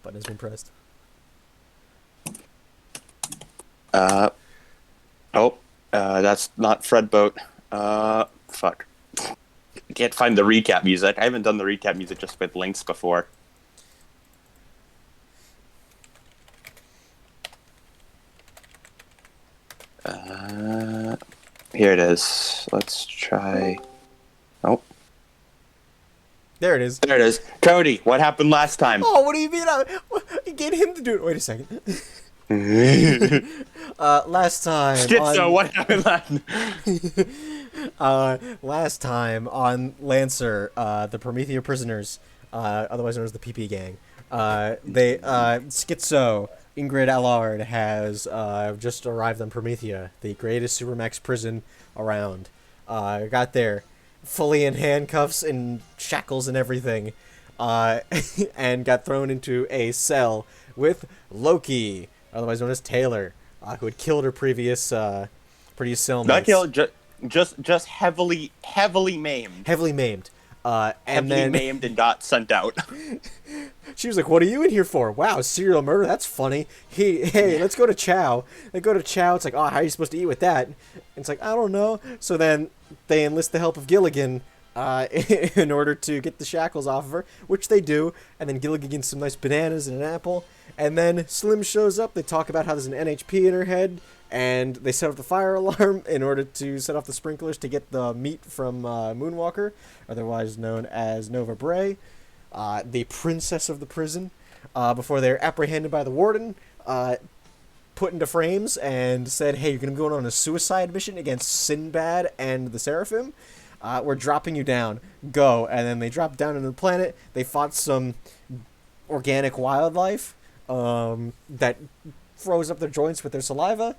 Button has been pressed. That's not Fred Boat. Fuck. I can't find the recap music. I haven't done the recap music just with links before. Here it is. Let's try. Oh. There it is. There it is. Cody, what happened last time? Oh, what do you mean? Get him to do it. Wait a second. Last time Schizo, on what happened last time on Lancer, the Promethea prisoners, otherwise known as the PP gang, Schizo Ingrid Allard has just arrived on Promethea, the greatest supermax prison around. Got there, fully in handcuffs and shackles and everything, and got thrown into a cell with Loki, otherwise known as Taylor, who had killed her previous cellmates. Not killed, just heavily maimed. Heavily maimed. And heavily then maimed and got sent out. she was like, "What are you in here for?" "Wow, serial murder. That's funny. Hey, let's go to Chow." They go to Chow. It's like, "Oh, how are you supposed to eat with that?" And it's like, "I don't know." So then they enlist the help of Gilligan in order to get the shackles off of her, which they do. And then Gilligan gets some nice bananas and an apple. And then Slim shows up. They talk about how there's an NHP in her head. And they set off the fire alarm in order to set off the sprinklers to get the meat from Moonwalker, otherwise known as Nova Bray, the princess of the prison, before they're apprehended by the warden, put into frames, and said, "Hey, you're going to be going on a suicide mission against Sinbad and the Seraphim. We're dropping you down. Go." And then they drop down into the planet. They fought some organic wildlife that froze up their joints with their saliva.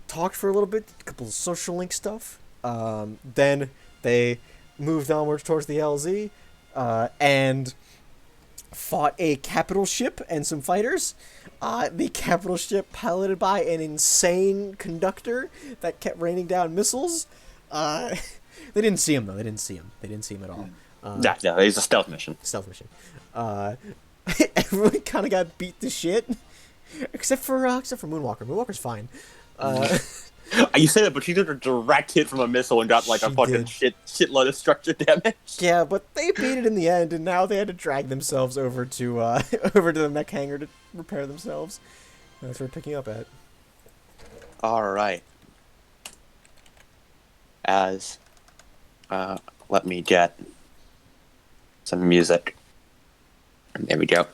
Talked for a little bit, a couple of social link stuff. Then they moved onwards towards the LZ and fought a capital ship and some fighters. The capital ship piloted by an insane conductor that kept raining down missiles. They didn't see him, though. They didn't see him at all. No, it's a stealth mission. Everyone kind of got beat to shit. Except for Moonwalker. Moonwalker's fine. You say that, but she took a direct hit from a missile and got like a fucking shitload of structure damage. Yeah, but they beat it in the end, and now they had to drag themselves over to the mech hangar to repair themselves. That's where we're picking up at. All right. Let me get some music. There we go.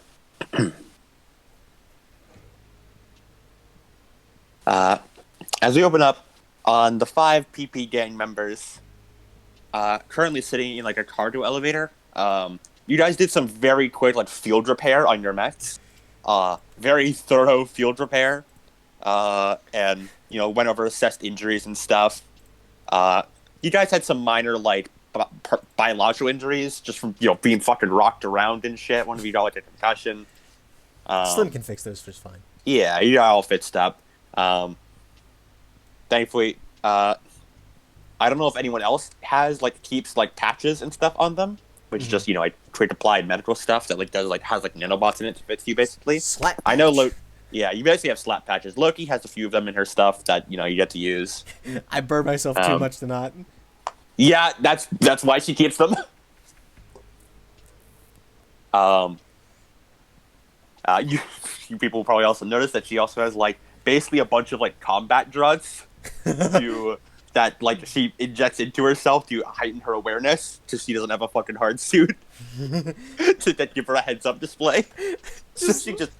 As we open up on the 5 PP gang members currently sitting in like a cargo elevator, you guys did some very quick like field repair on your mechs. Very thorough field repair, and went over assessed injuries and stuff. You guys had some minor like biological injuries just from being fucking rocked around and shit. One of you got like a concussion. Slim can fix those just fine. Yeah, you got all fixed up. Thankfully, I don't know if anyone else keeps patches and stuff on them, which is just like quick applied medical stuff that has nanobots in it to fix you basically. Slap patch. I know, yeah, you basically have slap patches. Loki has a few of them in her stuff that you get to use. I burn myself too much to not. Yeah, that's why she keeps them. You people probably also noticed that she also has basically a bunch of combat drugs that she injects into herself to heighten her awareness because she doesn't have a fucking hard suit to then give her a heads up display. So she just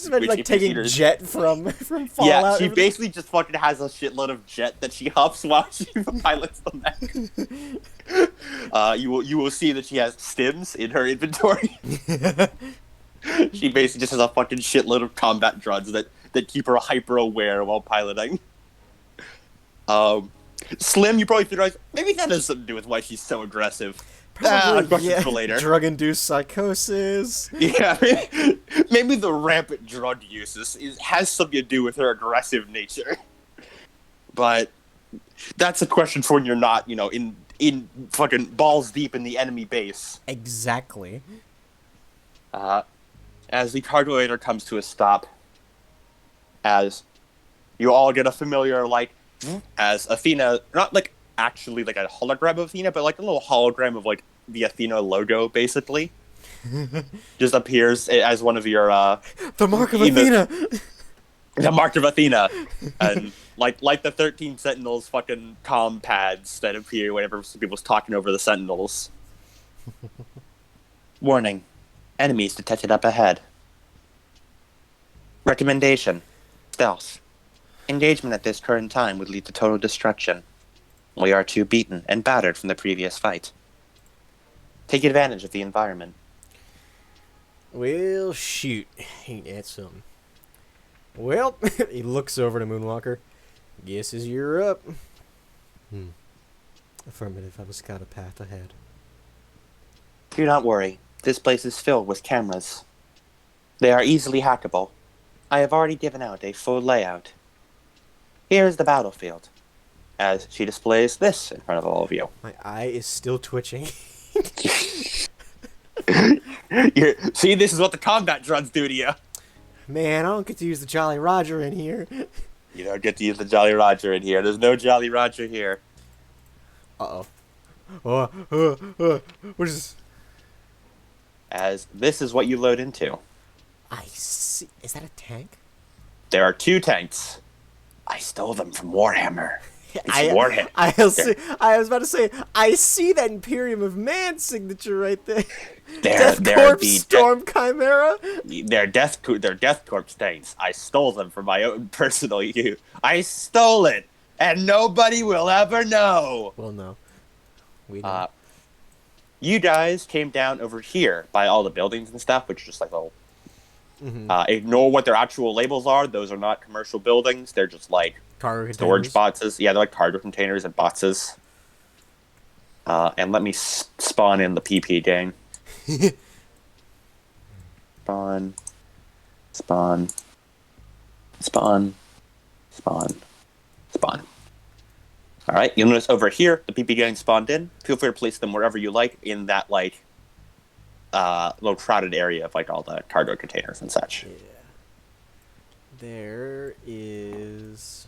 imagine taking jet from Fallout. Yeah, she basically just fucking has a shitload of jet that she huffs while she pilots the mech. You will see that she has stims in her inventory. She basically just has a fucking shitload of combat drugs that keep her hyper aware while piloting. Slim, you probably theorize maybe that has something to do with why she's so aggressive. Questions for later. Drug-induced psychosis. Yeah, maybe the rampant drug use has something to do with her aggressive nature. But that's a question for when you're not, in fucking balls deep in the enemy base. Exactly. as the cargo elevator comes to a stop, as you all get a familiar, like, as Athena, not like actually like a hologram of Athena, but like a little hologram of like the Athena logo, basically, just appears as one of your The mark of Athena. the mark of Athena, and like the 13 Sentinels fucking comm pads that appear whenever people's talking over the Sentinels. Warning: enemies detected up ahead. Recommendation: stealth. Engagement at this current time would lead to total destruction. We are too beaten and battered from the previous fight. Take advantage of the environment. Well, shoot. Ain't that something? Well, he looks over to Moonwalker. Guesses you're up. Affirmative. I will scout a path ahead. Do not worry. This place is filled with cameras. They are easily hackable. I have already given out a full layout. Here is the battlefield, as she displays this in front of all of you. My eye is still twitching. See, this is what the combat drones do to you. Man, I don't get to use the Jolly Roger in here. You don't get to use the Jolly Roger in here. There's no Jolly Roger here. Uh-oh. What is this? As this is what you load into. I see. Is that a tank? There are 2 tanks. I stole them from Warhammer. It's Warhammer. I was about to say, I see that Imperium of Man signature right there. They're Corpse Storm Chimera. They're Death Corpse tanks. I stole them for my own personal use. I stole it, and nobody will ever know. Well, no. We don't. You guys came down over here by all the buildings and stuff, which are just like little... ignore what their actual labels are. Those are not commercial buildings. They're just like Cargo storage boxes. Yeah, they're like cargo containers and boxes. And let me spawn in the PP gang. Spawn. Alright, you'll notice over here, the PP gang spawned in. Feel free to place them wherever you like in that, like, little crowded area of, like, all the cargo containers and such. Yeah. There is...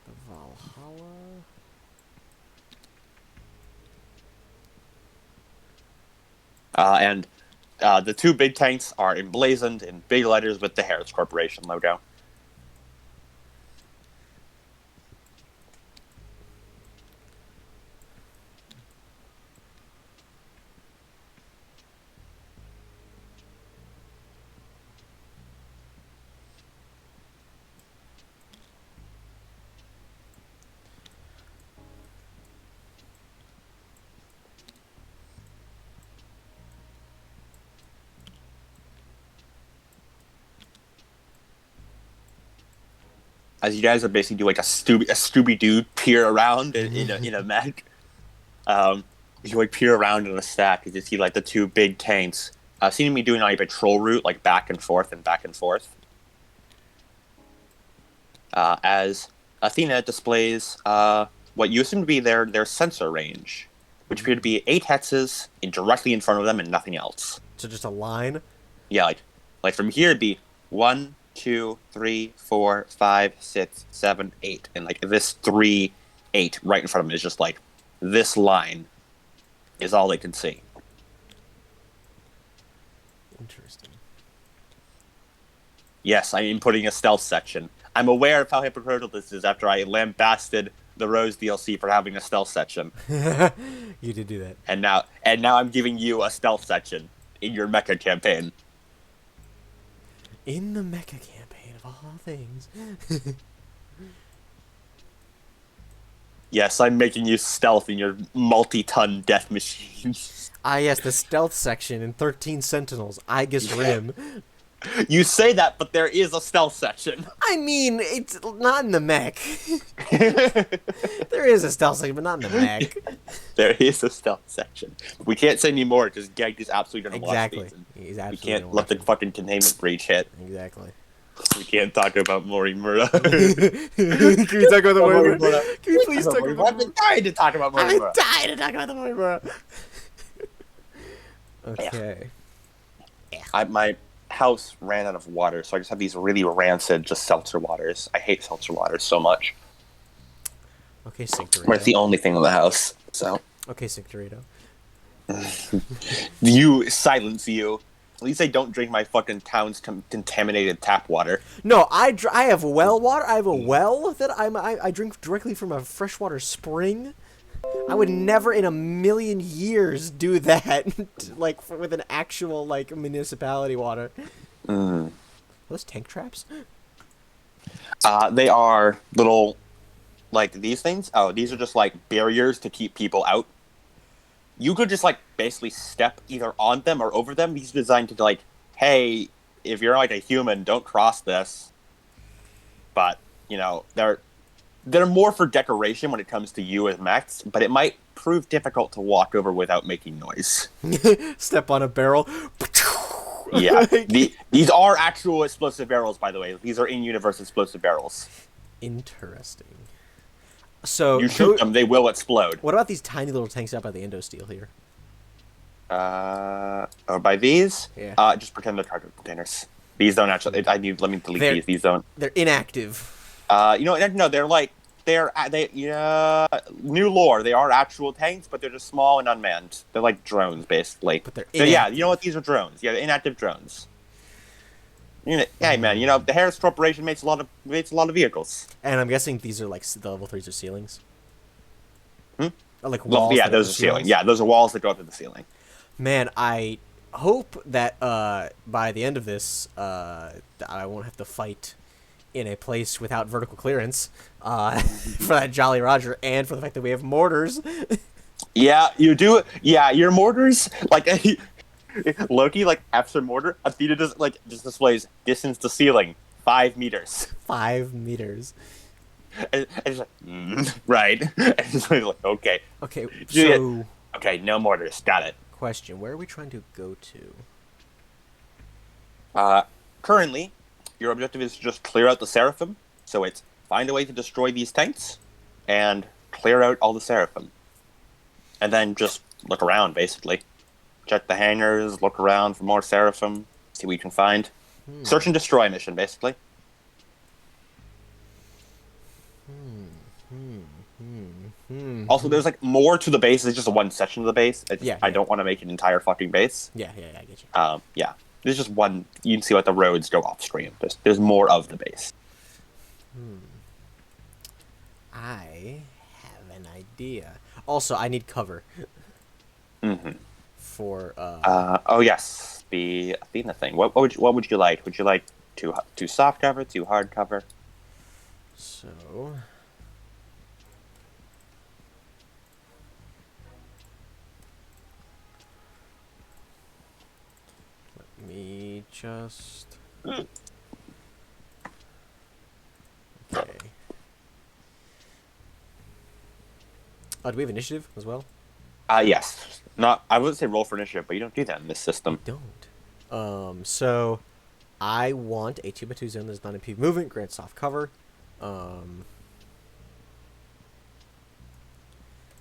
the Valhalla... And the 2 big tanks are emblazoned in big letters with the Harris Corporation logo. As you guys are basically do like a Scooby-Doo peer around in a mech. You like peer around in a stack, you see like the 2 big tanks seem to be doing like a patrol route, like back and forth and back and forth. As Athena displays what you assume to be their sensor range, which appear to be 8 hexes directly in front of them and nothing else. So just a line? Yeah, like from here it'd be 1, 2, 3, 4, 5, 6, 7, 8, and like this 3, 8 right in front of them is just like this line is all they can see. Interesting. Yes, I am putting a stealth section. I'm aware of how hypocritical this is after I lambasted the Rose DLC for having a stealth section. You did do that. And now I'm giving you a stealth section in your mecha campaign. In the mecha campaign of all things. Yes, I'm making you stealth in your multi-ton death machine. Ah, yes, the stealth section in 13 Sentinels, Aegis Rim. You say that, but there is a stealth section. I mean, it's not in the mech. There is a stealth section, but not in the mech. There is a stealth section. We can't say any more because Gag is absolutely going to watch these. He's absolutely We can't let the fucking containment breach hit. Exactly. We can't talk about Morimura. Can we talk about the Morimura? Can we please talk about I've been dying to talk about I've been Morimura. dying to talk about the Morimura. Okay. Yeah. My house ran out of water, so I just have these really rancid, just seltzer waters. I hate seltzer waters so much. Okay, But it's the Sinctorito. only thing in the house. So Okay, Sinctorito. you silence you. At least I don't drink my fucking town's contaminated tap water. No, I have well water. I have a well that I drink directly from a freshwater spring. I would never in a million years do that, like with an actual like municipality water. Mm. Are those tank traps? They are little, like these things. Oh, these are just like barriers to keep people out. You could just like basically step either on them or over them. These are designed to like, hey, if you're like a human, don't cross this. But they're more for decoration when it comes to you as mechs, but it might prove difficult to walk over without making noise. Step on a barrel. Yeah, these are actual explosive barrels, by the way. These are in-universe explosive barrels. Interesting. So You shoot them, they will explode. What about these tiny little tanks out by the endo steel here? Or by these? Yeah. Just pretend they're cargo containers. These don't actually. Let me delete these. These don't. They're inactive. No, new lore. They are actual tanks, but they're just small and unmanned. They're like drones, basically. But they're inactive. Yeah, inactive. you know what? These are drones. Yeah, they're inactive drones. Hey man, the Harris Corporation makes a lot of vehicles. And I'm guessing these are like the level 3s are ceilings. Hmm? Or like walls. Yeah, those are ceilings. Yeah, those are walls that go up to the ceiling. Man, I hope that by the end of this, I won't have to fight in a place without vertical clearance for that Jolly Roger, and for the fact that we have mortars. Yeah, you do. Yeah, your mortars, like Loki, like after mortar, Athena just displays distance to ceiling 5 meters. 5 meters. And it's like, right. And it's like, okay. Okay, so okay, no mortars. Got it. Question: where are we trying to go to? Currently, your objective is to just clear out the Seraphim. So it's find a way to destroy these tanks and clear out all the Seraphim. And then just look around, basically. Check the hangars, look around for more Seraphim, see what you can find. Search and destroy mission, basically. Also, there's like more to the base. It's just one section of the base. I don't want to make an entire fucking base. Yeah, I get you. Yeah. There's just one. You can see what the roads go off screen. There's more of the base. I have an idea. Also, I need cover. For oh yes, the Athena thing. What would you like? Would you like too soft cover, too hard cover? So let me just okay. Oh, do we have initiative as well? Yes. Not. I wouldn't say roll for initiative, but you don't do that in this system. Don't. So I want a 2x2 zone that's not impede movement, grant soft cover.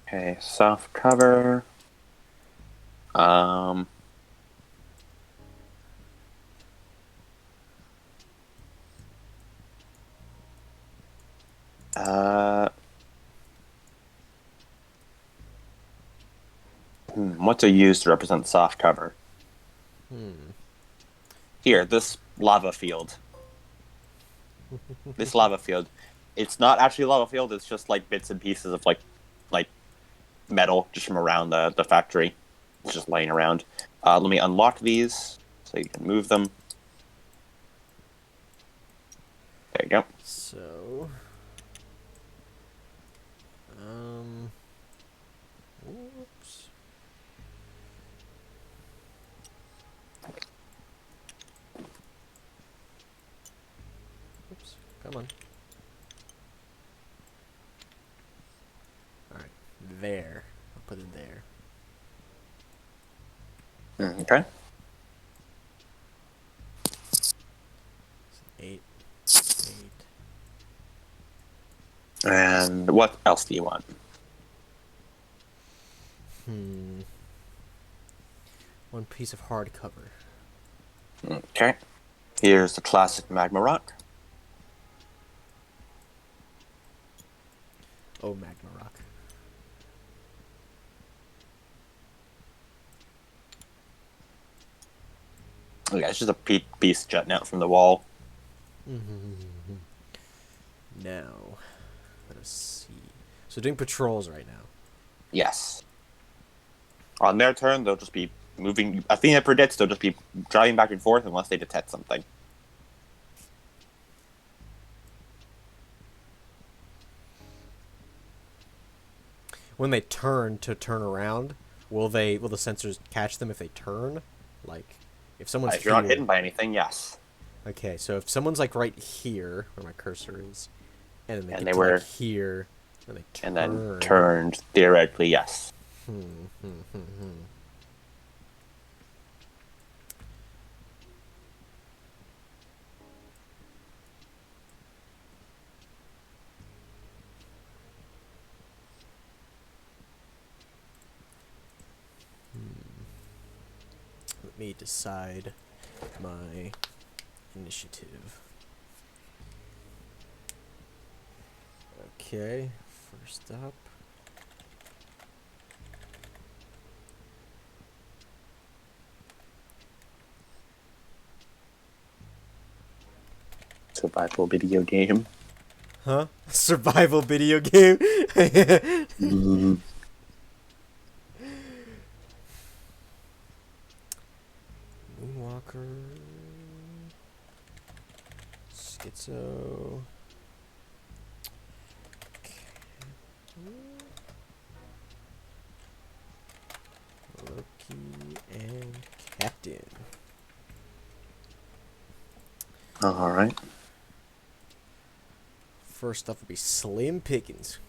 Okay, soft cover. What's a use to represent soft cover? Here, this lava field. This lava field. It's not actually a lava field, it's just like bits and pieces of like metal just from around the factory. It's just laying around. Let me unlock these so you can move them. There you go. So whoops. Oops, come on. Alright, there. I'll put it there. Okay. 8. And what else do you want? One piece of hard cover. Okay. Here's the classic magma rock. Oh, magma rock. Oh, yeah, it's just a beast jutting out from the wall. Now, let us see. So doing patrols right now. Yes. On their turn, they'll just be moving. Athena predicts they'll just be driving back and forth unless they detect something. When they turn around, will the sensors catch them if they turn? Like, if someone's If you're not here. hidden by anything, yes. Okay, so if someone's like right here, where my cursor is, and then they And get they to were, like here, and they turn. and then turned, theoretically, yes. Let me decide my initiative. Okay, first up. Survival video game. Huh? Survival video game? Moonwalker. Schizo. Loki and Captain. All right. First up will be Slim Pickens.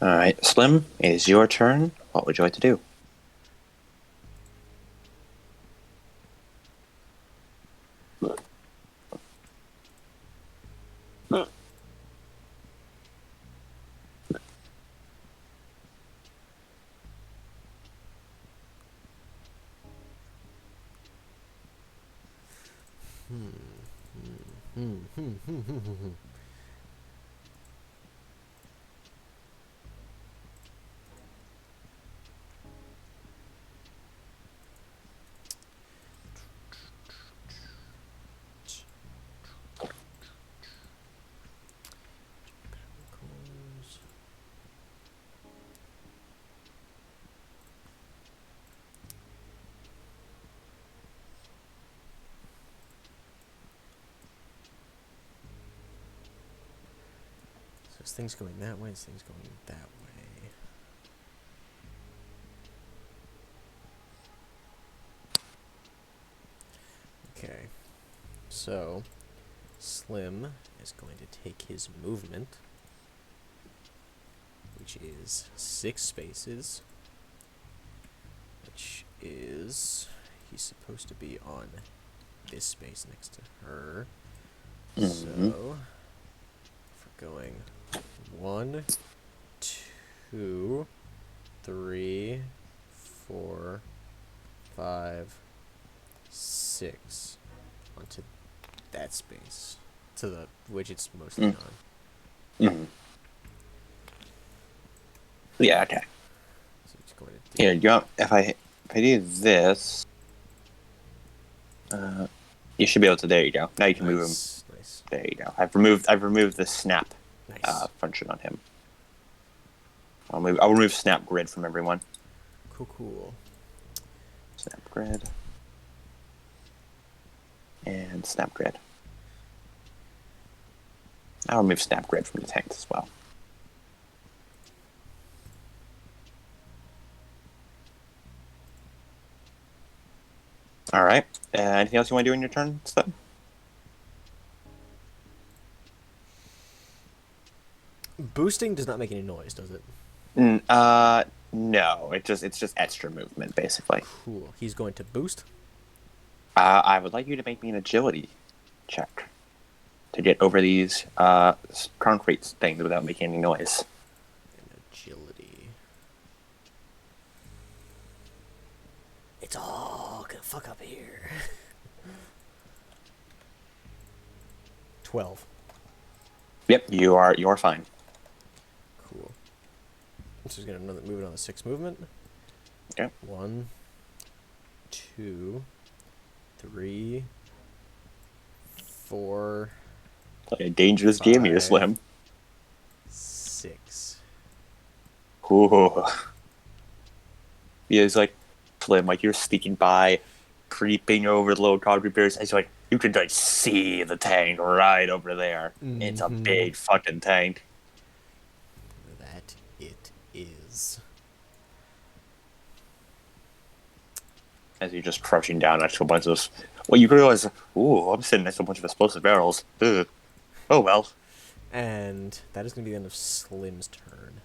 All right, Slim, it is your turn. What would you like to do? So this thing's going that way, this thing's going that way. Okay. So, Slim is going to take his movement, which is 6 spaces, which is, he's supposed to be on this space next to her. So, if we're going 1, 2, 3, 4, 5, 6 onto that space, to the which it's mostly on. Yeah, okay. So it's going to do. Here, if I do this, you should be able to. There you go. Now you can move him. Nice. There you go. I've removed the snap Nice. function on him. I'll remove snap grid from everyone. Cool. Snap grid. And snap grid. I'll remove snap grid from the tanks as well. All right. Anything else you want to do in your turn, Slim? Boosting does not make any noise, does it? No. It's just extra movement, basically. Cool. He's going to boost. I would like you to make me an agility check to get over these concrete things without making any noise. And agility. It's all gonna fuck up here. 12. Yep, you're fine. Cool. So he's gonna move it on the 6 movement. Okay. 1, 2, 3, 4, Play a dangerous game here, 5, Slim. 6. Ooh. Yeah, it's like Slim, like you're sneaking by, creeping over the little concrete barriers, and it's like you can like see the tank right over there. It's a big fucking tank. That it is. As you're just crouching down next to a bunch of. Well, you realize, ooh, I'm sitting next to a bunch of explosive barrels. Ugh. Oh well. And that is going to be the end of Slim's turn.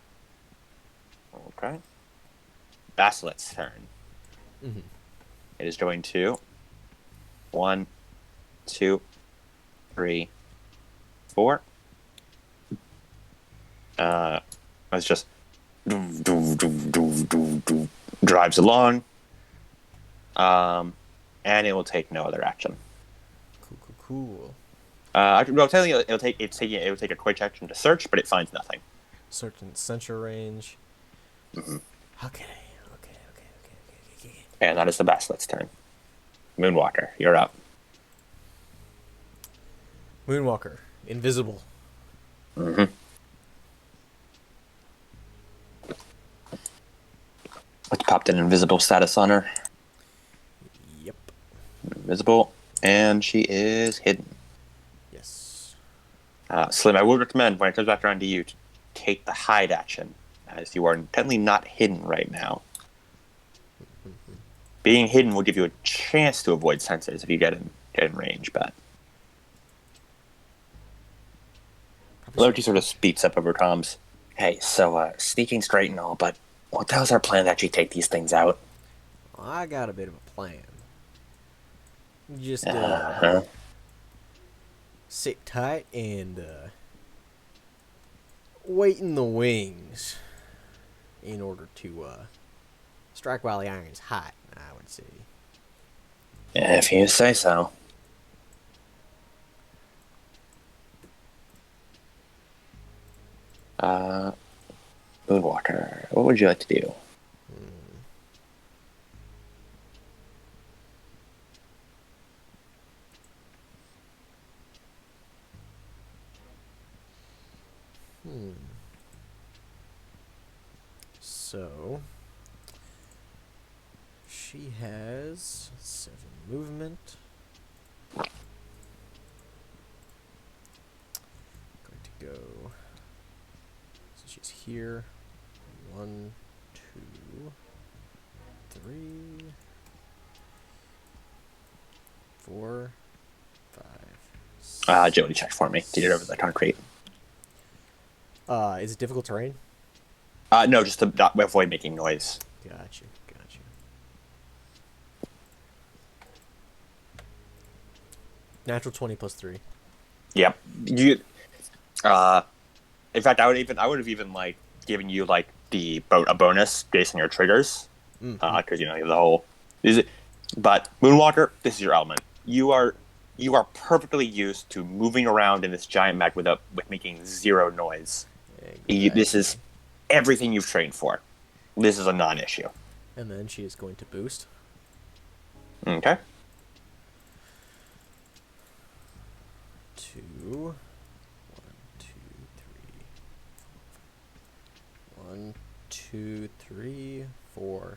Okay. Baslet's turn. Mm-hmm. It is going to 1, 2, 3, 4. It's just drives along. And it will take no other action. Cool. Well, technically, it will take a quick action to search, but it finds nothing. Search and sensor range. Mm-hmm. Okay. And that is the Baslet's turn. Moonwalker, you're up. Moonwalker, invisible. Mm-hmm. Let's pop an invisible status on her. Yep. Invisible, and she is hidden. Yes. Slim, I would recommend when it comes back around to you to take the hide action, as you are technically not hidden right now. Being hidden will give you a chance to avoid sensors if you get in range, but Loki sort of speaks up over comms. Hey, so sneaking's great and all, but what the hell's our plan to actually take these things out? Well, I got a bit of a plan. Just sit tight and wait in the wings in order to strike while the iron's hot, I would say. If you say so. Moonwalker, what would you like to do? So she has 7 movement. Going to go. So she's here. 1, 2, 3, 4, 5. Jody, check for me. Did it over the concrete. Is it difficult terrain? No, just to not avoid making noise. Gotcha. Natural 20 plus 3. Yep. You. In fact, I would have even like given you like a bonus based on your triggers, because you have the whole. But Moonwalker, this is your element. You are perfectly used to moving around in this giant mech with making zero noise. Exactly. This is everything you've trained for. This is a non-issue. And then she is going to boost. Okay. 2. 1, 2, 3. 1, 2, 3, 4,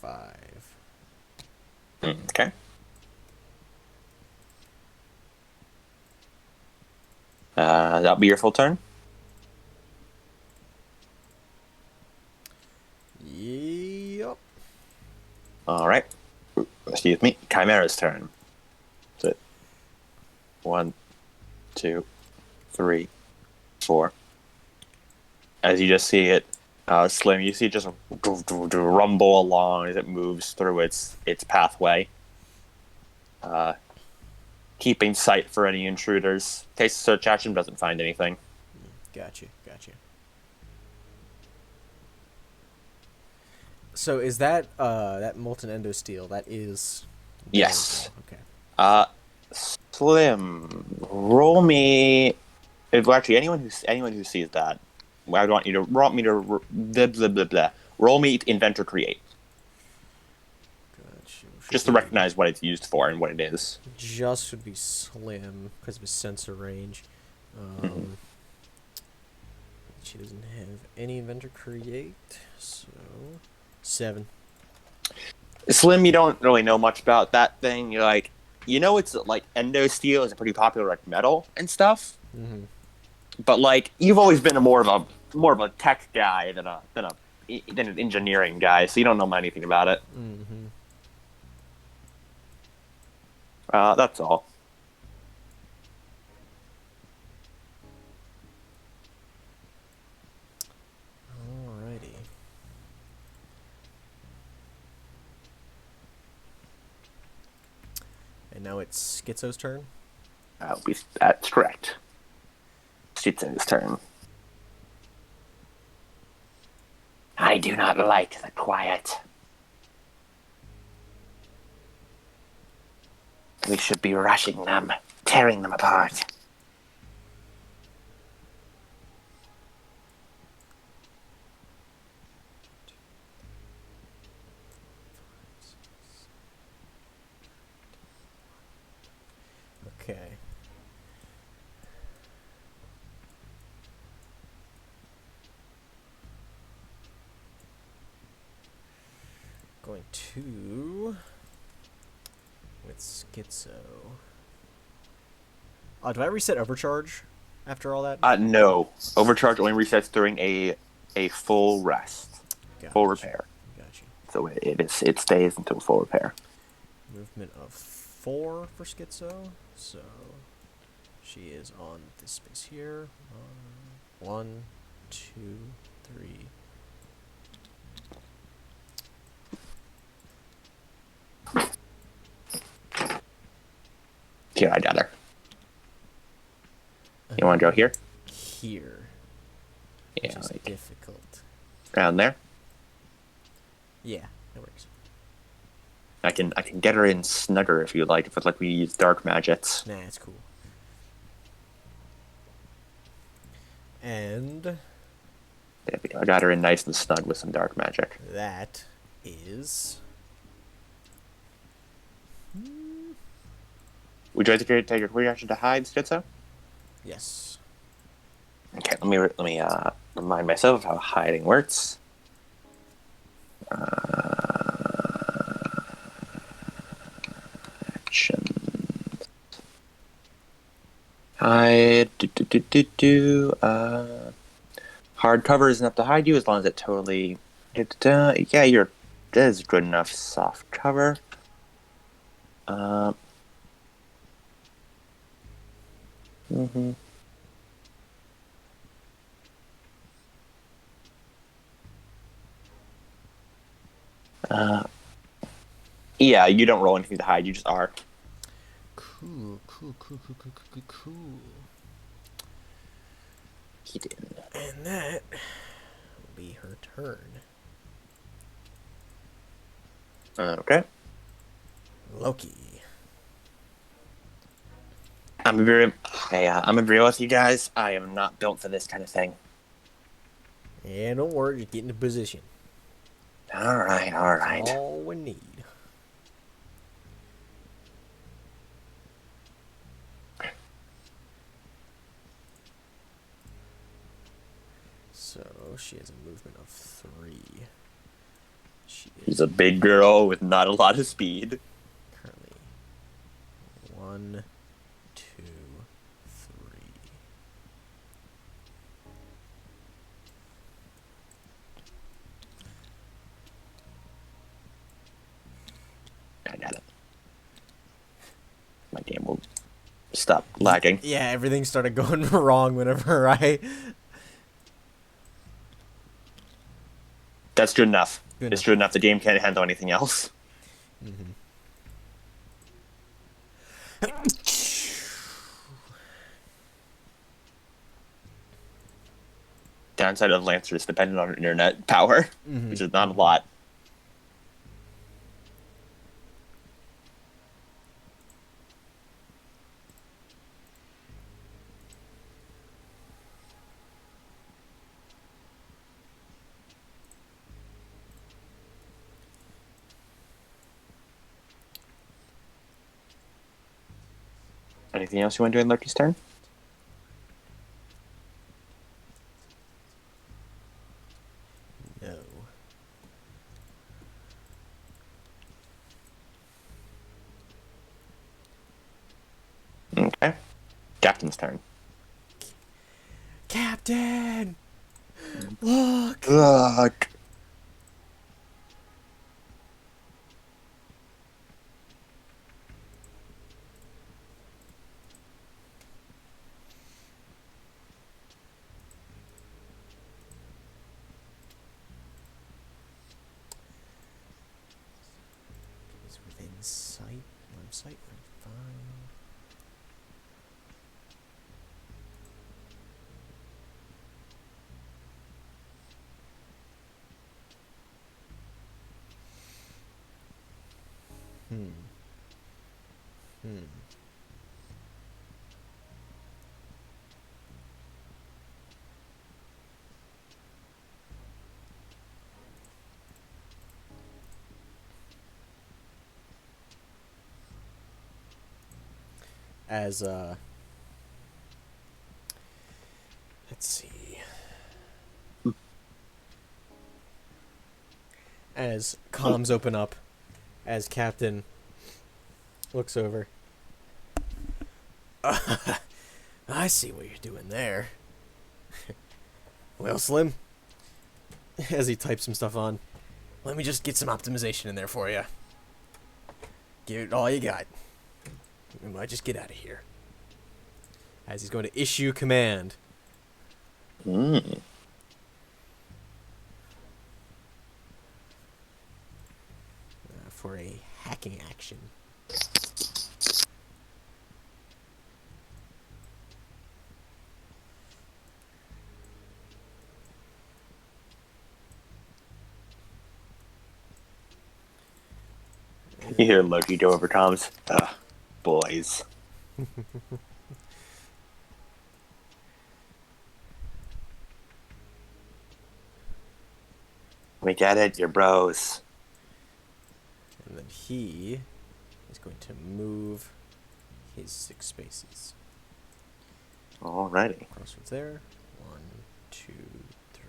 5. Okay. That'll be your full turn. Yep. All right. Excuse me. Chimera's turn. That's it. 1, 2, 3, 4. As you just see it, Slim, you see it just rumble along as it moves through its pathway. Keeping sight for any intruders. Takes a search action, doesn't find anything. Gotcha. So is that that molten endo steel? That is There Yes. we go. Okay. Slim, roll me. Well, actually, anyone who sees that, I want you to blah, blah, blah, blah. Roll me Inventor Create, Gotcha. Should just to be recognize what it's used for and what it is. just should be Slim because of his sensor range. Mhm. She doesn't have any inventor create, so 7. Slim, you don't really know much about that thing. You're like, it's like endo steel is a pretty popular like metal and stuff, Mm-hmm. but like you've always been more of a tech guy than an engineering guy, so you don't know anything about it. Mm-hmm. That's all. Alrighty. And now it's Schizo's turn. That's correct. Shitsu's turn. I do not like the quiet. We should be rushing them, tearing them apart. Okay. Going to with Schizo. Do I reset overcharge after all that? No. Overcharge only resets during a full rest, full repair. Gotcha. So it stays until full repair. Movement of 4 for Schizo, so she is on this space here. 1, 2, 3. Here, I got her. You want to go here? Here. Yeah, Which is like difficult. around there. Yeah, that works. I can get her in snugger if you like. If it's like we use dark magics. Nah, it's cool. And There we go. I got her in nice and snug with some dark magic. that is. Would you like to take your reaction to hide, Schizo? Yes. Okay, let me remind myself of how hiding works. Action. Hide. Hard cover is enough to hide you as long as it totally. Yeah, that is good enough. Soft cover. Mm-hmm. Yeah, you don't roll anything to hide. You just are. Cool. He didn't. And that will be her turn. Okay. Loki. I'm gonna be real with you guys. I am not built for this kind of thing. Yeah, don't worry, just get into position. All right. That's all we need. So she has a movement of 3. She's a big girl with not a lot of speed. Currently 1, 2, 3. I got it. My game will stop lagging. Yeah, everything started going wrong whenever I. That's good enough. Good It's enough. good enough. The game can't handle anything else. Mm-hmm. Downside of Lancer is dependent on internet power, which is not a lot. Anything else you want to do in Loki's turn? No. Okay. Captain's turn. Captain! Look! Look. He's within sight. Line of sight. We're fine. As let's see. As comms open up, as Captain looks over. I see what you're doing there. Well, Slim, as he types some stuff on, let me just get some optimization in there for you. Give it all you got. We might just get out of here. As he's going to issue command. For a hacking action. You hear Loki go over comms. Boys. We get it, you're bros. And then he is going to move his 6 spaces. Alrighty. Crossroads there. 1, 2, 3,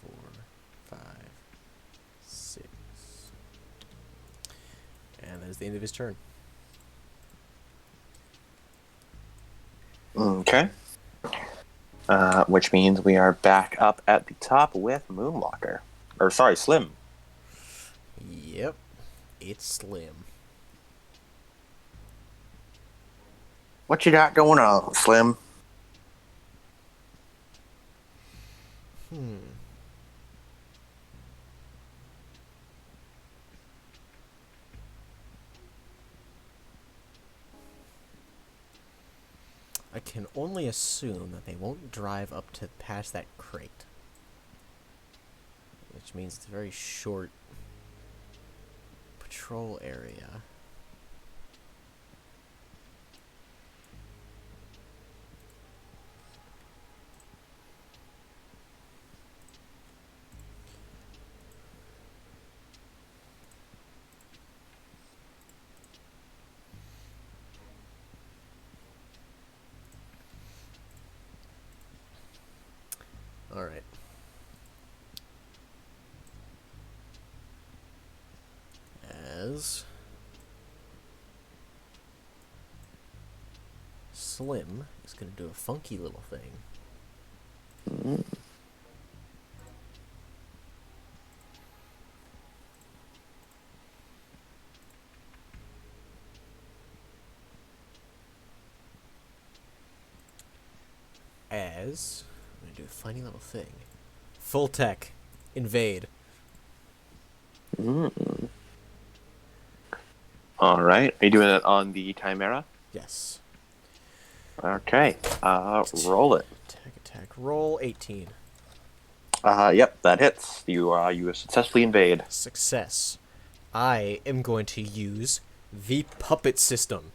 4, 5, 6. And that is the end of his turn. Okay. Which means we are back up at the top with Moonwalker. Or, sorry, Slim. Yep. It's Slim. What you got going on, Slim? I can only assume that they won't drive up to past that crate. Which means it's a very short patrol area. Alright. As Slim is going to do a funky little thing. As I'm going to do a funny little thing. Full tech. Invade. Alright. Are you doing it on the Chimera? Yes. Okay. Roll it. Attack. Roll 18. Yep, that hits. You successfully invade. Success. I am going to use the puppet system.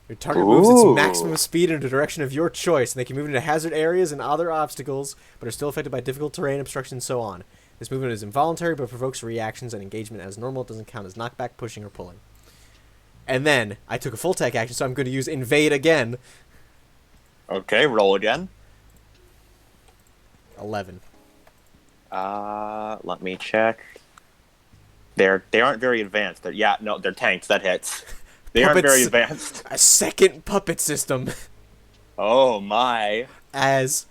Your target moves its maximum speed in the direction of your choice, and they can move into hazard areas and other obstacles, but are still affected by difficult terrain, obstruction, and so on. This movement is involuntary, but provokes reactions and engagement as normal. It doesn't count as knockback, pushing, or pulling. And then I took a full attack action, so I'm going to use invade again. Okay, roll again. 11. Let me check. They aren't very advanced. They're tanks. That hits. They aren't very advanced. A second puppet system. Oh my. As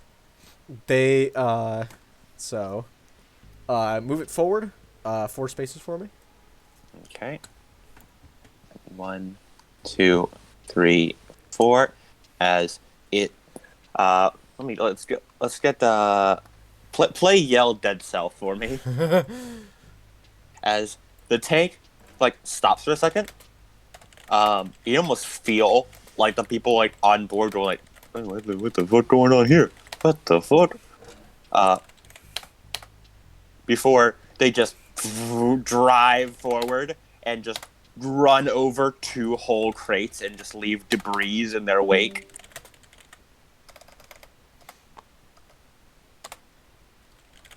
they move it forward 4 spaces for me. Okay. 1, 2, 3, 4. As it let's get the play yell dead cell for me. As the tank like stops for a second. You almost feel like the people like on board go like, what the fuck going on here? What the fuck? Before they just drive forward and just run over 2 whole crates and just leave debris in their wake.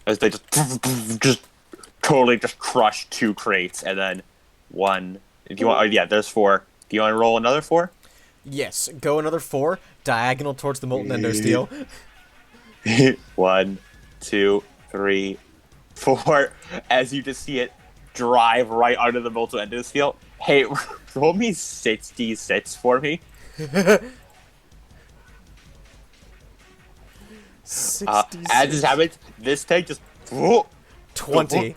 As they just totally just crush 2 crates and then 1. If you want, there's 4. Do you want to roll another 4? Yes, go another 4 diagonal towards the molten endosteel. 1, 2, 3, 4. As you just see it drive right under the molten endosteel. Hey, roll me 66 for me. 66. As this happens, this tank just 20.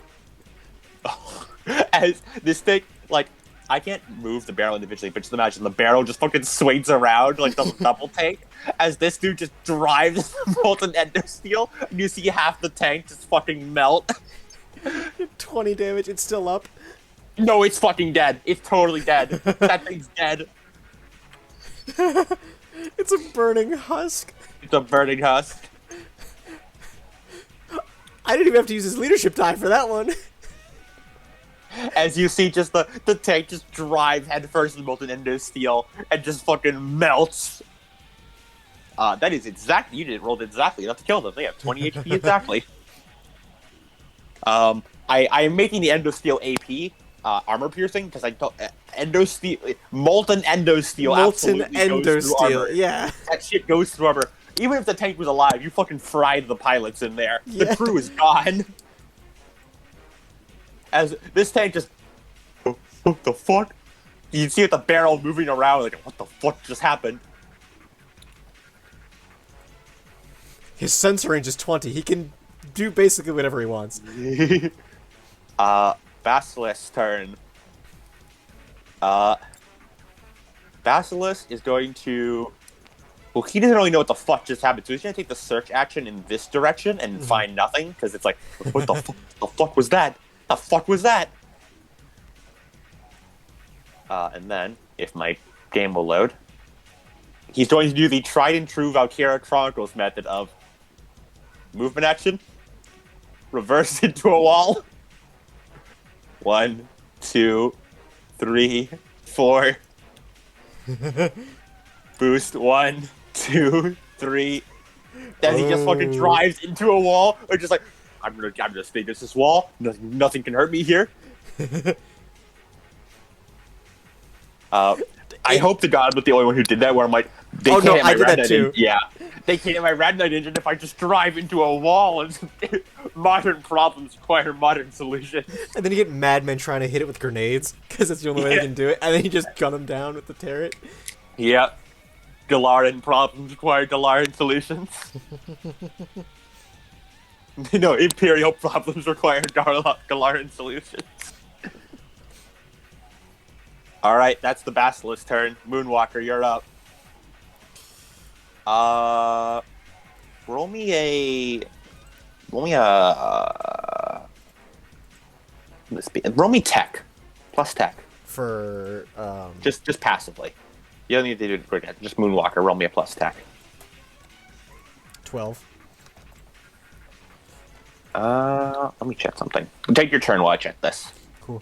As this thing, like, I can't move the barrel individually, but just imagine the barrel just fucking swings around like the double tank as this dude just drives the molten endosteel, and you see half the tank just fucking melt. 20 damage. It's still up. No, it's fucking dead. It's totally dead. That thing's dead. It's a burning husk. It's a burning husk. I didn't even have to use his leadership die for that one. As you see just the tank just drive headfirst in the molten endosteel and just fucking melts. That is exactly, you did rolled exactly enough to kill them. They have 20 HP exactly. I am making the endosteel AP armor piercing because I don't molten endosteel absolutely goes through armor. Yeah. That shit goes through armor. Even if the tank was alive, you fucking fried the pilots in there. Yeah. The crew is gone. As this tank just, what the fuck? You see the barrel moving around like, what the fuck just happened? His sense range is 20. He can do basically whatever he wants. Basilisk's turn. Basilisk is going to... Well, he doesn't really know what the fuck just happened, so he's going to take the search action in this direction and find nothing, because it's like, what the fuck? The fuck was that? The fuck was that? And then, if my game will load, he's going to do the tried and true Valkyria Chronicles method of movement action, reverse into a wall. 1, 2, 3, 4. Boost 1, 2, 3. As he just fucking drives into a wall, or just like, I'm gonna stay against this wall. Nothing can hurt me here. I hope to God I'm not the only one who did that. Where I'm like, they can't hit my Red Knight engine. Yeah, they can't hit my Red Knight engine if I just drive into a wall. And modern problems require modern solutions. And then you get madmen trying to hit it with grenades because that's the only way they can do it. And then you just gun them down with the turret. Yeah, Galaran problems require Galaran solutions. No, Imperial problems require Galaran solutions. Alright, that's the Basilisk's turn. Moonwalker, you're up. Roll me a... Roll me tech. Plus tech. For, Just passively. You don't need to do it quick. Just Moonwalker, roll me a plus tech. 12. Let me check something. Take your turn while I check this. Cool.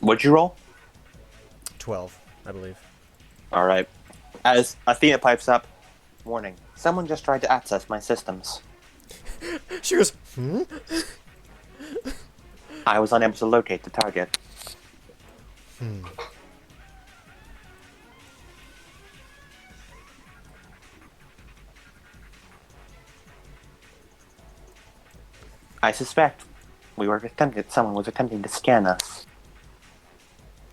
What'd you roll? 12, I believe. All right. As Athena pipes up, warning, someone just tried to access my systems. She goes, hmm? I was unable to locate the target. I suspect someone was attempting to scan us.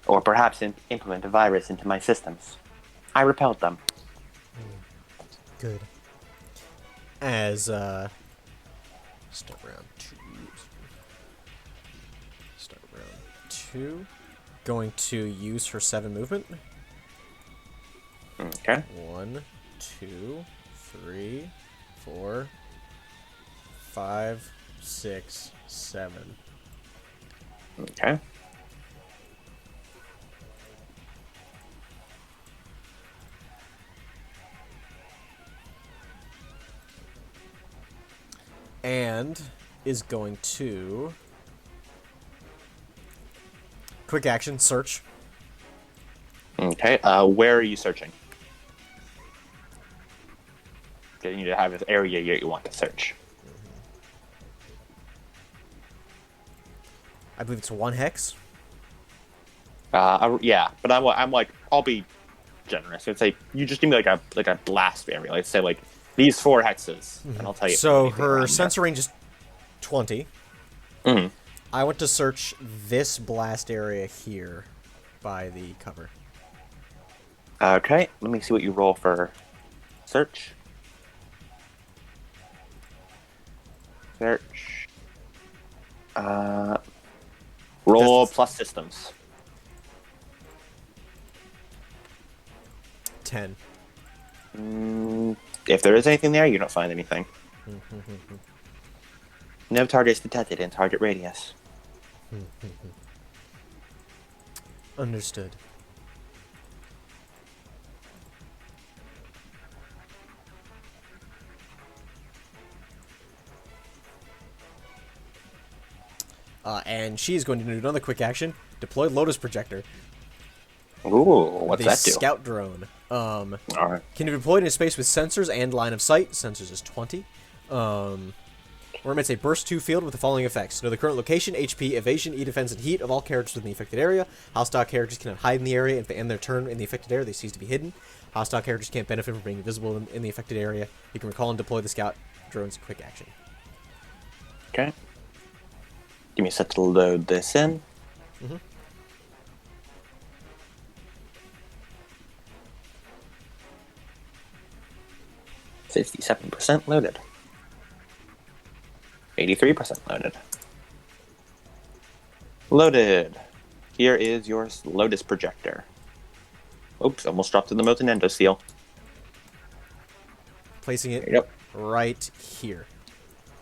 Or perhaps implement a virus into my systems. I repelled them. Good. As, start round 2. Start round 2. Going to use her 7 movement. Okay. 1, 2, 3, 4, 5, 6, 7. Okay. And is going to quick action search. Okay. Where are you searching? You need to have an area you want to search. I believe it's 1 hex. Yeah, but I'm like, I'll be generous. I'd say you just give me like a blast area. Like say like these 4 hexes, and I'll tell you. So her sensor range is 20. Mm-hmm. I want to search this blast area here by the cover. Okay, let me see what you roll for search. Search. Roll plus systems. 10. If there is anything there, you don't find anything. No targets detected in target radius. Understood. And she's going to do another quick action. Deploy Lotus Projector. Ooh, what's that do? Scout drone. Alright. Can be deployed in a space with sensors and line of sight. Sensors is 20. Or emits a burst 2 field with the following effects. Know the current location, HP, evasion, E-defense, and heat of all characters within the affected area. Hostile characters cannot hide in the area. If they end their turn in the affected area, they cease to be hidden. Hostile characters can't benefit from being visible in the affected area. You can recall and deploy the scout drone's quick action. Okay. Give me a set to load this in. 57% loaded. 83% loaded. Loaded. Here is your Lotus Projector. Oops, almost dropped in the Molten Endo Seal. Placing it Yep. right here.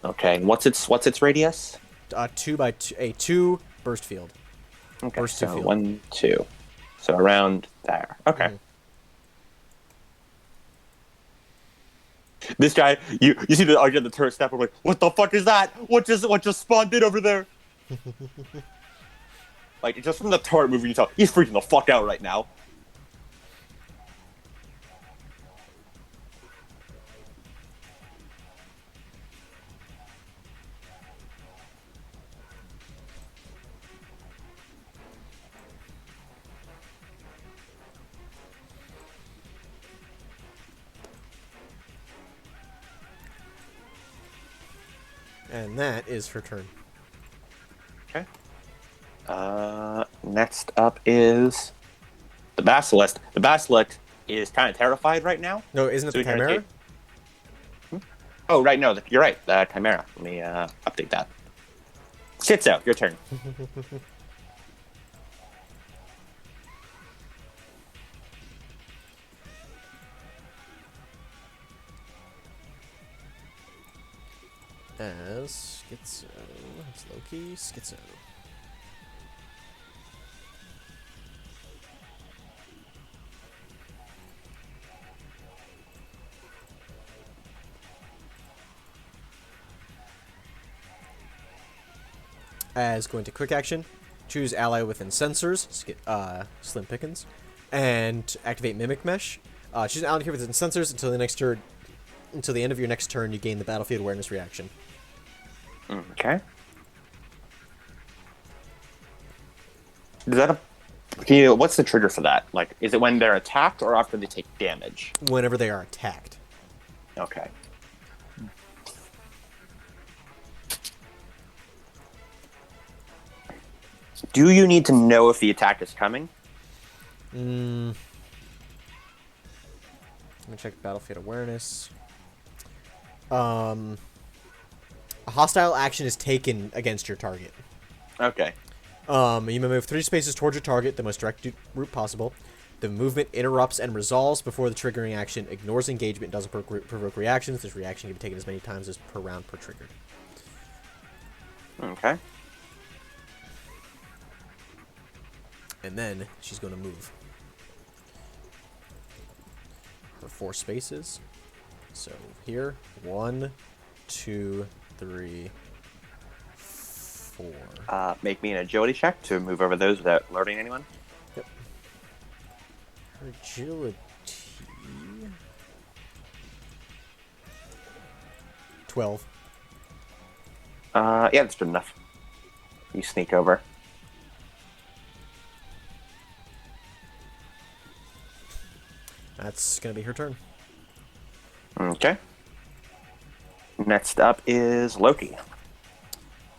Okay, what's its radius? 2 by 2, a 2 burst field. Okay, Burst 2 so field. 1, 2. So around there. Okay. This guy, you see the idea of the turret snapper, like, what the fuck is that? What just spawned in over there? Like, just from the turret moving, you tell he's freaking the fuck out right now. And that is her turn. Okay. Next up is the Basilisk. The Basilisk is kind of terrified right now. No, isn't it So the we kinda Chimera? Oh, right, no, you're right. The Chimera. Let me update that. Shitzo, your turn. As Schizo. It's Loki. Schizo. As going to quick action, Choose ally within sensors, Slim Pickens, and activate Mimic Mesh. Choose an ally here within sensors until the next turn. Until the end of your next turn, you gain the battlefield awareness reaction. Okay. What's the trigger for that? Like, is it when they're attacked or after they take damage? Whenever they are attacked. Okay. Do you need to know if the attack is coming? Let me check battlefield awareness. A hostile action is taken against your target. Okay. You may move 3 spaces towards your target, the most direct route possible. The movement interrupts and resolves before the triggering action, ignores engagement, doesn't provoke reactions. This reaction can be taken as many times as per round per triggered. Okay. And then she's going to move her 4 spaces. So here, 1, 2, 3, 4. Make me an agility check to move over those without alerting anyone. Yep. Her agility. 12. Yeah, that's good enough. You sneak over. That's going to be her turn. Okay. Next up is Loki.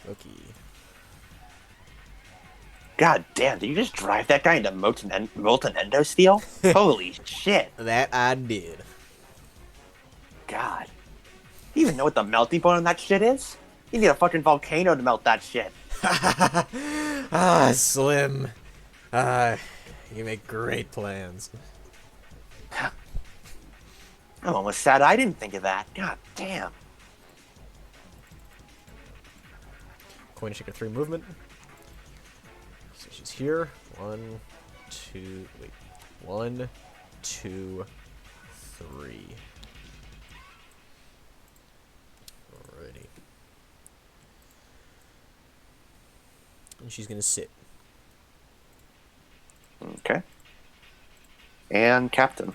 Loki. God damn, did you just drive that guy into molten endo steel? Holy shit. That I did. God. You even know what the melting point on that shit is? You need a fucking volcano to melt that shit. Slim. You make great plans. I'm almost sad I didn't think of that. God damn. Coin shaker 3 movement. So she's here. 1, 2, 3. Alrighty. And she's gonna sit. Okay. And Captain.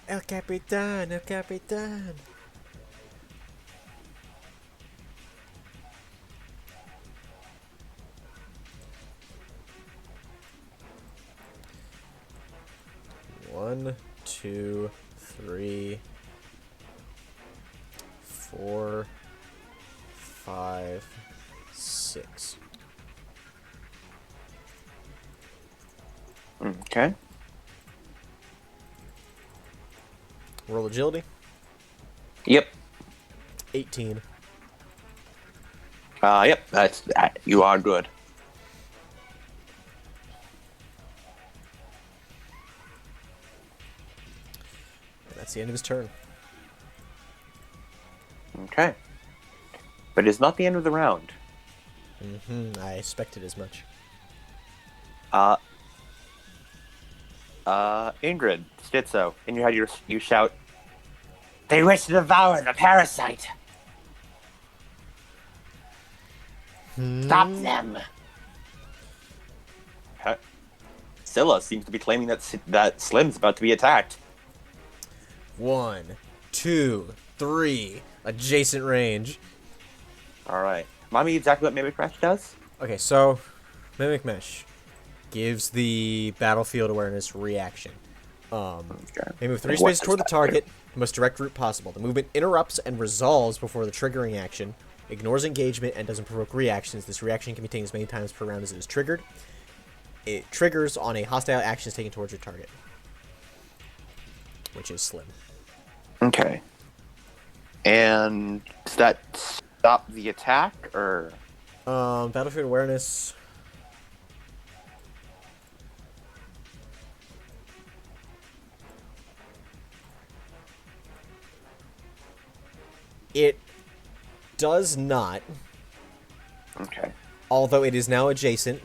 El Capitan, El Capitan. One, 2, 3, 4, 5, 6. Okay. Roll agility. Yep. 18. Yep. You are good. And that's the end of his turn. Okay. But it's not the end of the round. I expected as much. Ingrid, Stitzo, in your head you shout, "They wish to devour the parasite! Stop them!" Scylla seems to be claiming that Slim's about to be attacked. 1, 2, 3. Adjacent range. Alright. Remind me exactly what Mimic Mesh does? Okay, so Mimic Mesh gives the battlefield awareness reaction. They move 3 spaces toward the target, the most direct route possible. The movement interrupts and resolves before the triggering action, ignores engagement, and doesn't provoke reactions. This reaction can be taken as many times per round as it is triggered. It triggers on a hostile action taken towards your target, which is Slim. Okay. And does that stop the attack, or? Battlefield awareness. It does not. Okay. Although it is now adjacent.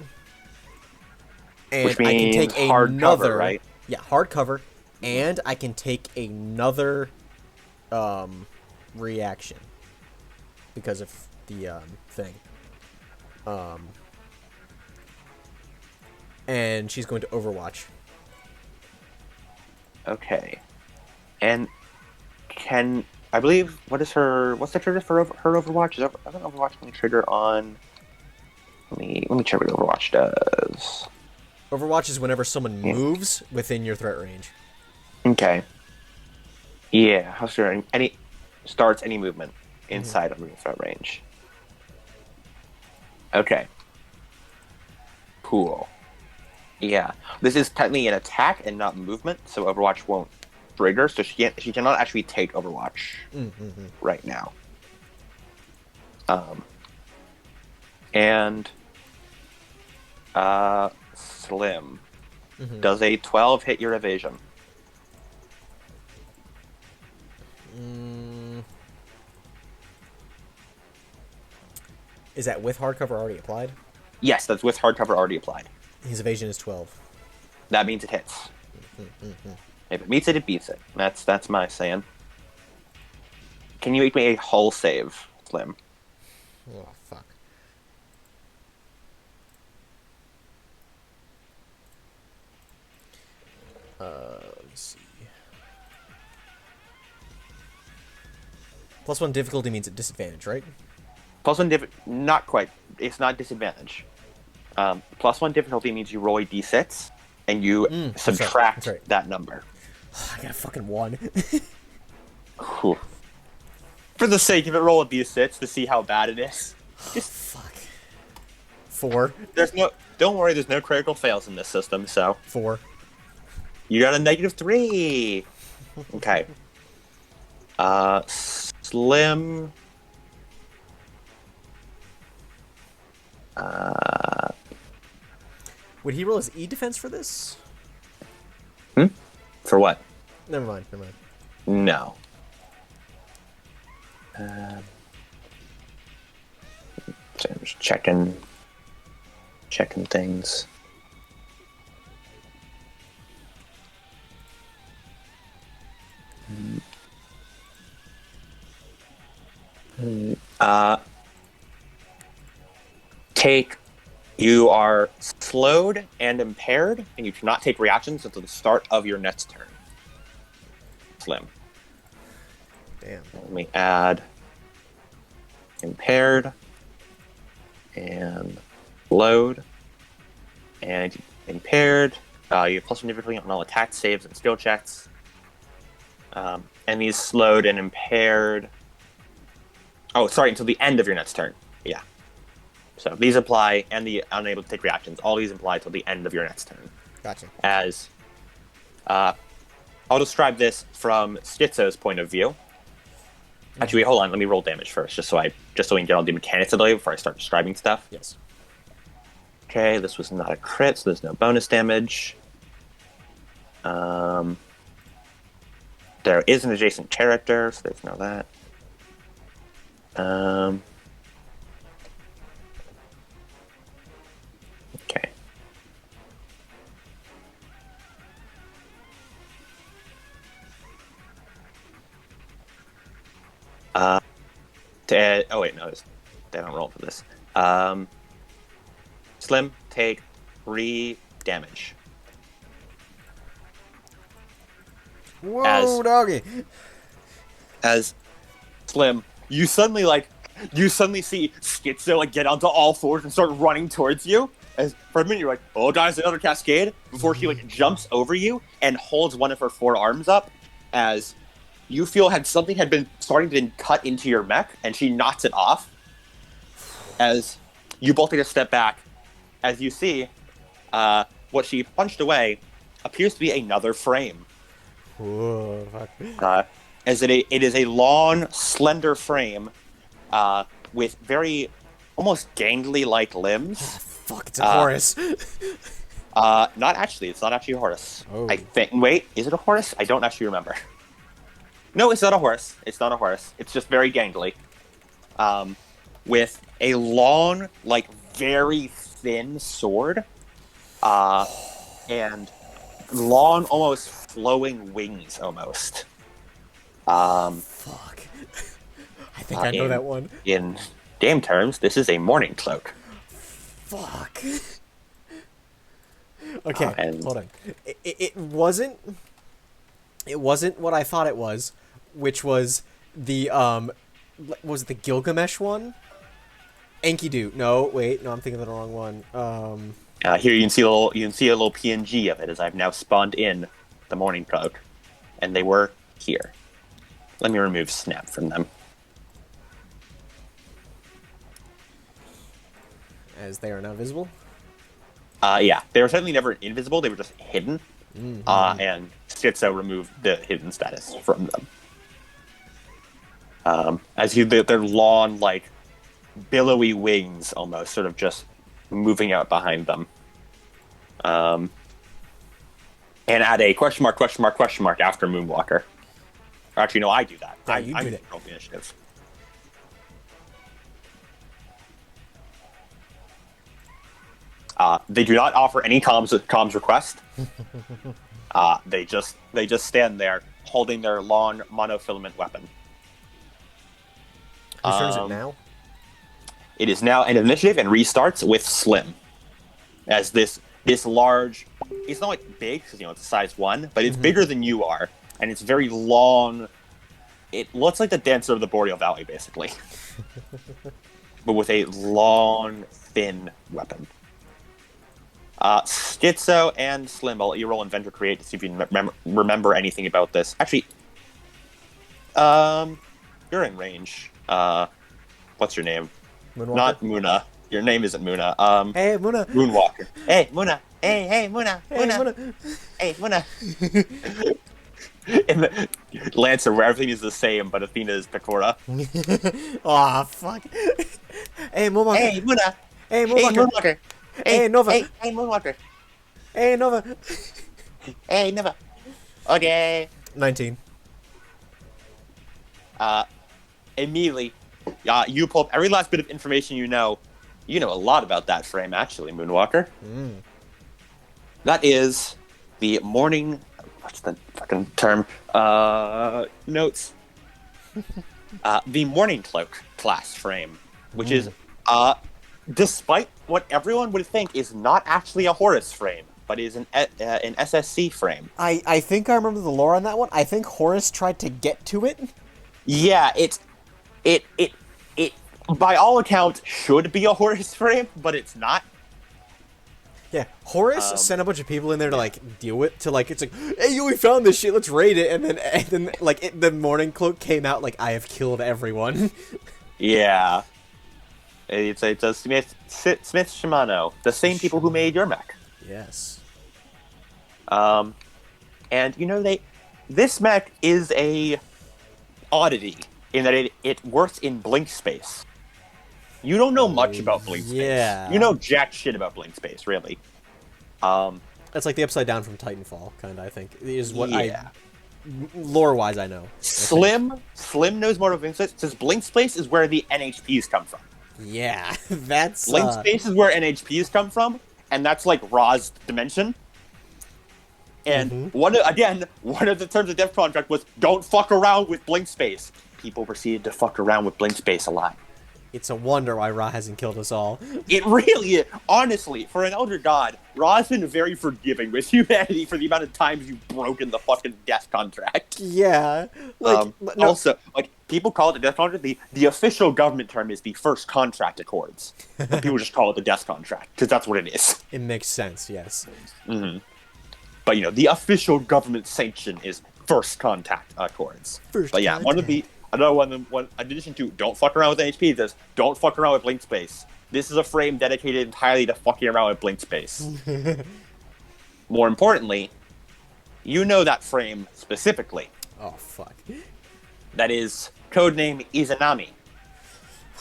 And Which means I can take hard another cover, right? Yeah, hard cover. And I can take another reaction. because of the thing. And she's going to Overwatch. Okay. And I believe, what's the trigger for her Overwatch? Doesn't Overwatch only trigger on... Let me check what Overwatch does. Overwatch is whenever someone moves within your threat range. Okay. Yeah, how sure starts any movement inside of your threat range. Okay. Cool. Yeah. This is technically an attack and not movement, so Overwatch won't trigger, so she cannot actually take Overwatch right now. And Slim. Does a 12 hit your evasion? Is that with hardcover already applied? Yes, that's with hardcover already applied. His evasion is 12. That means it hits. If it meets it, it beats it. That's my saying. Can you make me a hull save, Slim? Oh, fuck. Let me see. +1 difficulty means at disadvantage, right? +1 not quite. It's not disadvantage. +1 difficulty means you roll a d6 and you subtract that number. I got a fucking 1. For the sake of it, roll a d6 to see how bad it is. Just fuck. 4. Don't worry, there's no critical fails in this system, so. 4. You got a -3. Okay. Slim. Would he roll his E defense for this? For what? Never mind. No. So I'm just checking things. You are slowed and impaired, and you cannot take reactions until the start of your next turn. Slim. Damn. Let me add impaired and load and impaired. You have +1 difficulty on all attack saves and skill checks. And these slowed and impaired. Oh, sorry, until the end of your next turn. Yeah. So these apply, and the unable to take reactions. All these apply till the end of your next turn. Gotcha. As I'll describe this from Schizo's point of view. Actually, hold on. Let me roll damage first, just so we can get all the mechanics of the way before I start describing stuff. Yes. Okay, this was not a crit, so there's no bonus damage. There is an adjacent character, so there's no that. Okay. Oh wait, no, they don't roll for this. Slim, take 3 damage. Whoa, doggy! As Slim, you suddenly see Schizo get onto all fours and start running towards you. As for a minute you're like, oh guys, another cascade, before she jumps over you and holds one of her 4 arms up as you feel something had been starting to cut into your mech, and she knocks it off. As you both take a step back, as you see what she punched away appears to be another frame. Whoa, fuck. As it is a long, slender frame with very almost gangly-like limbs. Fuck, it's a Horus. Not actually. It's not actually a Horus. Oh. I think. Wait, is it a Horus? I don't actually remember. No, it's not a Horus. It's not a Horus. It's just very gangly. With a long, very thin sword. And long, almost flowing wings, almost. Fuck. I think I know that one. In game terms, this is a morning cloak. Fuck. Okay, And hold on. It wasn't what I thought it was, which was the was it the Gilgamesh one? Enkidu. No, wait, no, I'm thinking of the wrong one. here you can see a little PNG of it as I've now spawned in the morning cloak, and they were here. Let me remove snap from them. As they are now visible. Yeah, they were certainly never invisible. They were just hidden, and Schizo removed the hidden status from them. As you, their long, like, billowy wings almost sort of just moving out behind them. And add a question mark after Moonwalker. Or actually, no, I do that. Yeah, I'm did it. the initiative. They do not offer any comms request. They just stand there holding their long monofilament weapon. Whose turn is it now? It is now end of initiative and restarts with Slim. As this large, it's not like big because it's a size 1, but it's bigger than you are, and it's very long. It looks like the Dancer of the Boreal Valley, basically, but with a long, thin weapon. Schizo and Slim, I'll let you roll Inventor Create to see if you can remember anything about this. Actually, you're in range. What's your name? Moonwalker? Not Muna. Your name isn't Muna. Hey, Muna. Moonwalker. Hey, Muna. Hey, Muna. Hey, Muna. Muna. Hey, Muna. In the Lancer, where everything is the same, but Athena is Pecora. Aw, fuck. Hey, Moonwalker. Hey, Muna. Hey, Hey, Moonwalker. Moonwalker. Hey, Nova. Hey, Moonwalker. Hey, Nova. Hey, Nova. Okay. 19. Immediately, you pull up every last bit of information you know. You know a lot about that frame, actually, Moonwalker. That is the morning... What's the fucking term? Notes. The Morning Cloak class frame, which is, despite what everyone would think, is not actually a Horus frame, but is an SSC frame. I think I remember the lore on that one. I think Horus tried to get to it. Yeah, it by all accounts should be a Horus frame, but it's not. Yeah, Horus sent a bunch of people in there to like deal with. It's like, hey, we found this shit. Let's raid it. And then the Morning Cloak came out like, I have killed everyone. Yeah, it's a Smith Shimano, the same people who made your mech. Yes. And this mech is a oddity in that it works in blink space. You don't know much about blink space. Yeah. You know jack shit about blink space, really. That's like the Upside Down from Titanfall, kind of, I think. Is what lore-wise, I know. Slim knows more about blink space, because blink space is where the NHPs come from. Yeah, that's... Blink space is where NHPs come from, and that's like Ra's dimension. And one of the terms of death contract was, don't fuck around with blink space. People proceeded to fuck around with blink space a lot. It's a wonder why Ra hasn't killed us all. It really is. Honestly, for an elder god, Ra's been very forgiving with humanity for the amount of times you've broken the fucking death contract. Yeah. Like, no. Also, like, people call it the death contract. The official government term is the first contract accords. But people just call it the death contract, because that's what it is. It makes sense, yes. But, the official government sanction is first contact accords. But yeah, another one, in addition to don't fuck around with NHP, this don't fuck around with blink space. This is a frame dedicated entirely to fucking around with blink space. More importantly, you know that frame specifically. Oh, fuck. That is codename Izanami.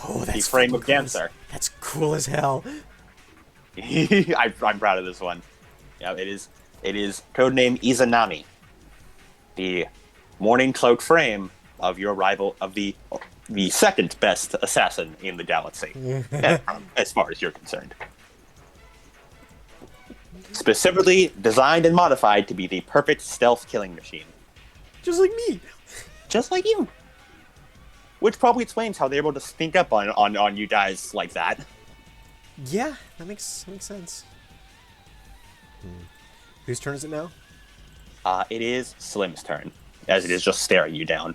Oh, that's the frame of cool. Dancer. That's cool as hell. I'm proud of this one. Yeah, it is codename Izanami. The Morning Cloak frame of your rival, of the second best assassin in the galaxy, as far as you're concerned. Specifically designed and modified to be the perfect stealth killing machine. Just like me. Just like you. which probably explains how they're able to sneak up on you guys like that. Yeah, that makes sense. Whose turn is it now? It is Slim's turn, as it is just staring you down.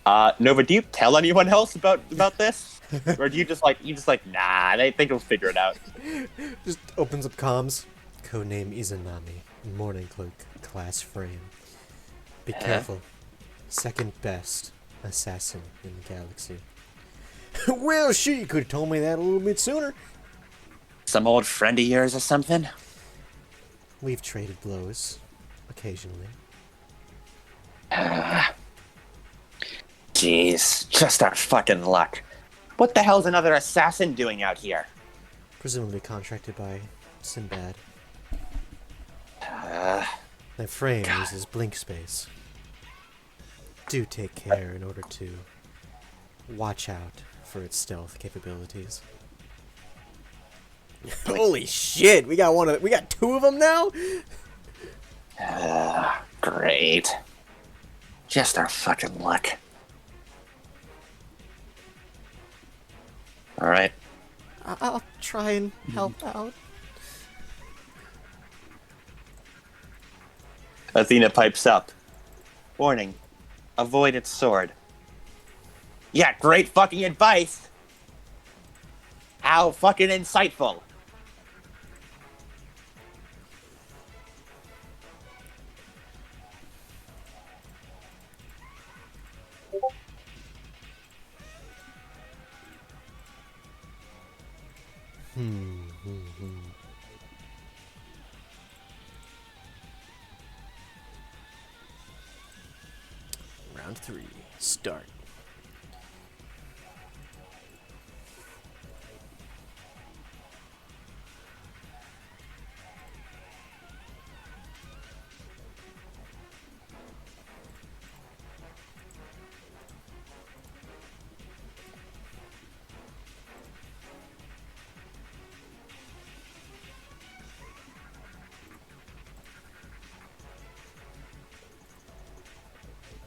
Nova, do you tell anyone else about this, or do you just like nah? They think we'll figure it out. Just opens up comms. Codename Izanami. Morning cloak. Class frame. Be careful. Second best assassin in the galaxy. Well, shit, you could have told me that a little bit sooner. Some old friend of yours or something? We've traded blows. Occasionally. Jeez, just our fucking luck. What the hell's another assassin doing out here? Presumably contracted by Sinbad. That frame uses blink space. Do take care in order to watch out for its stealth capabilities. Holy shit! We got two of them now. Great. Just our fucking luck. All right. I'll try and help out. Athena pipes up. Warning. Avoid its sword. Yeah, great fucking advice. How fucking insightful. Round 3. Start.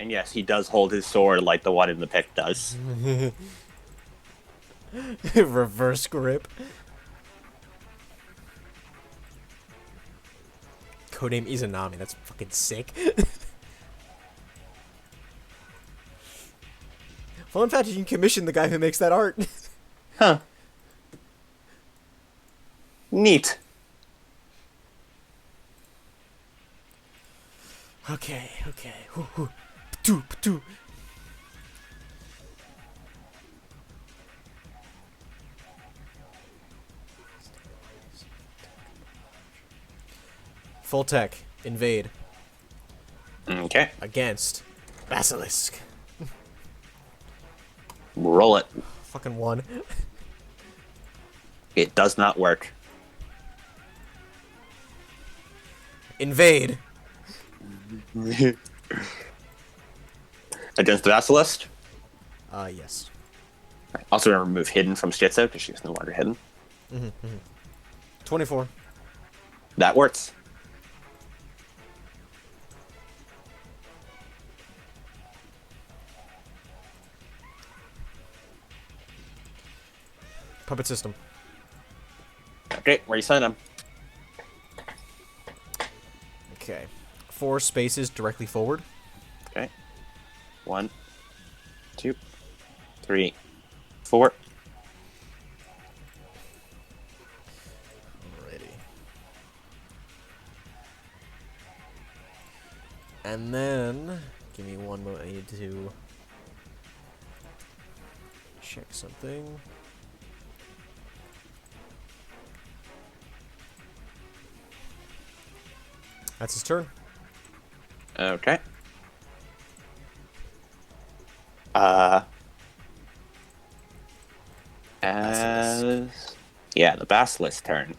And yes, he does hold his sword like the one in the pic does. Reverse grip. Codename Izanami. That's fucking sick. Fun fact: you can commission the guy who makes that art. Huh. Neat. Okay. Ptu. Full tech. Invade. Okay. Against Basilisk. Roll it. Fucking one. It does not work. Invade. Against the Basilisk. Yes. Also gonna remove Hidden from Schizo because she's no longer hidden. 24. That works. Puppet system. Okay, where you sending him? Okay. 4 spaces directly forward. Okay. 1, 2, 3, 4. Alrighty. And then, give me one moment. I need to check something. That's his turn. Okay. Yeah, the Basilisk turn.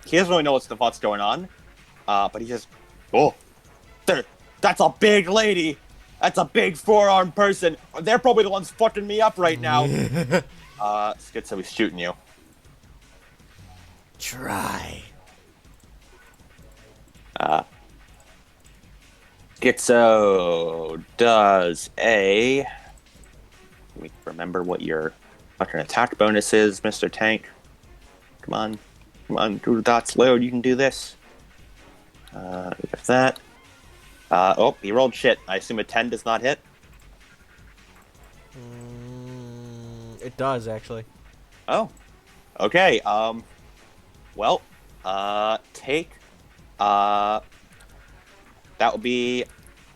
He doesn't really know what's going on. But he just, that's a big lady. That's a big four-armed person. They're probably the ones fucking me up right now. Schizo, he's shooting you. Try. Schizo does a Let me remember what your fucking attack bonus is, Mr. Tank. Come on. Come on, do the dots load. You can do this. If that. Oh, he rolled shit. I assume a 10 does not hit. It does, actually. Oh. Okay. Well, take, that will be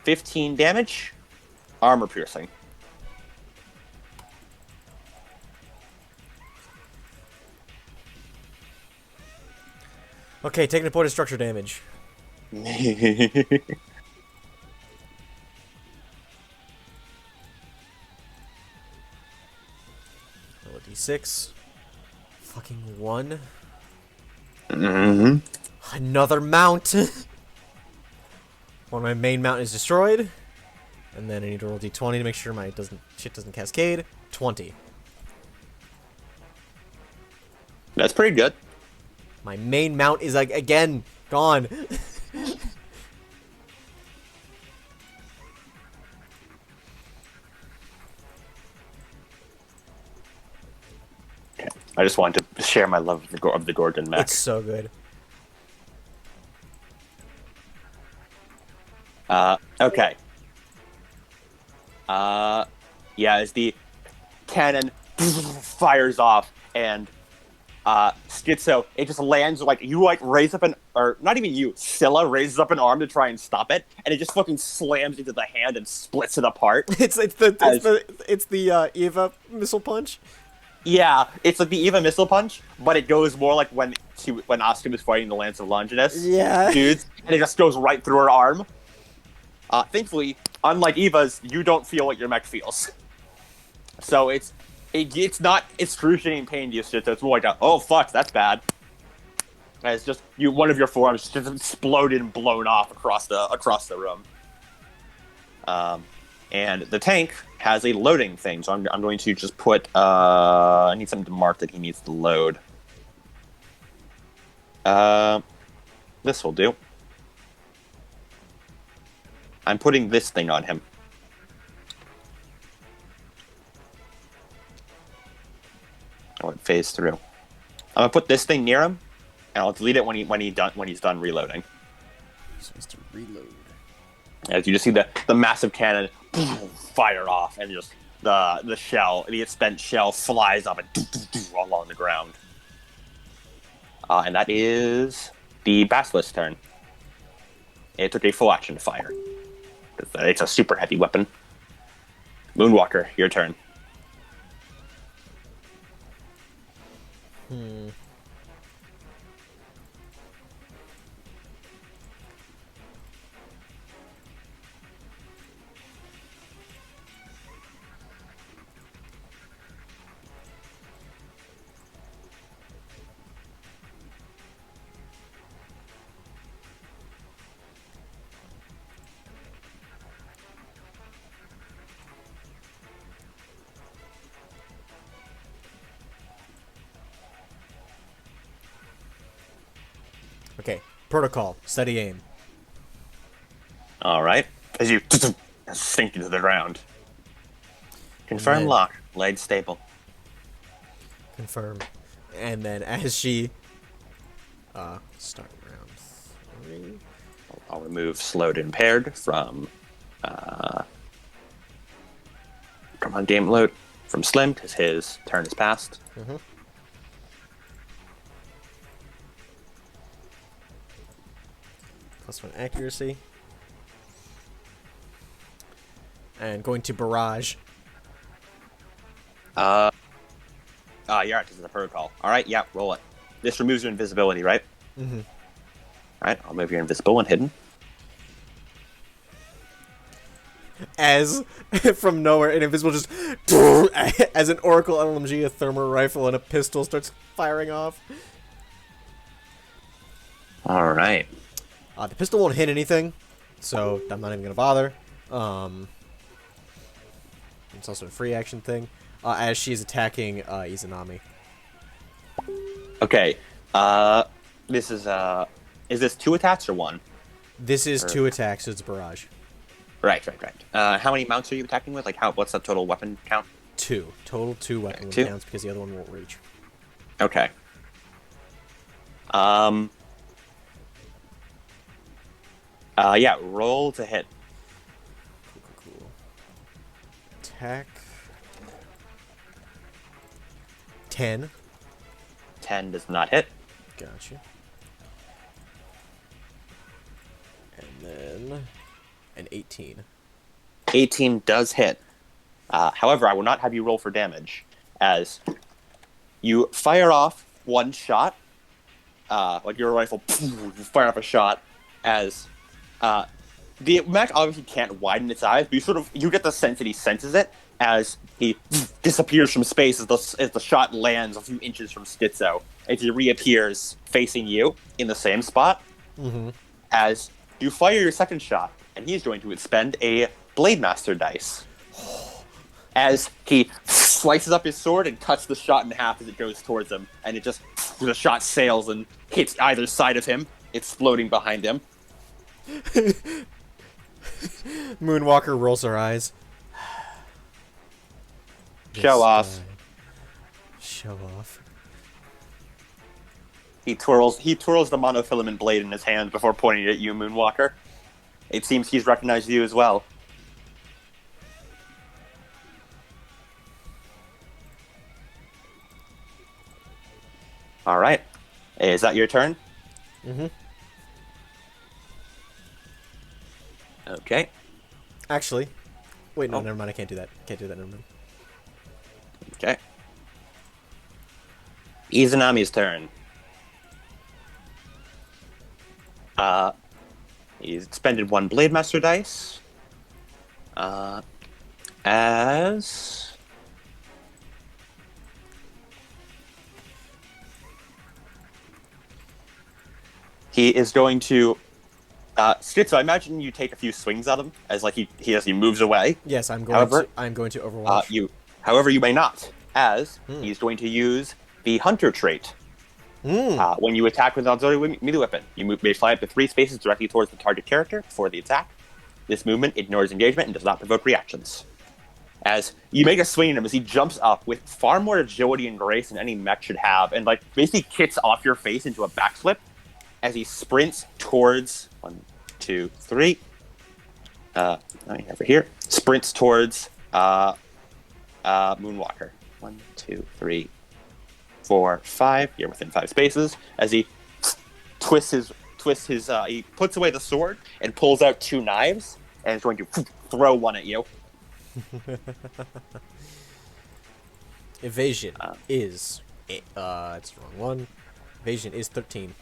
15 damage. Armor piercing. Okay, taking a point of structure damage. Roll a d6. Fucking 1. Mm-hmm. Another mount. One of my main mount is destroyed. And then I need to roll d20 to make sure my shit doesn't cascade. 20. That's pretty good. My main mount is, like, again, gone. I just wanted to share my love of the Gordon mech. It's so good. Okay. Yeah, as the cannon fires off and Schizo, it just lands, like, you, like, raise up or not even you, Scylla raises up an arm to try and stop it, and it just fucking slams into the hand and splits it apart. It's the Eva missile punch. Yeah, it's like the Eva missile punch, but it goes more like when Asuka was fighting the Lance of Longinus dudes, and it just goes right through her arm. Thankfully, unlike Eva's, you don't feel what your mech feels. So it's not excruciating pain to you, shit. So it's more like oh fuck, that's bad. And it's just one of your forearms just exploded and blown off across the room. And the tank has a loading thing, so I'm going to just put I need something to mark that he needs to load. This will do. I'm putting this thing on him. Oh, it phased through. I'm gonna put this thing near him, and I'll delete it when he's done reloading. So he's to reload. As you just see the massive cannon fire off, and just the spent shell flies up and all on the ground. And that is the Basilisk's turn. It took a full action to fire. It's a super heavy weapon. Moonwalker, your turn. Okay, protocol, steady aim. All right. As you sink into the ground. Confirm then- lock. Leg stable. Confirm. And then as she start round 3. I'll remove slowed impaired from on game load from Slim because his turn is passed. +1 accuracy. And going to barrage. Yeah, this is a protocol. All right, yeah, roll it. This removes your invisibility, right? Mm-hmm. All right, I'll move your invisible and hidden. As from nowhere, an invisible just as an Oracle LMG, a thermal rifle, and a pistol starts firing off. All right. The pistol won't hit anything, so I'm not even gonna bother. It's also a free action thing. As she's attacking Izanami. Okay. This is this 2 attacks or 1? This is 2 attacks, so it's a barrage. Right. How many mounts are you attacking with? Like, what's the total weapon count? 2. 2. Total 2 weapon Two? cooldowns because the other one won't reach. Okay. Yeah, roll to hit. Cool. Attack. 10. 10 does not hit. Gotcha. And then an 18. 18 does hit. However, I will not have you roll for damage, as you fire off one shot, like your rifle, you fire off a shot, as the mech obviously can't widen its eyes, but you get the sense that he senses it as he disappears from space as the shot lands a few inches from Schizo, as he reappears facing you in the same spot. Mm-hmm. As you fire your second shot, and he's going to expend a Blade Master dice. As he slices up his sword and cuts the shot in half as it goes towards him, and the shot sails and hits either side of him, exploding behind him. Moonwalker rolls her eyes. Show off. Show off. He twirls the monofilament blade in his hand before pointing it at you, Moonwalker. It seems he's recognized you as well. All right. Is that your turn? Mm-hmm. Okay. Actually, wait, no, never mind. I can't do that. Can't do that. Never mind. Okay. Izanami's turn. He's expended one Blade Master dice. As he is going to Schizo, I imagine you take a few swings at him as like he moves away. Yes, I'm going to Overwatch. However, you may not, as he's going to use the Hunter trait. When you attack with an auxiliary melee weapon, you may fly up to 3 spaces directly towards the target character before the attack. This movement ignores engagement and does not provoke reactions. As you make a swing at him as he jumps up with far more agility and grace than any mech should have, and like basically kicks off your face into a backflip as he sprints towards 1, 2, 3. Over here. Sprints towards Moonwalker. 1, 2, 3, 4, 5. You're within 5 spaces. As he he puts away the sword and pulls out 2 knives and is going to throw one at you. Evasion is it's the wrong one. Evasion is 13.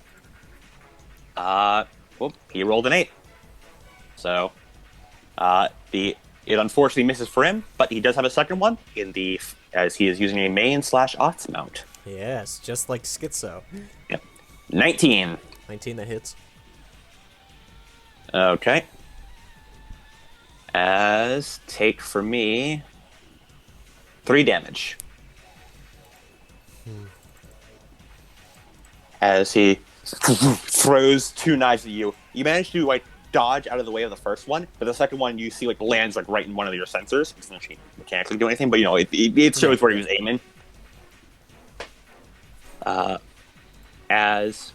Well, he rolled an 8. So, it unfortunately misses for him, but he does have a second one as he is using a main/aughts mount. Yes, just like Schizo. Yep. 19. 19 that hits. Okay. As take for me 3 damage. As he throws 2 knives at you. You manage to like dodge out of the way of the first one, but the second one you see like lands like right in one of your sensors. It doesn't actually mechanically do anything, but you know it shows where he was aiming. As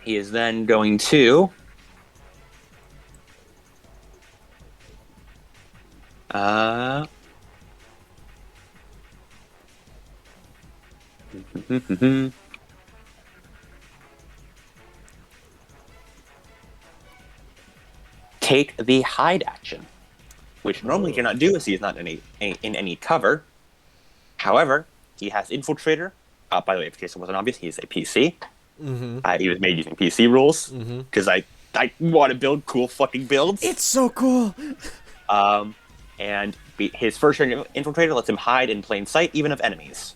he is then going to take the hide action, which normally he cannot do as he is not in any cover. However, he has Infiltrator. By the way, in case it wasn't obvious, he is a PC. Mm-hmm. He was made using PC rules because I want to build cool fucking builds. It's so cool. And his first turn Infiltrator lets him hide in plain sight, even of enemies.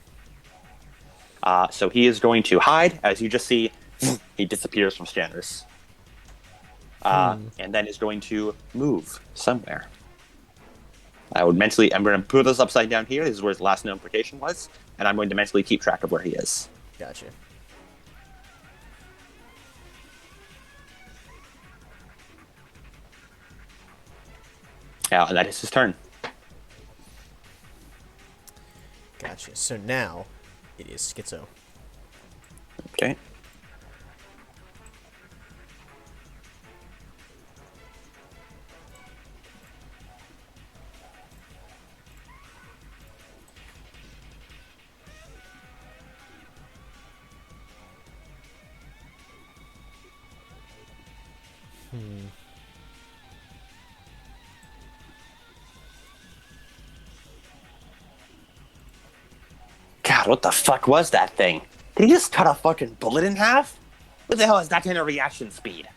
So he is going to hide, as you just see, he disappears from scanners. And then is going to move somewhere. I'm going to put this upside down here. This is where his last known location was, and I'm going to mentally keep track of where he is. Gotcha. And that is his turn. Gotcha. So now it is Schizo. Okay. God, what the fuck was that thing? Did he just cut a fucking bullet in half? What the hell is that kind of reaction speed?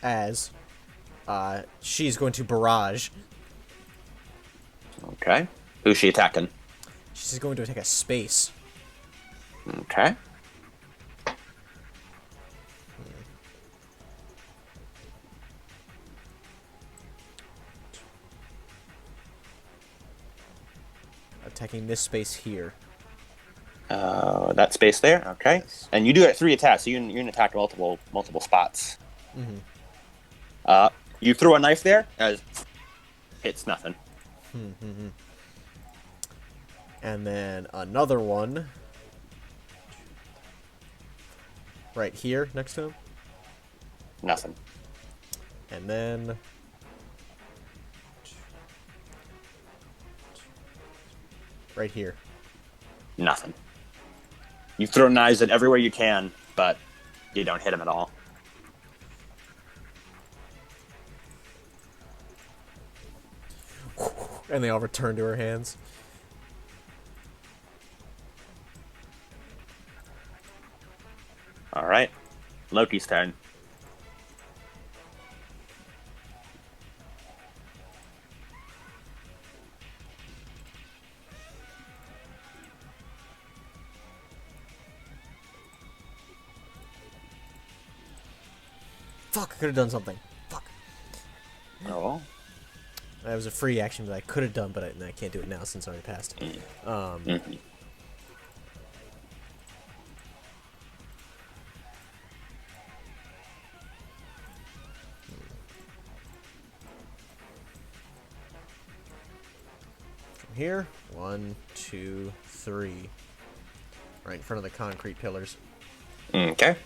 As she's going to barrage. Okay. Who's she attacking? She's going to attack a space. Okay. Attacking this space here. That space there. Okay. Yes. And you do get 3 attacks, so you can attack multiple spots. You throw a knife there, as hits nothing. And then another one. Right here, next to him. Nothing. And then... right here. Nothing. You throw knives at everywhere you can, but you don't hit him at all. And they all return to her hands. All right. Loki's turn. Fuck, I could have done something. Fuck. Oh. That was a free action that I could have done, but I can't do it now since I already passed. From here, 1, 2, 3. Right in front of the concrete pillars. Okay.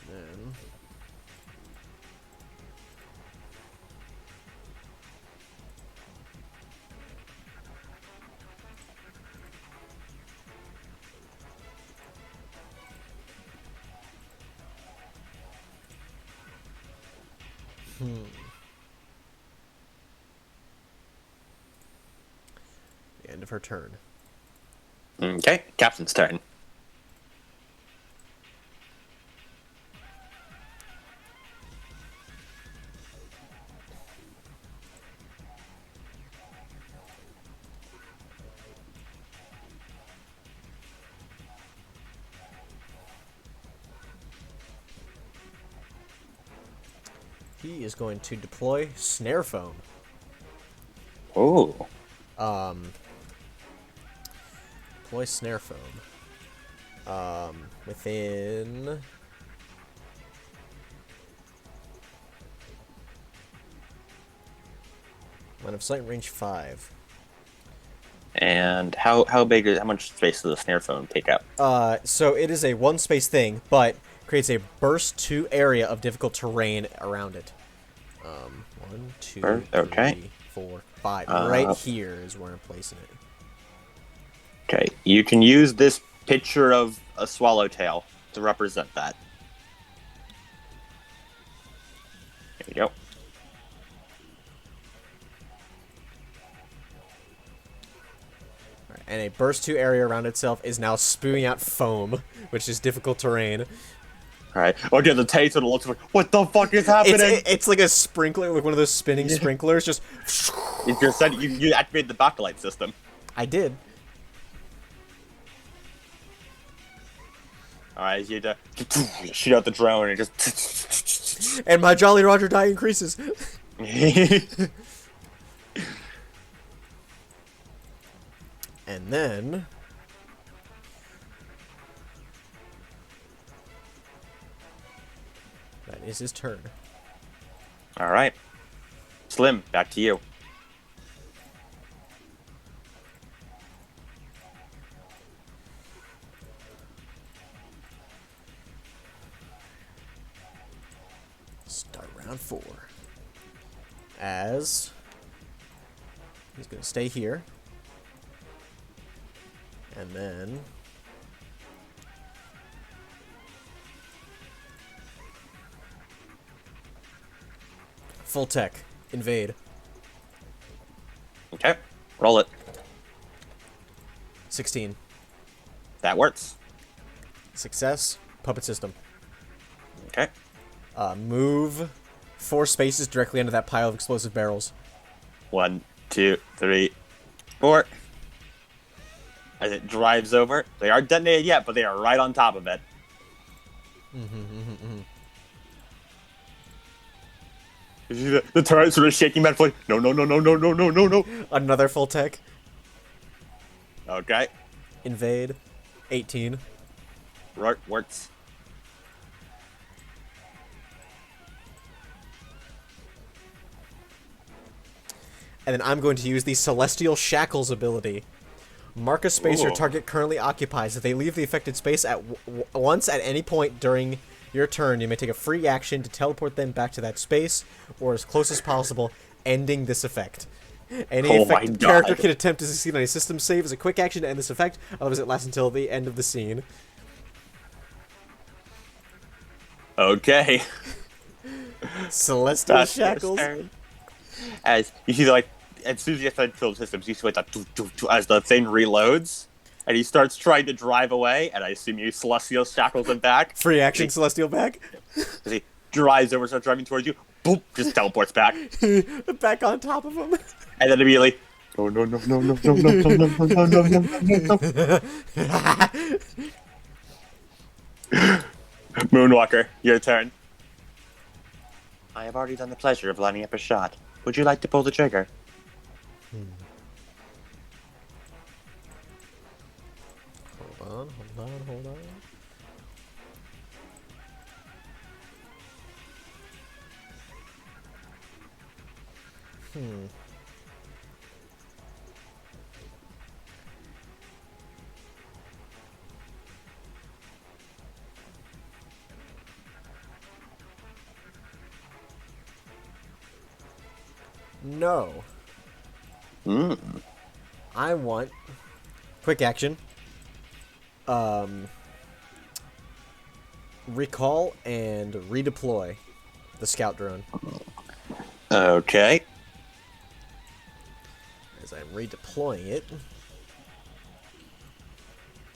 Then... the end of her turn. Okay. Captain's turn. He is going to deploy snare foam. Oh. Deploy snare foam. Within... line of sight range 5. And how much space does the snare phone take up? So it is a one space thing, but creates a burst 2 area of difficult terrain around it. 1, 2, Okay. 3, 4, 5. Right here is where I'm placing it. Okay. You can use this picture of a swallowtail to represent that. There you go. And a burst 2 area around itself is now spewing out foam, which is difficult terrain. Alright. Okay, the taste of it looks like, what the fuck is happening? It's like a sprinkler, like one of those spinning sprinklers, just... You just said you activated the backlight system. I did. Alright, you shoot out the drone and just... And my Jolly Roger die increases. And then... That is his turn. All right. Slim, back to you. Start round 4. As he's going to stay here. And then full tech. Invade. Okay. Roll it. 16. That works. Success. Puppet system. Okay. Move 4 spaces directly into that pile of explosive barrels. 1, 2, 3, 4. As it drives over. They aren't detonated yet, but they are right on top of it. You see the turret sort of shaking back, like, no, no, no, no, no, no, no, no, no. Another full tech. Okay. Invade. 18. Works. And then I'm going to use the Celestial Shackles ability. Mark a space your target currently occupies. If they leave the affected space at once at any point during your turn, you may take a free action to teleport them back to that space, or as close as possible, ending this effect. Any affected character can attempt to succeed on a system save as a quick action to end this effect, otherwise it lasts until the end of the scene. Okay. Celestial Shackles. As you see, like, as soon as you get filled systems, you see like that as the thing reloads, and he starts trying to drive away, and I assume you Celestial Shackles him back. Free action Celestial back. As he drives over, starts driving towards you, boop, just teleports back. Back on top of him. And then immediately, no, no, no, no, no, no, no, no, no, no, no, no, no, no. Moonwalker, your turn. I have already done the pleasure of lining up a shot. Would you like to pull the trigger? Hold on. No. I want quick action. Recall and redeploy the scout drone. Okay. As I'm redeploying it,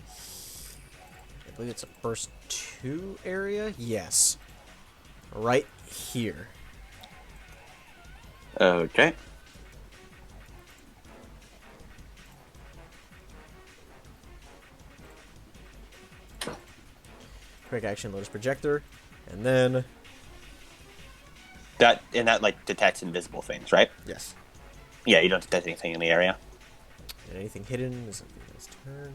I believe it's a burst 2 area. Yes, right here. Okay. Quick action, lotus projector, and then That like detects invisible things, right? yes. Yeah, you don't detect anything in the area. And anything hidden is his turn.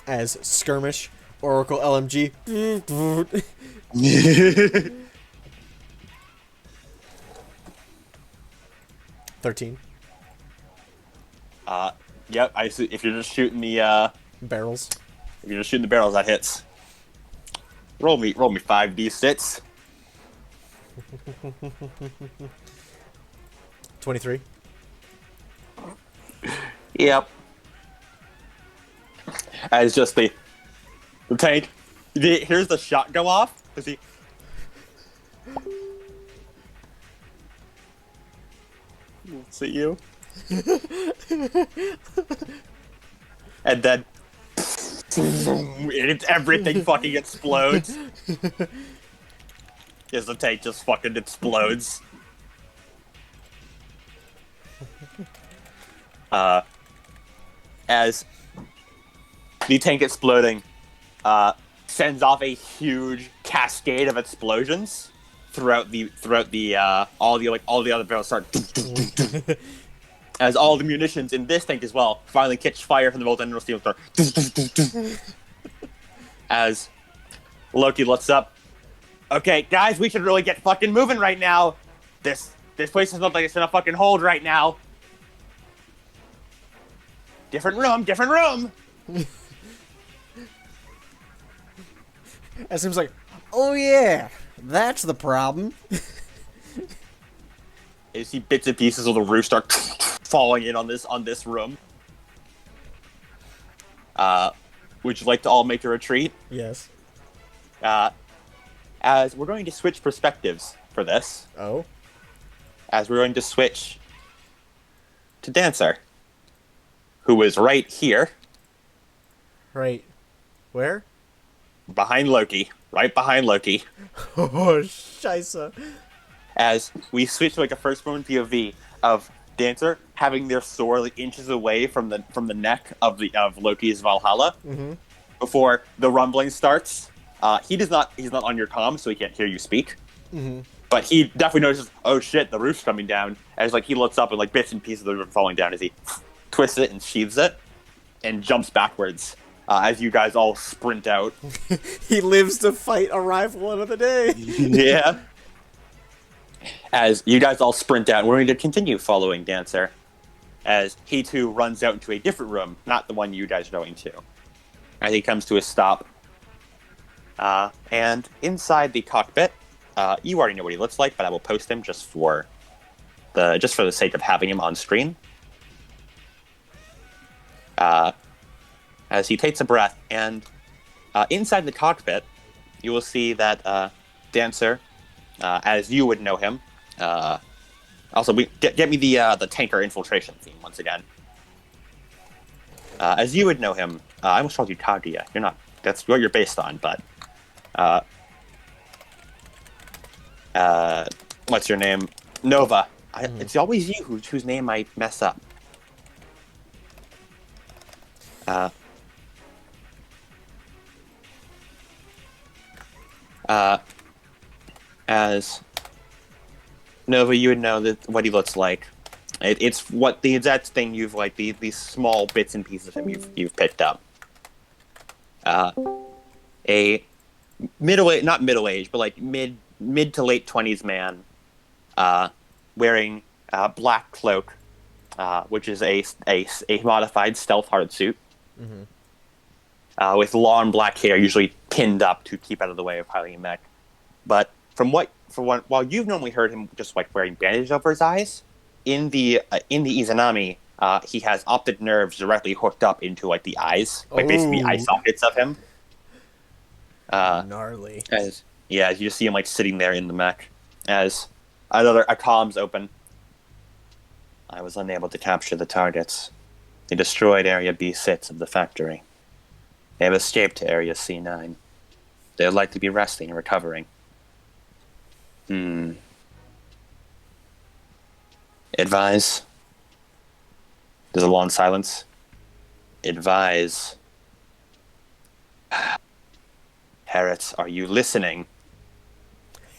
As skirmish, Oracle LMG. 13 Yep. I see. If you're just shooting the barrels. if you're just shooting the barrels, that hits. Roll me 5d6. 23. Yep. As just the tank. Here's the shot go off. Is he? See you. And then everything fucking explodes. As the tank just fucking explodes. As the tank exploding sends off a huge cascade of explosions throughout the all the other barrels start as all the munitions in this tank as well finally catch fire from the molten steel star. As Loki looks up. Okay, guys, we should really get fucking moving right now. This place doesn't look like it's gonna fucking hold right now. Different room, different room. It seems like, oh yeah, that's the problem. You see bits and pieces of the roof start falling in on this room. Would you like to all make a retreat? Yes. As we're going to switch perspectives for this. Oh. As we're going to switch to Dancer, who is right here. Right. Where? Behind Loki. Right behind Loki. Oh, scheisse. As we switch to like a first-person POV of Dancer having their sword like inches away from the neck of Loki's Valhalla before the rumbling starts. He's not on your comm, so he can't hear you speak. But he definitely notices, oh shit, the roof's coming down. As like he looks up and like bits and pieces of the roof falling down as he twists it and sheathes it and jumps backwards. As you guys all sprint out. He lives to fight a rifle another day. Yeah. As you guys all sprint out, we're going to continue following Dancer. As he too runs out into a different room, not the one you guys are going to. As he comes to a stop. And inside the cockpit, you already know what he looks like, but I will post him just for the sake of having him on screen. As he takes a breath, and inside the cockpit, you will see that Dancer, as you would know him. Also, get me the tanker infiltration theme once again. As you would know him, I almost called you Kaguya. You're not. That's what you're based on, but. What's your name? Nova. It's always you whose name I mess up. As Nova, you would know what he looks like. It's what the exact thing you've like these small bits and pieces of him you've picked up. A not middle age, but like mid to late 20s man, wearing a black cloak, which is a modified stealth hard suit, with long black hair, usually pinned up to keep out of the way of piloting a mech. But while you've normally heard him just like wearing bandages over his eyes, in the Izanami, he has optic nerves directly hooked up into like the eyes, like basically eye sockets of him. Gnarly. As you see him like sitting there in the mech, as a comms open. I was unable to capture the targets. They destroyed Area B6 of the factory. They have escaped to Area C9. They would like to be resting and recovering. Advise. There's a long silence. Advise. Harriet, are you listening?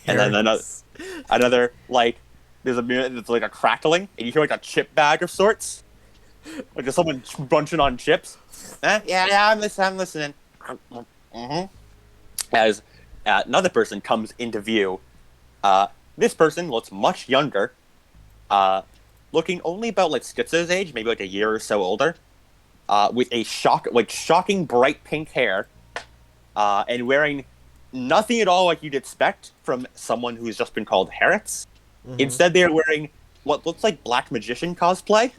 And then another like, there's like a crackling, and you hear like a chip bag of sorts. Like there's someone bunching on chips. Yeah, I'm listening. As another person comes into view. This person looks much younger, looking only about like Schizo's age, maybe like a year or so older, with a shocking bright pink hair, and wearing nothing at all like you'd expect from someone who's just been called Harriet. Instead, they are wearing what looks like Black Magician cosplay.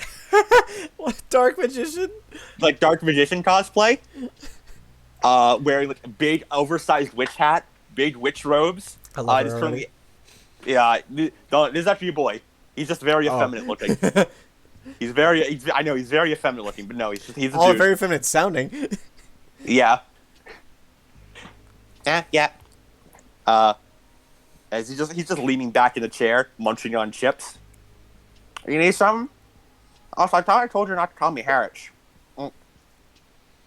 What, Dark Magician? Like Dark Magician cosplay. Wearing like a big oversized witch hat, big witch robes. I love her already. Yeah, this is actually a boy. He's just very effeminate looking. He's very effeminate looking, but no, he's a all dude. very feminine sounding. Yeah. Yeah. As he's just leaning back in the chair, munching on chips. You need something? Also, I thought I told you not to call me Harriet.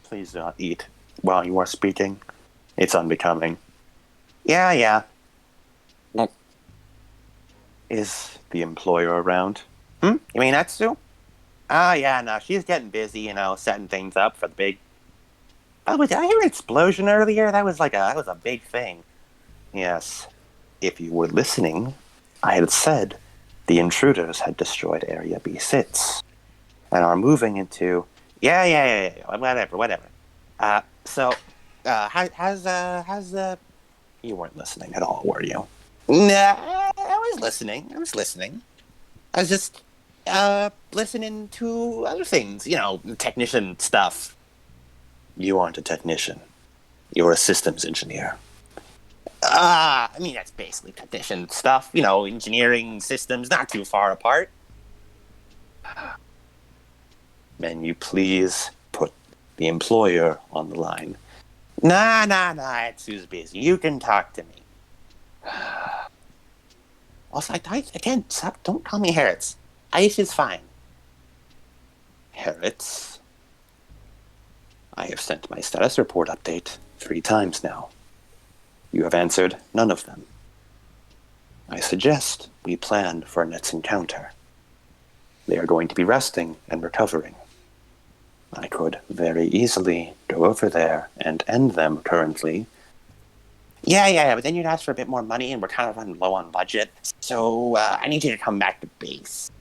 Please do not eat while you are speaking. It's unbecoming. Yeah. Is the employer around? You mean Etsu? Oh, yeah, no, she's getting busy, setting things up for the big... By the way, did I hear an explosion earlier? That was a big thing. Yes. If you were listening, I had said the intruders had destroyed Area B6 and are moving into... Yeah, whatever. How's You weren't listening at all, were you? Nah, I was listening. I was just listening to other things, technician stuff. You aren't a technician. You're a systems engineer. I mean, that's basically technician stuff, engineering systems, not too far apart. Can you please put the employer on the line? Nah, Sue's busy. You can talk to me. Also, again, stop, don't call me Harrods. Aisha's fine. Harrods, I have sent my status report update 3 times now. You have answered none of them. I suggest we plan for our next encounter. They are going to be resting and recovering. I could very easily go over there and end them currently. Yeah, but then you'd ask for a bit more money and we're kind of running low on budget. So I need you to come back to base.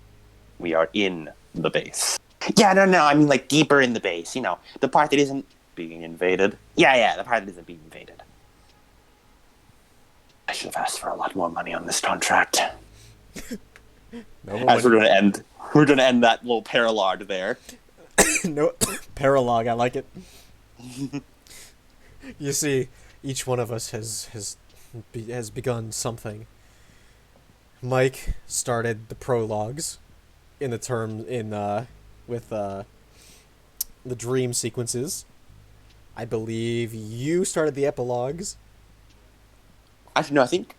We are in the base. Yeah, no, I mean like deeper in the base, the part that isn't being invaded. Yeah, the part that isn't being invaded. I should have asked for a lot more money on this contract. As we're gonna end that little paralogue there. No, paralogue, I like it. You see, each one of us has begun something. Mike started the prologues with the dream sequences. I believe you started the epilogues. Actually, no, I think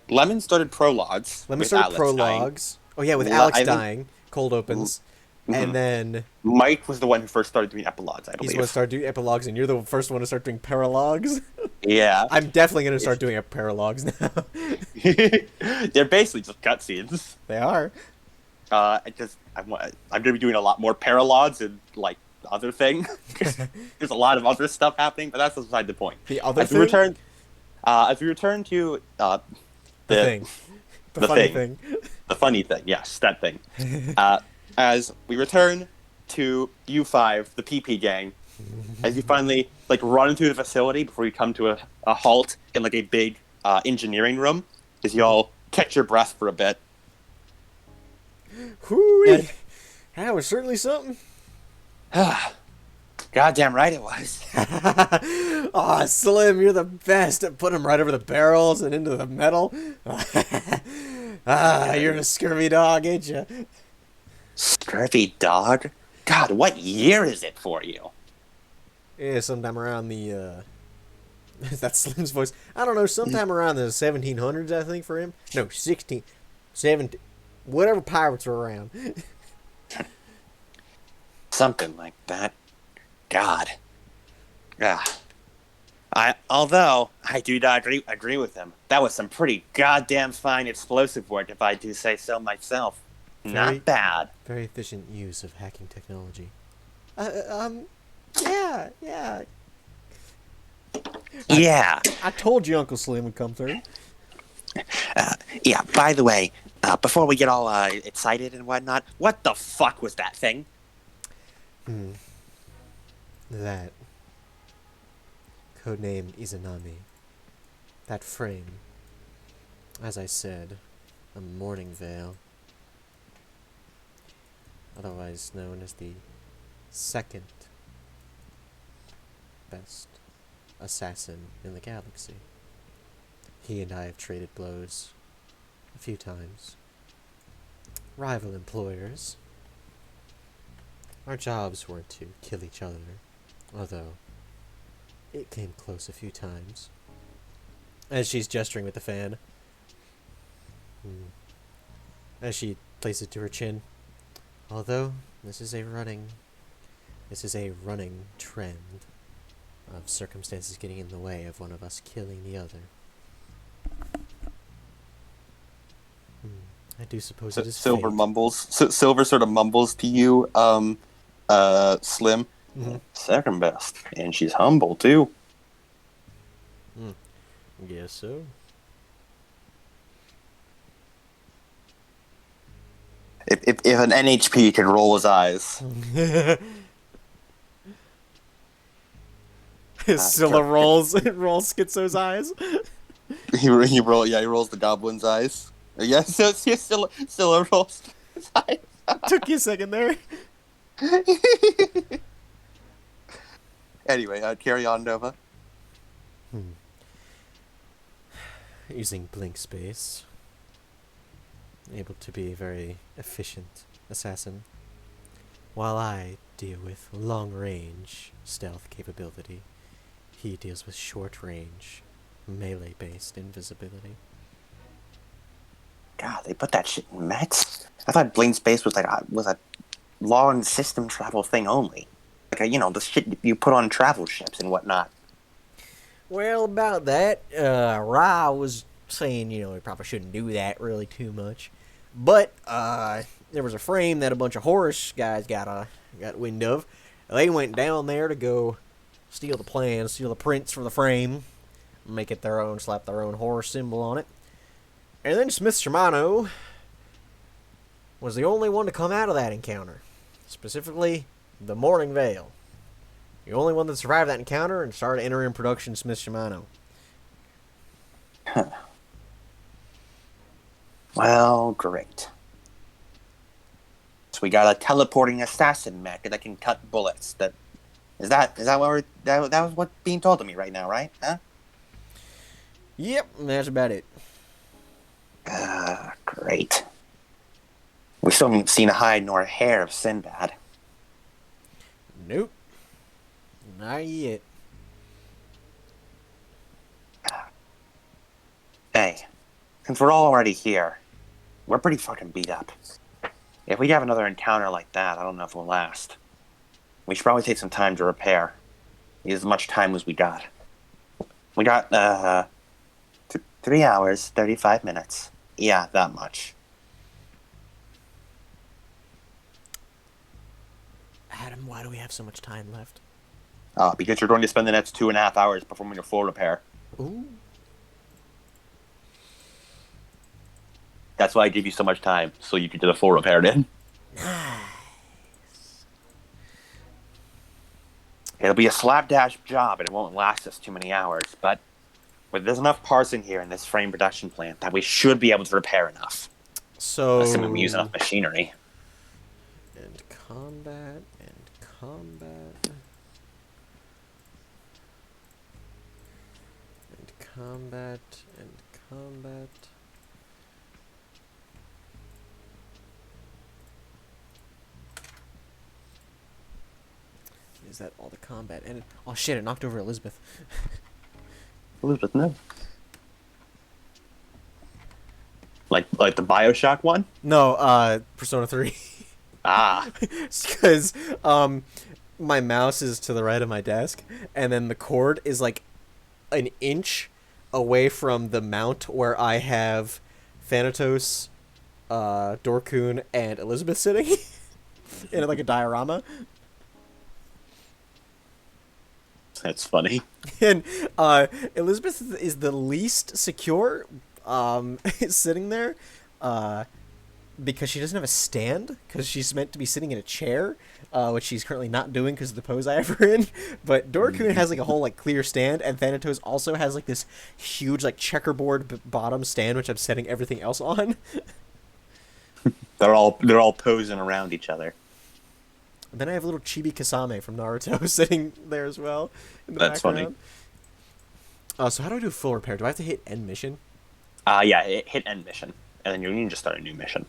Lemon started prologues. Lemon started Alex prologues. dying. Oh yeah, with Alex dying, cold opens. And then Mike was the one who first started doing epilogues, I believe. He's the one to start doing epilogues, and you're the first one to start doing paralogues. Yeah. I'm definitely going to start doing paralogues now. They're basically just cutscenes. They are. I'm going to be doing a lot more paralogues and, other thing. There's a lot of other stuff happening, but that's beside the point. The other as thing? As we return to the thing. The funny thing. The funny thing, yes, that thing. As we return to U5, the PP gang, as you finally run into the facility before you come to a halt in a big engineering room, as you all catch your breath for a bit. Hooey! That was certainly something. Goddamn right it was. Aw, Slim, you're the best at putting them right over the barrels and into the metal. You're a scurvy dog, ain't you? Scurvy dog? God, what year is it for you? Yeah, sometime around the, that's Slim's voice. I don't know, sometime around the 1700s, I think, for him. No, 17, whatever pirates were around. Something like that. God. Although I do not agree with him. That was some pretty goddamn fine explosive work, if I do say so myself. Not bad. Very efficient use of hacking technology. Yeah. Yeah. I told you Uncle Slim would come through. Yeah, by the way, before we get all excited and whatnot, what the fuck was that thing? That. Codename Izanami. That frame. As I said, a mourning veil. Otherwise known as the second best assassin in the galaxy. He and I have traded blows a few times. Rival employers. Our jobs weren't to kill each other, although it came close a few times. As she's gesturing with the fan. As she places it to her chin. Although, this is a running trend of circumstances getting in the way of one of us killing the other. I do suppose it is Silver fate. mumbles. Silver sort of mumbles to you, Slim. Mm-hmm. Second best, and she's humble too. Guess so. If an NHP could roll his eyes, Scylla rolls Schizo's eyes. he rolls the goblin's eyes. Yeah, so Scylla rolls his eyes. Took you a second there. Anyway, carry on, Nova. Using blink space. Able to be a very efficient assassin. While I deal with long range stealth capability, he deals with short range melee based invisibility. God, they put that shit in mechs. I thought blink space was a long system travel thing only. The shit you put on travel ships and whatnot. Well, about that, Ra was saying, we probably shouldn't do that really too much. But, there was a frame that a bunch of Horus guys got wind of. They went down there to go steal the plans, steal the prints for the frame, make it their own, slap their own Horus symbol on it. And then Smith Shimano was the only one to come out of that encounter. Specifically, the Morning Veil. The only one that survived that encounter and started entering production Smith Shimano. Huh. Well, great. So we got a teleporting assassin mech that can cut bullets. Is that what that was what's being told to me right now, right? Huh? Yep, that's about it. Great. We still haven't seen a hide nor a hair of Sinbad. Nope. Not yet. Hey, since we're all already here, we're pretty fucking beat up. If we have another encounter like that, I don't know if it'll last. We should probably take some time to repair. Need as much time as we got. We got, 3 hours, 35 minutes. Yeah, that much. Adam, why do we have so much time left? Because you're going to spend the next 2.5 hours performing a full repair. Ooh. That's why I give you so much time, so you can do the full repair then. Nice. It'll be a slapdash job, and it won't last us too many hours, but there's enough parts in here in this frame production plant that we should be able to repair enough. So... Assuming we use enough machinery. And combat. Is that all the combat? And oh shit! It knocked over Elizabeth. Elizabeth, no. Like the Bioshock one? No, Persona 3. Ah. Because my mouse is to the right of my desk, and then the cord is like an inch away from the mount where I have Thanatos, Dorkun, and Elizabeth sitting in like a diorama. That's funny. And Elizabeth is the least secure sitting there because she doesn't have a stand, because she's meant to be sitting in a chair, which she's currently not doing because of the pose I have her in. But Dorkun has like a whole like clear stand, and Thanatos also has like this huge like checkerboard bottom stand, which I'm setting everything else on. They're all posing around each other. And then I have little Chibi Kasame from Naruto sitting there as well in the That's background. Funny. So how do I do full repair? Do I have to hit end mission? Yeah, hit end mission, and then you can just start a new mission.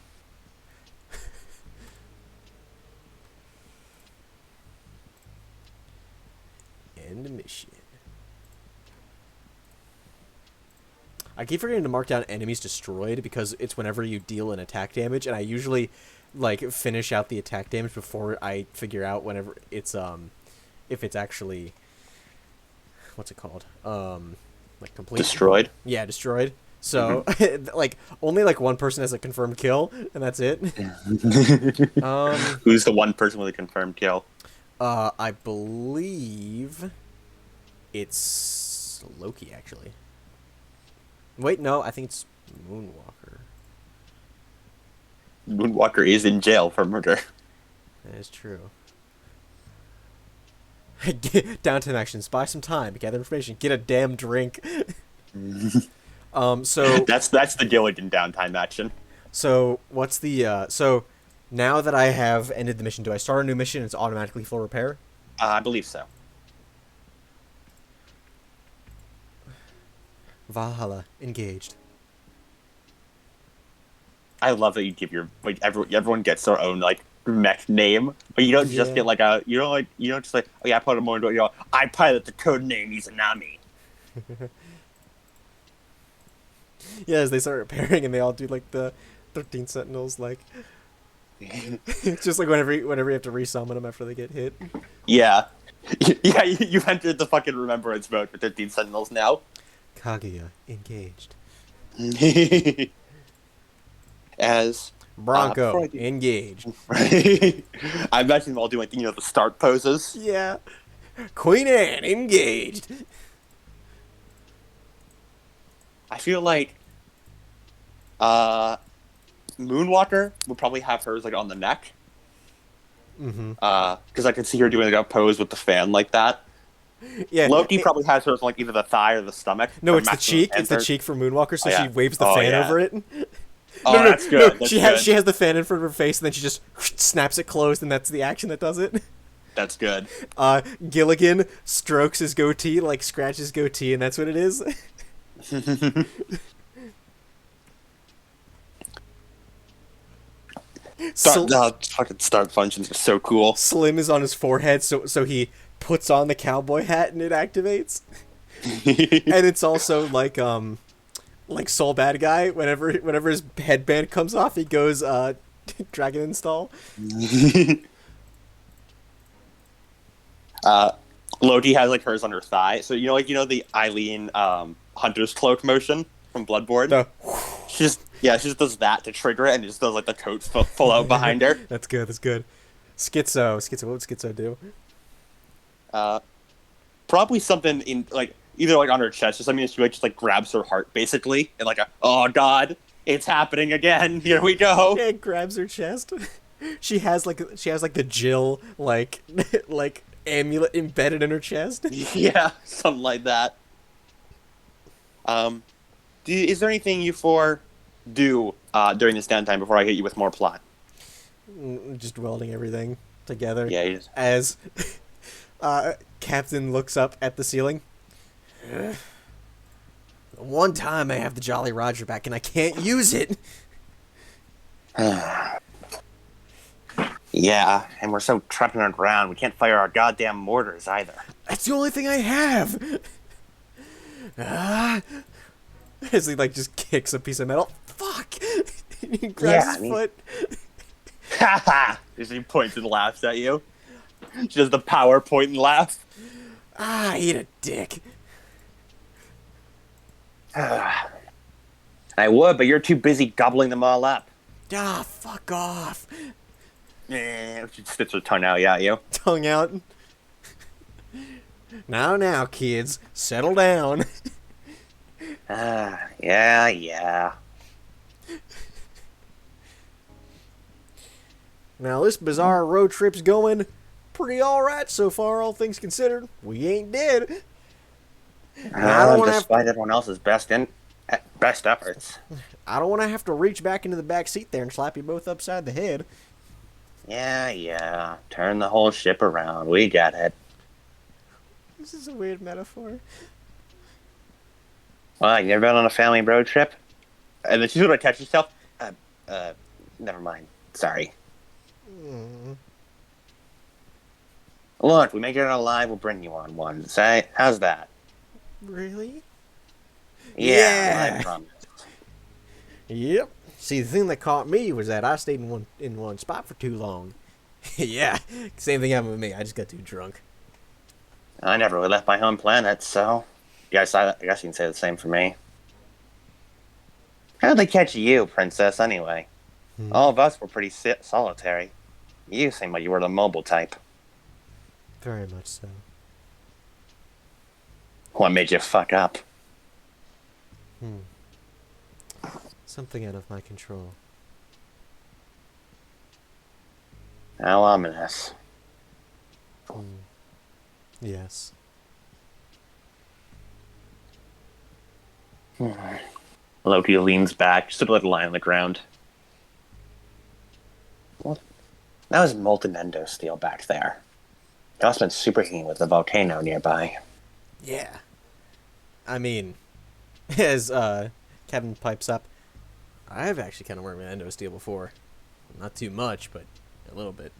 End mission. I keep forgetting to mark down enemies destroyed because it's whenever you deal an attack damage, and I usually like finish out the attack damage before I figure out whenever it's if it's actually what's it called like complete Destroyed. Yeah, destroyed. So, like, only like one person has a confirmed kill, and that's it. Who's the one person with a confirmed kill? I believe it's Loki, actually. Wait, no, I think it's Moonwalker. Moonwalker is in jail for murder. That is true. Downtime actions. Buy some time. Gather information. Get a damn drink. So That's the Gilligan downtime action. so what's the so now that I have ended the mission, do I start a new mission and it's automatically full repair? I believe so. Valhalla engaged. I love that you give your like everyone gets their own like mech name, but you don't just Yeah. get like a you don't just like, oh yeah, I put a more into it. You know, I pilot the code name Izanami. Yeah, as they start repairing and they all do like the 13 Sentinels, like it's just like whenever you have to resummon them after they get hit. Yeah, yeah. You've entered the fucking remembrance mode for 13 Sentinels now. Kaguya engaged. As Bronco before I do- engaged. I imagine them all doing like the start poses. Yeah. Queen Anne engaged. I feel like Moonwalker would probably have hers like on the neck. Mm-hmm. Because I could see her doing like a pose with the fan like that. Yeah. Loki probably has hers on, like either the thigh or the stomach. No, for it's the maximum cheek. It's the enter. cheek for Moonwalker, so Oh, yeah. she waves the Oh, fan yeah. over it. Oh, no, that's good. No, That's she good. has the fan in front of her face, and then she just snaps it closed, and that's the action that does it. That's good. Gilligan strokes his goatee, like scratches his goatee, and that's what it is. Fucking start functions are so cool. Slim is on his forehead, so he puts on the cowboy hat and it activates. And it's also like Soul Bad Guy. Whenever his headband comes off, he goes Dragon Install. Loki has like hers on her thigh, so you know the Eileen Hunter's cloak motion from Bloodborne. The She just does that to trigger it, and just does like the coat full out behind her. That's good. That's good. Schizo. What would Schizo do? Probably something in like either like on her chest, or something. She like just like grabs her heart basically, and like oh god, it's happening again. Here we go. Yeah, it grabs her chest. She has like the Jill like like amulet embedded in her chest. Yeah, something like that. Is there anything you four do during this downtime before I hit you with more plot? Just welding everything together. Yeah, you just... As Captain looks up at the ceiling. One time I have the Jolly Roger back and I can't use it. Yeah, and we're so trapped underground, we can't fire our goddamn mortars either. That's the only thing I have. As he like just kicks a piece of metal. Fuck! He grabs his foot. Ha ha! She points and laughs at you. She does the power point and laugh. Eat a dick. I would, but you're too busy gobbling them all up. Fuck off. She sticks her tongue out at you. Tongue out. Now, kids, settle down. Yeah. Now, this bizarre road trip's going pretty alright so far, all things considered. We ain't dead. Despite everyone else's best efforts. I don't want to have to reach back into the back seat there and slap you both upside the head. Yeah. Turn the whole ship around. We get it. This is a weird metaphor. Well, you never been on a family road trip? And then she's gonna catch herself. Never mind. Sorry. Look, we make it alive, we'll bring you on one. Say, how's that? Really? Yeah. I promise. Yep. See, the thing that caught me was that I stayed in one spot for too long. Yeah, same thing happened with me. I just got too drunk. I never really left my home planet, so I guess you can say the same for me. How'd they catch you, Princess, anyway? Hmm. All of us were pretty solitary. You seem like you were the mobile type. Very much so. What made you fuck up? Hmm. Something out of my control. How ominous. Hmm. Yes. Loki leans back, just a little line on the ground. What? That was molten endo steel back there. It must have been superheating with the volcano nearby. Yeah. I mean, as Kevin pipes up, I've actually kind of worked with endo steel before. Not too much, but a little bit.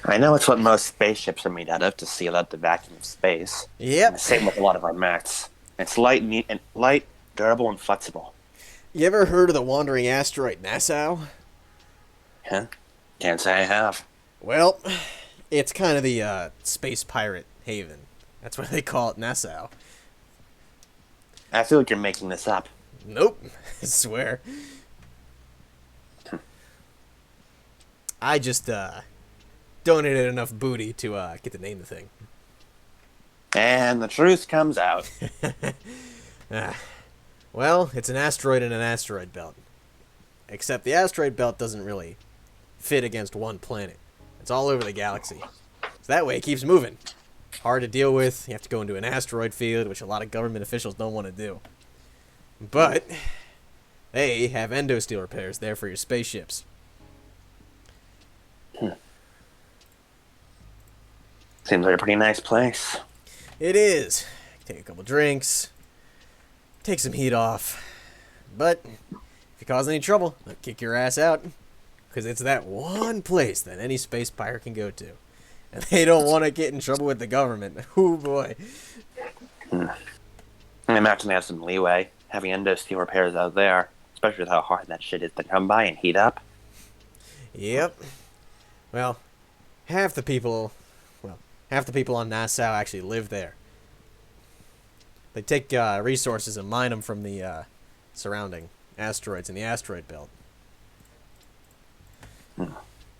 I know it's what most spaceships are made out of to seal out the vacuum of space. Yep. And same with a lot of our mechs. It's light, durable, and flexible. You ever heard of the wandering asteroid Nassau? Huh? Can't say I have. Well, it's kind of the space pirate haven. That's why they call it Nassau. I feel like you're making this up. Nope. I swear. I just donated enough booty to get to name the thing. And the truth comes out. Well, it's an asteroid in an asteroid belt. Except the asteroid belt doesn't really fit against one planet. It's all over the galaxy. So that way it keeps moving. Hard to deal with. You have to go into an asteroid field, which a lot of government officials don't want to do. But they have endosteel repairs there for your spaceships. Seems like a pretty nice place. It is. Take a couple drinks, take some heat off. But if you cause any trouble, I'll kick your ass out. Because it's that one place that any space pirate can go to. And they don't want to get in trouble with the government. Oh boy. I imagine they have some leeway having endo steel repairs out there, especially with how hard that shit is to come by and heat up. Yep. Well, half the people on Nassau actually live there. They take resources and mine them from the surrounding asteroids in the asteroid belt.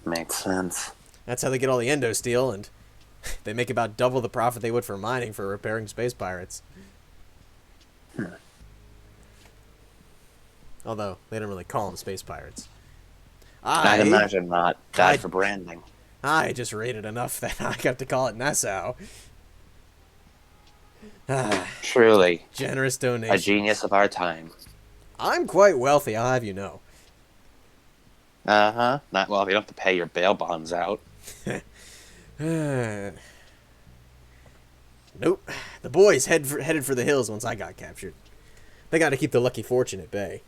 Makes sense. That's how they get all the endo steel, and they make about double the profit they would for mining for repairing space pirates. Although, they don't really call them space pirates. I'd imagine not. Bad for branding. I just rated enough that I got to call it Nassau. Truly. Generous donation. A genius of our time. I'm quite wealthy, I'll have you know. Uh-huh. Not well, you don't have to pay your bail bonds out. Nope. The boys headed for the hills once I got captured. They got to keep the lucky fortune at bay.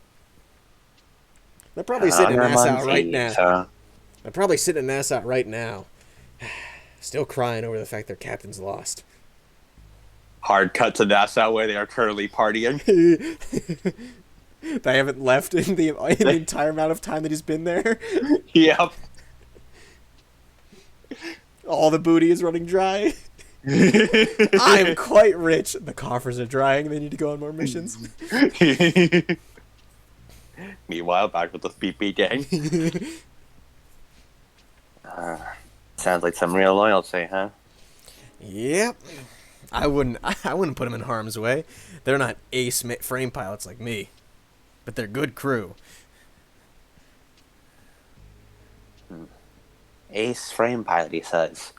They're probably sitting in Nassau right now. They're probably sitting in Nassau right now. Still crying over the fact their captain's lost. Hard cut to Nassau where they are currently partying. They haven't left in the entire amount of time that he's been there. Yep. All the booty is running dry. I'm quite rich. The coffers are drying. They need to go on more missions. Meanwhile, back with the PP gang. Sounds like some real loyalty, huh? Yep. I wouldn't put them in harm's way. They're not ace frame pilots like me, but they're good crew. Ace frame pilot, he says.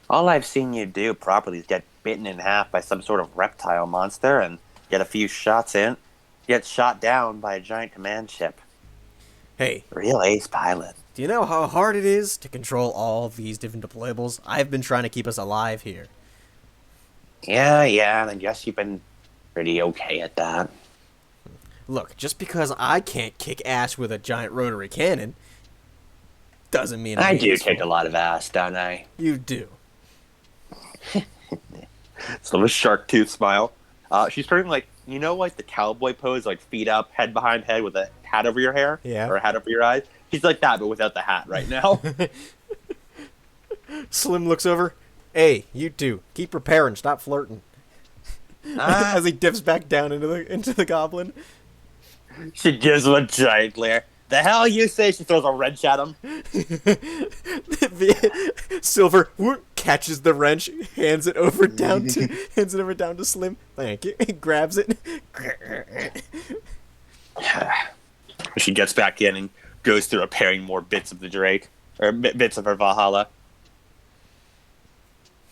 All I've seen you do properly is get bitten in half by some sort of reptile monster and get a few shots in, get shot down by a giant command ship. Hey. Real ace pilot. Do you know how hard it is to control all of these different deployables? I've been trying to keep us alive here. Yeah, and I guess you've been pretty okay at that. Look, just because I can't kick ass with a giant rotary cannon doesn't mean I do kick a lot of ass, don't I? You do. So the shark tooth smile. She's turning like the cowboy pose, like feet up, head behind head with a hat over your hair, or a hat over your eyes. She's like that, but without the hat right now. Slim looks over. Hey, you two, keep preparing. Stop flirting. As he dips back down into the goblin. She gives him a giant glare. The hell you say? She throws a wrench at him. Silver catches the wrench, hands it over down to Slim. Thank you. He grabs it. She gets back in and goes through repairing more bits of the Drake, or bits of her Valhalla.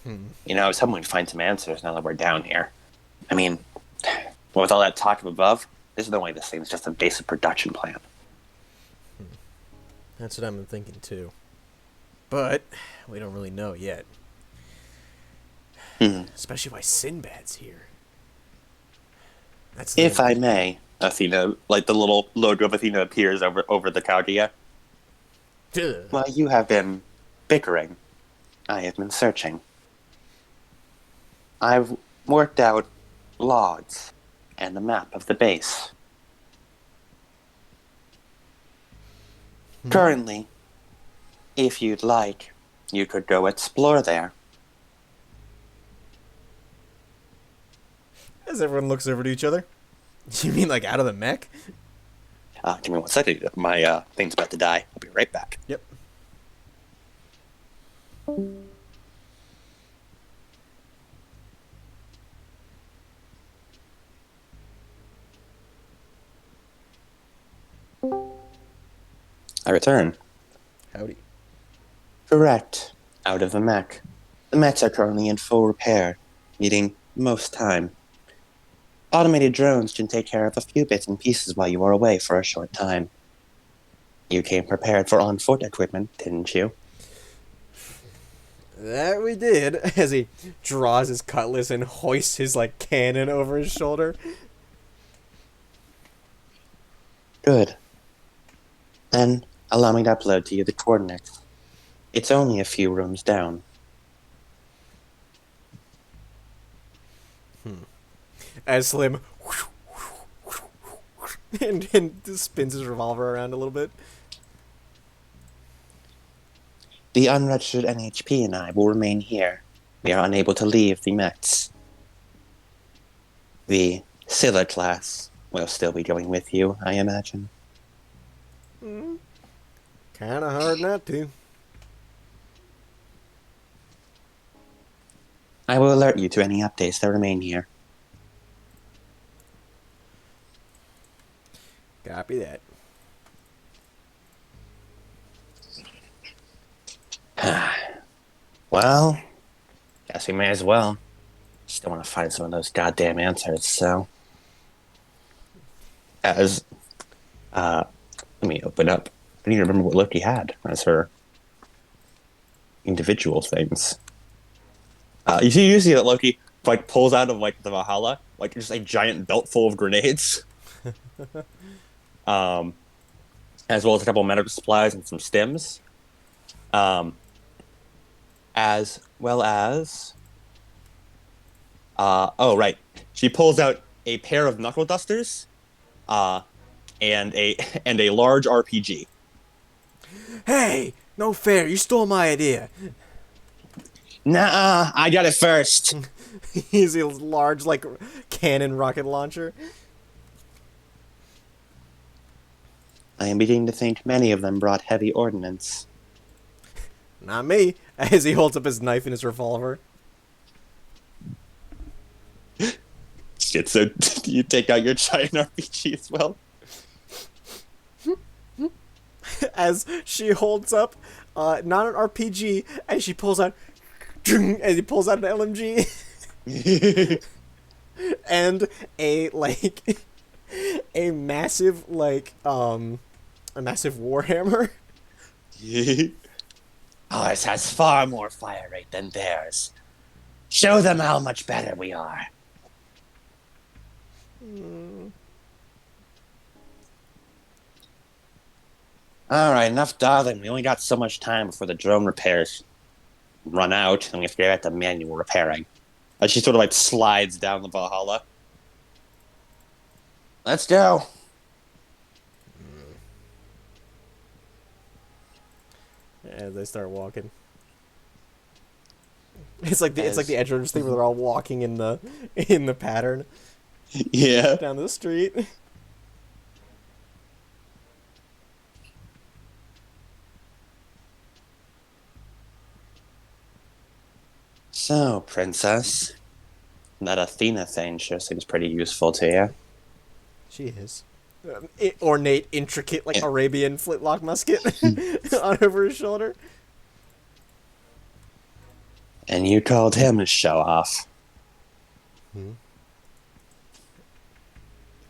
You know, I was hoping we'd find some answers now that we're down here. I mean, with all that talk from above, there's no way this thing's just a basic production plan. That's what I'm thinking too. But we don't really know yet. Especially why Sinbad's here. That's if I may, Athena, like the little logo of Athena appears over the Cardia. While you have been bickering, I have been searching. I've worked out logs and a map of the base. Currently, if you'd like, you could go explore there. As everyone looks over to each other. You mean like out of the mech? Give me 1 second. My thing's about to die. I'll be right back. Yep. I return. Howdy. Correct. Out of the mech. The mechs are currently in full repair, needing most time. Automated drones can take care of a few bits and pieces while you are away for a short time. You came prepared for on-foot equipment, didn't you? That we did, as he draws his cutlass and hoists his, like, cannon over his shoulder. Good. Then, allow me to upload to you the coordinates. It's only a few rooms down. As Slim and spins his revolver around a little bit. The unregistered NHP and I will remain here. We are unable to leave the Mets. The Scylla class will still be going with you, I imagine. Kinda hard not to. I will alert you to any updates that remain here. Copy that. Well, guess we may as well. Still want to find some of those goddamn answers, so... let me open up. I need to remember what Loki had as her individual things. You see that Loki, like, pulls out of, like, the Valhalla, like, just a giant belt full of grenades. As well as a couple of medical supplies and some stims. As well as... oh, right. She pulls out a pair of knuckle dusters, and a large RPG. Hey! No fair, you stole my idea. Nuh-uh, I got it first. He's a large, like, cannon rocket launcher. I am beginning to think many of them brought heavy ordnance. Not me, as he holds up his knife and his revolver. Shit, so you take out your giant RPG as well? As she holds up, not an RPG, as she pulls out, as he pulls out an LMG. And a, like, a massive, like, a massive warhammer. Ours has far more fire rate than theirs. Show them how much better we are. Alright, enough darling. We only got so much time before the drone repairs run out, and we have to get back to manual repairing. As she sort of, like, slides down the Valhalla. Let's go. As they start walking. It's like the Edge Runners thing where they're all walking in the pattern. Yeah. Down the street. So, princess, that Athena thing sure seems pretty useful to you. She is. Ornate, intricate, like Yeah. Arabian flintlock musket on over his shoulder. And you told him to show off.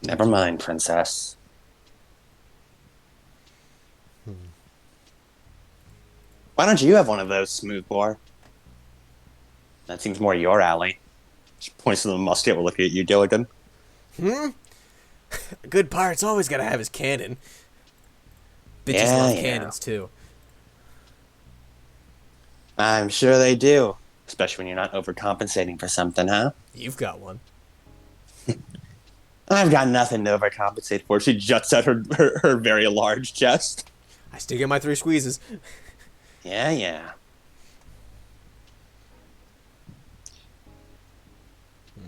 Never mind, princess. Why don't you have one of those, smoothbore? That seems more your alley. She points to the musket while looking at you, Gilligan. A good pirate's always gotta have his cannon. Bitches Yeah, love yeah. cannons too. I'm sure they do. Especially when you're not overcompensating for something, huh? You've got one. I've got nothing to overcompensate for. She juts out her very large chest. I still get my 3 squeezes. Yeah, yeah.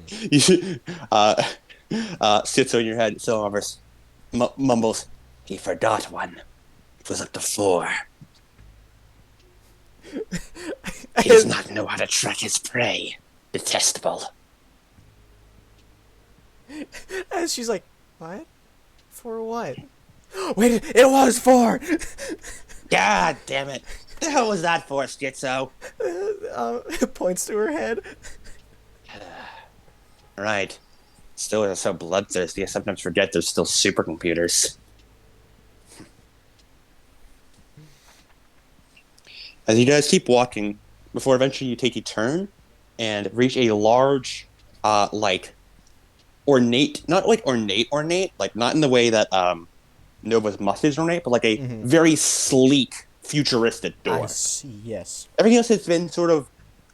You should, sits on your head, Silvers mumbles, he forgot one. It was up to 4. He does not know how to track his prey. Detestable. And she's like, what? For what? Wait, it was 4! God damn it. The hell was that for, Schizo? Points to her head. Right. Still are so bloodthirsty, I sometimes forget there's still supercomputers. As you guys keep walking, before eventually you take a turn and reach a large, like, ornate, not like ornate, like not in the way that Nova's must is ornate, but like a very sleek, futuristic door. I see, yes. Everything else has been sort of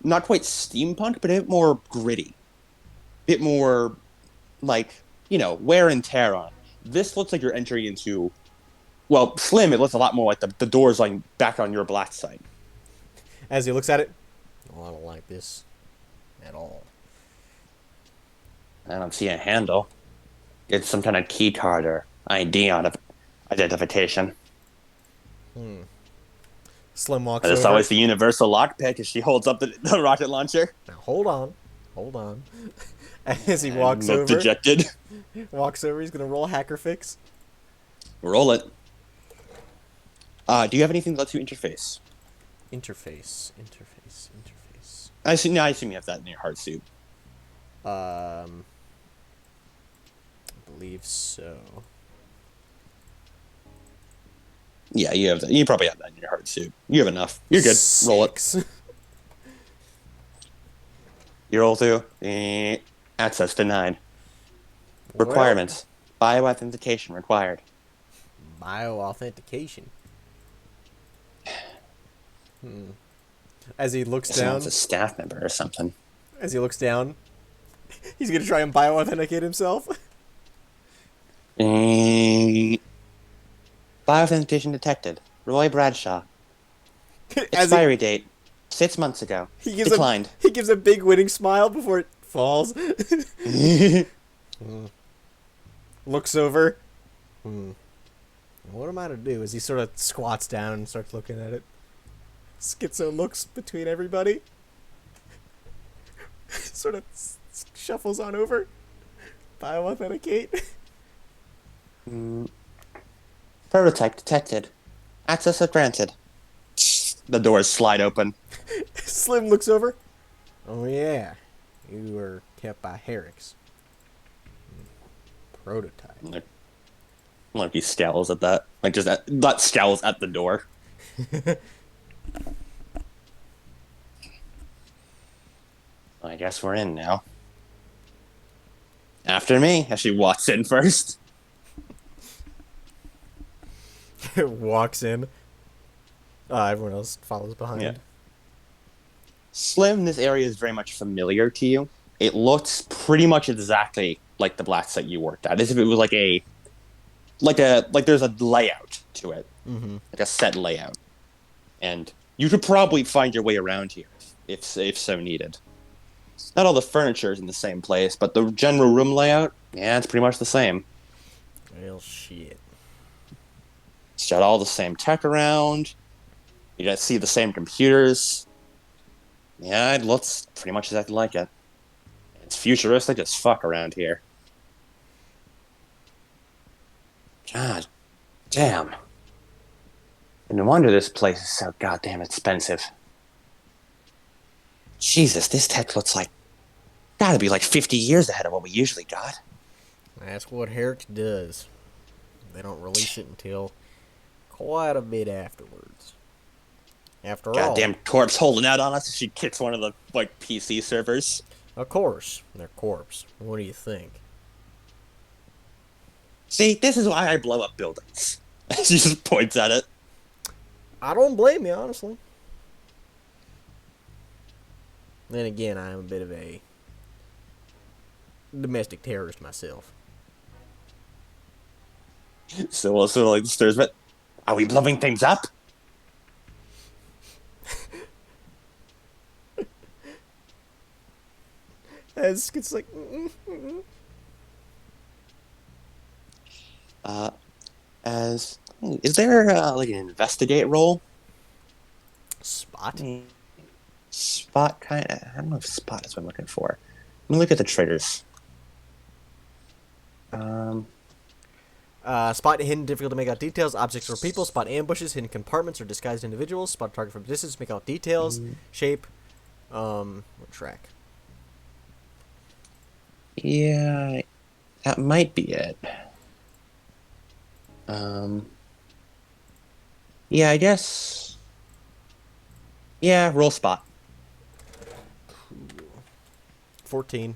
not quite steampunk, but a bit more gritty, a bit more like, you know, wear and tear on. This looks like you're entering into, well, Slim, it looks a lot more like the door's like back on your black side. As he looks at it, oh, I don't like this at all. I don't see a handle. It's some kind of key card or ID identification. Slim walks But it's over. always the universal lockpick as she holds up the rocket launcher. Now, hold on. As he walks Look over, dejected. he's gonna roll hacker fix. Roll it. Do you have anything that lets you interface? Interface. I assume you have that in your heart suit. I believe so. Yeah, you have that. You probably have that in your heart suit. You have enough. You're good. Roll it. 6. You roll through. Access denied. Requirements. Bioauthentication required. Bioauthentication. As he looks down, Sounds a staff member or something. he's gonna try and bioauthenticate himself. Bioauthentication detected. Roy Bradshaw. As Expiry date. 6 months ago. he gives Declined. he gives a big winning smile before it falls. Looks over. What am I to do? As he sort of squats down and starts looking at it. Schizo looks between everybody. Sort of shuffles on over. Bioauthenticate. Prototype detected. Access granted. The doors slide open. Slim looks over. Oh yeah, you were kept by Herrick's. Prototype. Like he scowls at that. Like just not scowls at the door. I guess we're in now. After me, as she walks in first. Walks in. Everyone else follows behind. Yeah. Slim, this area is very much familiar to you. It looks pretty much exactly like the black site you worked at, as if it was like there's a layout to it, like a set layout, and you could probably find your way around here if so needed. Not all the furniture is in the same place, but the general room layout, yeah, it's pretty much the same. Well, shit. It's got all the same tech around. You guys see the same computers. Yeah, it looks pretty much exactly like it. It's futuristic as fuck around here. God damn. No wonder this place is so goddamn expensive. Jesus, this tech looks like gotta be like 50 years ahead of what we usually got. That's what Herrick does. They don't release it until quite a bit afterwards. After all, Goddamn corpse holding out on us. She kicks one of the like PC servers. of course, they're corpse. What do you think? See, this is why I blow up buildings. She just points at it. I don't blame you, honestly. Then again, I am a bit of a domestic terrorist myself. So sort of like stirs, but are we blowing things up? It's like Uh, as is there like an investigate role? spot. Spot kind of. I don't know if spot is what I'm looking for. Let me look at the triggers. Um, Spot hidden, difficult to make out details, objects or people. Spot ambushes, hidden compartments, or disguised individuals. Spot target from distance, make out details, shape, or track. yeah, that might be it. Um, yeah, I guess. Yeah, roll spot. 14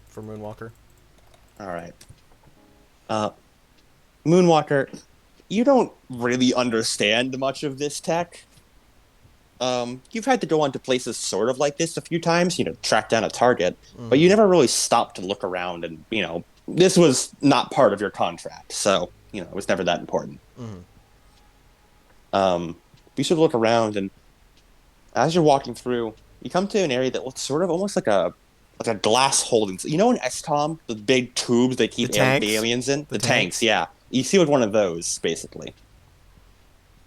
for Moonwalker. All right. Uh, Moonwalker, you don't really understand much of this tech. You've had to go onto places sort of like this a few times, track down a target, but you never really stopped to look around and, this was not part of your contract. So, it was never that important. You sort of look around, and as you're walking through, you come to an area that looks sort of almost like a glass holding. You know in XCOM, the big tubes they keep the aliens in? The tanks, yeah. You see with one of those, basically.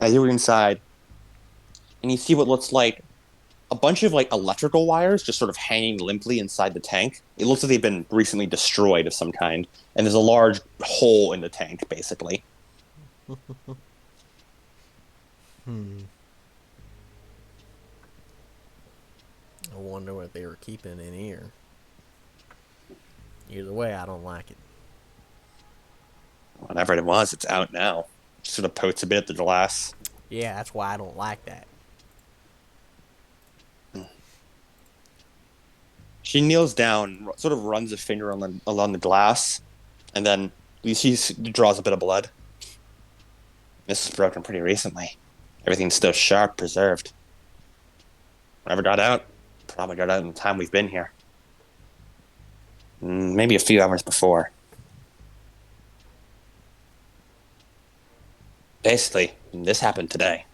As you're inside, and you see what looks like a bunch of like electrical wires just sort of hanging limply inside the tank. It looks like they've been recently destroyed of some kind, and there's a large hole in the tank, basically. I wonder what they were keeping in here. Either way, I don't like it. Whatever it was, it's out now. Sort of pokes a bit at the glass. Yeah, that's why I don't like that. She kneels down, sort of runs a finger along the glass, and then she draws a bit of blood. This was broken pretty recently. Everything's still sharp, preserved. Whatever got out, probably got out in the time we've been here. Maybe a few hours before. Basically, this happened today.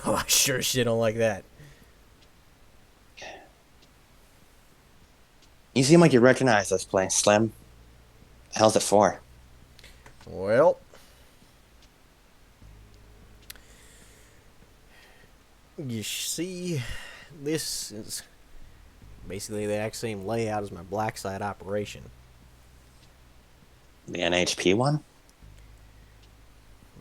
Oh, I sure shit don't like that. You seem like you recognize this place, Slim. The hell's it for? Well, you see, this is basically the exact same layout as my black site operation. The NHP one?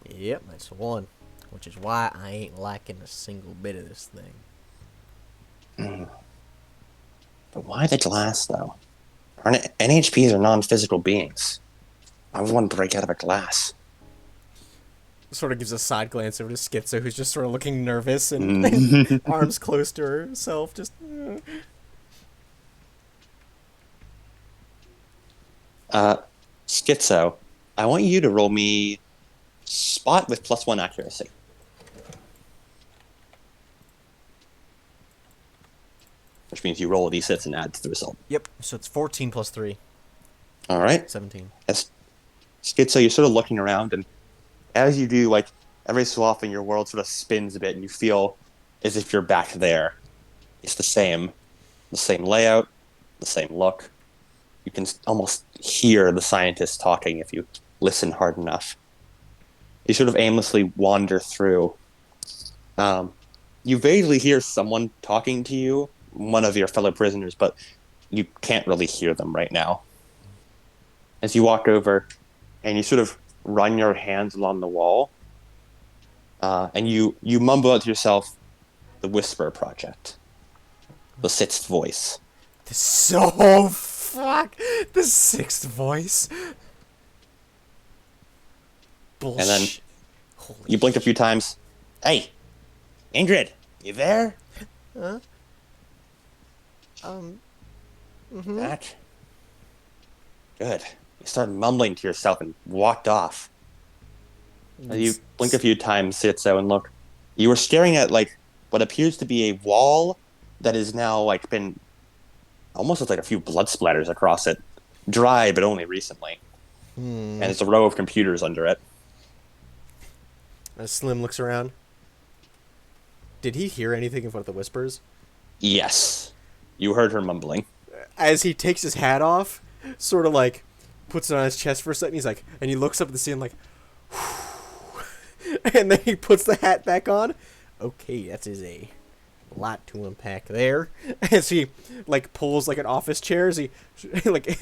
Yep, that's the one. Which is why I ain't liking a single bit of this thing. But why the glass, though? NHPs are non-physical beings. I would want to break out of a glass. Sort of gives a side glance over to Schizo, who's just sort of looking nervous and arms close to herself, just... Schizo, I want you to roll me spot with +1 accuracy. Which means you roll a d6 and add to the result. Yep, so it's 14 plus 3. All right. 17. As Schizo, you're sort of looking around, and as you do, like, every so often your world sort of spins a bit, and you feel as if you're back there. It's the same layout, the same look. You can almost hear the scientists talking if you listen hard enough. You sort of aimlessly wander through, You vaguely hear someone talking to you, one of your fellow prisoners, but you can't really hear them right now. As you walk over and you sort of run your hands along the wall, and you mumble out to yourself the Whisper Project, the sixth voice. So fuck the sixth voice. And then Bullshit. Holy you blink a few times. Hey, Ingrid, you there? Huh? Mm-hmm. Back. Good. You start mumbling to yourself and walked off. As you blink a few times, Sitso, and look. You were staring at like what appears to be a wall that is now like been almost looks like a few blood splatters across it. Dry, but only recently. And there's a row of computers under it. As Slim looks around. Did he hear anything of what the whispers? Yes. You heard her mumbling. As he takes his hat off, sort of like puts it on his chest for a second, he's like, and he looks up at the ceiling like, and then he puts the hat back on. Okay, that is a lot to unpack there. As he like pulls like an office chair, as he like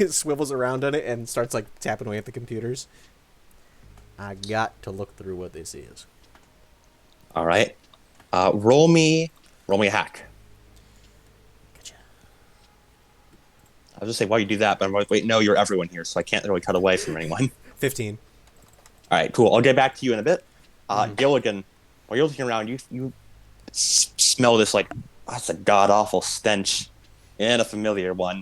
swivels around on it and starts like tapping away at the computers. I got to look through what this is. All right. Roll me a hack. Gotcha. I was just say while you do that, but I'm like, wait, no, you're everyone here, so I can't really cut away from anyone. 15. All right, cool. I'll get back to you in a bit. Gilligan, while you're looking around, you smell this like that's a god awful stench and a familiar one.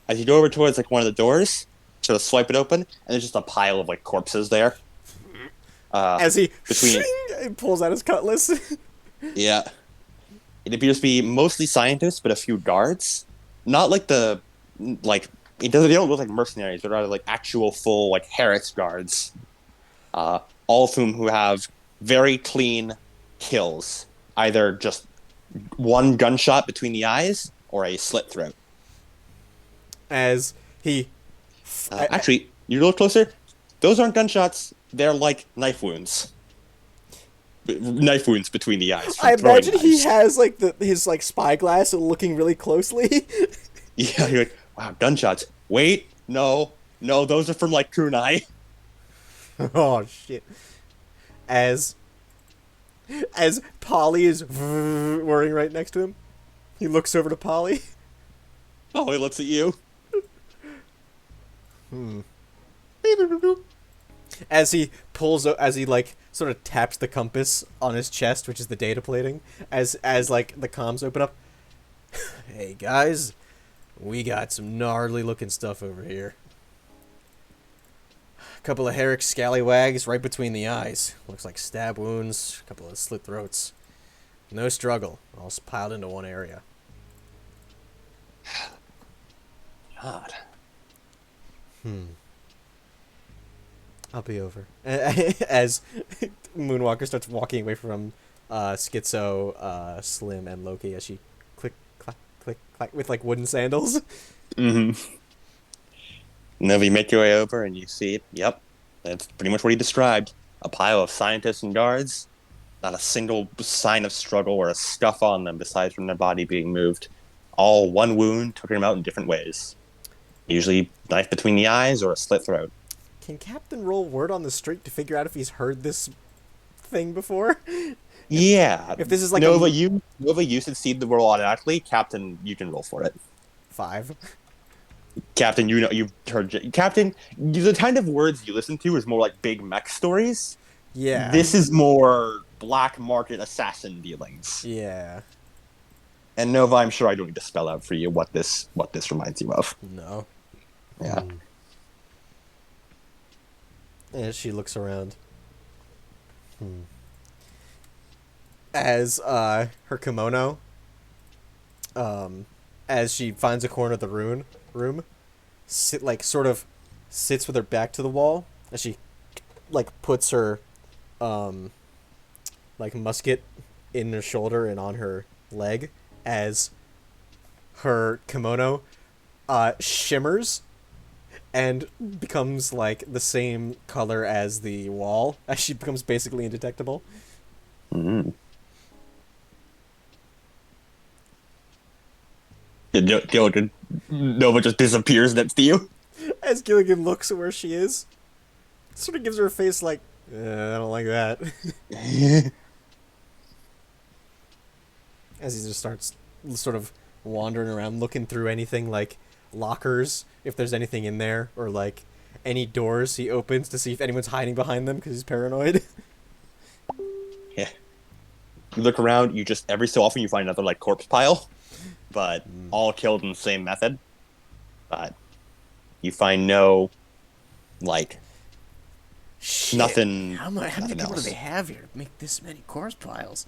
As you go over towards like one of the doors, sort of swipe it open, and there's just a pile of like corpses there. As he between pulls out his cutlass. Yeah, it appears to be mostly scientists, but a few guards. Not like the like it doesn't. They don't look like mercenaries, but rather like actual full like Harris guards. All of who have very clean kills, either just one gunshot between the eyes or a slit throat. As he Actually, you look closer. Those aren't gunshots. They're like knife wounds. Knife wounds between the eyes. I imagine he has like his like spyglass looking really closely. Yeah, you're like, wow, gunshots. Wait, no, those are from like kunai. Oh shit! As Polly is whirring right next to him, he looks over to Polly. Oh, he looks at you. As he like sort of taps the compass on his chest, which is the data plating, as like the comms open up. Hey guys, we got some gnarly looking stuff over here. A couple of Herrick scallywags right between the eyes. Looks like stab wounds, a couple of slit throats. No struggle, all piled into one area. God. I'll be over. As Moonwalker starts walking away from Schizo, Slim, and Loki as she click, clack, click, clack with like wooden sandals. And then you make your way over and you see, yep, that's pretty much what he described. A pile of scientists and guards. Not a single sign of struggle or a scuff on them besides from their body being moved. All one wound, took them out in different ways. Usually knife between the eyes or a slit throat. Can Captain roll word on the street to figure out if he's heard this thing before? Yeah. If this is like Nova, you succeed the roll automatically. Captain, you can roll for it. 5. Captain, you know you've heard. Captain, the kind of words you listen to is more like big mech stories. Yeah. This is more black market assassin dealings. Yeah. And Nova, I'm sure I don't need to spell out for you what this reminds you of. No. Yeah. As she looks around. As her kimono, as she finds a corner of the room, sort of sits with her back to the wall as she like puts her like musket in her shoulder and on her leg as her kimono shimmers and becomes like the same color as the wall as she becomes basically indetectable. Nova just disappears next to you. As Gilligan looks at where she is, sort of gives her a face like, I don't like that. As he just starts sort of wandering around, looking through anything like lockers, if there's anything in there, or like any doors he opens to see if anyone's hiding behind them because he's paranoid. Yeah. You look around, you just every so often you find another like corpse pile, but all killed in the same method. But you find no like Shit. nothing. How many nothing people do else. they have here to make this many corpse piles?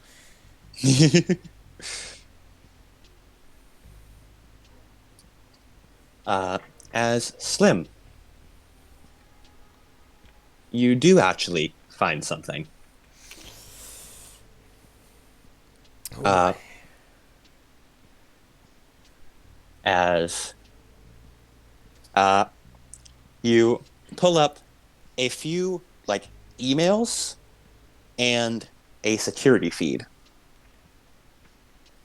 As Slim, you do actually find something. Uh, as you pull up a few like emails and a security feed.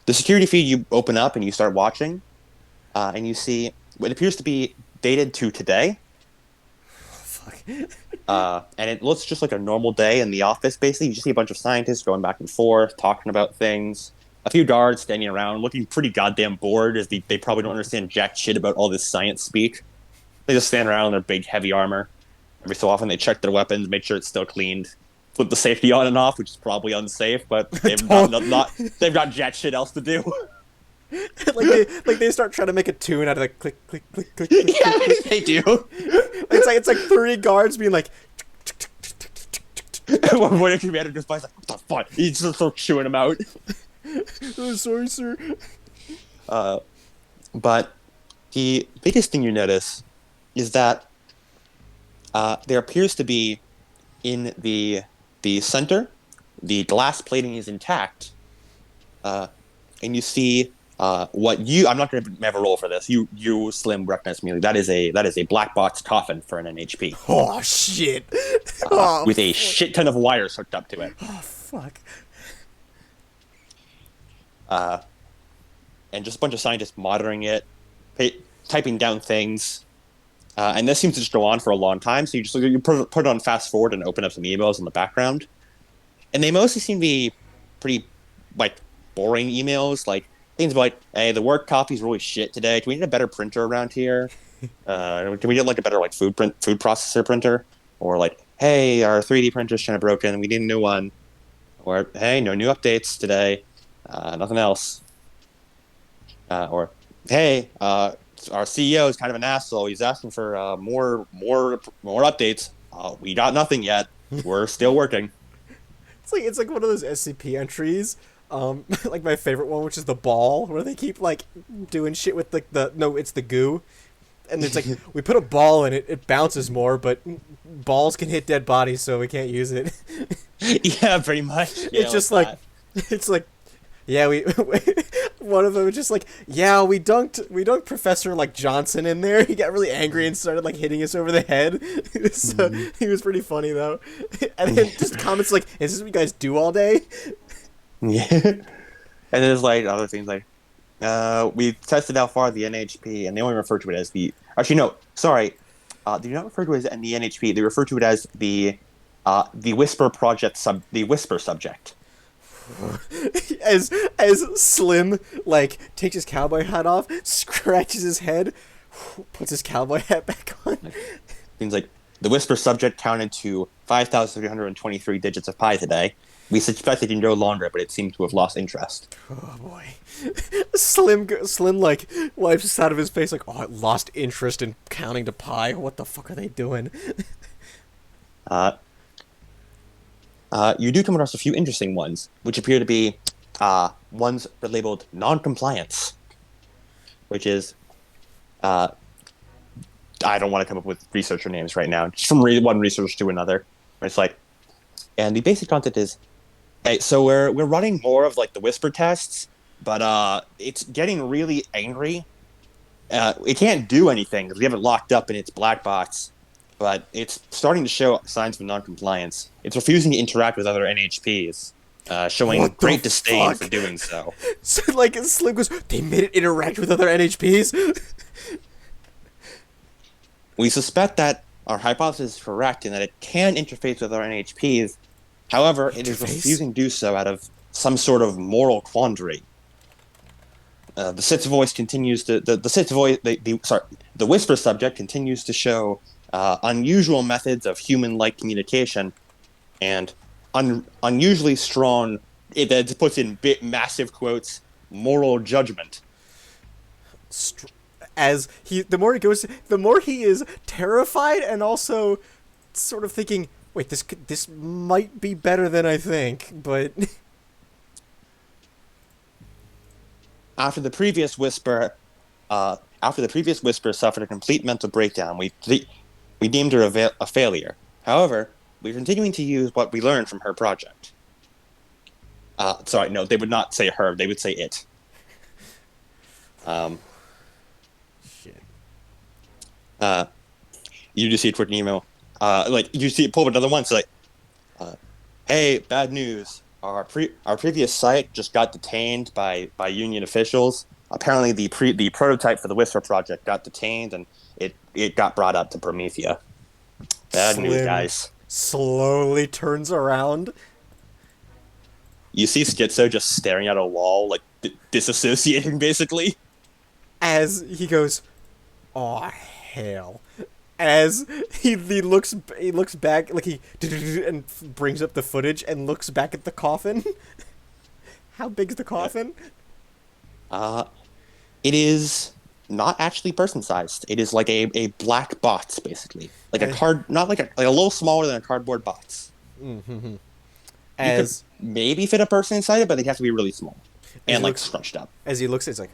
The security feed you open up and you start watching, and you see what appears to be dated to today. Fuck. And it looks just like a normal day in the office, basically. You just see a bunch of scientists going back and forth, talking about things. A few guards standing around, looking pretty goddamn bored, as they probably don't understand jack shit about all this science speak. They just stand around in their big, heavy armor. Every so often, they check their weapons, make sure it's still cleaned, flip the safety on and off, which is probably unsafe, but they've got jack shit else to do. They start trying to make a tune out of the click click click click click. Yeah, they do. It's like three guards being like. One of commander just buys like, what the fuck? He's just sort of chewing them out. Oh, sorry, sir. But the biggest thing you notice is that there appears to be in the center, the glass plating is intact, and you see what you. I'm not going to have a roll for this. You Slim recognize me. That is a black box coffin for an NHP. Oh shit! With a shit ton of wires hooked up to it. Oh fuck! And just a bunch of scientists monitoring it, typing down things. And this seems to just go on for a long time. So you put it on fast forward and open up some emails in the background. And they mostly seem to be pretty, like, boring emails. Like, things like, hey, the work copy's really shit today. Do we need a better printer around here? Do we get, like, a better, like, food processor printer? Or, like, hey, our 3D printer's kind of broken. We need a new one. Or, hey, no new updates today. Nothing else. Or, hey, our CEO is kind of an asshole. He's asking for more updates. We got nothing yet. We're still working. It's like one of those SCP entries. Like my favorite one, which is the ball, where they keep like doing shit with like it's the goo, and it's like we put a ball in it, it bounces more, but balls can hit dead bodies, so we can't use it. Yeah, pretty much. Yeah, It's just like it's like. Yeah, we one of them was just like, yeah, we dunked Professor like Johnson in there. He got really angry and started like hitting us over the head. So he was pretty funny though. And then just comments like, "Is this what you guys do all day?" Yeah. And there's like other things like, we tested how far the NHP, and they only refer to it as the. Actually, no, sorry, they do not refer to it as the NHP. They refer to it as the Whisper project the Whisper subject. As Slim like takes his cowboy hat off, scratches his head, puts his cowboy hat back on. Things like the Whisper subject counted to 5,323 digits of pi today. We suspect it can go longer, but it seemed to have lost interest. Oh boy, Slim like wipes this out of his face like, oh, it lost interest in counting to pi. What the fuck are they doing? You do come across a few interesting ones, which appear to be ones labeled non-compliance, which is, I don't want to come up with researcher names right now, just from one researcher to another. It's like, and the basic concept is, hey, so we're running more of like the whisper tests, but it's getting really angry. It can't do anything because we have it locked up in its black box. But it's starting to show signs of non-compliance. It's refusing to interact with other NHPs. showing What the great disdain fuck? for doing so. So, like, Slim goes, they made it interact with other NHPs? We suspect that our hypothesis is correct in that it can interface with our NHPs. However, it is Interface? refusing to do so out of some sort of moral quandary. The Sith's voice continues to the Sith's voice the whisper subject continues to show unusual methods of human-like communication and unusually strong. It puts in massive quotes moral judgment. As the more he goes, the more he is terrified and also sort of thinking, wait, this might be better than I think, but After the previous whisper, suffered a complete mental breakdown, we deemed her a failure. However, we're continuing to use what we learned from her project. Sorry, no, they would not say her; they would say it. shit. You just see a quick email. Like you see it pull up another one. So like, hey, bad news. Our previous site just got detained by union officials. Apparently, the prototype for the Whisper project got detained, and it got brought up to Promethea. Bad news, guys. Slowly turns around You see Schizo just staring at a wall, like disassociating, basically. as he goes, "Oh hell!" As he looks back like he and brings up the footage and looks back at the coffin. How big's the coffin? It is not actually person sized. It is like a black box, basically, like a card, not like a little smaller than a cardboard box. Mm-hmm. You could maybe fit a person inside it, but they have to be really small and like scrunched up. As he looks, it's like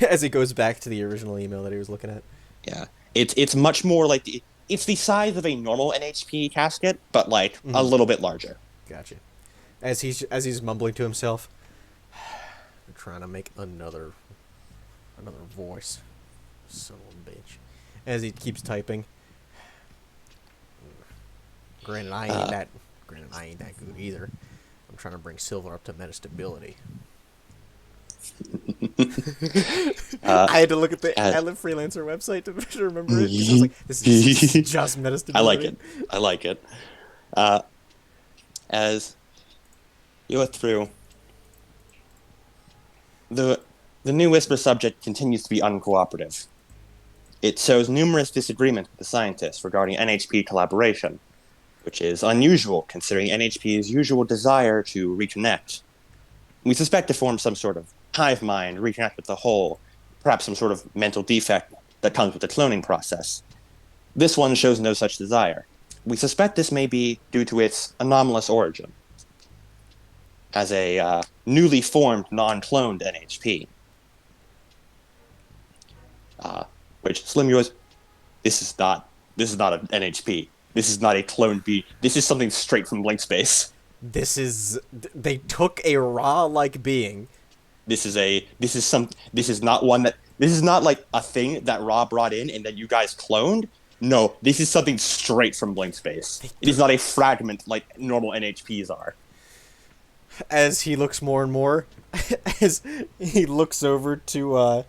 as he goes back to the original email that he was looking at. Yeah, it's much more like it's the size of a normal NHP casket, but like a little bit larger. Gotcha. As he's mumbling to himself, they're trying to make another voice. Son of a bitch. As he keeps typing. Granted, I ain't that good either. I'm trying to bring silver up to metastability. I had to look at the Adlib Freelancer website to remember it. I was like, this is just metastability. I like it. As you go through, the new Whisper subject continues to be uncooperative. It shows numerous disagreements with the scientists regarding NHP collaboration, which is unusual considering NHP's usual desire to reconnect. We suspect to form some sort of hive mind, reconnect with the whole, perhaps some sort of mental defect that comes with the cloning process. This one shows no such desire. We suspect this may be due to its anomalous origin as a newly formed non-cloned NHP. Which Slim goes, this is not an NHP. This is not a cloned bee. This is something straight from blank space. They took a raw-like being. This is not like a thing that Ra brought in and that you guys cloned. No, this is something straight from blank space. It is not a fragment like normal NHPs are. As he looks more and more, as he looks over to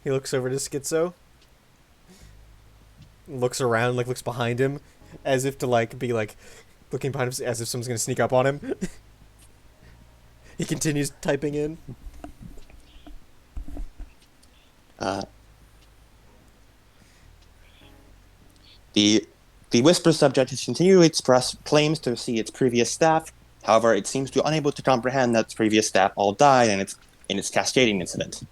Schizo. Looks around, like looks behind him, as if to like be like looking behind him, as if someone's gonna sneak up on him. He continues typing in. The Whisper subject has continued to express claims to see its previous staff. However, it seems to be unable to comprehend that its previous staff all died in its cascading incident.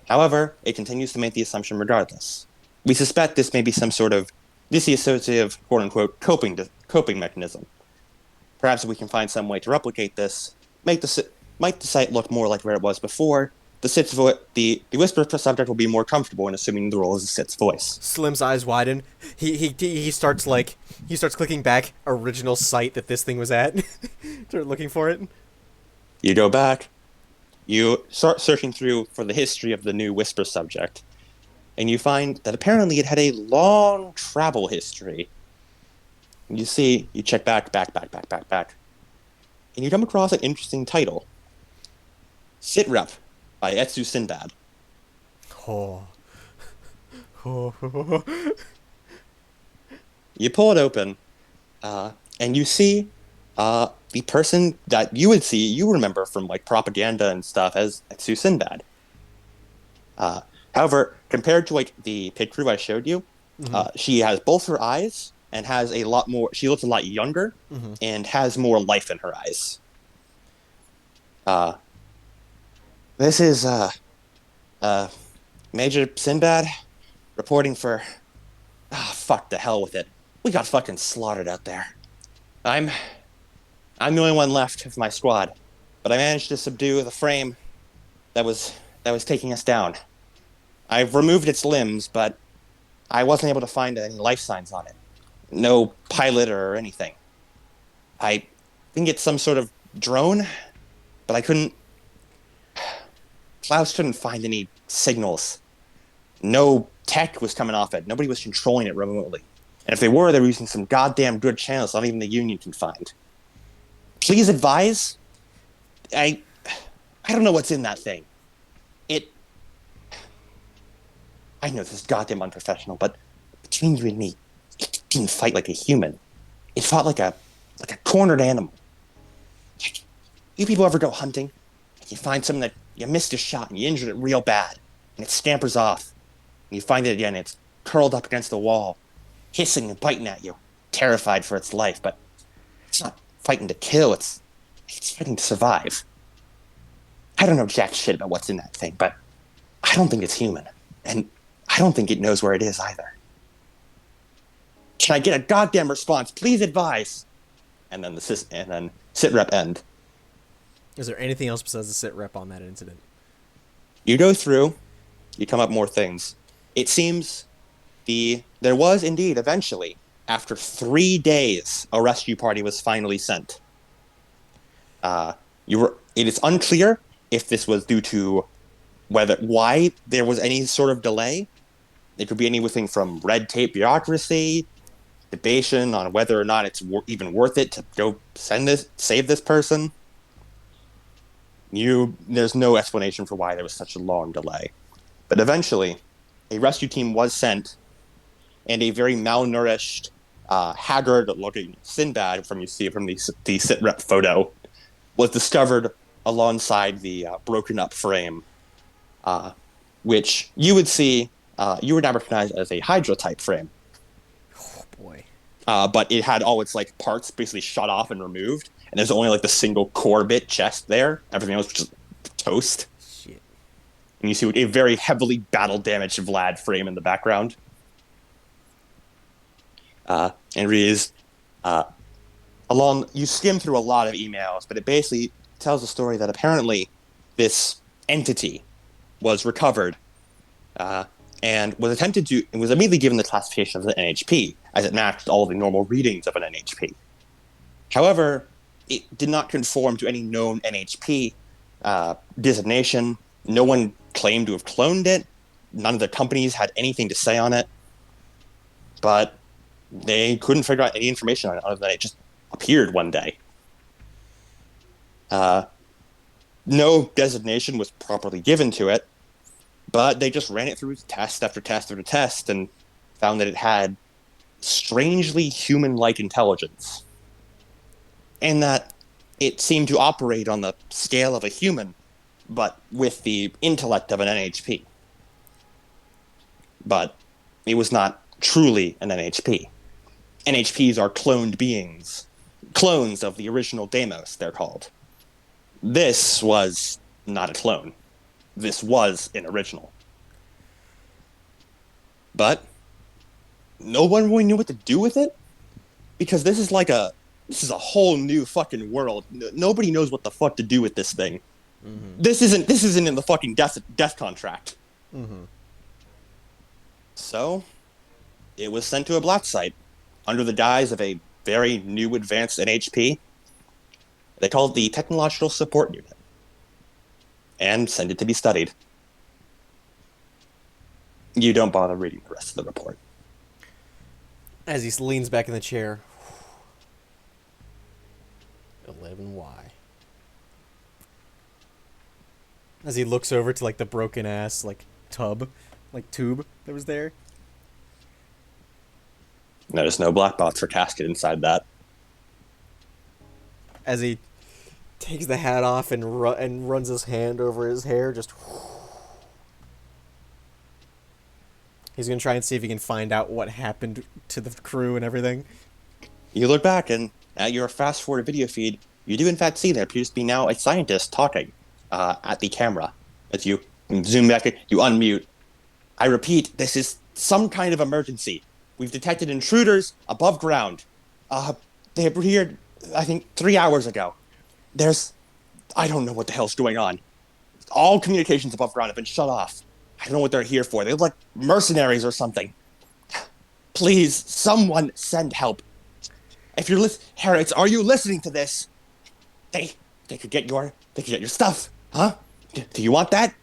However, it continues to make the assumption regardless. We suspect this may be some sort of dissociative, quote-unquote, coping mechanism. Perhaps if we can find some way to replicate this, make the site look more like where it was before, the Whisper subject will be more comfortable in assuming the role as a Sith's voice. Slim's eyes widen. He starts clicking back original site that this thing was at. Start looking for it. You go back. You start searching through for the history of the new Whisper subject, and you find that apparently it had a long travel history. You check back. and you come across an interesting title, Sit Rep by Etsu Sinbad. Oh. Oh. You pull it open, and you see the person that you remember from like propaganda and stuff as Etsu Sinbad. Uh, However, compared to like the picture I showed you, Mm-hmm. she has both her eyes and has a lot more. She looks a lot younger Mm-hmm. and has more life in her eyes. Uh, this is uh, Major Sinbad reporting for. Ah, fuck the hell with it. We got fucking slaughtered out there. I'm I'm the only one left of my squad, but I managed to subdue the frame that was that was taking us down. I've removed its limbs, but I wasn't able to find any life signs on it. No pilot or anything. I think it's some sort of drone, but I couldn't. Klaus couldn't find any signals. No tech was coming off it. Nobody was controlling it remotely. And if they were using some goddamn good channels not even the Union can find. Please advise. I I don't know what's in that thing. It. I know this is goddamn unprofessional, but between you and me, it didn't fight like a human. It fought like a cornered animal. Like, you people ever go hunting? You find something that you missed a shot and you injured it real bad, and it scampers off. And you find it again, and it's curled up against the wall, hissing and biting at you, terrified for its life. But it's not fighting to kill; it's fighting to survive. I don't know jack shit about what's in that thing, but I don't think it's human, and I don't think it knows where it is either. Can I get a goddamn response? Please advise. And then sit rep end. Is there anything else besides the sit rep on that incident? You go through, you come up more things. It seems there was indeed eventually, after 3 days, a rescue party was finally sent. It is unclear if this was due to why there was any sort of delay. It could be anything from red tape bureaucracy, debation on whether or not it's even worth it to go save this person. There's no explanation for why there was such a long delay. But eventually, a rescue team was sent, and a very malnourished, haggard-looking Sinbad, from the sit rep photo, was discovered alongside the broken-up frame, which you would now recognize as a Hydra-type frame. Oh boy. But it had all its like parts basically shut off and removed, and there's only like the single core bit chest there. Everything else was just toast. Shit. And you see like, a very heavily battle damaged Vlad frame in the background. And reads, you skim through a lot of emails, but it basically tells a story that apparently this entity was recovered and was immediately given the classification of an NHP, as it matched all the normal readings of an NHP. However, it did not conform to any known NHP designation. No one claimed to have cloned it. None of the companies had anything to say on it. But they couldn't figure out any information on it other than it just appeared one day. No designation was properly given to it, but they just ran it through test after test after test and found that it had strangely human-like intelligence, and that it seemed to operate on the scale of a human, but with the intellect of an NHP. But it was not truly an NHP. NHPs are cloned beings, clones of the original Deimos, they're called. This was not a clone. This was an original. But no one really knew what to do with it, because this is a whole new fucking world. Nobody knows what the fuck to do with this thing. Mm-hmm. This isn't in the fucking death contract. Mm-hmm. So it was sent to a black site under the guise of a very new advanced NHP. They called it the Technological Support Unit and sent it to be studied. You don't bother reading the rest of the report. As he leans back in the chair. 11Y. As he looks over to like the broken ass like tube that was there. Notice no black box or casket inside that. As he takes the hat off and runs his hand over his hair, just. He's gonna try and see if he can find out what happened to the crew and everything. You look back, and at your fast-forward video feed, you do in fact see there appears to be now a scientist talking at the camera. As you zoom back, you unmute. I repeat, this is some kind of emergency. We've detected intruders above ground. They appeared, I think, 3 hours ago. I don't know what the hell's going on. All communications above ground have been shut off. I don't know what they're here for. They look like mercenaries or something. Please, someone send help. If you're Harriet, are you listening to this? They could get your stuff, huh? Do you want that?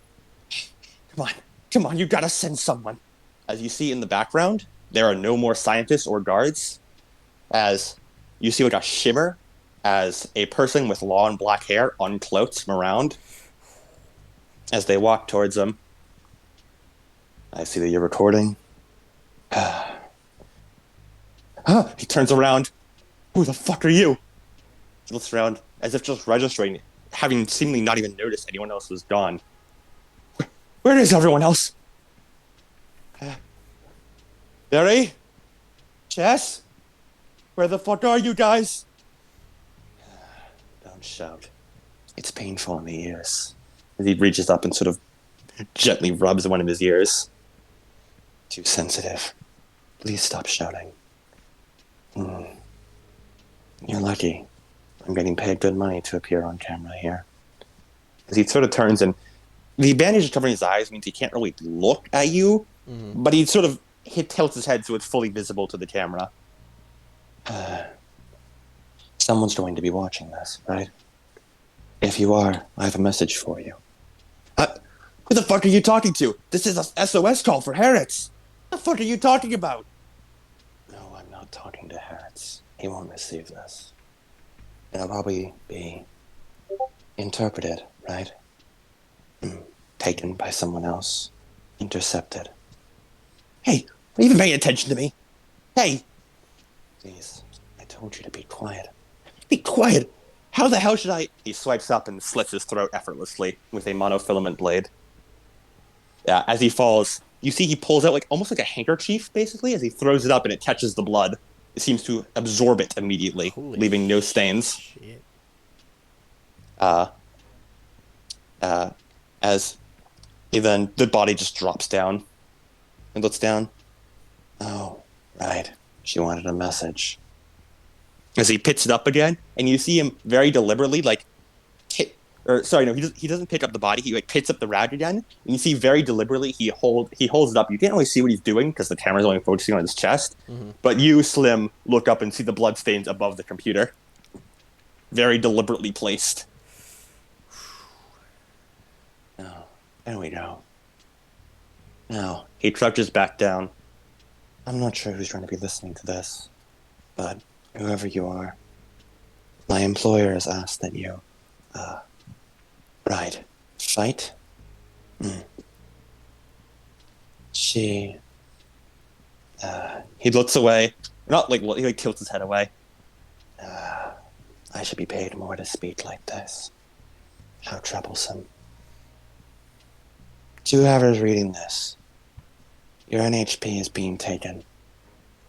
Come on, you gotta send someone. As you see in the background, there are no more scientists or guards. As you see like a shimmer, as a person with long black hair uncloaks from around. As they walk towards them, I see that you're recording. He turns around. Who the fuck are you? He looks around as if just registering, having seemingly not even noticed anyone else was gone. Where is everyone else? Barry? Jess? Where the fuck are you guys? Don't shout. It's painful in the ears. As he reaches up and sort of gently rubs one of his ears. Too sensitive. Please stop shouting. You're lucky. I'm getting paid good money to appear on camera here. As he sort of turns and the bandage covering his eyes means he can't really look at you, but he sort of tilts his head so it's fully visible to the camera. Someone's going to be watching this, right? If you are, I have a message for you. Who the fuck are you talking to? This is a SOS call for Harrods. What the fuck are you talking about? No, I'm not talking to Harrods. He won't receive this. It'll probably be interpreted, right? Taken by someone else. Intercepted. Hey, are you even paying attention to me? Hey! Please, I told you to be quiet. Be quiet! How the hell should I... He swipes up and slits his throat effortlessly with a monofilament blade. Yeah, as he falls, you see he pulls out like almost like a handkerchief, basically, as he throws it up and it catches the blood. It seems to absorb it immediately, leaving no stains. Shit. As then the body just drops down and looks down. Oh, right. She wanted a message. As he picks it up again, and you see him very deliberately, like, he doesn't pick up the body. He like picks up the rag again, and you see very deliberately he holds it up. You can't really see what he's doing because the camera's only focusing on his chest. But you, Slim, look up and see the blood stains above the computer, very deliberately placed. Oh, there we go. Now he crouches back down. I'm not sure who's trying to be listening to this, but whoever you are, my employer has asked that you, fight? She, he looks away, not like, he like tilts his head away. I should be paid more to speak like this. How troublesome. To whoever's reading this, your NHP is being taken.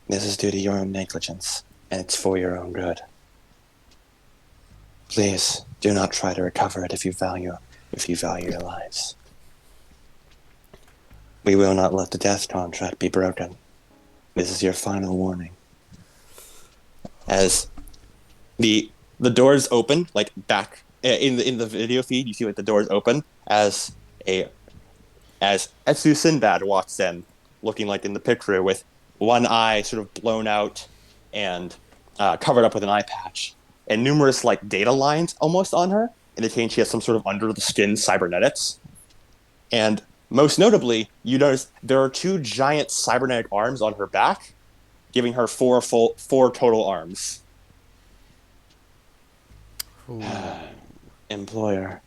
This is due to your own negligence, and it's for your own good. Please, do not try to recover it if you value your lives. We will not let the death contract be broken. This is your final warning. As the doors open, like back in the video feed, you see like the doors open as Sinbad walks in, looking like in the picture with one eye sort of blown out and covered up with an eye patch, and numerous like data lines almost on her, indicating she has some sort of under the skin cybernetics. And most notably, you notice there are 2 giant cybernetic arms on her back, giving her 4 total arms. Ooh. Employer.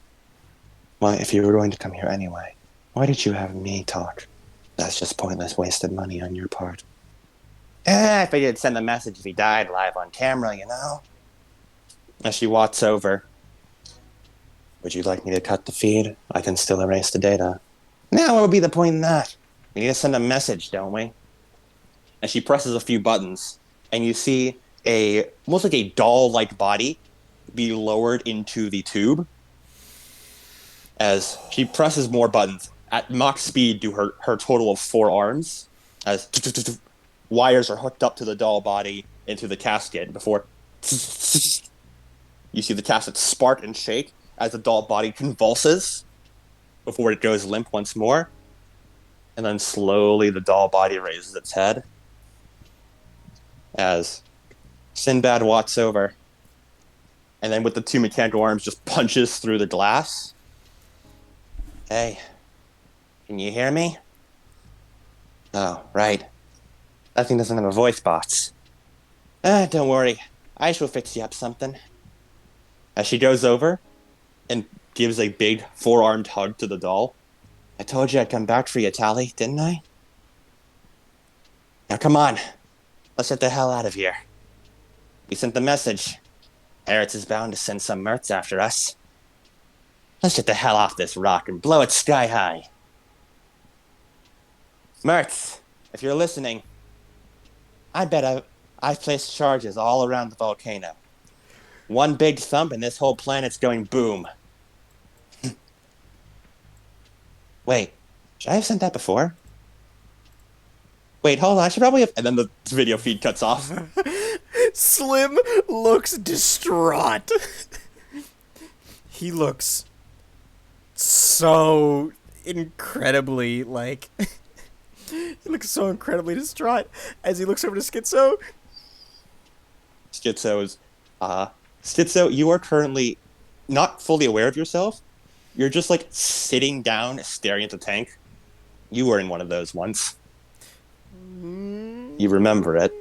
Why, if you were going to come here anyway, why did you have me talk? That's just pointless, wasted money on your part. I figured I'd send a message if he died live on camera, you know? As she walks over. Would you like me to cut the feed? I can still erase the data. Now, what would be the point in that? We need to send a message, don't we? And she presses a few buttons, and you see almost like a doll-like body be lowered into the tube. As she presses more buttons at Mach speed to her total of 4 arms, as wires are hooked up to the doll body into the casket before you see the casket spark and shake as the doll body convulses before it goes limp once more. And then slowly the doll body raises its head as Sinbad walks over and then with the 2 mechanical arms just punches through the glass. Hey, can you hear me? Oh, right. That thing doesn't have a voice box. Don't worry. I shall fix you up something. As she goes over and gives a big 4-armed hug to the doll. I told you I'd come back for you, Tally, didn't I? Now come on. Let's get the hell out of here. We sent the message. Harrods is bound to send some Mercs after us. Let's get the hell off this rock and blow it sky high. Mercs, if you're listening, I bet I've placed charges all around the volcano. One big thump and this whole planet's going boom. Wait, should I have sent that before? Wait, hold on, I should probably have... And then the video feed cuts off. Slim looks distraught. He looks so incredibly, like... he looks so incredibly distraught as he looks over to Schizo. Schizo, you are currently not fully aware of yourself. You're just, like, sitting down, staring at the tank. You were in one of those once. You remember it.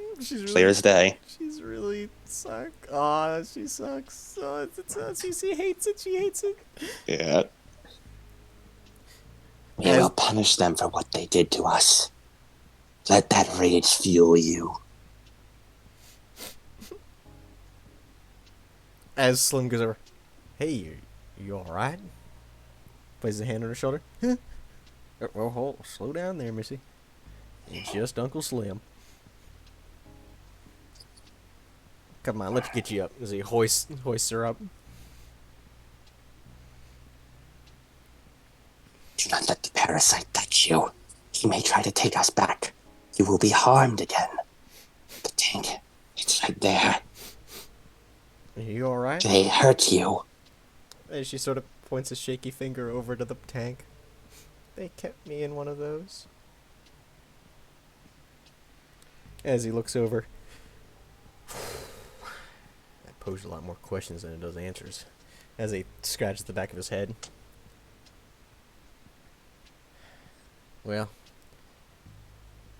Clear as day. She's really suck. Aw, she sucks. Oh, she hates it. She hates it. Yeah. We will punish them for what they did to us. Let that rage fuel you. As Slim goes over, hey, you all right? Places a hand on her shoulder. Well, slow down there, Missy. It's just Uncle Slim. Come on, let's get you up. As he hoists her up. Do not let the parasite touch you. He may try to take us back. You will be harmed again. The tank, it's right there. Are you alright? They hurt you. And she sort of points a shaky finger over to the tank. They kept me in one of those. As he looks over. That posed a lot more questions than it does answers. As he scratches the back of his head. Well,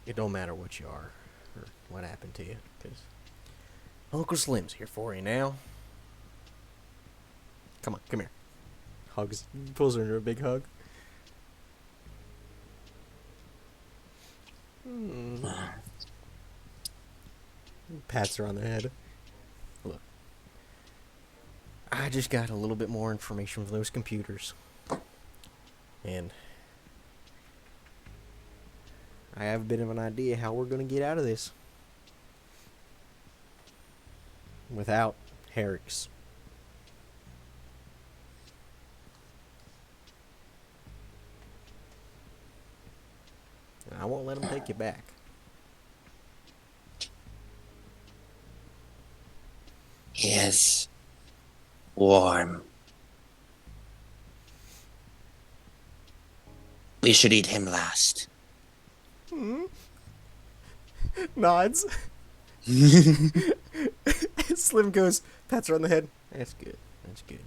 it don't matter what you are or what happened to you, because Uncle Slim's here for you now. Come on, come here. Hugs, pulls her into a big hug. Pats her on the head. Look, I just got a little bit more information from those computers. And I have a bit of an idea how we're going to get out of this. Without Herrick's. I won't let him take you back. He is warm. We should eat him last. Nods. Slim goes, pats her on the head. That's good. That's good.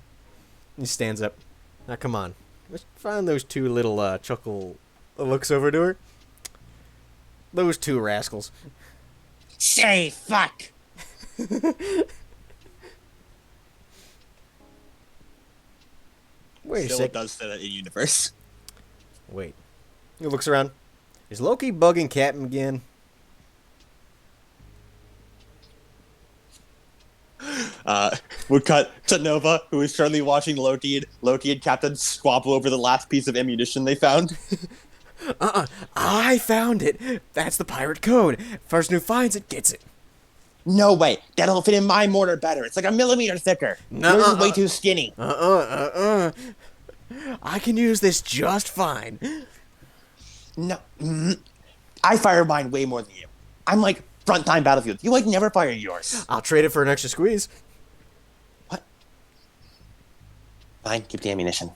He stands up. Now come on. Let's find those two little chuckle looks over to her. Those two rascals. Say fuck! Wait a Still, sec. it does say that in universe. Wait. He looks around. Is Loki bugging Captain again? We cut to Nova, who is currently watching Loki and Captain squabble over the last piece of ammunition they found. I found it. That's the pirate code. Person who finds it gets it. No way. That'll fit in my mortar better. It's like a millimeter thicker. Yours is way too skinny. I can use this just fine. No. I fire mine way more than you. I'm like front time battlefield. You like never fire yours. I'll trade it for an extra squeeze. What? Fine, keep the ammunition.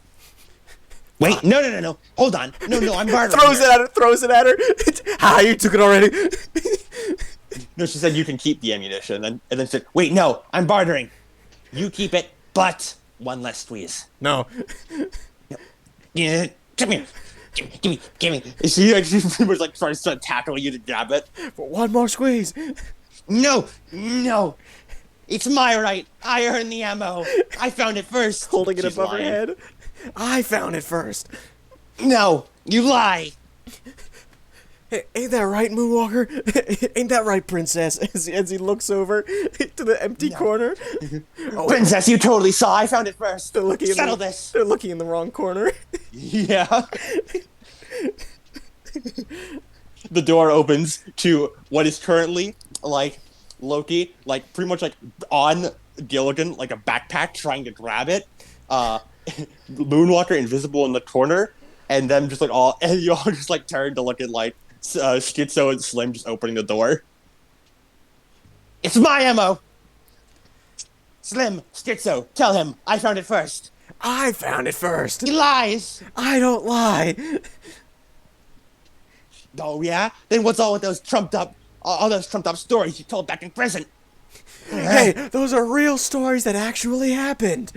Wait, no. Hold on. No, I'm bartering. Throws it at her. Ha, you took it already. No, she said you can keep the ammunition, and then said, wait, no, I'm bartering. You keep it, but one less squeeze. No. Yeah, come here. Give me. She pretty much like starts to tackle you to grab it. For one more squeeze. No. It's my right. I earned the ammo. I found it first. Holding it above her head. I found it first. No, you lie. Hey, ain't that right, Moonwalker? Ain't that right, Princess? As he looks over to the empty corner. Oh, Princess, you totally saw. I found it first. Settle this. They're looking in the wrong corner. Yeah. The door opens to what is currently like Loki, like pretty much like on Gilligan, like a backpack trying to grab it. Moonwalker invisible in the corner, and them just like and you all just like turn to look at like Schizo and Slim just opening the door. It's my ammo. Slim, Schizo, tell him I found it first. I found it first. He lies. I don't lie. Oh yeah? Then what's all with those trumped up stories you told back in prison? Hey, those are real stories that actually happened.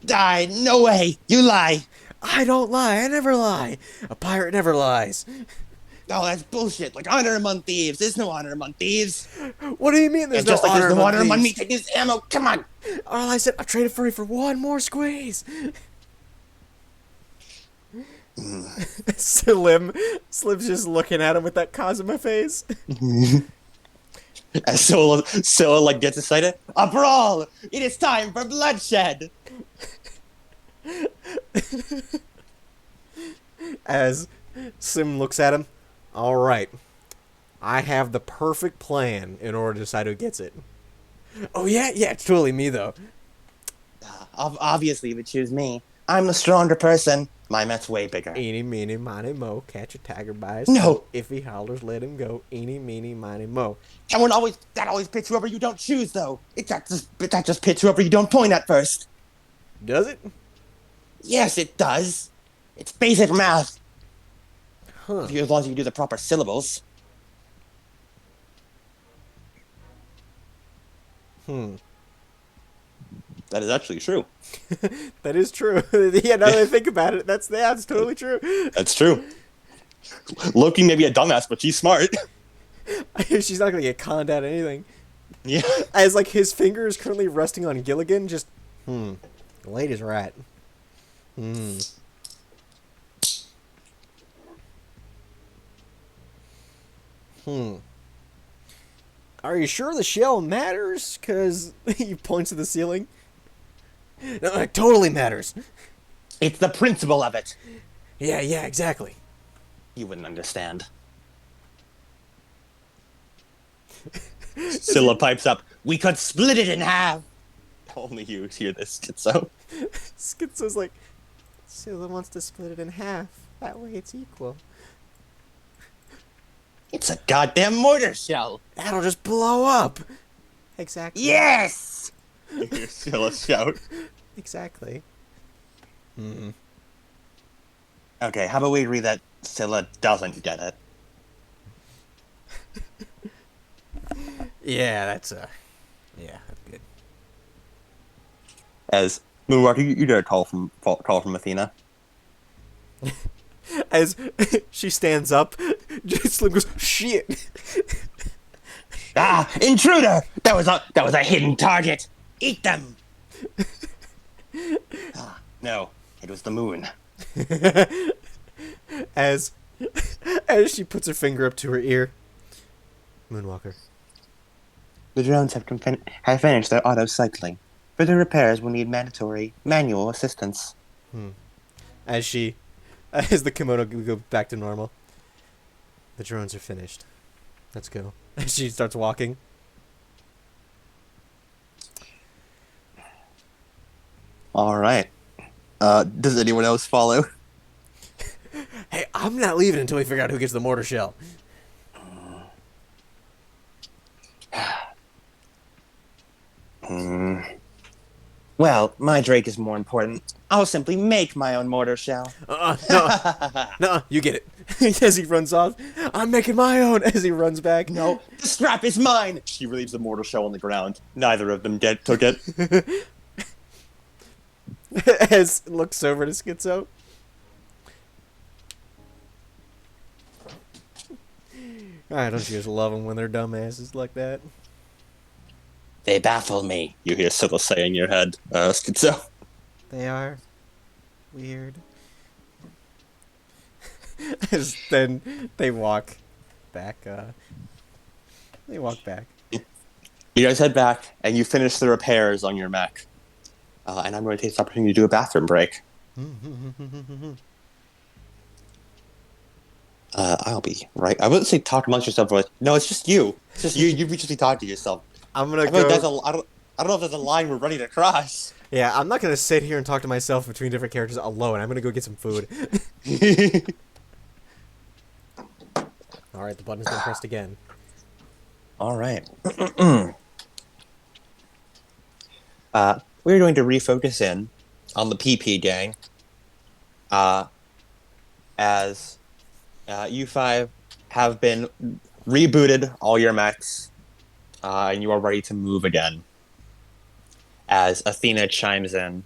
No way. You lie. I don't lie. I never lie. A pirate never lies. Oh, that's bullshit. Like honor among thieves. There's no honor among thieves. What do you mean there's no just like honor there's no among honor among me thieves? taking this ammo. Come on. All I said, I traded for you for one more squeeze. Slim's just looking at him with that Kazuma face. As Scylla like gets excited. A brawl! It is time for bloodshed! As Sim looks at him, all right, I have the perfect plan in order to decide who gets it. Oh yeah, it's totally me though. Obviously, you would choose me. I'm the stronger person. My met's way bigger. Eeny, meeny, miny, mo. Catch a tiger by his No. toe. If he hollers, let him go. Eeny, meeny, miny, mo. That always pits whoever you don't choose, though. That just pits whoever you don't point at first. Does it? Yes, it does. It's basic math. Huh. As long as you do the proper syllables. That is actually true. That is true. Yeah, now that I think about it, that's totally true. That's true. Loki may be a dumbass, but she's smart. She's not gonna get conned out of anything. Yeah. As like his finger is currently resting on Gilligan, just late as rat. Are you sure the shell matters? Cause he points to the ceiling. No, it totally matters. It's the principle of it. Yeah, exactly. You wouldn't understand. Scylla pipes up. We could split it in half. Only you hear this, Schizo. Schizo's like, Scylla wants to split it in half. That way it's equal. It's a goddamn mortar shell. That'll just blow up. Exactly. Yes! You hear Scylla shout. Exactly. Okay, how about we agree that Scylla doesn't get it? Yeah, that's good. As Moonwalker, you get a call from Athena. As she stands up, Slim goes, shit. Ah, intruder! That was a hidden target. Eat them. No, It was the moon. as as she puts her finger up to her ear. Moonwalker. The drones have finished their auto-cycling. Further repairs will need mandatory manual assistance. As the kimono goes back to normal. The drones are finished. Let's go. As she starts walking. All right. Does anyone else follow? Hey, I'm not leaving until we figure out who gets the mortar shell. Well, my Drake is more important. I'll simply make my own mortar shell. No, you get it. As he runs off, I'm making my own. As he runs back. No, the strap is mine. She relieves the mortar shell on the ground. Neither of them took it. As looks over to Schizo. Don't you just love them when they're dumbasses like that? They baffle me. You hear Scylla say in your head, Schizo. They are weird. As then they walk back. They walk back. You guys head back, and you finish the repairs on your mech. And I'm going to take this opportunity to do a bathroom break. I'll be right. I wouldn't say talk amongst yourself, but no, it's just you. It's just you. You just talk to yourself. I'm gonna I go. I don't know if there's a line we're ready to cross. Yeah, I'm not gonna sit here and talk to myself between different characters alone. I'm gonna go get some food. All right, the button's been pressed again. All right. We're going to refocus in on the PP gang. As you five have been rebooted all your mechs, and you are ready to move again. As Athena chimes in.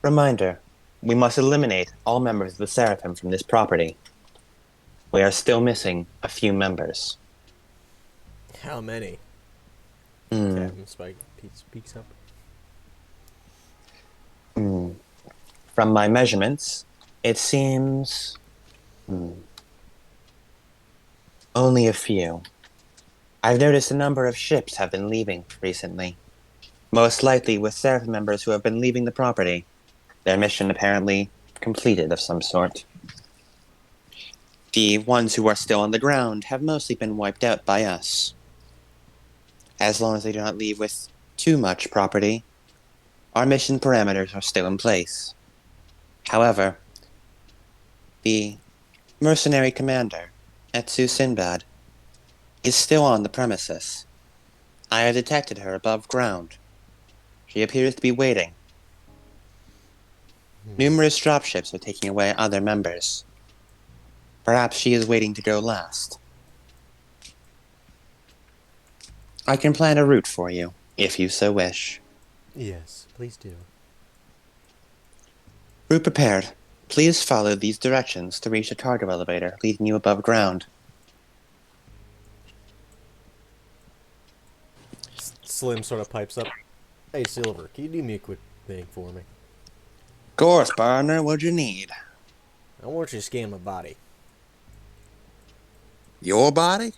Reminder, we must eliminate all members of the Seraphim from this property. We are still missing a few members. How many? Captain Spike speaks up. From my measurements, it seems... only a few. I've noticed a number of ships have been leaving recently. Most likely with Seraphim members who have been leaving the property. Their mission apparently completed of some sort. The ones who are still on the ground have mostly been wiped out by us. As long as they do not leave with too much property, our mission parameters are still in place. However, the mercenary commander, Etsu Sinbad, is still on the premises. I have detected her above ground. She appears to be waiting. Numerous dropships are taking away other members. Perhaps she is waiting to go last. I can plan a route for you, if you so wish. Yes, please do. Route prepared. Please follow these directions to reach the cargo elevator leading you above ground. Slim sort of pipes up. Hey, Silver, can you do me a quick thing for me? Of course, partner. What'd you need? I want you to scan my body. Your body?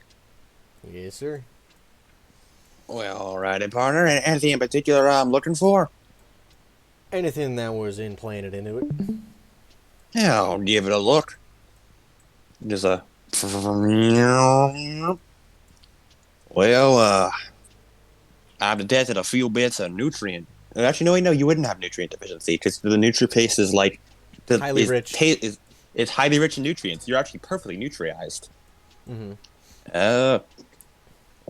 Yes, sir. Well, alrighty, partner. Anything in particular I'm looking for? Anything that was implanted into it. Yeah, I'll give it a look. There's a... Well, I've detected a few bits of nutrient. Actually, no, you wouldn't have nutrient deficiency because the NutriPaste is like... Highly rich. It's highly rich in nutrients. You're actually perfectly nutriized.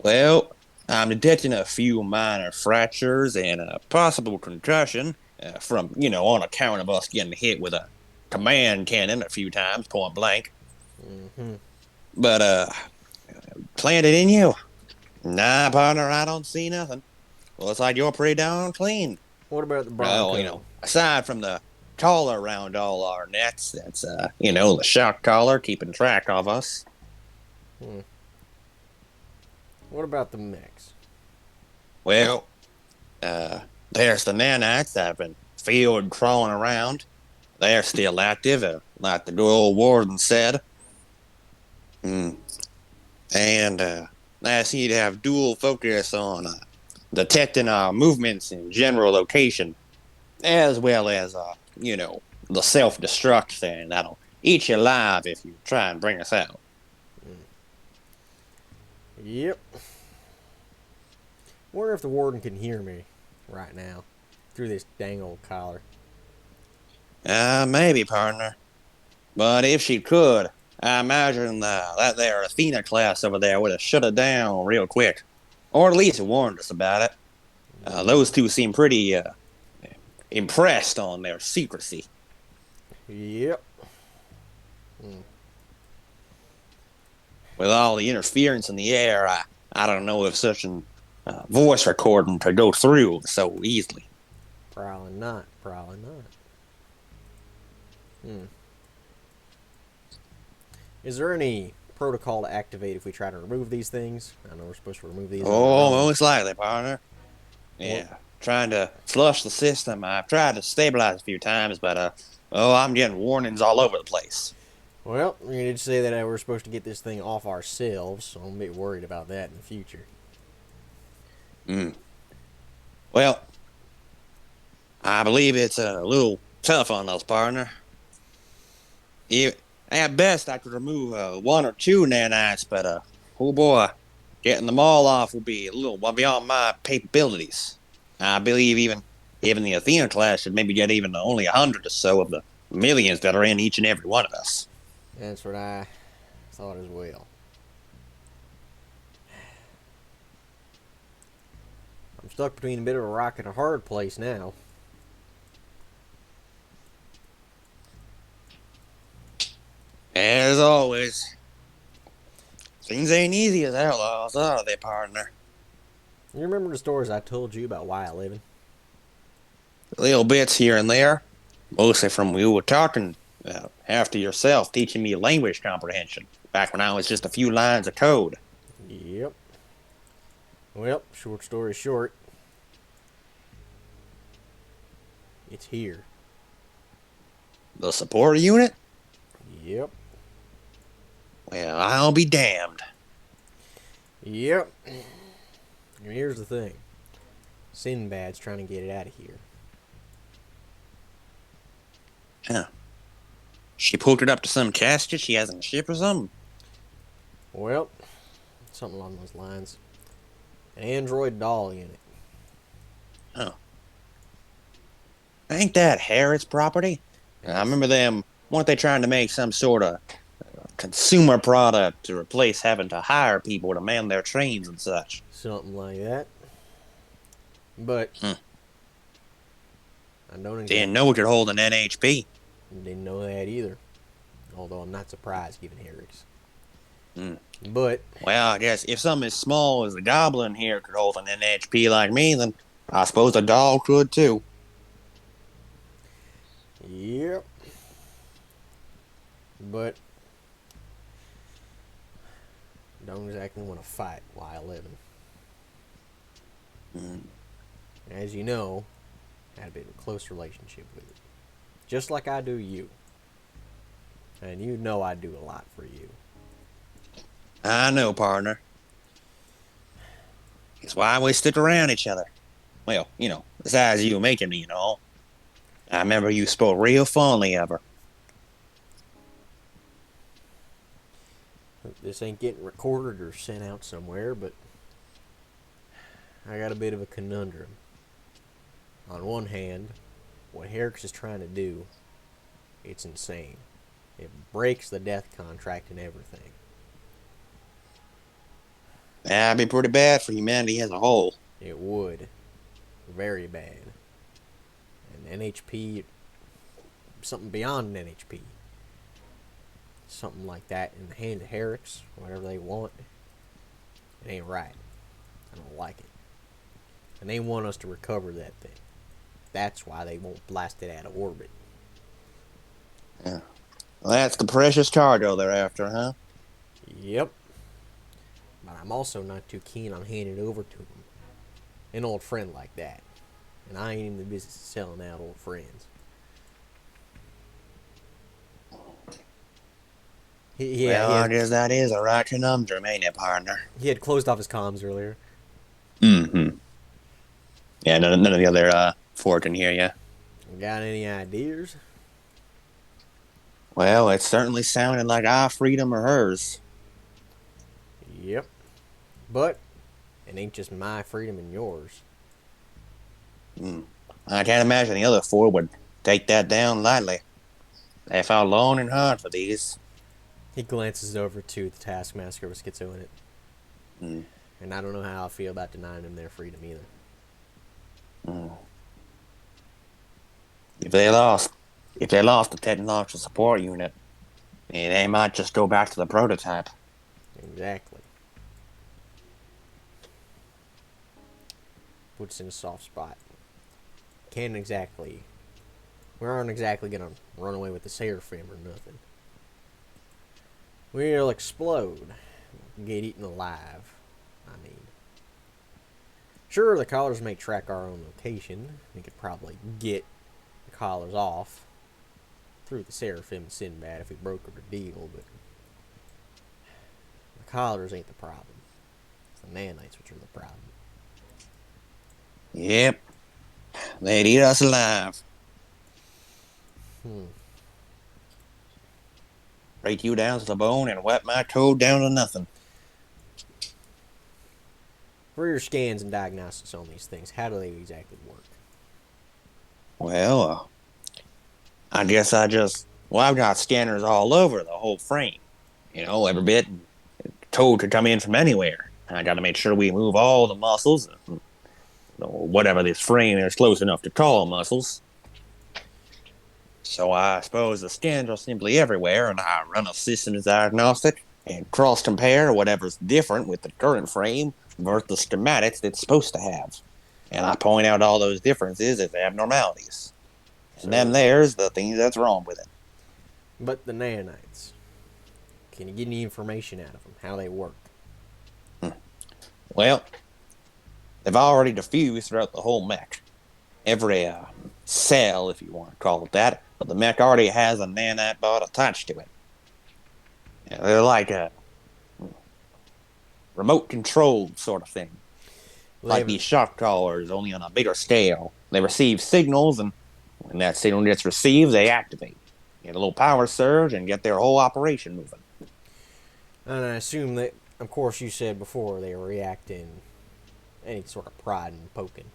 Well, I'm detecting a few minor fractures and a possible concussion from, on account of us getting hit with a command cannon a few times, point blank. But, planted in you? Nah, partner, I don't see nothing. Well, it's like you're pretty darn clean. What about the Bronco? Well, aside from the collar around all our necks, that's, the shock collar keeping track of us. What about the mechs? Well, there's the nanites that have been field crawling around. They're still active, like the good old warden said. Mm. And I see to have dual focus on detecting our movements in general location, as well as, the self-destruct thing that'll eat you alive if you try and bring us out. Yep. Wonder if the warden can hear me right now through this dang old collar. Maybe, partner. But if she could, I imagine that there Athena class over there would have shut it down real quick. Or at least warned us about it. Those two seem pretty impressed on their secrecy. Yep. With all the interference in the air, I don't know if such an voice recording could go through so easily. Probably not. Probably not. Is there any protocol to activate if we try to remove these things? I know we're supposed to remove these on our Oh, own. most likely, partner. Yeah, trying to flush the system. I've tried to stabilize a few times, but I'm getting warnings all over the place. Well, you did say that we're supposed to get this thing off ourselves, so I'm a bit worried about that in the future. Mm. Well, I believe it's a little tough on us, partner. At best, I could remove one or two nanites, but oh boy, getting them all off will be a little beyond my capabilities. I believe even the Athena class should maybe get even only 100 or so of the millions that are in each and every one of us. That's what I thought as well. I'm stuck between a bit of a rock and a hard place now. As always, things ain't easy as outlaws, are they, partner? You remember the stories I told you about why I live in? Little bits here and there, mostly from you were talking after yourself, teaching me language comprehension back when I was just a few lines of code. Yep. Well, short story short, it's here. The support unit? Yep. Well, I'll be damned. Yep. And here's the thing. Sinbad's trying to get it out of here. Huh. She pulled it up to some casket she has in the ship or something? Well, something along those lines. An android doll unit. Huh. Ain't that Harrod's property? I remember them, weren't they trying to make some sort of consumer product to replace having to hire people to man their trains and such? Something like that. But I don't exactly Didn't know it could hold an NHP. didn't know that either. Although I'm not surprised given Herrick's. Hmm. But Well, I guess if something as small as the goblin here could hold an NHP like me, then I suppose a doll could too. yep. But don't exactly want to fight while living. As you know, I had a bit of a close relationship with it. Just like I do you. And you know I do a lot for you. I know, partner. It's why we stick around each other. Well, besides you making me, I remember you spoke real fondly of her. This ain't getting recorded or sent out somewhere, but I got a bit of a conundrum. On one hand, what Herrick's is trying to do, it's insane. It breaks the death contract and everything. That'd be pretty bad for humanity as a whole. It would. Very bad. And NHP, something beyond an NHP. Something like that in the hands of Herrick's, whatever they want, it ain't right. I don't like it. And they want us to recover that thing. That's why they won't blast it out of orbit. Yeah. Well, that's the precious cargo they're after, huh? Yep. But I'm also not too keen on handing it over to them. An old friend like that. And I ain't in the business of selling out old friends. Well, I guess that is a right conundrum, ain't it, partner? he had closed off his comms earlier. Mm-hmm. Yeah, none of the other four can hear you. Got any ideas? Well, it certainly sounded like our freedom or hers. Yep. But it ain't just my freedom and yours. Mm. I can't imagine the other four would take that down lightly. They fought long and hard for these. He glances over to the Taskmaster with Schizo in it. Mm. And I don't know how I feel about denying them their freedom either. Mm. If they lost the technological support unit, they might just go back to the prototype. Exactly. Puts in a soft spot. Can't exactly. We aren't exactly gonna run away with the Seraphim or nothing. We'll explode. Get eaten alive. I mean. Sure, the collars may track our own location. We could probably get the collars off through the Seraphim and Sinbad if we brokered a deal, but the collars ain't the problem. It's the nanites which are the problem. Yep, they'd eat us alive. Hmm. Break you down to the bone and wet my code down to nothing. For your scans and diagnostics on these things, how do they exactly work? Well, I guess I've got scanners all over the whole frame. Every bit. Code could come in from anywhere. I got to make sure we move all the muscles, or whatever this frame is close enough to call muscles. So I suppose the scans are simply everywhere, and I run a systems diagnostic and cross compare whatever's different with the current frame versus the schematics it's supposed to have. And I point out all those differences as abnormalities. And then So, there's the things that's wrong with it. but the nanites, can you get any information out of them? How they work? Well, they've already diffused throughout the whole mech. Every cell, if you want to call it that, but the mech already has a nanite bot attached to it. They're like a remote controlled sort of thing. Well, they Like have these shock collars, only on a bigger scale. They receive signals, and when that signal gets received, they activate. Get a little power surge and get their whole operation moving. and I assume that, of course, you said before they react in any sort of prod and poking.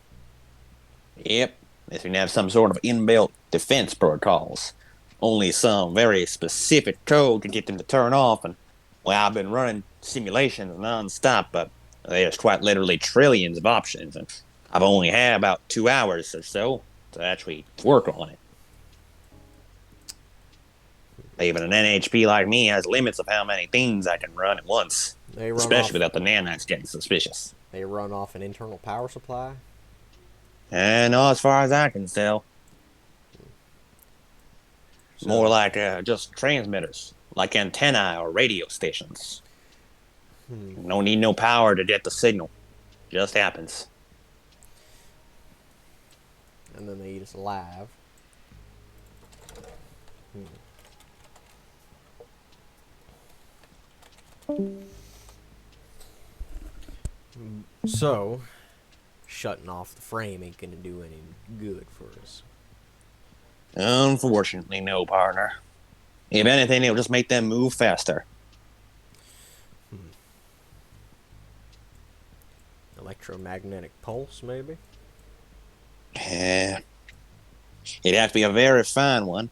Yep, this can have some sort of inbuilt defense protocols. Only some very specific code can get them to turn off, and well, I've been running simulations nonstop, but there's quite literally trillions of options, and I've only had about 2 hours or so to actually work on it. Even an NHP like me has limits of how many things I can run at once, They run especially off. without the nanites getting suspicious. They run off an internal power supply. And as far as I can tell, more So, like just transmitters, like antennae or radio stations. No need no power to get the signal. Just happens. and then they eat us alive. So, shutting off the frame ain't gonna do any good for us. Unfortunately, no, partner. If anything, it'll just make them move faster. Electromagnetic pulse, maybe? Yeah. It'd have to be a very fine one.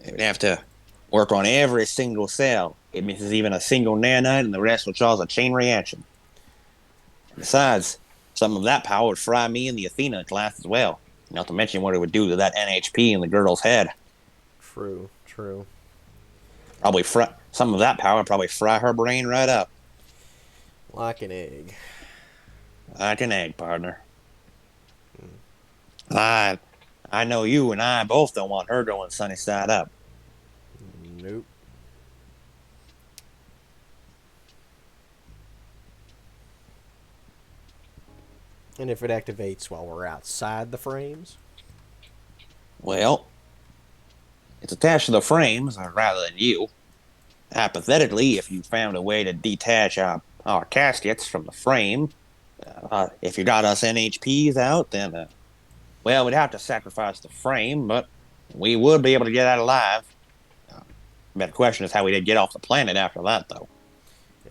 It would have to work on every single cell. It misses even a single nanite, and the rest will cause a chain reaction. Besides, some of that power would fry me in the Athena class as well. Not to mention what it would do to that NHP in the girl's head. True, true. Probably fry some of that power would probably fry her brain right up. Like an egg. Like an egg, partner. I I know you and I both don't want her going sunny side up. Nope. And if it activates while we're outside the frames? Well, it's attached to the frames rather than you. Hypothetically, if you found a way to detach our caskets from the frame, if you got us NHPs out, then, well, we'd have to sacrifice the frame, but we would be able to get out alive. Uh, better question is how we did get off the planet after that, though.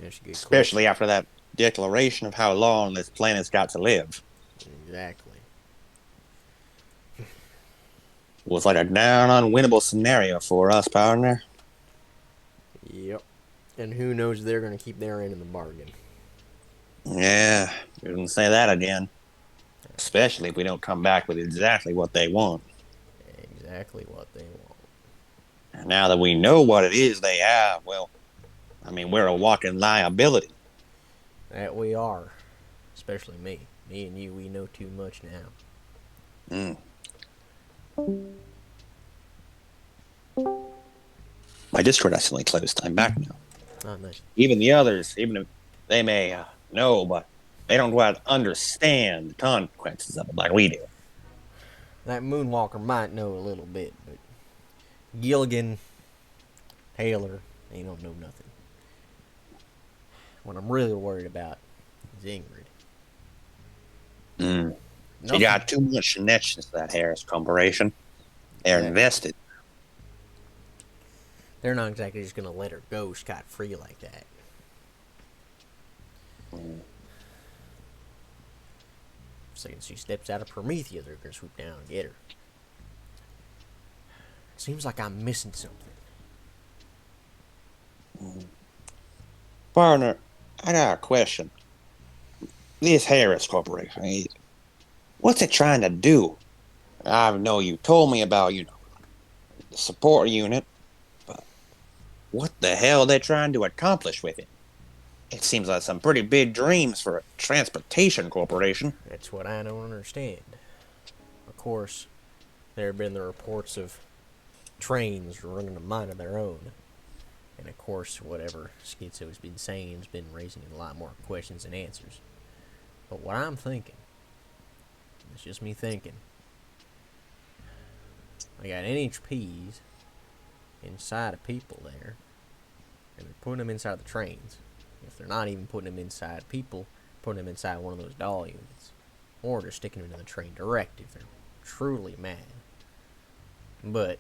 That's a good Especially question. after that declaration of how long this planet's got to live. Exactly. It was like a down unwinnable scenario for us, partner. Yep. And who knows if they're going to keep their end in the bargain. Yeah, you can say that again. Especially if we don't come back with exactly what they want. Exactly what they want. And now that we know what it is they have, well, I mean, we're a walking liability. That we are. Especially me. Me and you, we know too much now. Mm. My Discord accidentally closed. I'm back now. Oh, nice. Even the others, even if they may know, but they don't quite understand the consequences of it like we do. That Moonwalker might know a little bit, but Gilligan, Taylor, they don't know nothing. What I'm really worried about is Ingrid. Mm. She Nothing. got too much connections to that Harris Corporation. They're Yeah. invested. They're not exactly just going to let her go scot-free like that. Mm. Second she steps out of Promethea, they're going to swoop down and get her. Seems like I'm missing something. Mm. Partner, I got a question. This Harris Corporation, what's it trying to do? I know you told me about, the support unit, but what the hell are they trying to accomplish with it? It seems like some pretty big dreams for a transportation corporation. That's what I don't understand. Of course, there have been the reports of trains running a mind of their own. And of course, whatever Schizo's been saying has been raising a lot more questions than answers. But what I'm thinking, it's just me thinking, I got NHPs inside of people there, and they're putting them inside the trains. If they're not even putting them inside people, putting them inside one of those doll units. Or just sticking them into the train direct if they're truly mad. But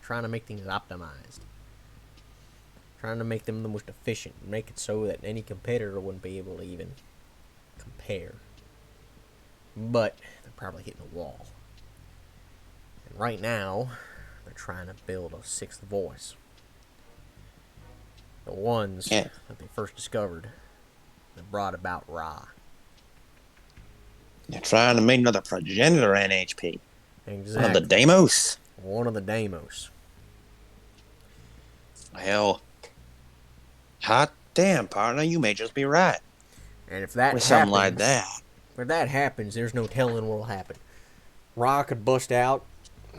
trying to make things optimized. Trying to make them the most efficient. Make it so that any competitor wouldn't be able to even compare. But they're probably hitting a wall. And right now, they're trying to build a sixth voice. The ones that they first discovered that brought about Ra. They're trying to make another progenitor NHP. Exactly. One of the Deimos. One of the Deimos. Well, hot damn, partner, you may just be right. And if that With happens, something like that. If that happens, there's no telling what'll happen. Ra could bust out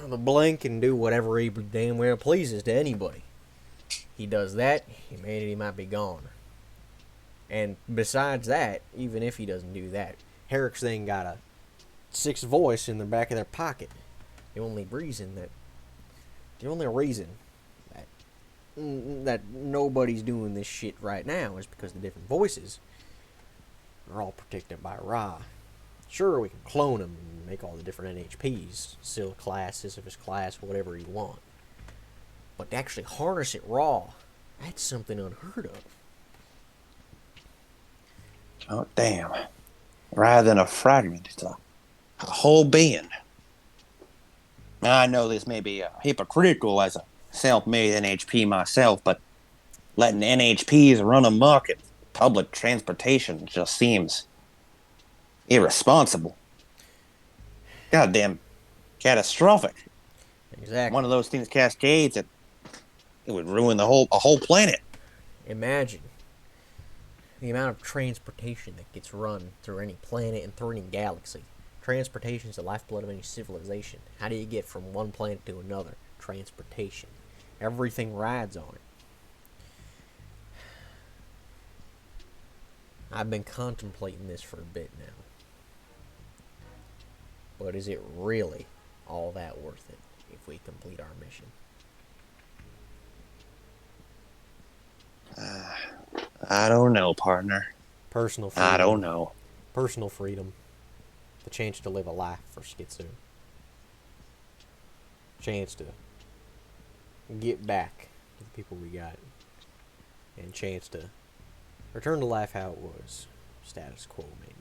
of the blink and do whatever he damn well pleases to anybody. He does that, humanity might be gone. And besides that, even if he doesn't do that, Herrick's then got a sixth voice in the back of their pocket. The only reason that that nobody's doing this shit right now is because the different voices are all protected by Ra. Sure, we can clone them and make all the different NHPs, Sil class, Sisyphus class, whatever you want. But to actually harness it raw, that's something unheard of. Oh, damn. Rather than a fragment, it's a whole being. Now, I know this may be hypocritical as a self-made NHP myself, but letting NHPs run amok in public transportation just seems irresponsible. Goddamn catastrophic. Exactly. One of those things cascades, it would ruin a whole planet. Imagine the amount of transportation that gets run through any planet and through any galaxy. Transportation is the lifeblood of any civilization. How do you get from one planet to another? Transportation. Everything rides on it. I've been contemplating this for a bit now. But is it really all that worth it if we complete our mission? I don't know, partner. Personal freedom. I don't know. Personal freedom. The chance to live a life for Schizo. Chance to get back to the people we got. And chance to return to life how it was. Status quo, maybe.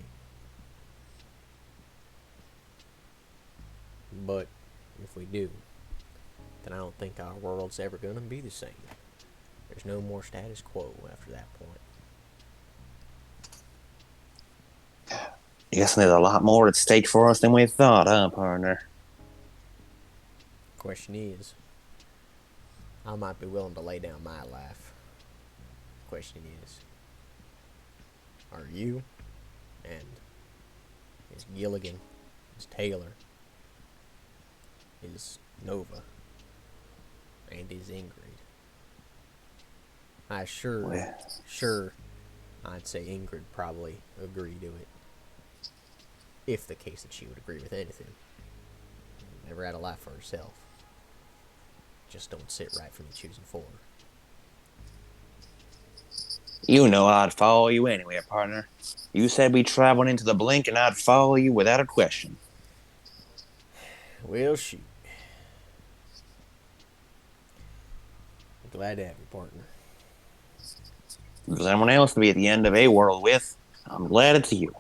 But if we do, then I don't think our world's ever going to be the same. There's no more status quo after that point. Guessing there's a lot more at stake for us than we thought, huh, partner? Question is, I might be willing to lay down my life. Question is, are you? And is Gilligan, is Taylor, is Nova, and is Ingrid? Sure, I'd say Ingrid probably agree to it. If the case that she would agree with anything. Never had a life for herself. Just don't sit right for me choosing for her. You know I'd follow you anyway, partner. You said we traveled into the blink and I'd follow you without a question. Well, shoot. Glad to have you, partner. If there's anyone else to be at the end of a world with, I'm glad it's you.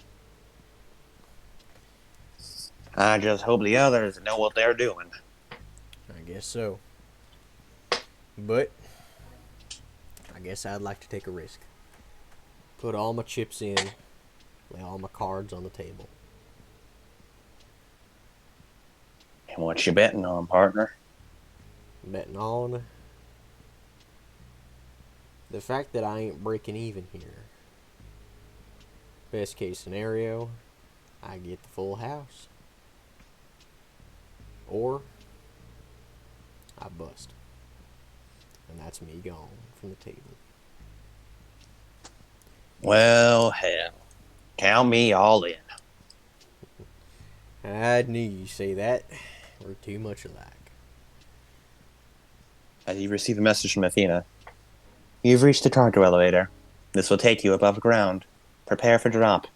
I just hope the others know what they're doing. I guess so. But I guess I'd like to take a risk. Put all my chips in. Lay all my cards on the table. And what you betting on, partner? Betting on the fact that I ain't breaking even here. Best case scenario, I get the full house. Or I bust. And that's me gone from the table. Well, hell. Count me all in. I knew you'd say that. We're too much alike. As you receive a message from Athena, you've reached the cargo elevator. This will take you above ground. Prepare for drop.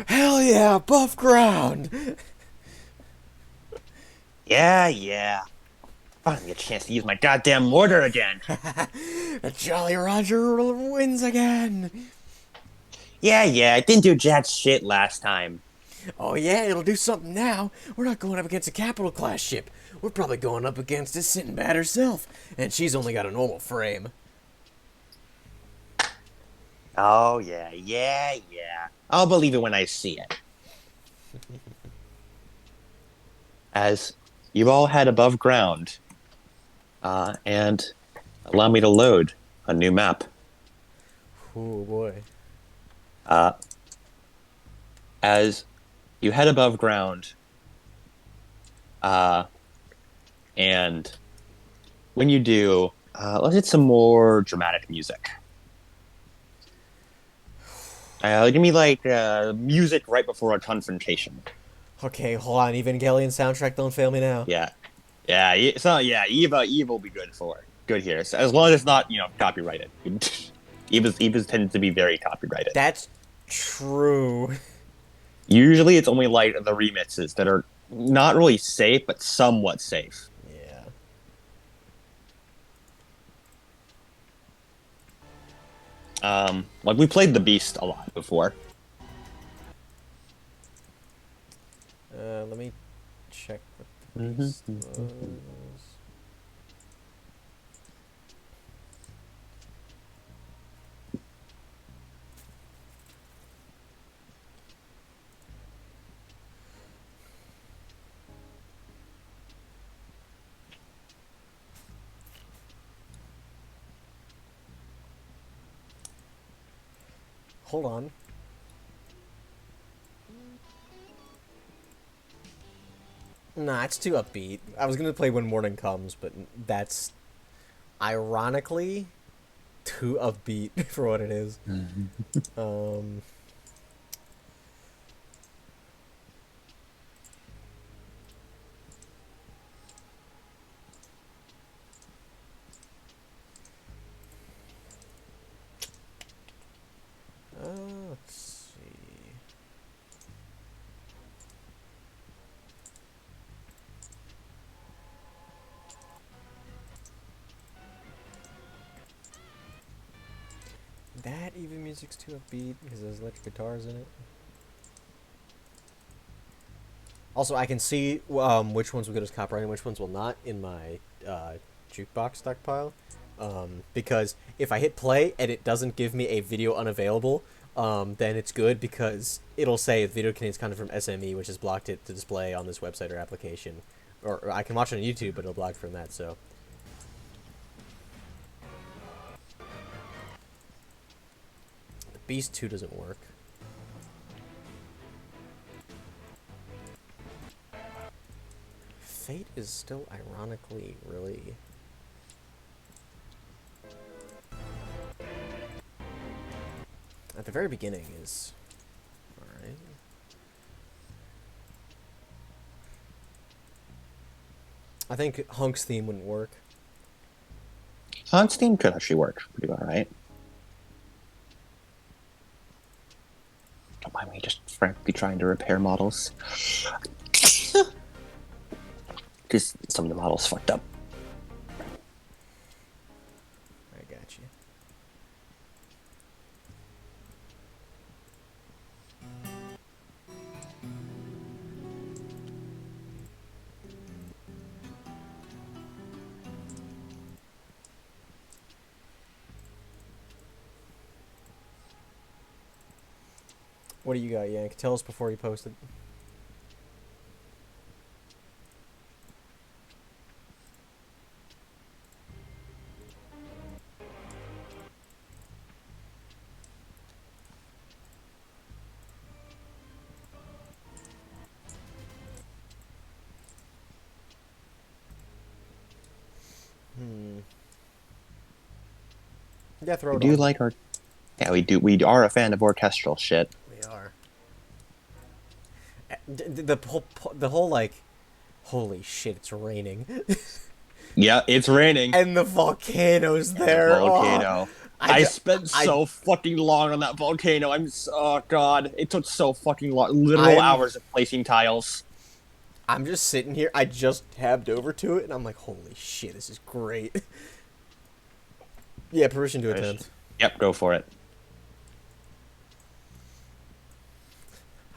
Hell yeah, above ground! Yeah. Finally a chance to use my goddamn mortar again. The Jolly Roger wins again! Yeah, it didn't do jack shit last time. Oh yeah, it'll do something now. We're not going up against a capital class ship. We're probably going up against a Sinbad herself. And she's only got a normal frame. Oh, yeah. I'll believe it when I see it. As you've all had above ground, and allow me to load a new map. Oh boy. As you head above ground, and when you do, let's hit some more dramatic music. Give me music right before a confrontation. Okay, hold on. Evangelion soundtrack, don't fail me now. Yeah. Eva will be good here. So as long as it's not, copyrighted. Eva's tends to be very copyrighted. That's true. Usually it's only like the remixes that are not really safe, but somewhat safe. Yeah. Like we played The Beast a lot before. Let me check what the Beast was. Hold on. Nah, it's too upbeat. I was gonna play When Morning Comes, but that's ironically too upbeat for what it is. music's too upbeat because there's electric guitars in it. Also, I can see which ones will get us copyright and which ones will not in my jukebox stockpile. Because if I hit play and it doesn't give me a video unavailable, then it's good because it'll say the video contains content from SME, which has blocked it to display on this website or application. Or I can watch it on YouTube, but it'll block from that, so... The Beast 2 doesn't work. Fate is still ironically really... At the very beginning is... Alright. I think Hunk's theme wouldn't work. Hunk's theme could actually work pretty well, right? Don't mind me just frankly trying to repair models. Because some of the models fucked up. I got you. What do you got, Yank? Tell us before you post it. Yeah, throw it on. Do you like our... Yeah, we do. We are a fan of orchestral shit. We are. The whole like, holy shit, it's raining. Yeah, it's raining. And the volcano's there. The volcano. Oh, I spent so fucking long on that volcano. Oh god, it took so fucking long. Literal hours of placing tiles. I'm just sitting here. I just tabbed over to it, and I'm like, holy shit, this is great. Yeah, permission to attempt. Yep, go for it.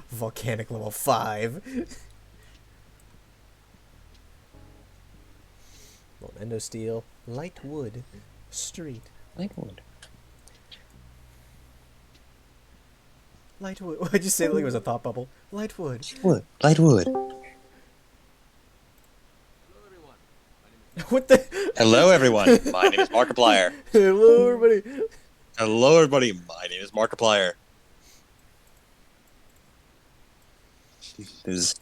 Volcanic level 5. Endo steel, light wood, street. Light wood. Light wood. Why'd you say it like it was a thought bubble? Light wood. Wood. Light wood. What the? Hello, everyone. My name is Markiplier. Hello, everybody. Hello, everybody. My name is Markiplier. This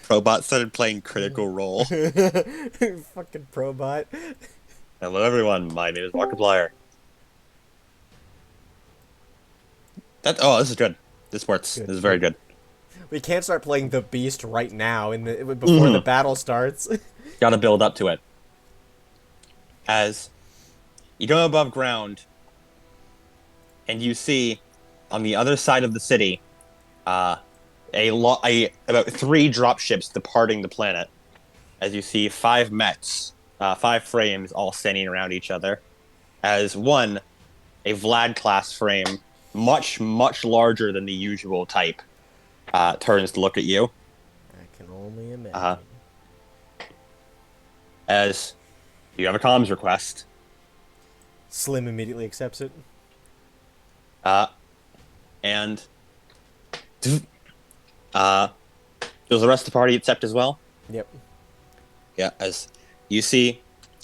Probot started playing Critical Role. Fucking Probot. Hello, everyone. My name is Markiplier. This is good. This works. Good. This is very good. We can't start playing the Beast right now before the battle starts. Gotta build up to it. As you go above ground, and you see on the other side of the city, about 3 dropships departing the planet. As you see 5 mechs, 5 frames all standing around each other. As one, a Vlad class frame, much, much larger than the usual type, turns to look at you. I can only imagine. As you have a comms request. Slim immediately accepts it. And does the rest of the party accept as well? Yep. Yeah, as you see,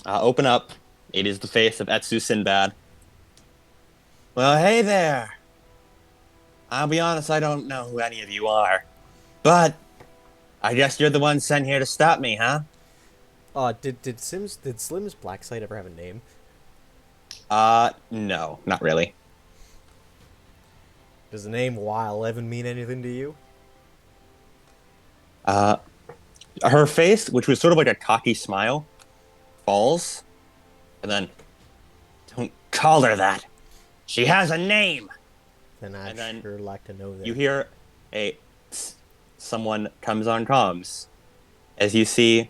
open up, it is the face of Etsu Sinbad. Well, hey there. I'll be honest, I don't know who any of you are. But I guess you're the one sent here to stop me, huh? Did Slim's Black Site ever have a name? No, not really. Does the name Y11 mean anything to you? Her face, which was sort of like a cocky smile, falls, and then, don't call her that. She has a name. Then I'd sure like to know that. You hear someone comes on comms, as you see,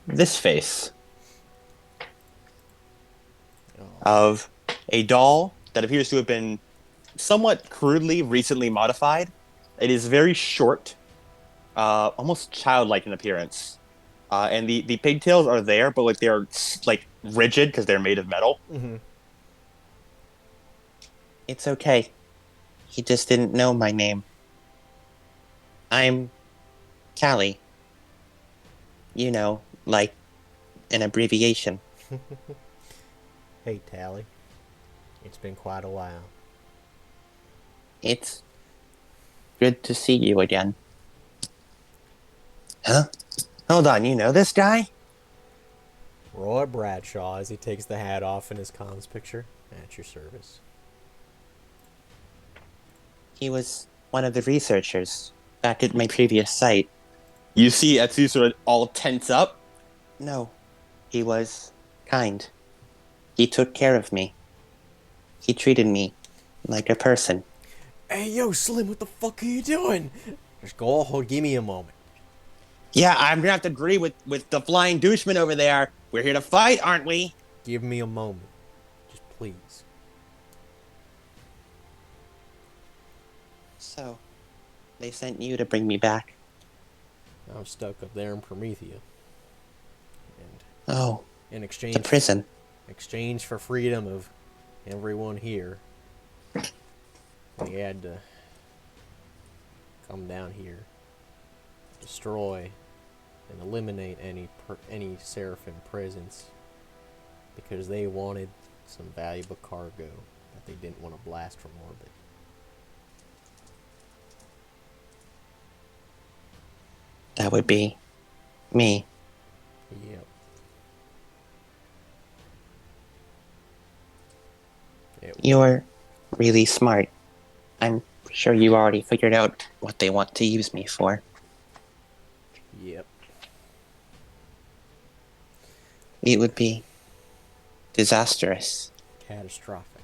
this face. Oh of a doll that appears to have been somewhat crudely recently modified. It is very short, almost childlike in appearance. And the pigtails are there, but like they're like rigid because they're made of metal. Mm-hmm. It's okay. He just didn't know my name. I'm Callie. You know, like an abbreviation. Hey, Tally. It's been quite a while. It's good to see you again. Huh? Hold on, you know this guy? Roy Bradshaw, as he takes the hat off in his comms picture. At your service. He was one of the researchers back at my previous site. You see Etsu sort of all tense up. No, he was kind. He took care of me. He treated me like a person. Hey, yo, Slim, what the fuck are you doing? Just go, give me a moment. Yeah, I'm gonna have to agree with the flying doucheman over there. We're here to fight, aren't we? Give me a moment. Just please. So, they sent you to bring me back. I'm stuck up there in Promethea. And Oh, in the exchange prison. exchange for freedom of everyone here, we had to come down here, destroy and eliminate any Seraphim presence because they wanted some valuable cargo that they didn't want to blast from orbit. That would be me. Yep. You're really smart. I'm sure you already figured out what they want to use me for. Yep. It would be disastrous. Catastrophic.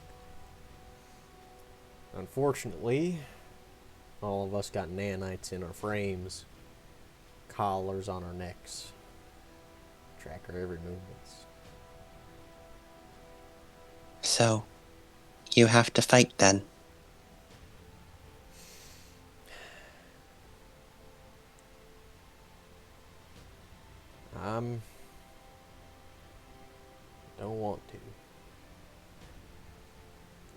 Unfortunately, all of us got nanites in our frames, collars on our necks, track our every movements. So, you have to fight then. Don't want to.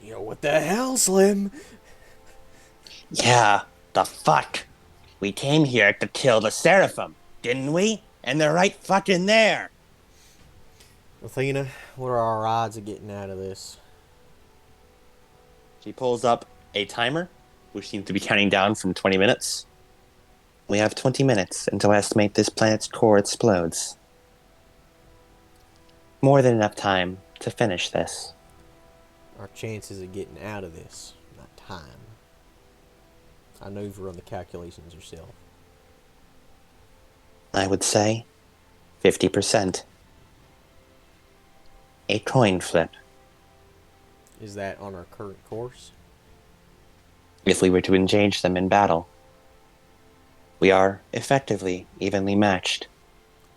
Yo, what the hell, Slim? Yeah, the fuck. We came here to kill the Seraphim, didn't we? And they're right fucking there. Athena, what are our odds of getting out of this? She pulls up a timer, which seems to be counting down from 20 minutes. We have 20 minutes until I estimate this planet's core explodes. More than enough time to finish this. Our chances of getting out of this, not time. I know you've run the calculations yourself. I would say 50%. A coin flip. Is that on our current course? If we were to engage them in battle, we are effectively evenly matched.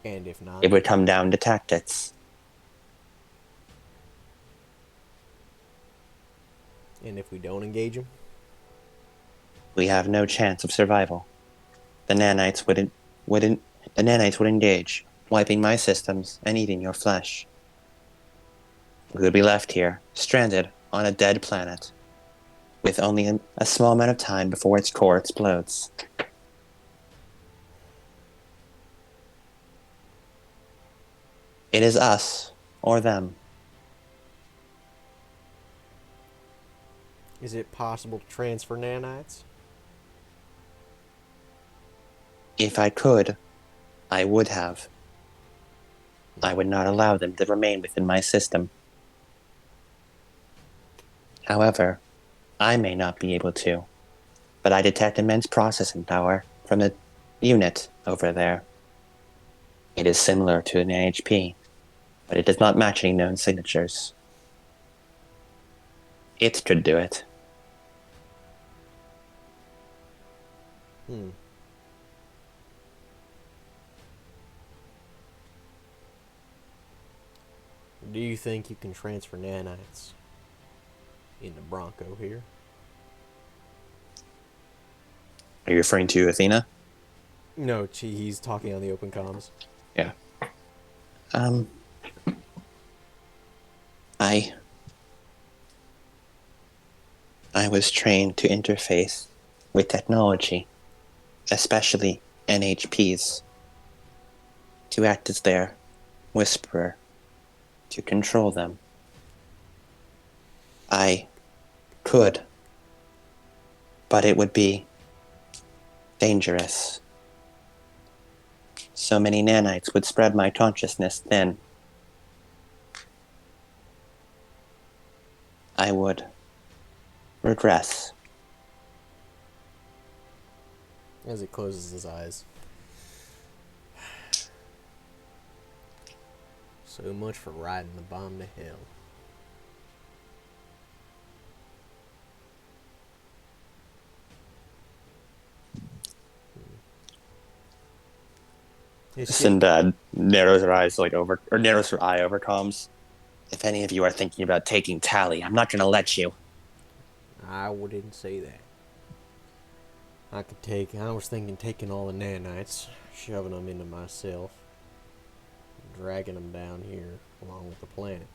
And if not? It would come down to tactics. And if we don't engage them? We have no chance of survival. The nanites would engage, wiping my systems and eating your flesh. We would be left here, stranded on a dead planet, with only a small amount of time before its core explodes. It is us or them. Is it possible to transfer nanites? If I could, I would have. I would not allow them to remain within my system. However, I may not be able to, but I detect immense processing power from the unit over there. It is similar to an HP, but it does not match any known signatures. It could do it. Do you think you can transfer nanites into Bronco here? Are you referring to Athena? No, he's talking on the open comms. Yeah. Um, I was trained to interface with technology, especially NHPs, to act as their whisperer, to control them. I could, but it would be dangerous. So many nanites would spread my consciousness thin. I would regress. As he closes his eyes. So much for riding the bomb to hell. Sinbad narrows her eyes narrows her eye over comms. If any of you are thinking about taking Tally, I'm not gonna let you. I wouldn't say that. I was thinking taking all the nanites, shoving them into myself, dragging them down here along with the planet.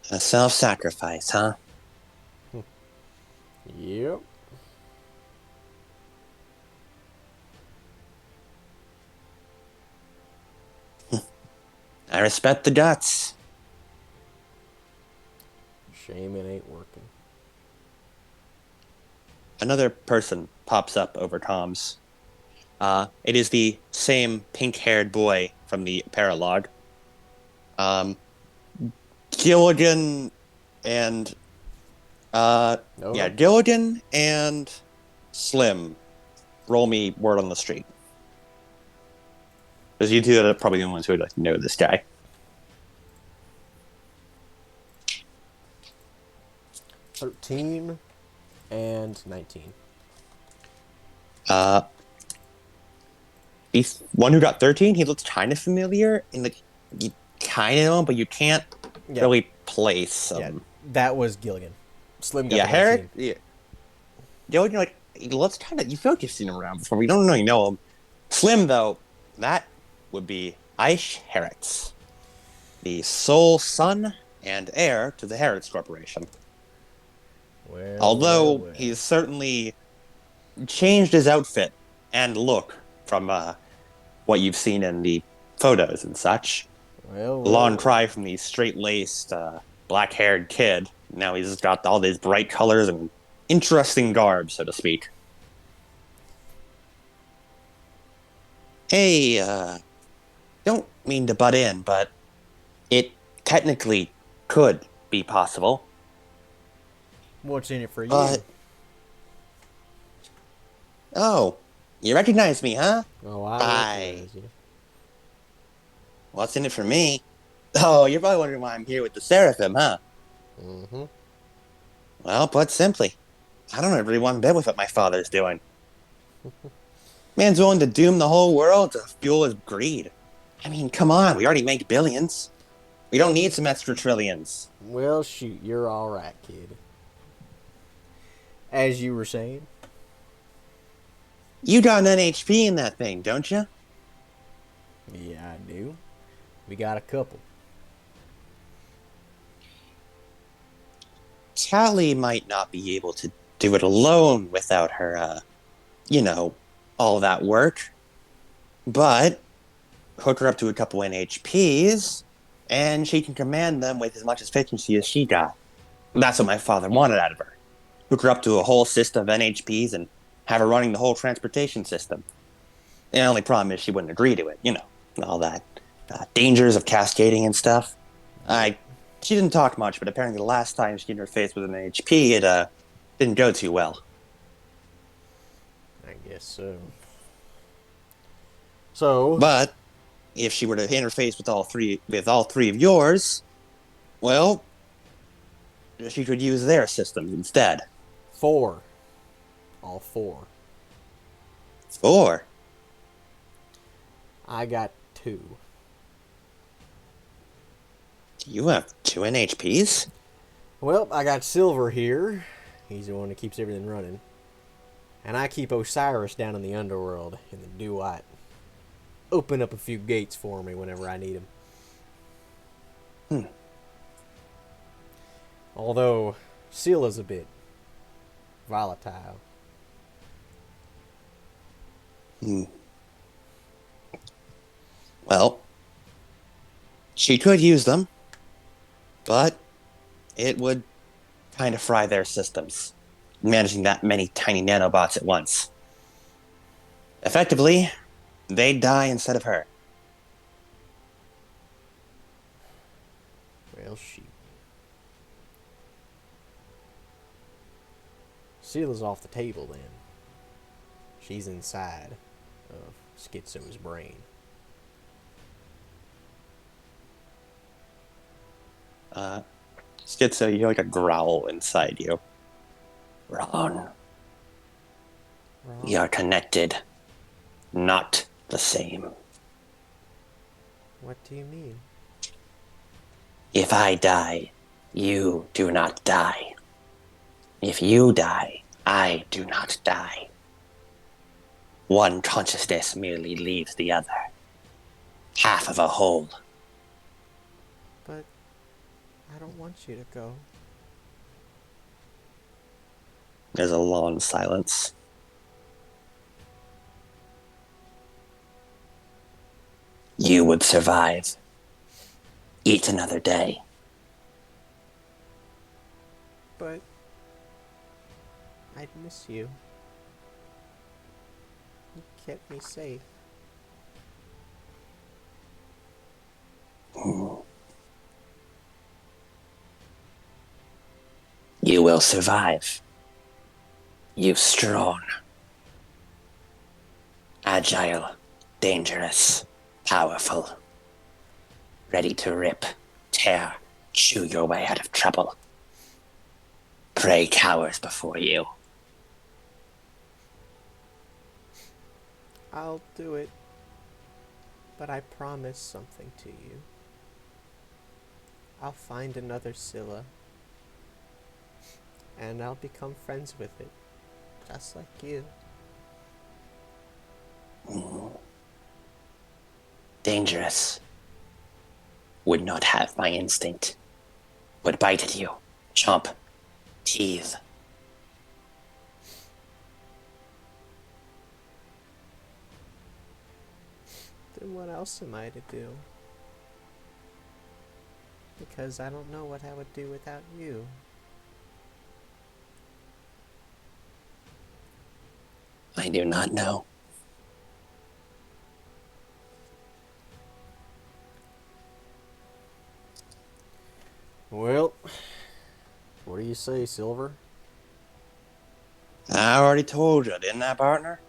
A self-sacrifice, huh? Yep. I respect the guts. Shame it ain't working. Another person pops up over comms. It is the same pink-haired boy from the paralog. Gilligan and Gilligan and Slim. Roll me word on the street. Because you two are probably the ones who would know this guy. 13 and 19. The one who got 13, he looks kind of familiar. You kind of know him, but you can't really place him. Yeah, that was Gilligan. Slim got Harry. Yeah. Gilligan, he looks kind of. You feel like you've seen him around before. We don't really know him. Slim, though, that would be Aish Herritz, the sole son and heir to the Herritz Corporation. Although he's certainly changed his outfit and look from what you've seen in the photos and such. Long cry from the straight-laced, black-haired kid. Now he's got all these bright colors and interesting garb, so to speak. Hey, don't mean to butt in, but it technically could be possible. What's in it for you? Oh, you recognize me, huh? Oh, I recognize you. What's in it for me? Oh, you're probably wondering why I'm here with the Seraphim, huh? Mm-hmm. Well, put simply, I don't really want to bet with what my father's doing. Man's willing to doom the whole world to fuel his greed. I mean, come on, we already make billions. We don't need some extra trillions. Well, shoot, you're all right, kid. As you were saying. You got an NHP in that thing, don't you? Yeah, I do. We got a couple. Tally might not be able to do it alone without her, all that work. But hook her up to a couple NHPs, and she can command them with as much efficiency as she got. That's what my father wanted out of her. Hook her up to a whole system of NHPs and have her running the whole transportation system. The only problem is she wouldn't agree to it, all that dangers of cascading and stuff. She didn't talk much, but apparently the last time she interfaced with an NHP, it didn't go too well. I guess so. But if she were to interface with all three of yours, well, she could use their systems instead. 4. All 4. 4. I got 2. You have 2 NHPs? Well, I got Silver here. He's the one that keeps everything running. And I keep Osiris down in the underworld in the Duat. Open up a few gates for me whenever I need them. Hmm. Although, Scylla's a bit volatile. Hmm. Well, she could use them, but it would kind of fry their systems, managing that many tiny nanobots at once. Effectively, they'd die instead of her. Well, shoot. Scylla's off the table then. She's inside of Schizo's brain. Schizo, you hear like a growl inside you. Ron, we Wrong? are connected, not the same. What do you mean? If I die, you do not die. If you die, I do not die. One consciousness merely leaves the other. Half of a whole. But I don't want you to go. There's a long silence. You would survive. Eat another day. But I'd miss you. You kept me safe. You will survive. You strong. Agile. Dangerous. Powerful. Ready to rip, tear, chew your way out of trouble. Prey cowers before you. I'll do it. But I promise something to you. I'll find another Scylla. And I'll become friends with it. Just like you. Dangerous. Would not have my instinct. Would bite at you. Chomp. Teeth. Then what else am I to do? Because I don't know what I would do without you. I do not know. Well, what do you say, Silver? I already told you, didn't I, partner?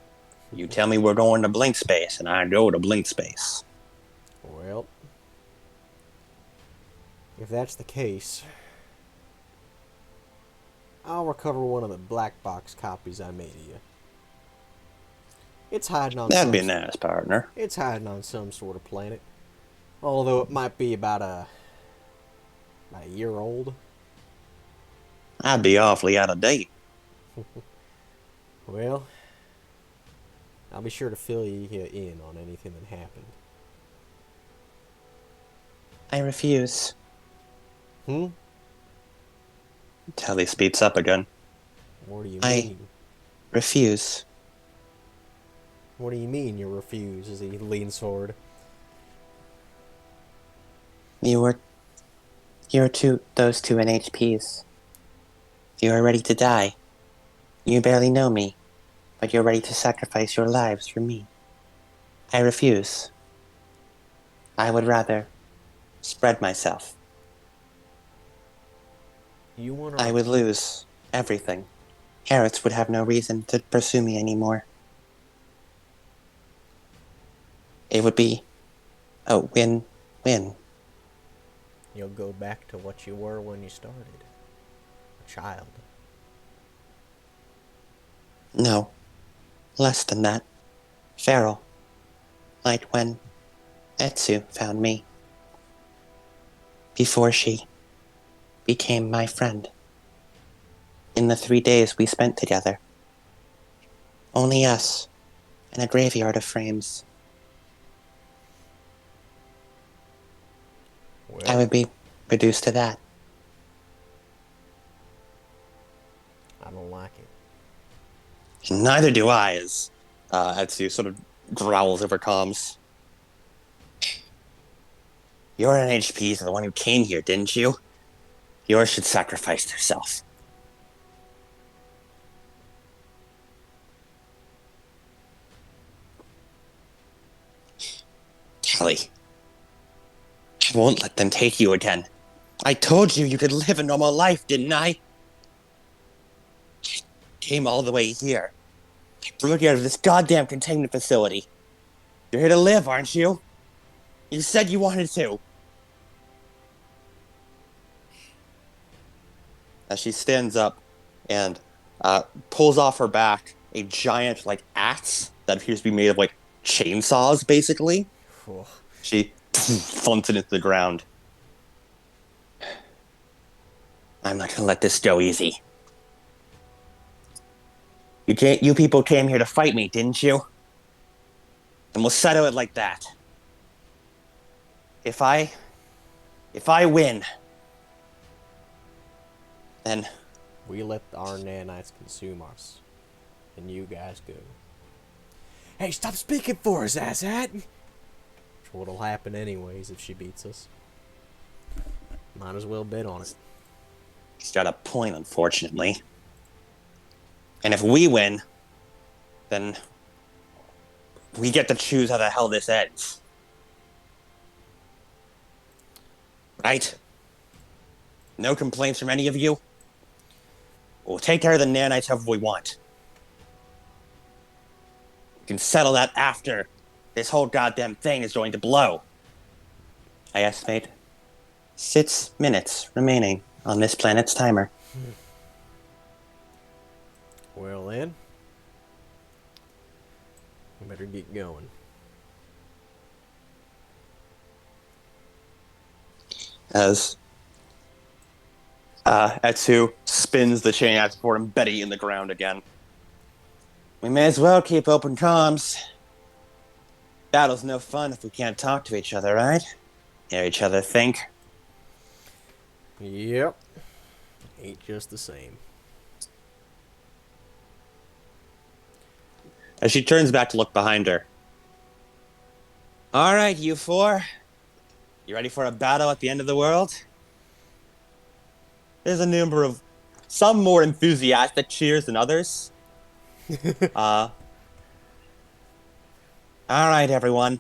You tell me we're going to blink space, and I go to blink space. Well, if that's the case, I'll recover one of the black box copies I made of you. It's hiding on That'd some. be nice, partner. It's hiding on some sort of planet, although it might be about a year old. I'd be awfully out of date. Well, I'll be sure to fill you in on anything that happened. I refuse. Hmm? Telly speeds up again. What do you I mean? refuse. What do you mean you refuse? As he leans forward. You're those two NHPs. You are ready to die. You barely know me, but you're ready to sacrifice your lives for me. I refuse. I would rather spread myself. You want I would lose everything. Harrods would have no reason to pursue me anymore. It would be a win-win. You'll go back to what you were when you started. A child. No, less than that. Feral. Like when Etsu found me. before she became my friend. In the 3 days we spent together. Only us, and a graveyard of frames. Well, I would be reduced to that. I don't like it. Neither do I, as Etsu sort of growls over comms. Your NHPs are the one who came here, didn't you? Yours should sacrifice herself. Kelly, I won't let them take you again. I told you you could live a normal life, didn't I? Came all the way here. I brought you out of this goddamn containment facility. You're here to live, aren't you? You said you wanted to. As she stands up and pulls off her back a giant, like, axe that appears to be made of, like, chainsaws, basically. Oh. She thumps it into the ground. I'm not gonna let this go easy. You people came here to fight me, didn't you? And we'll settle it like that. If I win, then We let our nanites consume us, and you guys go. Hey, stop speaking for us, asshat! Which what'll happen anyways if she beats us. Might as well bet on it. she's got a point, unfortunately. And if we win, then we get to choose how the hell this ends. Right? No complaints from any of you? We'll take care of the nanites however we want. We can settle that after this whole goddamn thing is going to blow. I estimate 6 minutes remaining on this planet's timer. Well then, we better get going. As Etsu spins the chain out for embedding in the ground again. We may as well keep open comms. Battle's no fun if we can't talk to each other, right? Hear each other think. Yep. Ain't just the same. As she turns back to look behind her. All right, you four. You ready for a battle at the end of the world? There's a number of some more enthusiastic cheers than others. All right, everyone.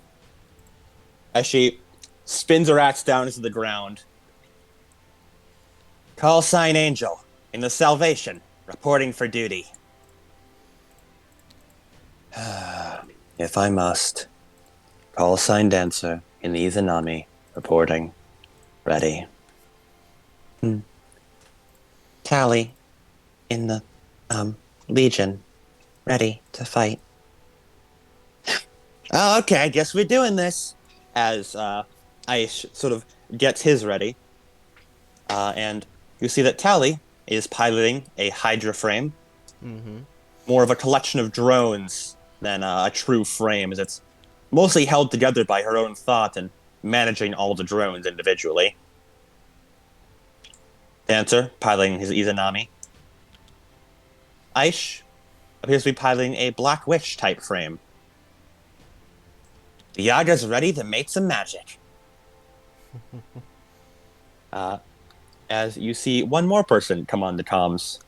As she spins her axe down into the ground. Call sign Angel in the Salvation, reporting for duty. If I must. Call sign Dancer in the Izanami, reporting. Ready. Tally in the Legion, ready to fight. Oh, okay, I guess we're doing this. As Ice sort of gets his ready. And you see that Tally is piloting a Hydra frame. Mm-hmm. More of a collection of drones than a true frame, as it's mostly held together by her own thought and managing all the drones individually. Dancer piloting his Izanami. Aish appears to be piloting a Black Witch type frame. The Yaga's ready to make some magic. As you see one more person come on the comms.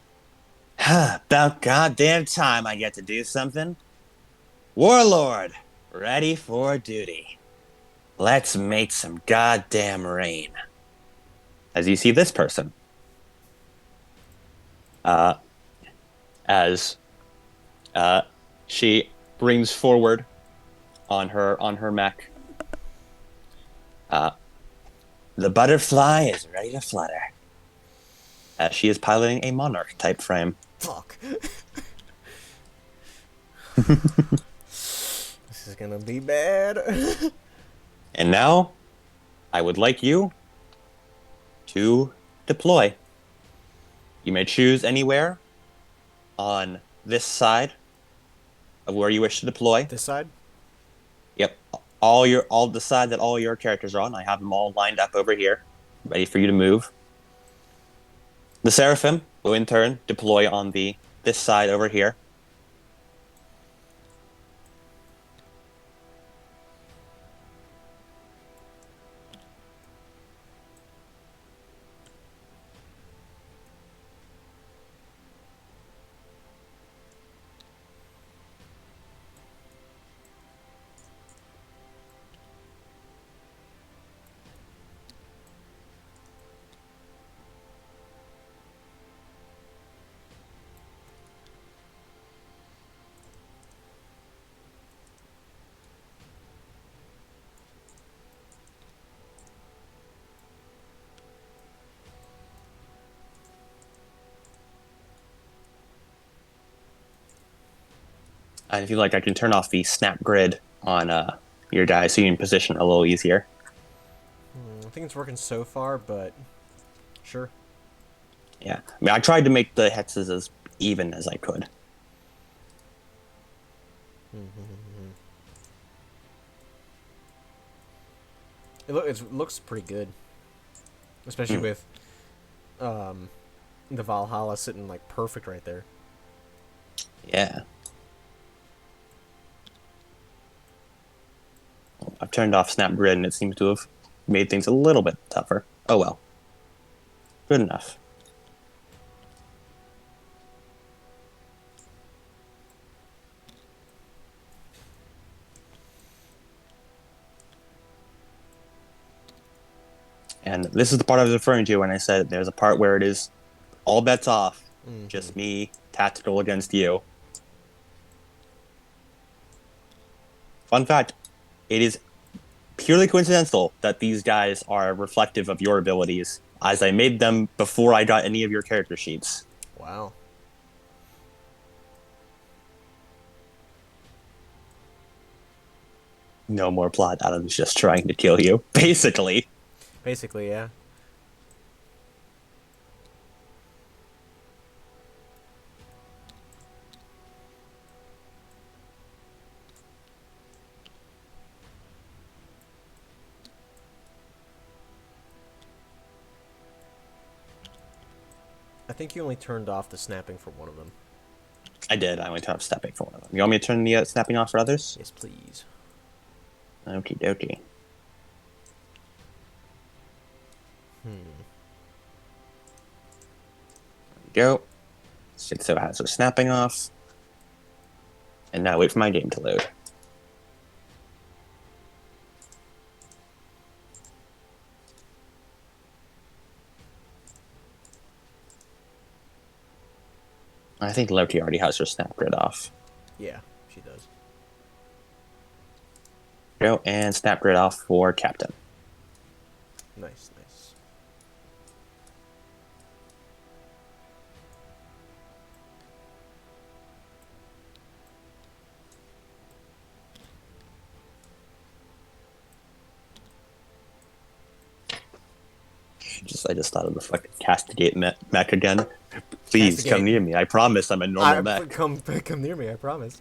About goddamn time I get to do something. Warlord, ready for duty. Let's make some goddamn rain. As you see this person. As she brings forward on her mech. The butterfly is ready to flutter. As she is piloting a monarch type frame. Fuck. This is gonna be bad. And now, I would like you to deploy. You may choose anywhere on this side of where you wish to deploy. This side? Yep. All the side that all your characters are on. I have them all lined up over here, ready for you to move. The Seraphim will in turn deploy on this side over here. And if you like, I can turn off the snap grid on your die so you can position a little easier. I think it's working so far, but sure. Yeah. I mean, I tried to make the hexes as even as I could. It looks pretty good, especially with the Valhalla sitting like perfect right there. Yeah. I've turned off snap grid and it seems to have made things a little bit tougher. Oh well. Good enough. And this is the part I was referring to when I said there's a part where it is all bets off. Just me, tactical against you. Fun fact, it is purely coincidental that these guys are reflective of your abilities, as I made them before I got any of your character sheets. Wow. No more plot. Adam's just trying to kill you, basically. Basically, yeah. I think you only turned off the snapping for one of them. I did. I only turned off snapping for one of them. You want me to turn the snapping off for others? Yes, please. Okie dokie. There we go. Shitso has her snapping off. And now wait for my game to load. I think Loki already has her snap grid off. Yeah, she does. Go and snap grid off for Captain. Nice, nice. I just thought of the fucking castigate mech again. Please Castigate. come near me. I promise I'm a normal mech. Come near me, I promise.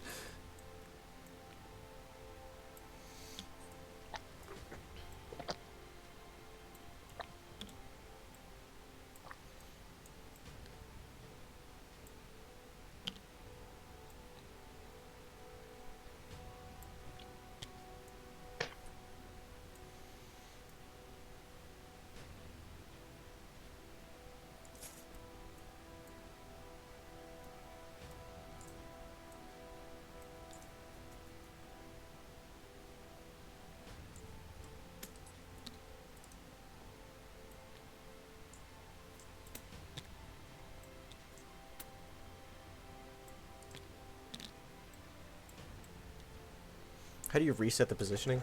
How do you reset the positioning?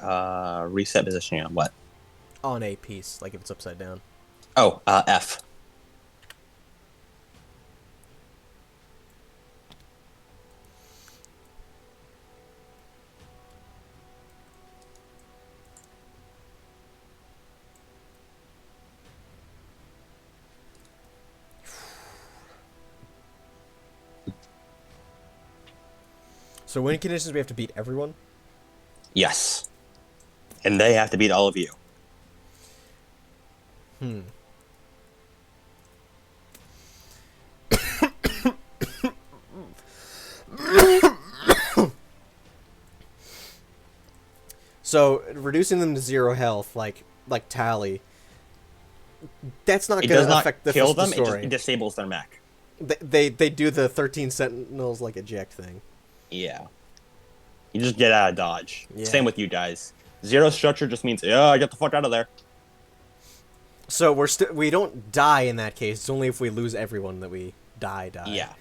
Reset positioning on what? On a piece, like if it's upside down. Oh, F. So win conditions, we have to beat everyone? Yes. And they have to beat all of you. So reducing them to 0 health, like Tally, that's not It going does to not affect the kill them, story. it disables their mech. They do the 13 Sentinels like eject thing. Yeah. You just get out of dodge. Yeah. Same with you guys. 0 structure just means, get the fuck out of there. So we don't die in that case. It's only if we lose everyone that we die. Yeah.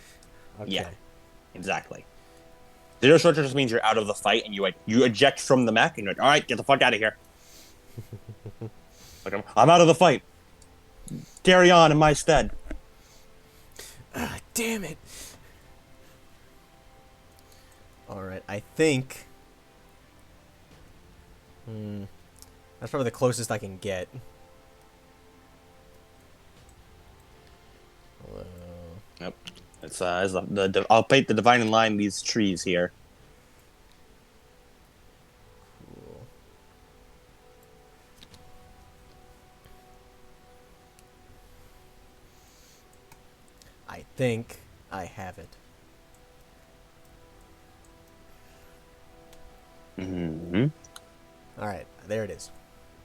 Okay. Yeah. Exactly. 0 structure just means you're out of the fight and you eject from the mech and you're like, all right, get the fuck out of here. Like, I'm out of the fight. Carry on in my stead. Damn it. Alright, I think... That's probably the closest I can get. Yep. It's I'll paint the dividing line these trees here. Cool. I think I have it. Mm-hmm. Alright, there it is.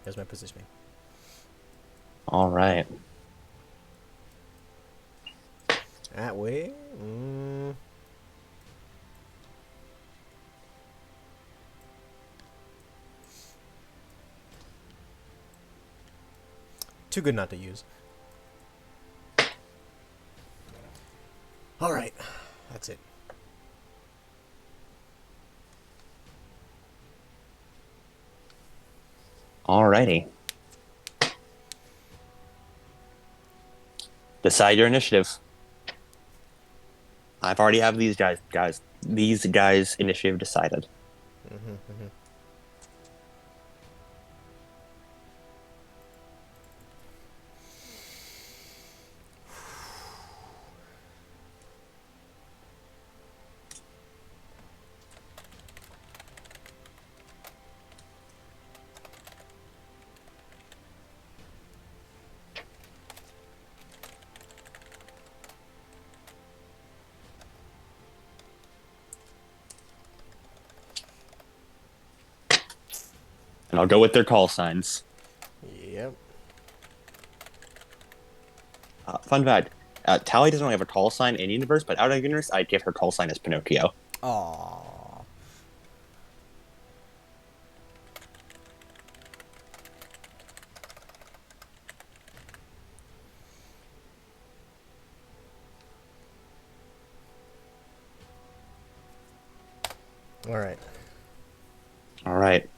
There's my positioning. All right. That way? Too good not to use. Alright, that's it. Alrighty. Decide your initiative. I've already have these guys initiative decided. And I'll go with their call signs. Yep. Fun fact. Tally doesn't really have a call sign in universe, but out of universe, I'd give her call sign as Pinocchio. Aww. Alright. Alright.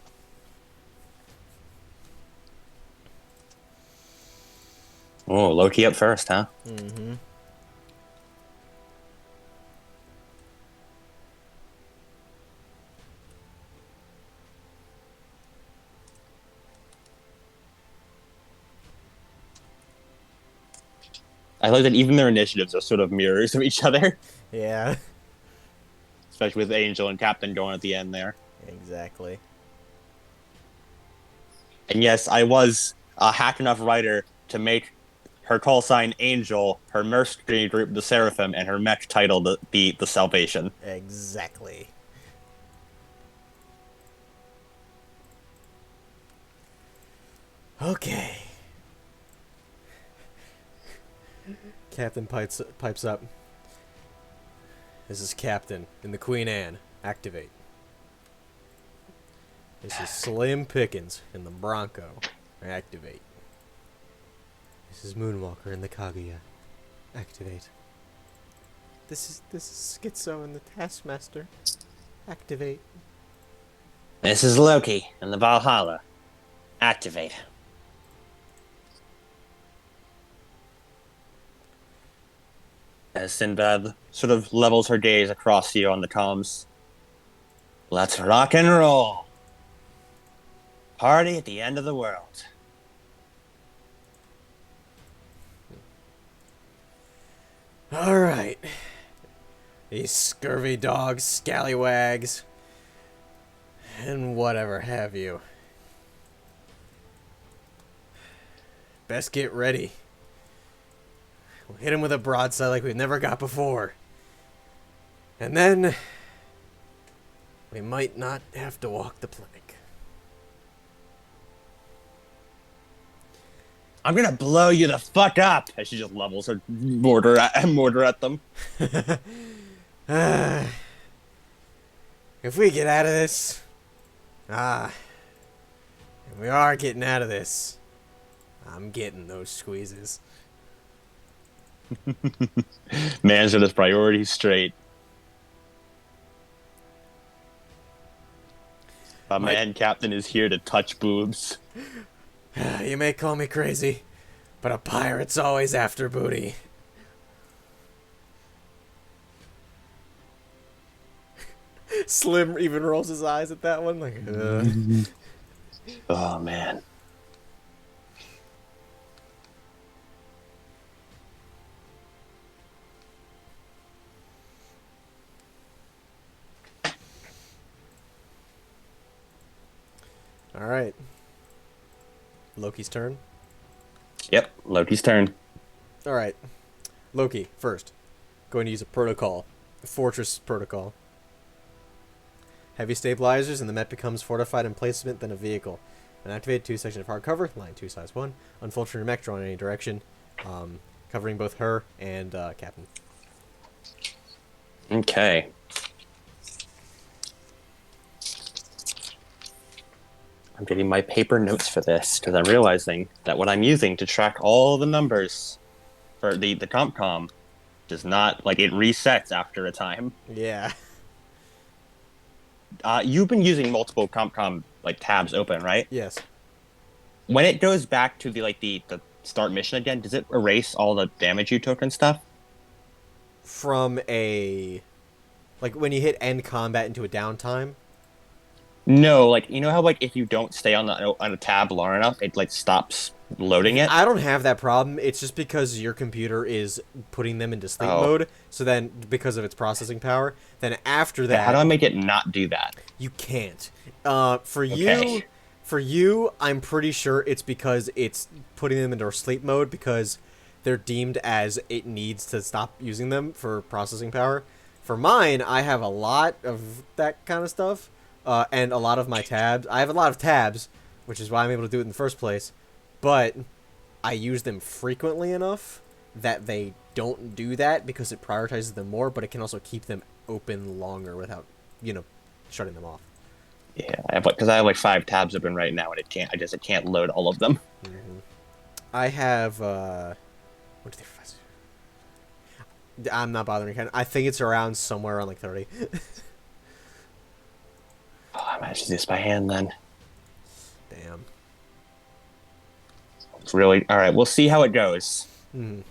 Oh, Loki up first, huh? Mm-hmm. I like that even their initiatives are sort of mirrors of each other. Yeah. Especially with Angel and Captain going at the end there. Exactly. And yes, I was a hack enough writer to make her call sign Angel, her mercenary group the Seraphim, and her mech title the Salvation. Exactly. Okay. Captain pipes up. This is Captain in the Queen Anne. Activate. This is Slim Pickens in the Bronco. Activate. This is Moonwalker in the Kaguya. Activate. This is Schizo in the Taskmaster. Activate. This is Loki in the Valhalla. Activate. As Sinbad sort of levels her gaze across you on the comms. Let's rock and roll. Party at the end of the world. Alright. These scurvy dogs, scallywags, and whatever have you. Best get ready. We'll hit him with a broadside like we've never got before. And then we might not have to walk the plank. I'm gonna blow you the fuck up! As she just levels her mortar at them. If we get out of this... and we are getting out of this. I'm getting those squeezes. Man's got his priorities straight. My man captain is here to touch boobs. You may call me crazy, but a pirate's always after booty. Slim even rolls his eyes at that one, like, Oh, man. Alright. Loki's turn. Yep, Loki's turn. Alright. Loki, first. Going to use a protocol. A fortress protocol. Heavy stabilizers, and the Met becomes fortified in placement than a vehicle. An activated 2 section of hard cover, line 2 size 1. Unfold your mech, drawn in any direction. Covering both her and Captain. Okay. I'm getting my paper notes for this, because I'm realizing that what I'm using to track all the numbers for the CompCom does not, like, it resets after a time. Yeah. You've been using multiple CompCom, like, tabs open, right? Yes. When it goes back to the start mission again, does it erase all the damage you took and stuff? From a... Like, when you hit end combat into a downtime? No, like, you know how, like, if you don't stay on a tab long enough, it, like, stops loading it? I don't have that problem. It's just because your computer is putting them into sleep mode. So then, because of its processing power, then after that... How do I make it not do that? You can't. For you, I'm pretty sure it's because it's putting them into sleep mode because they're deemed as it needs to stop using them for processing power. For mine, I have a lot of that kind of stuff. And a lot of my tabs. I have a lot of tabs, which is why I'm able to do it in the first place. But I use them frequently enough that they don't do that because it prioritizes them more, but it can also keep them open longer without, shutting them off. Yeah, because I have like 5 tabs open right now, and it can't load all of them. Mm-hmm. I have, I'm not bothering. I think it's around somewhere around like 30. Oh, I might just do this by hand then. Damn. It's really alright. We'll see how it goes. We'll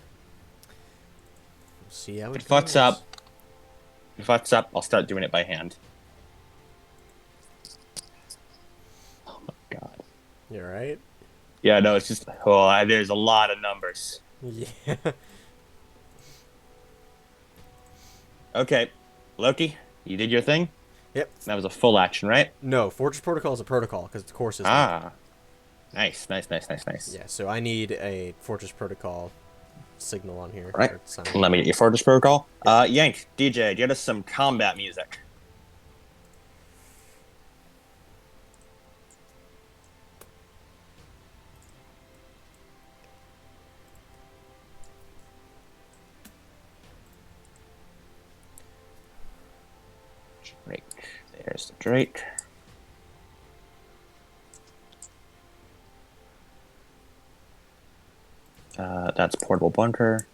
see how it fucks up. If it fucks up, I'll start doing it by hand. Oh my god. You alright? Yeah, no, it's just there's a lot of numbers. Yeah. Okay, Loki, you did your thing. Yep. That was a full action, right? No, Fortress Protocol is a protocol because it's courses. Nice. Yeah, so I need a Fortress Protocol signal on here. Right. Let me get your Fortress Protocol. Yank, DJ, get us some combat music. Drake. There's the Drake. That's portable bunker.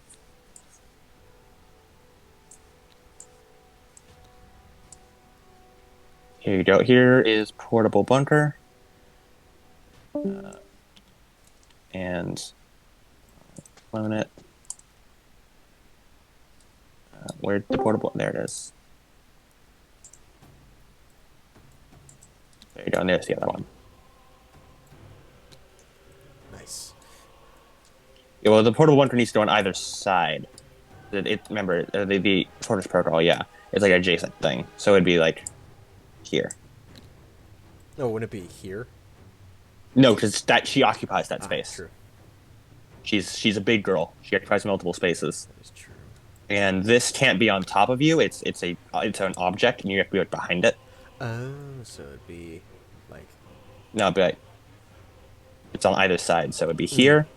Here you go. Here is portable bunker. And clone it. Where'd the portable? There it is. There you go. And there's the other one. Nice. Yeah, well, the portable bunker needs to go on either side. Remember, the Fortress Protocol, yeah. it's like an adjacent thing. So it'd be like here. No, wouldn't it be here? No, because that she occupies that Ah, space. true. She's a big girl. She occupies multiple spaces. That is true. And this can't be on top of you. It's an object, and you have to be like behind it. Oh, so it'd be like. No, it'd be like it's on either side. So it'd be Mm. here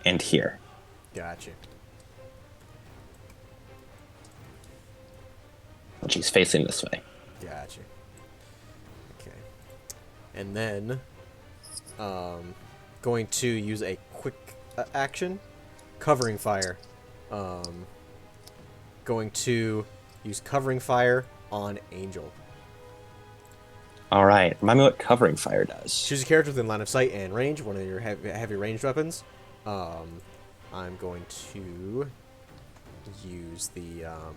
and here. Gotcha. And she's facing this way. Gotcha. Okay. And then, going to use a quick action, covering fire. Going to use covering fire on Angel. All right. Remind me what covering fire does. Choose a character within line of sight and range, one of your heavy ranged weapons. I'm going to use the. Let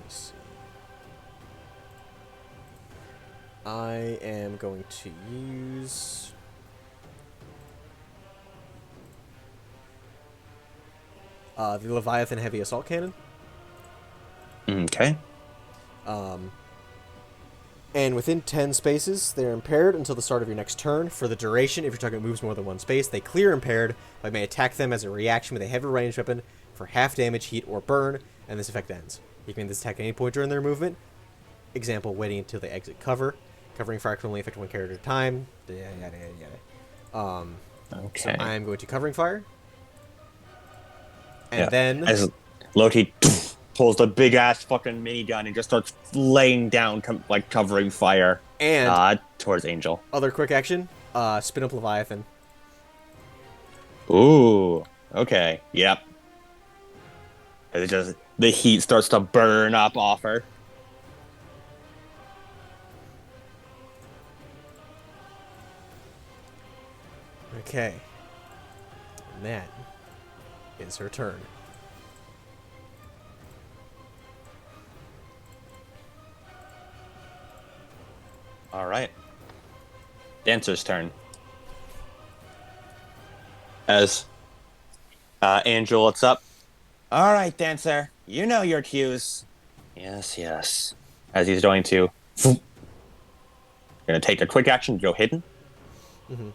me see. I am going to use. The Leviathan Heavy Assault Cannon. Okay. And within 10 spaces, they're impaired until the start of your next turn. For the duration, if your target moves more than one space, they clear impaired, but may attack them as a reaction with a heavy ranged weapon for half damage, heat, or burn, and this effect ends. You can make this attack at any point during their movement. Example, waiting until they exit cover. Covering fire can only affect one character at a time. Yada, yada, yada. Okay. So I am going to covering fire. And then... as Loki pulls the big ass fucking minigun and just starts laying down like covering fire and towards Angel. other quick action, spin up Leviathan. Ooh. Okay. Yep. And it just the heat starts to burn up off her. Okay. And that is her turn. All right. Dancer's turn. As Angel looks up. All right, Dancer. You know your cues. Yes, yes. As he's going to... Gonna take a quick action to go hidden. Mm-hmm.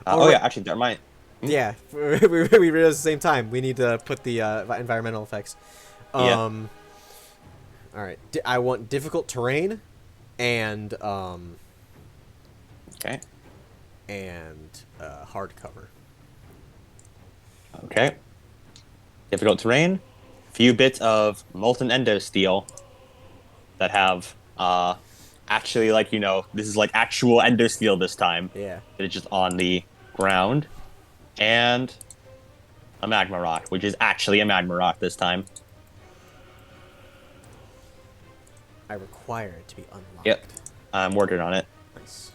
Yeah, actually, never mind. Yeah, we realized at the same time. We need to put the environmental effects. Yeah. All right. I want difficult terrain, and Okay. and hard cover. Okay. Difficult terrain. Few bits of molten endo steel that have actually, like, you know, this is like actual endo steel this time. Yeah. It's just on the ground. And a magma rock, which is actually a magma rock this time. I require it to be unlocked. Yep. I'm working on it. Nice.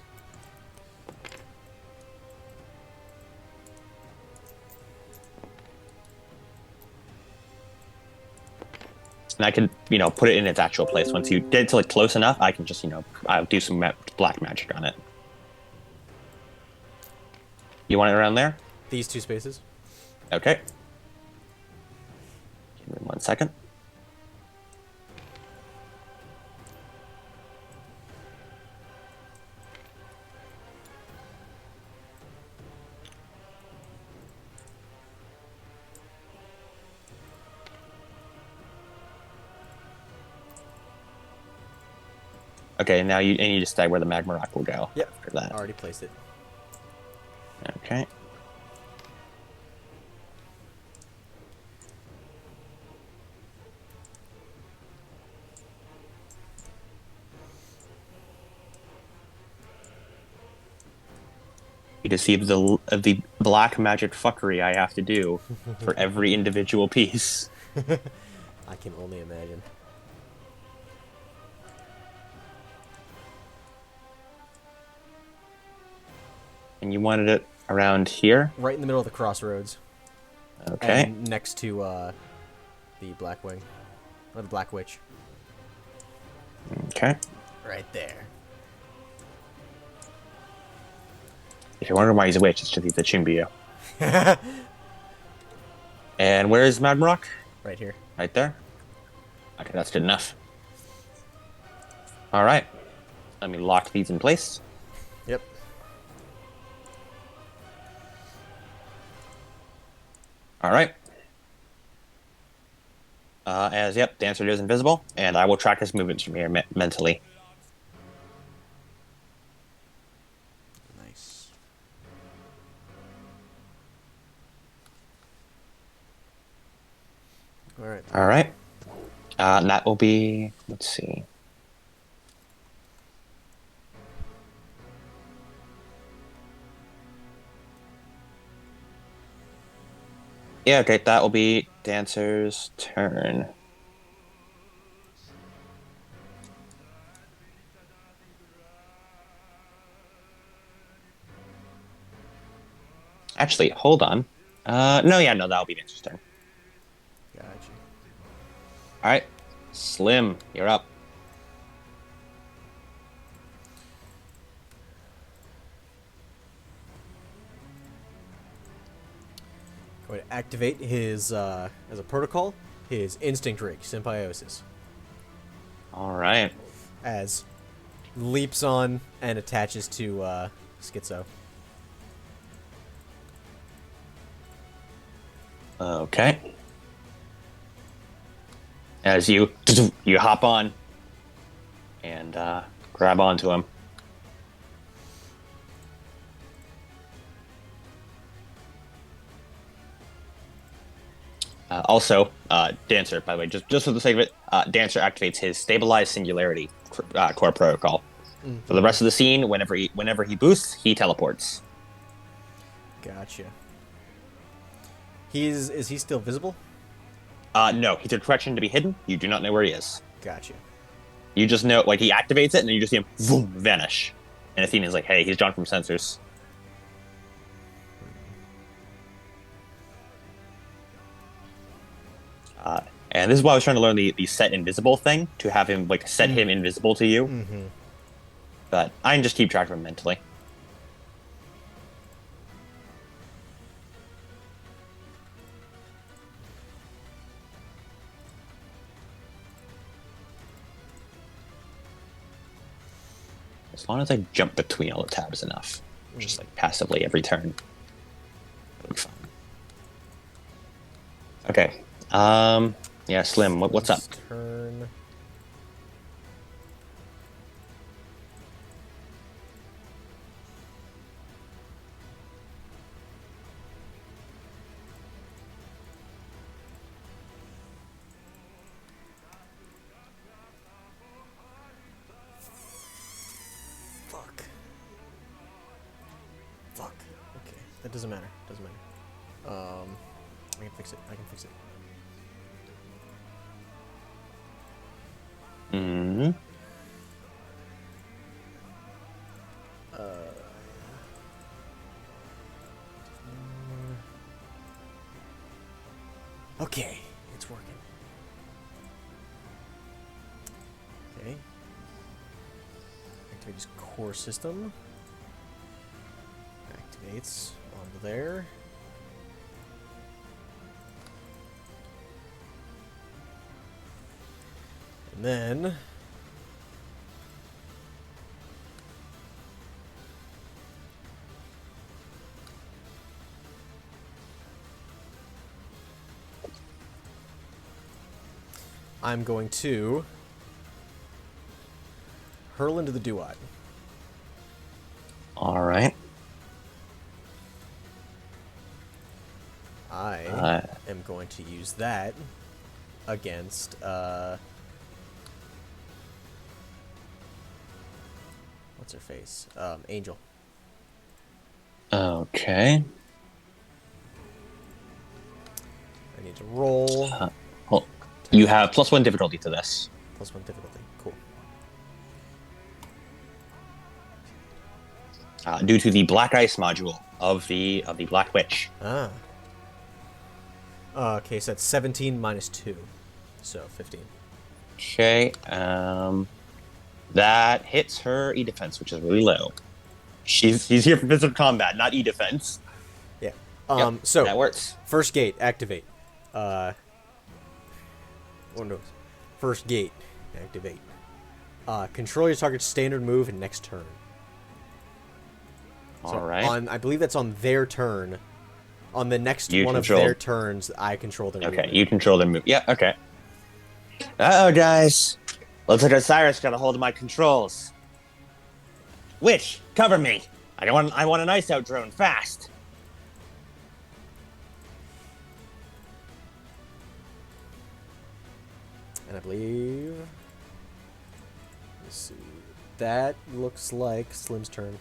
And I can, you know, put it in its actual place. Once you get it to like close enough, I can just, you know, I'll do some black magic on it. You want it around there? These two spaces. Okay. Give me 1 second. Okay, now you need to decide where the magma rock will go. Yep. After that. Already placed it. Okay. You deceive the black magic fuckery I have to do for every individual piece. I can only imagine. And you wanted it around here? Right in the middle of the crossroads. Okay. And next to the Black Wing. Or the Black Witch. Okay. Right there. If you're wondering why he's a witch, it's just he's a Chimbio. And where is Magma Rock? Right here. Right there? Okay, that's good enough. All right. Let me lock these in place. Yep. All right. Dancer is invisible, and I will track his movements from here mentally. Nice. All right. All right. And that will be, let's see. Yeah, okay, that will be Dancer's turn. Actually, hold on. No, that'll be Dancer's turn. Gotcha. All right. Slim, you're up. Going to activate his, as a protocol, his Instinct Rig, Symbiosis. All right. As leaps on and attaches to Schizo. Okay. As you hop on and grab onto him. Dancer, by the way, just for the sake of it, Dancer activates his Stabilized Singularity core protocol. Mm-hmm. For the rest of the scene, whenever he boosts, he teleports. Gotcha. Is he still visible? No, he's a direction to be hidden. You do not know where he is. Gotcha. You just know, like, he activates it, and then you just see him boom, vanish. And Athena's like, hey, he's John from Sensors. And this is why I was trying to learn the set invisible thing, to have him, like, set him invisible to you. Mm-hmm. But I can just keep track of him mentally. As long as I jump between all the tabs enough. Just, like, passively every turn. That'll be fine. Okay. Yeah, Slim, what's up? Turn. Fuck. Okay, that doesn't matter. I can fix it. Mm-hmm. Okay, it's working. Okay. Activate his core system. Activates onto there. And then I'm going to hurl into the Duat. All right. I am going to use that against what's her face? Angel. Okay. I need to roll. Well, you have +1 difficulty to this. +1 difficulty. Cool. Due to the Black Ice module of the Black Witch. Ah. Okay, so that's 17 minus 2. So 15. Okay. That hits her E defense, which is really low. He's here for physical combat, not E defense. Yeah. Yep, So that works. first gate, activate. Oh no. First gate. Activate. Control your target's standard move and next turn. So All right. I believe that's on their turn. On the next You one control... of their turns, I control their movement. Okay, you control their move. Yeah, okay. Uh-oh, guys. Looks like Osiris got a hold of my controls. Witch, cover me. I want an ice out drone fast. And I believe... Let's see. That looks like Slim's turn.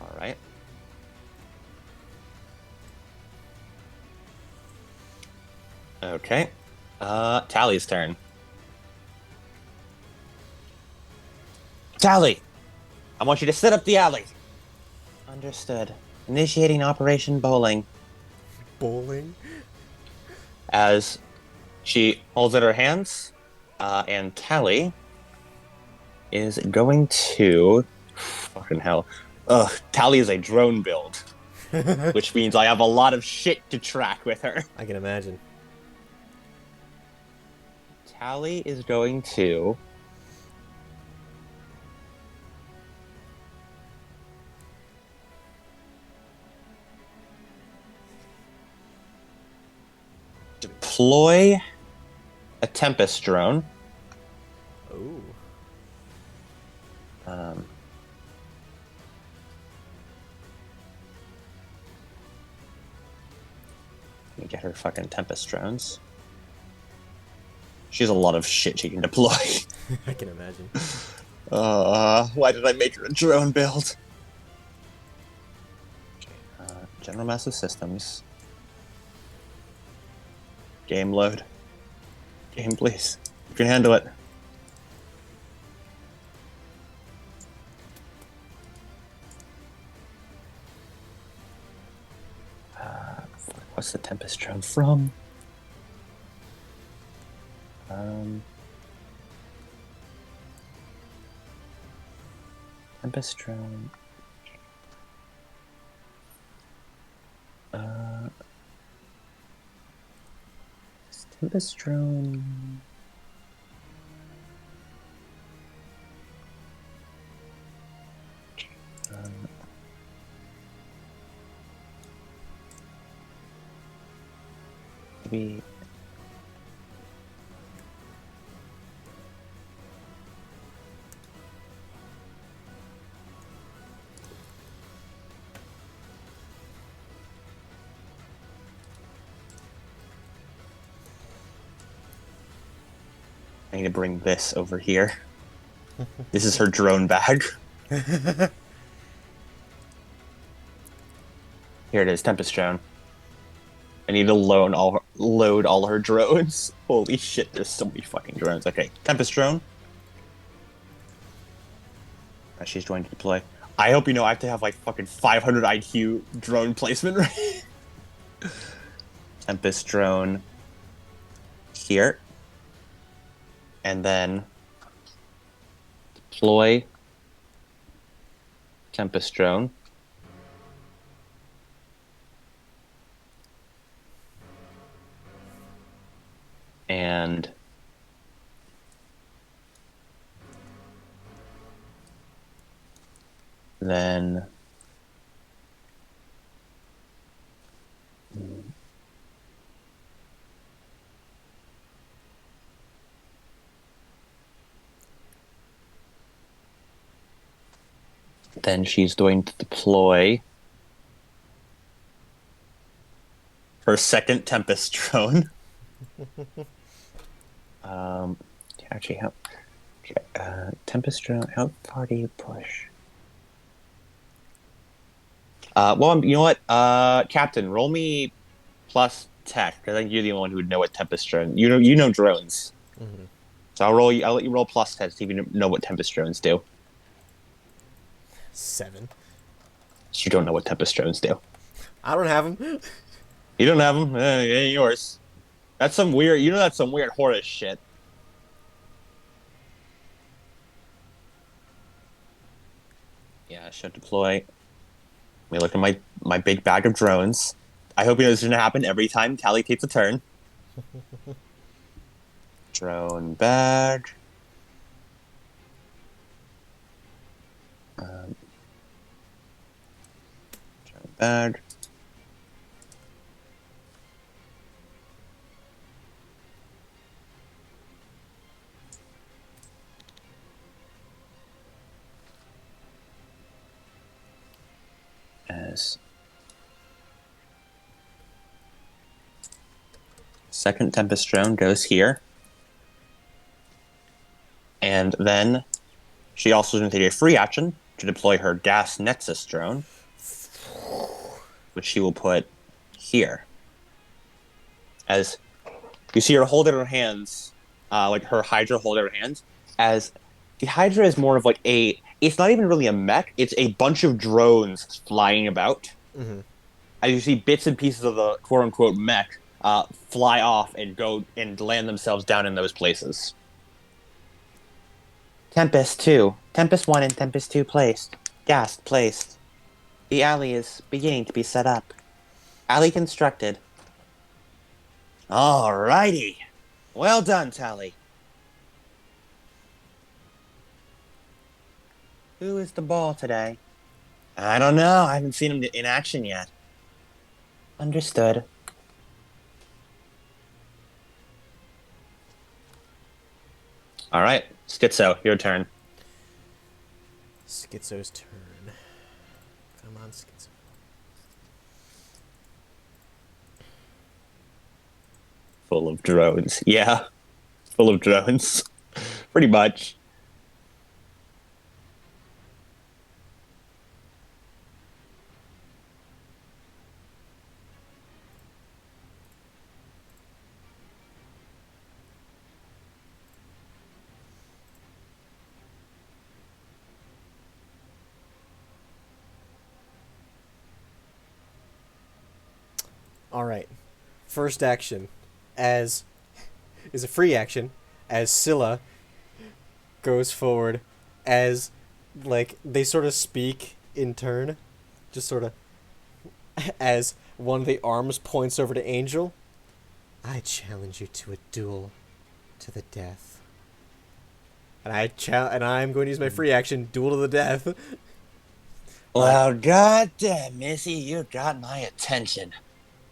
All right. Okay. Tally's turn. Tally, I want you to set up the alley. Understood. Initiating Operation Bowling. Bowling? As she holds out her hands, and Tally is going to... Fucking hell. Ugh, Tally is a drone build, which means I have a lot of shit to track with her. I can imagine. Tally is going to... deploy a Tempest drone. Ooh. Let me get her fucking Tempest drones. She has a lot of shit she can deploy. I can imagine. Why did I make her a drone build? Okay, General Massive Systems. Game load. Game, please. You can handle it. What's the Tempest drone from? Tempest drone. Tempest drone. Maybe. I need to bring this over here. This is her drone bag. Here it is, Tempest drone. I need to load all her drones. Holy shit, there's so many fucking drones. Okay, Tempest drone. She's joined to deploy. I hope you know I have to have like fucking 500 IQ drone placement, right? Tempest drone here. And then deploy Tempest drone. And then she's going to deploy her second Tempest drone. Actually, how? Okay, Tempest drone. How far do you push? Well, you know what? Captain, roll me plus tech because I think you're the only one who would know what Tempest drone. You know drones. Mm-hmm. So I'll let you roll plus tech to see if you know what Tempest drones do. 7. You don't know what Tempest drones do. I don't have them. You don't have them. Ain't yours. That's some weird. You know that's some weird Horus shit. Yeah, I should deploy. Let me look at my big bag of drones. I hope you know this is gonna happen every time Tally takes a turn. Drone badge. Drone badge. As second Tempest drone goes here. And then she also is going to take a free action to deploy her Gas Nexus drone, which she will put here. As you see her hold it in her hands, like her Hydra hold it in her hands, as the Hydra is more of like it's not even really a mech, it's a bunch of drones flying about. Mm-hmm. As you see bits and pieces of the quote-unquote mech fly off and go and land themselves down in those places. Tempest 2. Tempest 1 and Tempest 2 placed. Gas placed. The alley is beginning to be set up. Alley constructed. Alrighty. Well done, Tally. Who is the ball today? I don't know. I haven't seen him in action yet. Understood. Alright, Schizo, your turn. Schizo's turn. Come on, Schizo. Full of drones. Yeah, full of drones. Pretty much. All right. First action, as is a free action, as Scylla goes forward, as like they sort of speak in turn, just sort of as one of the arms points over to Angel. I challenge you to a duel to the death. And I'm going to use my free action, duel to the death. Well, goddamn, Missy, you got my attention.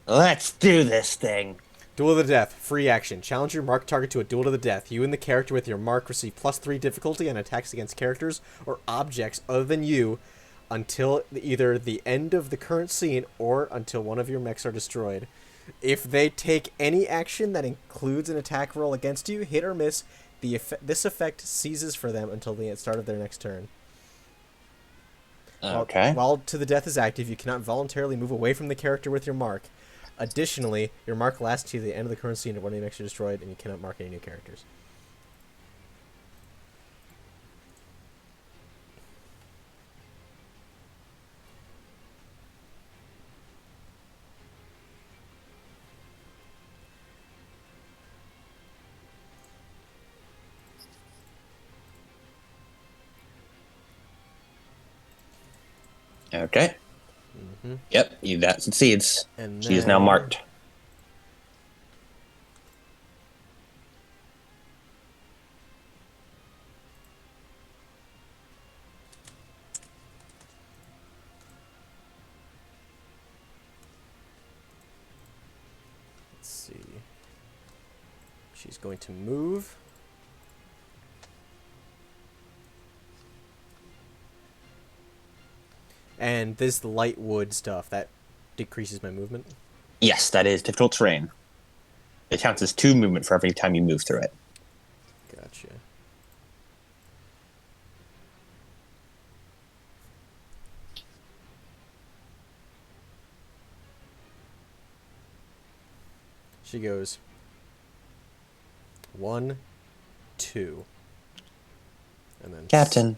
Let's do this thing. Duel to the death, free action. Challenge your mark target to a duel to the death. You and the character with your mark receive +3 difficulty on attacks against characters or objects other than you until either the end of the current scene or until one of your mechs are destroyed. If they take any action that includes an attack roll against you, hit or miss, this effect ceases for them until the start of their next turn. Okay. While to the death is active, you cannot voluntarily move away from the character with your mark. Additionally, your mark lasts to the end of the current scene when the mechs are destroyed, and you cannot mark any new characters. Okay. Mm-hmm. Yep, that succeeds. And She is now marked. Let's see. She's going to move. And this light wood stuff, that decreases my movement. Yes, that is difficult terrain. It counts as 2 movement for every time you move through it. Gotcha. She goes 1, 2. And then Captain,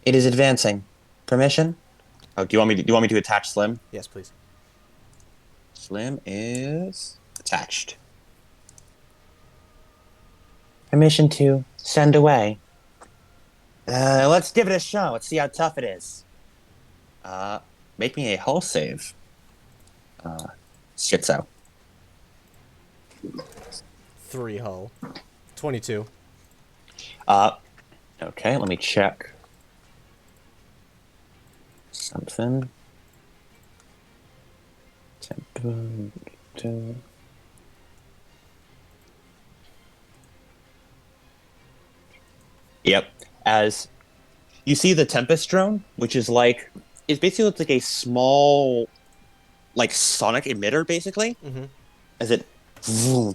it is advancing. Permission? Oh, do you want me to attach Slim? Yes, please. Slim is attached. Permission to send away. Let's give it a shot. Let's see how tough it is. Make me a hull save. Schizo. 3 hull. 22. Okay, let me check something. Yep. As you see the Tempest drone, which is like, it basically looks like a small, like sonic emitter, basically, as it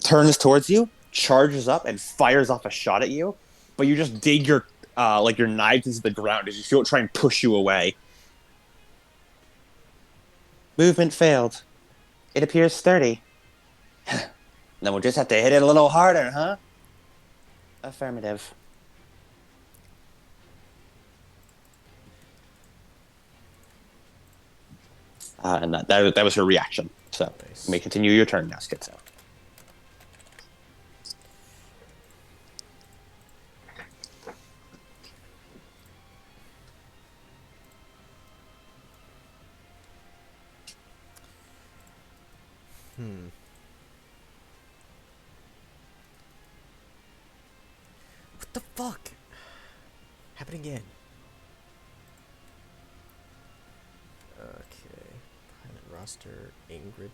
turns towards you, charges up, and fires off a shot at you. But you just dig your like your knives into the ground as you feel it try and push you away. Movement failed. It appears sturdy. Then we'll just have to hit it a little harder, huh? Affirmative. And that was her reaction. So Nice. you may continue your turn now, Schizo. What the fuck? Happen again. Okay. Pilot roster. Ingrid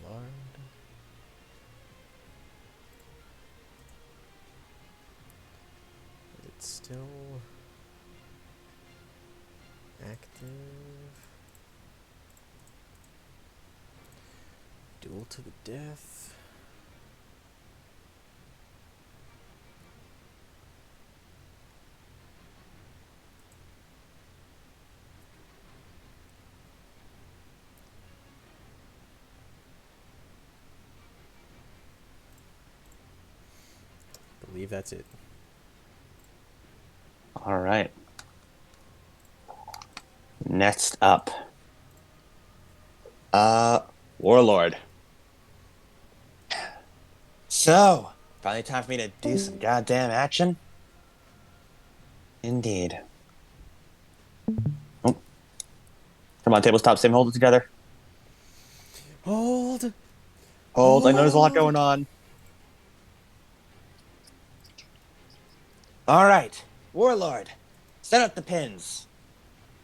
Alarmed. It's still active. Duel to the death. I believe that's it. All right. Next up, Warlord. So, finally time for me to do some goddamn action. Indeed. Oh. Come on, tabletop sim, hold it together. Hold. Hold. I know there's a lot going on. All right, Warlord, set up the pins.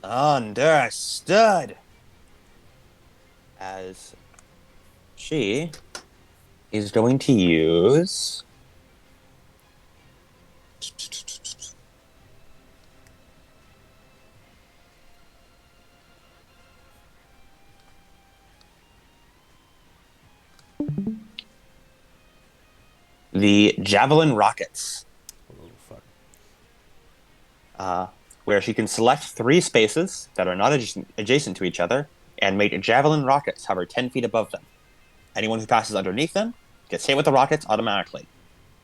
Understood. As she is going to use the Javelin Rockets, Oh, fuck. where she can select 3 spaces that are not adjacent to each other and make Javelin Rockets hover 10 feet above them. Anyone who passes underneath them gets hit with the rockets automatically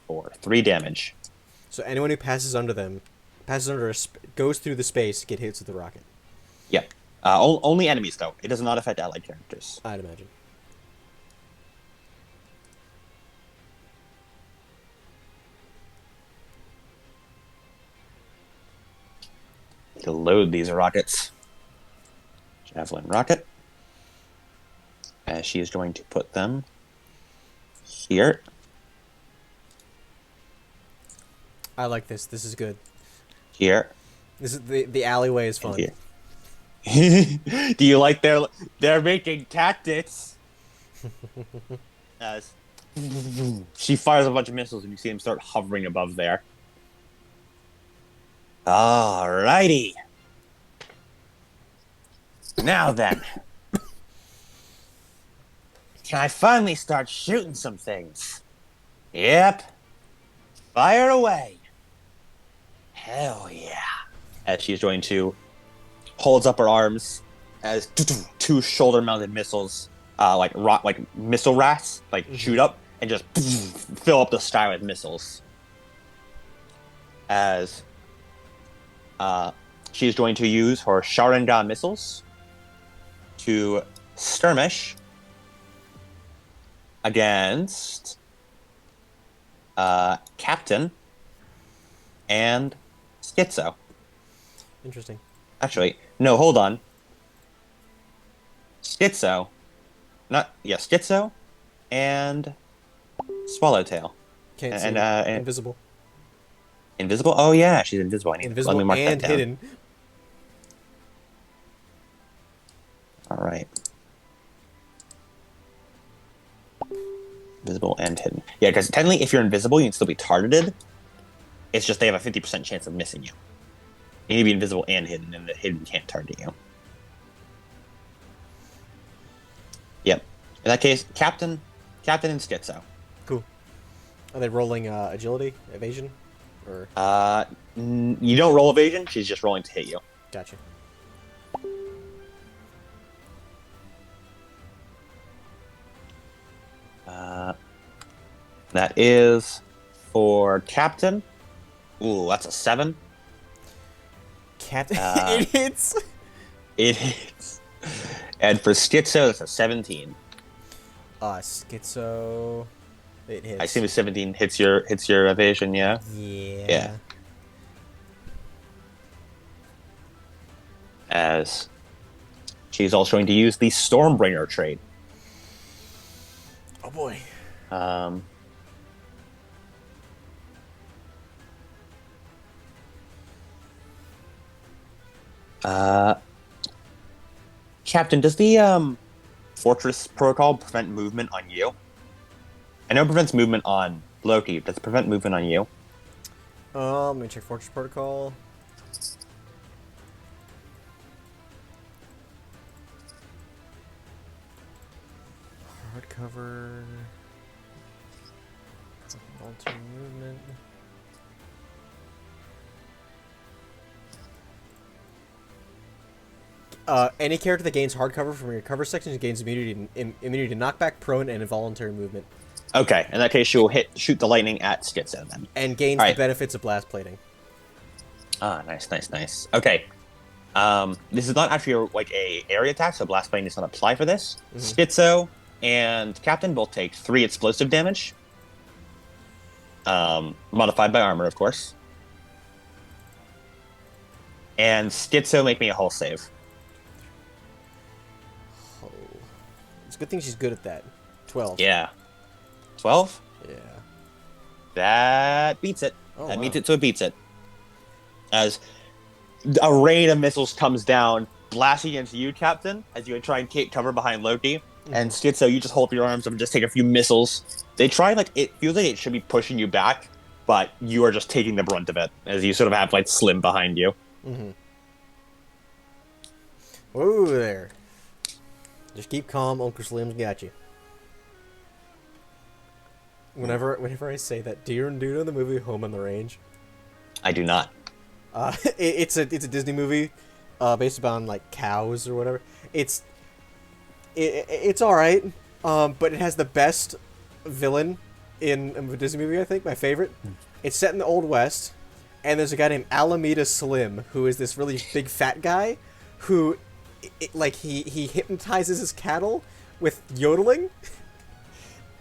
for 3 damage. So anyone who passes under them, goes through the space, get hits with the rocket. Yep. Only enemies, though. It does not affect allied characters. I'd imagine. To load these rockets. Javelin rocket. As she is going to put them here. I like this. This is good. Here. This is the alleyway is fun. Here. Do you like they're making tactics? As she fires a bunch of missiles and you see them start hovering above there. Alrighty. Now then. Can I finally start shooting some things? Yep. Fire away. Hell yeah. As she's going to holds up her arms as 2 shoulder-mounted missiles, like missile rats, shoot up and just fill up the sky with missiles. As she's going to use her Sharingan missiles to skirmish against Captain and Schizo. Interesting. Actually, no, hold on. Schizo and Swallowtail. Can't see. And Invisible. invisible. Oh yeah, she's invisible. Let Invisible me mark and that down. hidden. All right. Invisible and hidden. Yeah, because technically, if you're invisible, you can still be targeted. It's just they have a 50% chance of missing you. You need to be invisible and hidden, and the hidden can't target you. Yep. In that case, Captain, and Schizo. Cool. Are they rolling agility, evasion, or? You don't roll evasion. She's just rolling to hit you. Gotcha. That is for Captain. Ooh, that's a 7. Captain, it hits. It hits. And for Schizo, that's a 17. Schizo, it hits. I assume a 17 hits your evasion, yeah? Yeah. Yeah. As she's also going to use the Stormbringer trait. Oh boy. Captain, does the Fortress Protocol prevent movement on you? I know it prevents movement on Loki. Does it prevent movement on you? Let me check Fortress Protocol. Hardcover. Alter movement. Any character that gains hardcover from your cover section gains immunity to knockback, prone, and involuntary movement. Okay, in that case, she will shoot the lightning at Schizo then. And gains the benefits of blast plating. Ah, nice. Okay. This is not actually like a area attack, so blast plating does not apply for this. Mm-hmm. Schizo and Captain both take 3 explosive damage. Modified by armor, of course. And Schizo, make me a hull save. Oh. It's a good thing she's good at that. 12. Yeah. 12? Yeah. That beats it. Oh, that wow. meets it, so it beats it. As a rain of missiles comes down, blasting against you, Captain, as you try and take cover behind Loki. Mm-hmm. And Schizo, you just hold up your arms and just take a few missiles. They try, it feels like it should be pushing you back, but you are just taking the brunt of it, as you sort of have, Slim behind you. Mm-hmm. Whoa there. Just keep calm, Uncle Slim's got you. Whenever I say that, do you know the movie Home on the Range? I do not. It's a Disney movie, based upon cows or whatever. It's all right, but it has the best villain in a Disney movie. I think my favorite. It's set in the Old West, and there's a guy named Alameda Slim who is this really big fat guy, who, he hypnotizes his cattle with yodeling.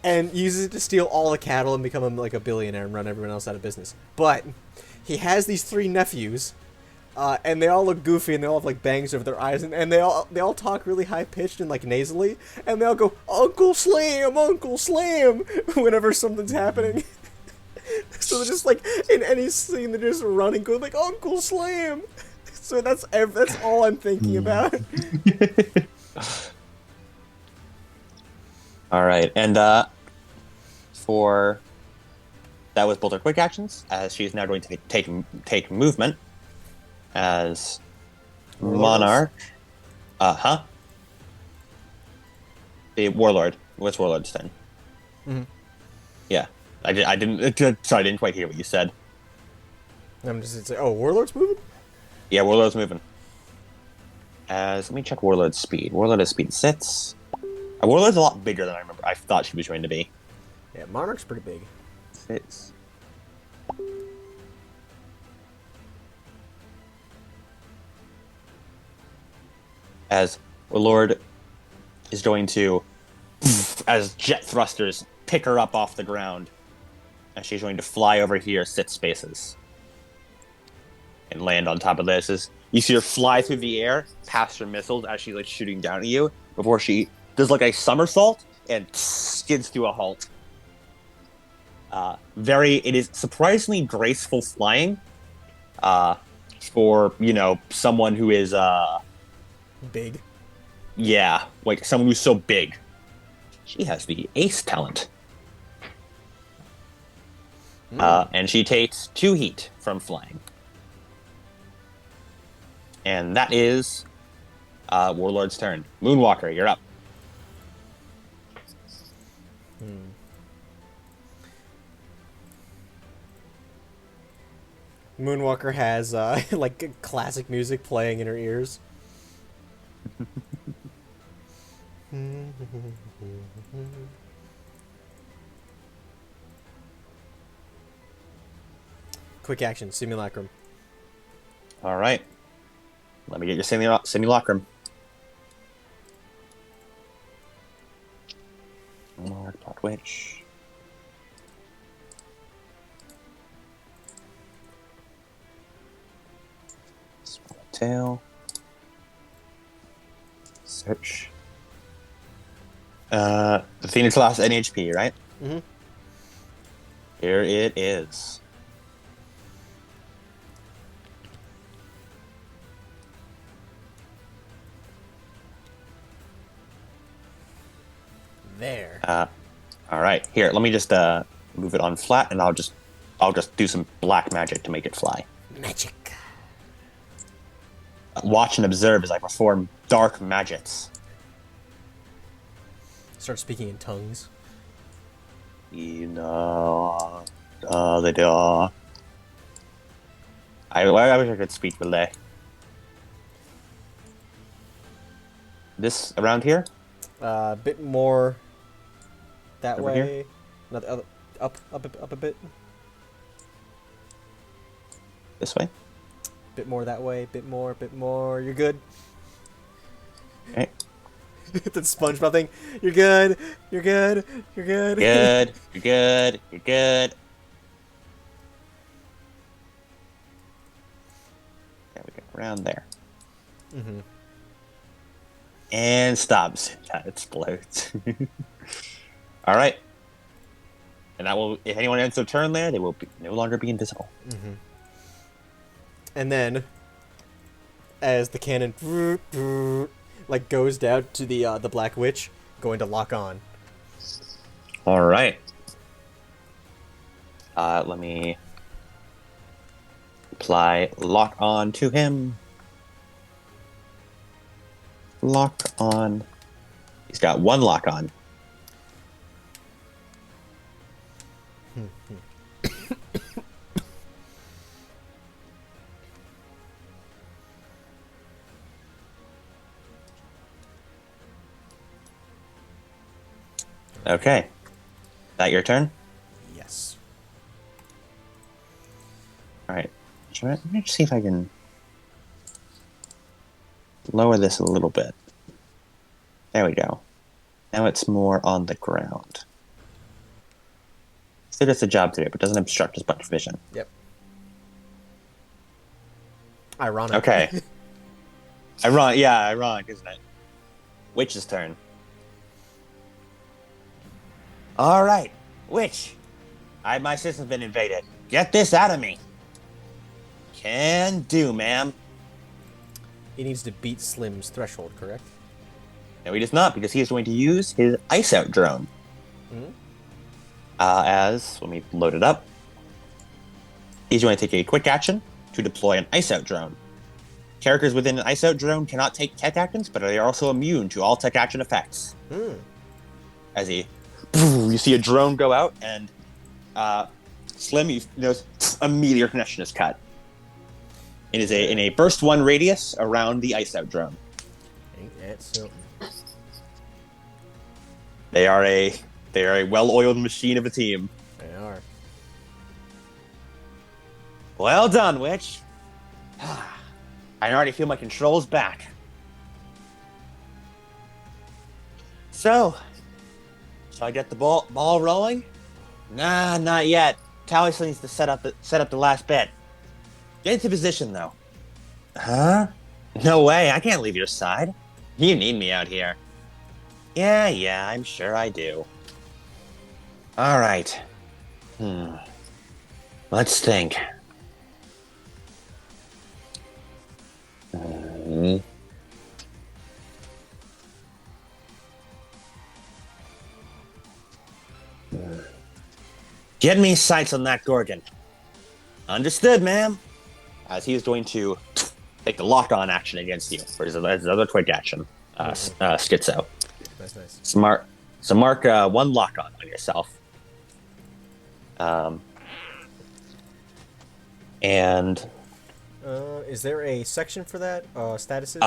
And uses it to steal all the cattle and become a billionaire and run everyone else out of business. But he has these 3 nephews, and they all look goofy and they all have bangs over their eyes, and they all talk really high pitched and nasally, and they all go Uncle Slam, Uncle Slam whenever something's happening. So they're just in any scene they're just running, going Uncle Slam. So that's all I'm thinking about. All right, and that was both her quick actions, as she's now going to take movement as Monarch. The Warlord. What's Warlord's turn? Mm-hmm. Yeah, I didn't. Sorry, I didn't quite hear what you said. I'm just saying. Oh, Warlord's moving. Yeah, Warlord's moving. Let me check Warlord's speed. Warlord has speed 6. Warlord's a lot bigger than I thought she was going to be. Yeah, Monarch's pretty big. 6. As Warlord is going to, as jet thrusters pick her up off the ground, and she's going to fly over here 6 spaces and land on top of this. You see her fly through the air past her missiles as she's shooting down at you before she does a somersault and skids to a halt. It is surprisingly graceful flying. For someone who is Big. yeah, like someone who's so big. She has the ace talent. And she takes 2 heat from flying. And that is Warlord's turn. Moonwalker, you're up. Moonwalker has like classic music playing in her ears. Quick action, simulacrum. All right. Let me get your simulacrum. Monarch, Blood Witch. Tail. Search. The Phoenix lost any HP, right? Mm-hmm. Here it is. There. All right. Here, let me just move it on flat, and I'll just do some black magic to make it fly. Magic. Watch and observe as I perform dark magics. Start speaking in tongues. They do. I wish I could speak Malay. This around here? A bit more that Over way. here? Not the other, up a bit. This way? Bit more that way. Bit more. You're good. Okay. The SpongeBob thing. You're good. You're good. You're good. Good. You're good. You're good. There we go. Around there. Mm-hmm. And stops. That explodes. All right. And that will, if anyone ends their turn there, they will no longer be invisible. Mm-hmm. And then, as the cannon like goes down to the Black Witch, going to lock on. All right. Let me apply lock on to him. Lock on. He's got 1 lock on. Okay. That your turn? Yes. All right. Let me just see if I can lower this a little bit. There we go. Now it's more on the ground. Still does the job today, but doesn't obstruct as much vision. Yep. Ironic. Okay. Ironic, isn't it? Witch's turn. All right, Witch. My system's been invaded. Get this out of me. Can do, ma'am. He needs to beat Slim's threshold, correct? No, he does not, because he is going to use his Ice Out drone. Mm-hmm. Let me load it up. He's going to take a quick action to deploy an Ice Out drone. Characters within an Ice Out drone cannot take tech actions, but they are also immune to all tech action effects. As you see a drone go out, and Slim, you notice a meteor connection is cut. It is in a burst 1 radius around the Ice Out drone. Ain't that something? They are a well-oiled machine of a team. They are. Well done, Witch. I already feel my controls back. So, shall I get the ball rolling? Nah, not yet. Tally still needs to set up the last bit. Get into position, though. Huh? No way, I can't leave your side. You need me out here. Yeah, I'm sure I do. All right. Let's think. Hmm. Get me sights on that Gorgon. Understood, ma'am. As he is going to take the lock-on action against you for his other quick action. Schizo. Nice. Smart. So mark one lock-on on yourself. And Is there a section for that? Statuses?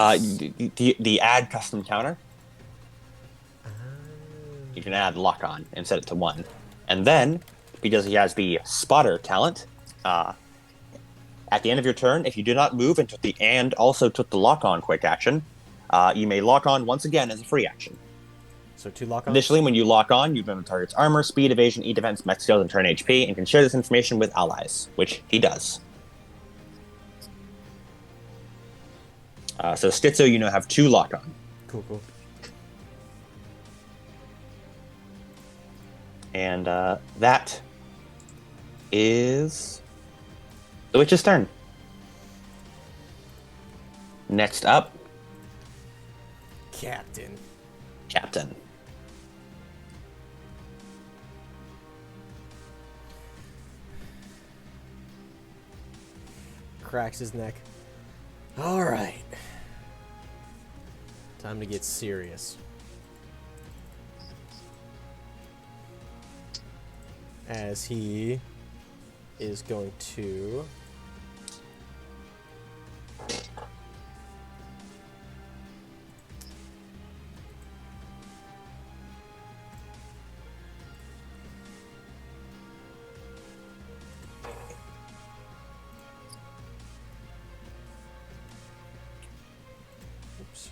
the add custom counter. Ah. You can add lock-on and set it to 1. And then, because he has the spotter talent, at the end of your turn, if you do not move and also took the lock-on quick action, you may lock on once again as a free action. So 2 lock-ons? Additionally, when you lock on, you learn the target's armor, speed, evasion, E-defense, mech skills, and turn HP, and can share this information with allies, which he does. So Stitzo, you now have 2 lock-on. Cool. And that is the witch's turn. Next up, Captain. Cracks his neck. All right. Time to get serious. As he is going to oops.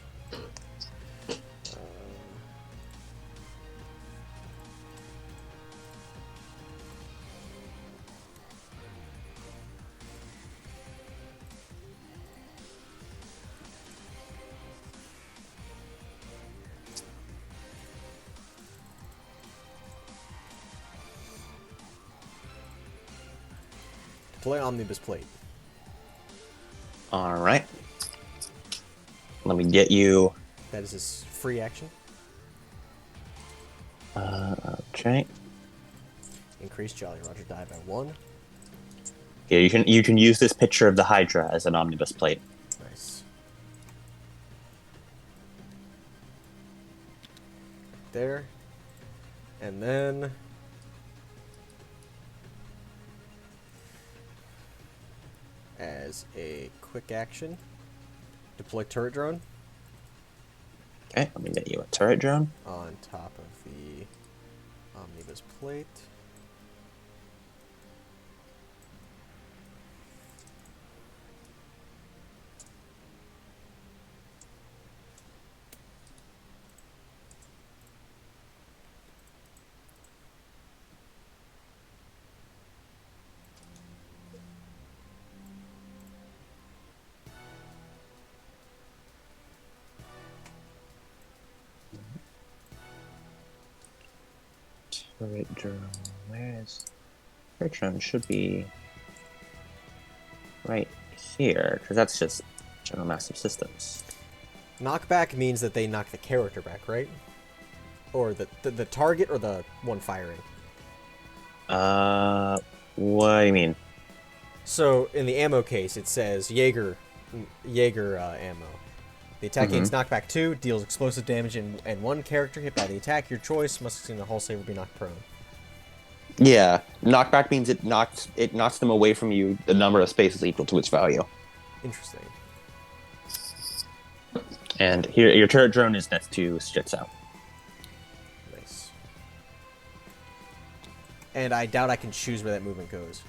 Play Omnibus Plate. All right. Let me get you. That is his free action. Okay. Increase Jolly Roger die by 1. Yeah, you can use this picture of the Hydra as an omnibus plate. Nice. There. And then as a quick action, deploy turret drone Okay, let me get you a turret drone. on top of the omnibus plate. Turret drone. Where is turret drone? Should be right here because that's just general massive systems. Knockback means that they knock the character back, right? Or the target or the one firing? What do you mean? So in the ammo case, it says Jaeger ammo. The attack gains knockback 2, deals explosive damage, and one character hit by the attack your choice must succeed in a hull save or be knocked prone. Yeah, knockback means it knocks them away from you the number of spaces equal to its value. Interesting. And here, your turret drone is next to Stritzo. Nice. And I doubt I can choose where that movement goes.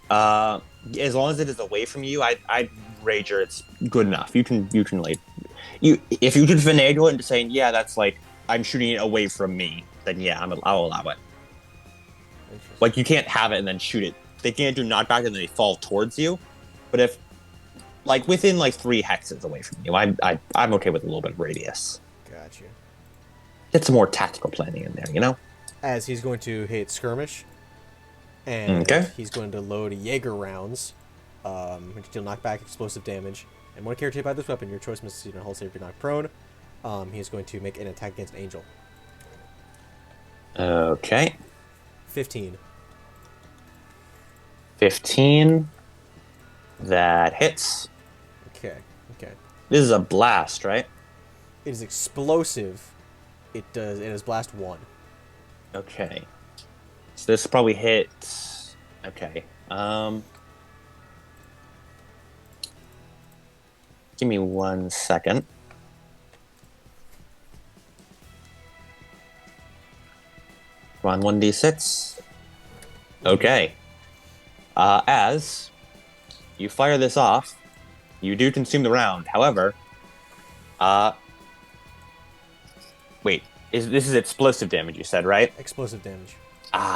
As long as it is away from you, I rager it's good enough. You can like if you can finagle it into saying that's like I'm shooting it away from me, then I'll allow it. Like you can't have it and then shoot it. They can't do knockback and then they fall towards you. But if like within like 3 hexes away from you, I'm okay with a little bit of radius. Gotcha. Get some more tactical planning in there, you know? As he's going to hit skirmish And Okay. he's going to load Jaeger rounds, which deal knockback explosive damage. And one character hit by this weapon, your choice must succeed on a hull save to be knocked prone. He's going to make an attack against Angel. Okay. 15. 15. That hits. Okay. This is a blast, right? It is explosive. It has blast 1. Okay. So this probably hits. Okay. Give me 1 second. Come on, 1d6. Okay. As you fire this off, you do consume the round. However, wait, this is explosive damage? You said, right? Explosive damage.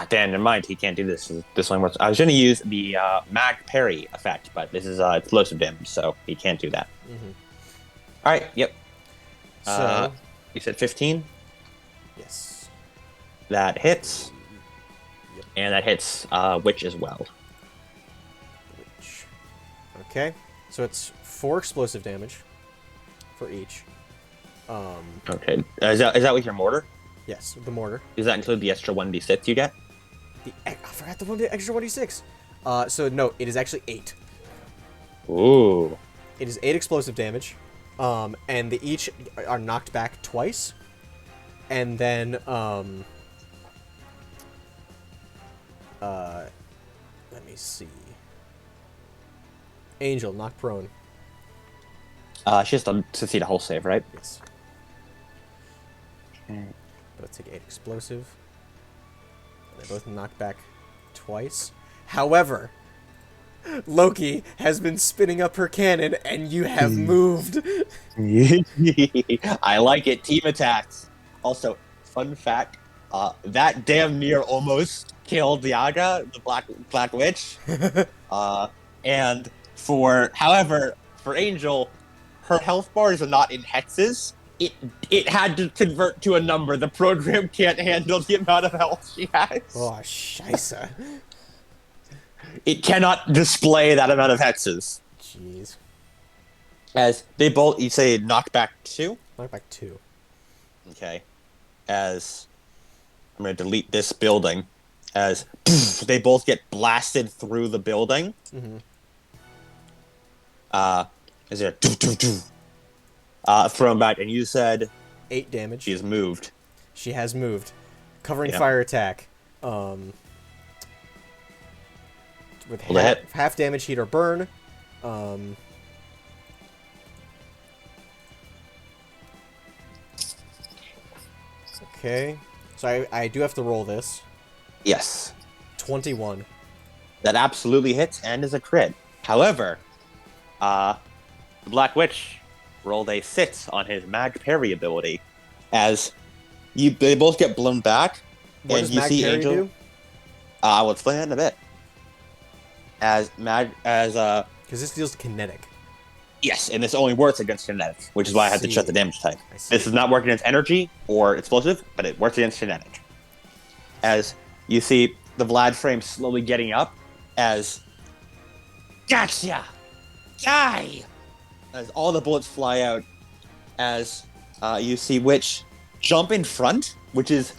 Dan, never mind. He can't do this. This one works. I was going to use the mag parry effect, but this is explosive damage, so he can't do that. Mm-hmm. All right. Yep. So You said 15. yes. That hits. Yep. And that hits Witch as well. Witch. Okay. So it's 4 explosive damage for each. Okay. Is that with your mortar? Yes, the mortar. Does that include the extra 1d6 you get? I forgot the extra 1d6. So no, it is actually 8. Ooh. It is 8 explosive damage. And they each are knocked back twice. And then let me see. Angel, knock prone. She has to succeed a hull save, right? Yes. Okay. But let's take 8 explosive. They both knock back twice. However, Loki has been spinning up her cannon, and you have moved. I like it. Team attacks. Also, fun fact: that damn near almost killed Yaga, the Black Witch. And however, for Angel, her health bars are not in hexes. It had to convert to a number. The program can't handle the amount of health she has. Oh, scheisse. It cannot display that amount of hexes. Jeez. As they both, you say knockback 2? Knockback 2. Okay. As I'm going to delete this building. As they both get blasted through the building. Mm-hmm. Is there thrown back, and you said 8 damage. she has moved. She has moved. Covering Yep. fire attack. With half damage, heat or burn. Okay. So I do have to roll this. Yes. 21. That absolutely hits and is a crit. However, the Black Witch rolled a 6 on his mag parry ability, as they both get blown back, What and does you mag see parry Angel. do? I will explain that in a bit. Because this deals kinetic. Yes, and this only works against kinetic, which is why I had to see. check the damage type. I see. This does not work against energy or explosive, but it works against kinetic. As you see the Vlad frame slowly getting up, as gotcha, die, as all the bullets fly out, as you see Witch jump in front, which is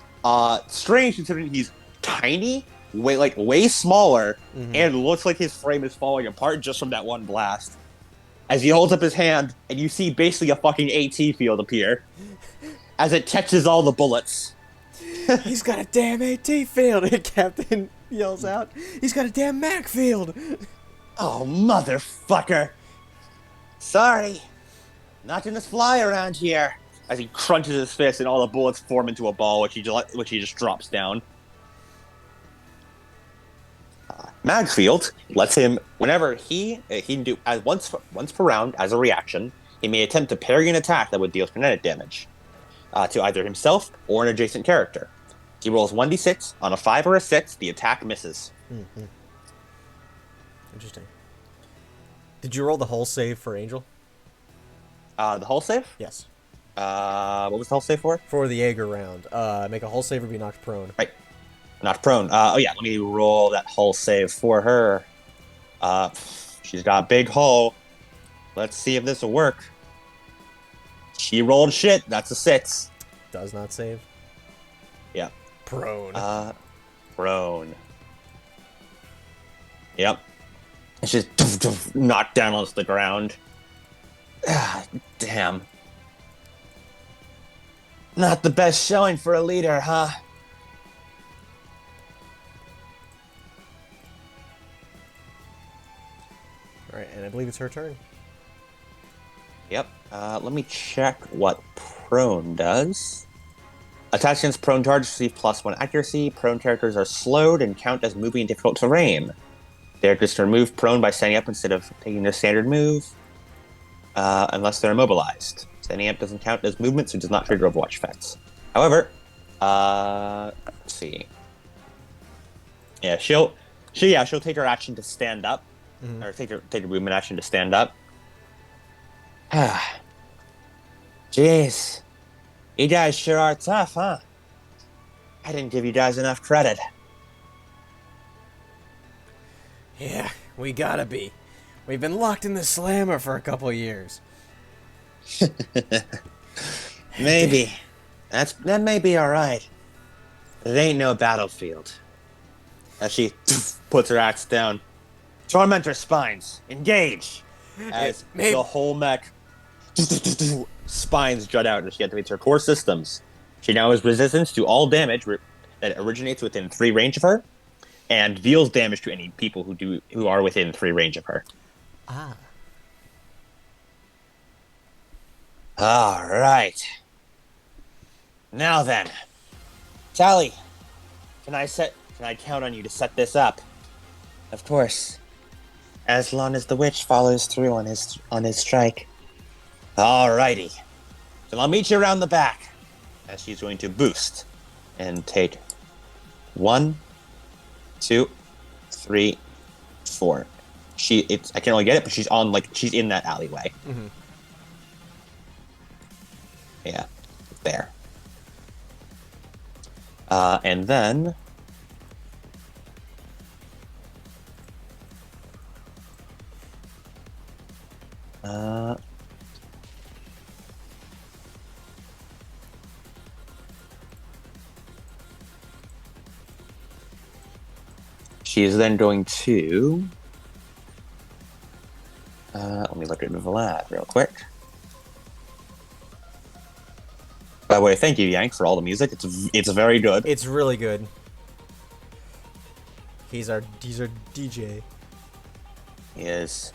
strange considering he's tiny, way smaller, and looks like his frame is falling apart just from that one blast. As he holds up his hand, and you see basically a fucking AT field appear, as it catches all the bullets. He's got a damn AT field, Captain yells out. He's got a damn Mac field. Oh, motherfucker. Sorry. Not gonna fly around here. As he crunches his fist and all the bullets form into a ball, which he just drops down. Magfield lets him, whenever he can do once per round as a reaction, he may attempt to parry an attack that would deal kinetic damage to either himself or an adjacent character. He rolls 1d6. On a 5 or a 6, the attack misses. Mm-hmm. Interesting. Did you roll the hull save for Angel? The hull save? Yes. What was the hull save for? For the Jaeger round. Make a hull save or be knocked prone. Right. Not prone. Oh yeah, let me roll that hull save for her. She's got a big hull. Let's see if this will work. She rolled shit. That's a 6. Does not save. Yeah. Prone. Prone. Yep. And she's knocked down onto the ground. Ah, damn. Not the best showing for a leader, huh? All right, and I believe it's her turn. Yep. Let me check what prone does. Attached against prone targets receive +1 accuracy. Prone characters are slowed and count as moving in difficult terrain. Characters can remove prone by standing up instead of taking their standard move, unless they're immobilized. Standing up doesn't count as movement, so it does not trigger Overwatch effects. However, let's see. Yeah, she'll take her action to stand up, or take her movement action to stand up. Jeez, you guys sure are tough, huh? I didn't give you guys enough credit. Yeah, we gotta be. We've been locked in the slammer for a couple years. Maybe. That may be alright. It ain't no battlefield. As she puts her axe down. Tormentor spines, engage! As the whole mech spines jut out as she activates her core systems. She now has resistance to all damage that originates within 3 range of her, and deals damage to any people who are within 3 range of her. Ah. All right. Now then, Tally, can I count on you to set this up? Of course. As long as the witch follows through on his strike. Alrighty. So I'll meet you around the back. As she's going to boost and take 1, 2, 3, 4. I can't really get it, but she's in that alleyway. Mm-hmm. Yeah, there. And then she is then going to let me look at Vlad real quick. By the way, thank you, Yank, for all the music. It's very good. It's really good. He's our DJ. He is.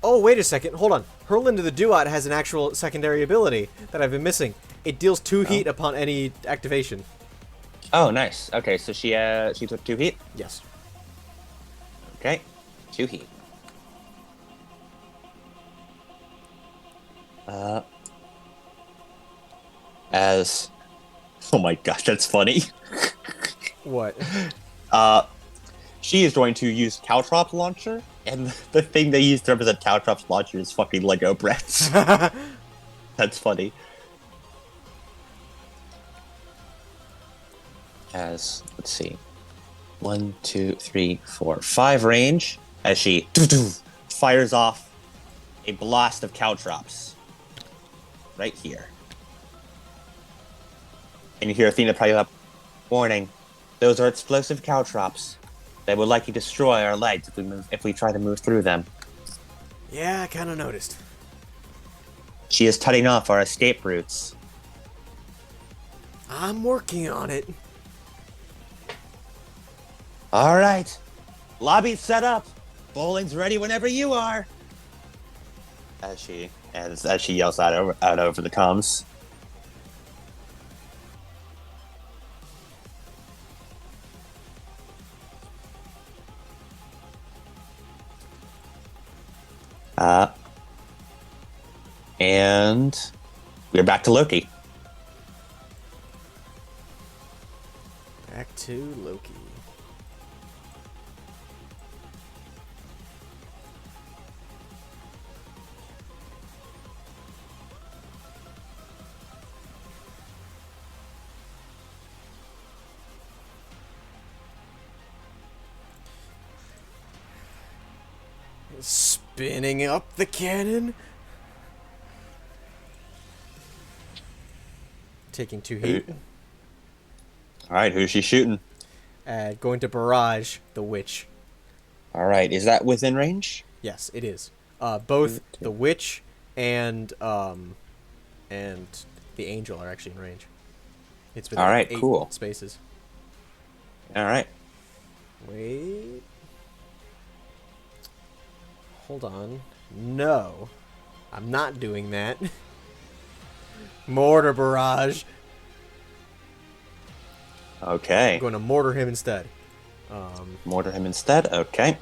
Oh, wait a second. Hold on. Hurl into the Duat has an actual secondary ability that I've been missing. It deals 2 heat upon any activation. Oh, nice. Okay, so she took 2 heat? Yes. Okay, 2 heat. Oh my gosh, that's funny. What? She is going to use Caltrop Launcher, and the thing they use to represent Caltrop's launcher is fucking Lego bricks. That's funny. Let's see. 1, 2, 3, 4, 5 range, as she fires off a blast of Caltrops. Right here. And you hear Athena probably up, warning, those are explosive caltrops. They will likely destroy our legs if we try to move through them. Yeah, I kind of noticed. She is cutting off our escape routes. I'm working on it. All right. Lobby's set up. Bowling's ready whenever you are. As she yells out over the comms. And we're back to Loki. Back to Loki. Spinning up the cannon. Taking 2 heat. All right, who's she shooting? Going to barrage the witch. All right, is that within range? Yes, it is. Both the witch and the angel are actually in range. It's within All right, 8 cool. spaces. All right. Wait. Hold on. No. I'm not doing that. Mortar barrage. Okay. I'm going to mortar him instead. Mortar him instead. Okay.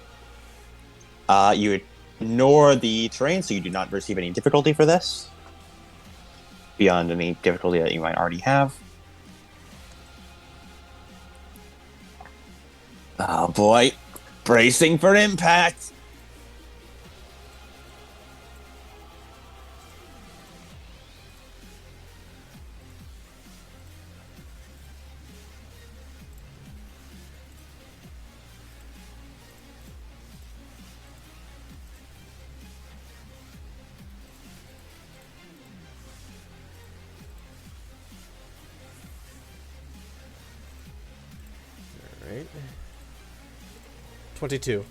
You ignore the terrain, so you do not receive any difficulty for this. Beyond any difficulty that you might already have. Oh boy. Bracing for impact. Alright. 22.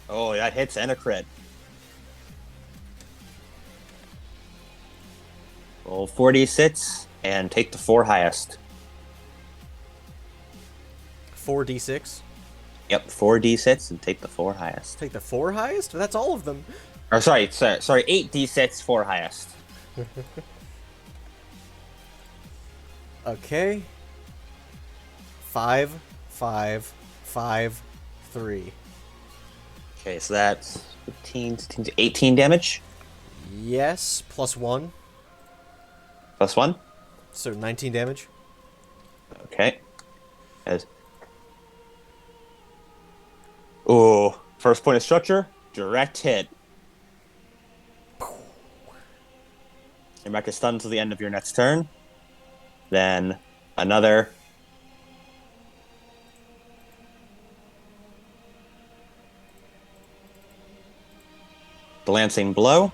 Oh, that hits and a crit. Roll 4d6 and take the 4 highest. 4d6. Yep, 4d6 and take the 4 highest. Take the 4 highest? That's all of them. Or sorry, 8d6, 4 highest. Okay. 5, 5, 5, 3. Okay, so that's 15, 18 damage. Yes, plus 1. Plus 1. So 19 damage. Okay. Ooh, first point of structure, direct hit. You're back to stun until the end of your next turn. Then another. The Lancing Blow.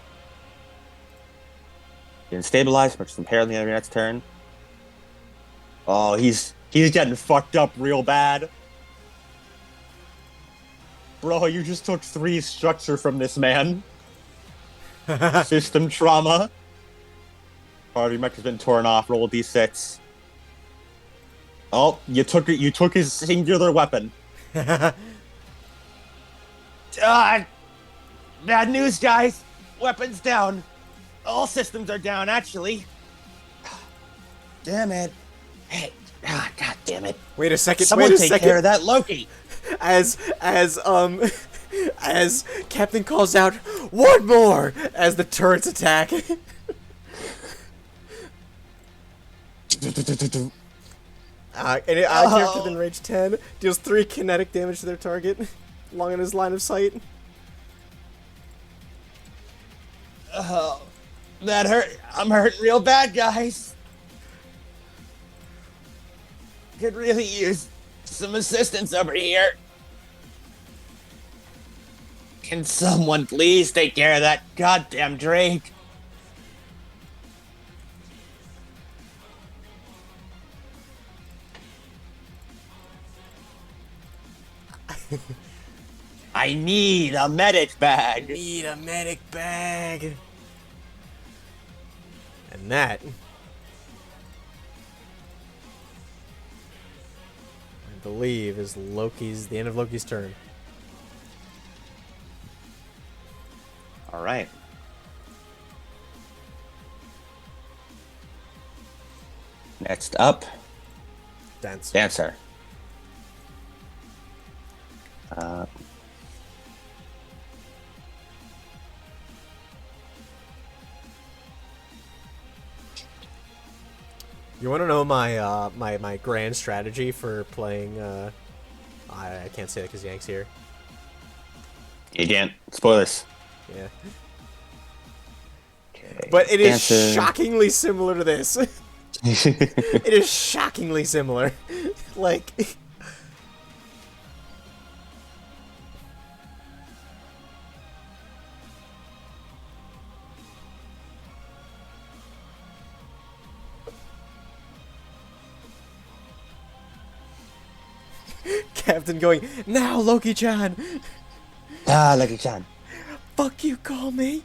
You can stabilize, which is impaired at the end of your next turn. Oh, he's getting fucked up real bad. Bro, you just took 3 structure from this man. System trauma. Part of your mech has been torn off. Roll a d6. Oh, you took his singular weapon. Bad news, guys. Weapons down. All systems are down, actually. Damn it. Hey, god damn it. Wait a second. Someone wait a take second. care of that Loki. As Captain calls out, "One more!" as the turrets attack. Captain in range 10 deals 3 kinetic damage to their target, along in his line of sight. Oh, that hurt. I'm hurting real bad, guys. Could really use some assistance over here. Can someone please take care of that goddamn Drake? I need a medic bag. Need a medic bag. And that, I believe, is the end of Loki's turn. All right. Next up, Dance. Dancer. You want to know my my grand strategy for playing? I can't say that because Yank's here. You can't. Spoilers. Yeah. Okay. But it is Dancer. shockingly similar to this. It is shockingly similar. Like, Captain going, now, Loki-chan! Ah, Lucky-chan. Fuck you, call me!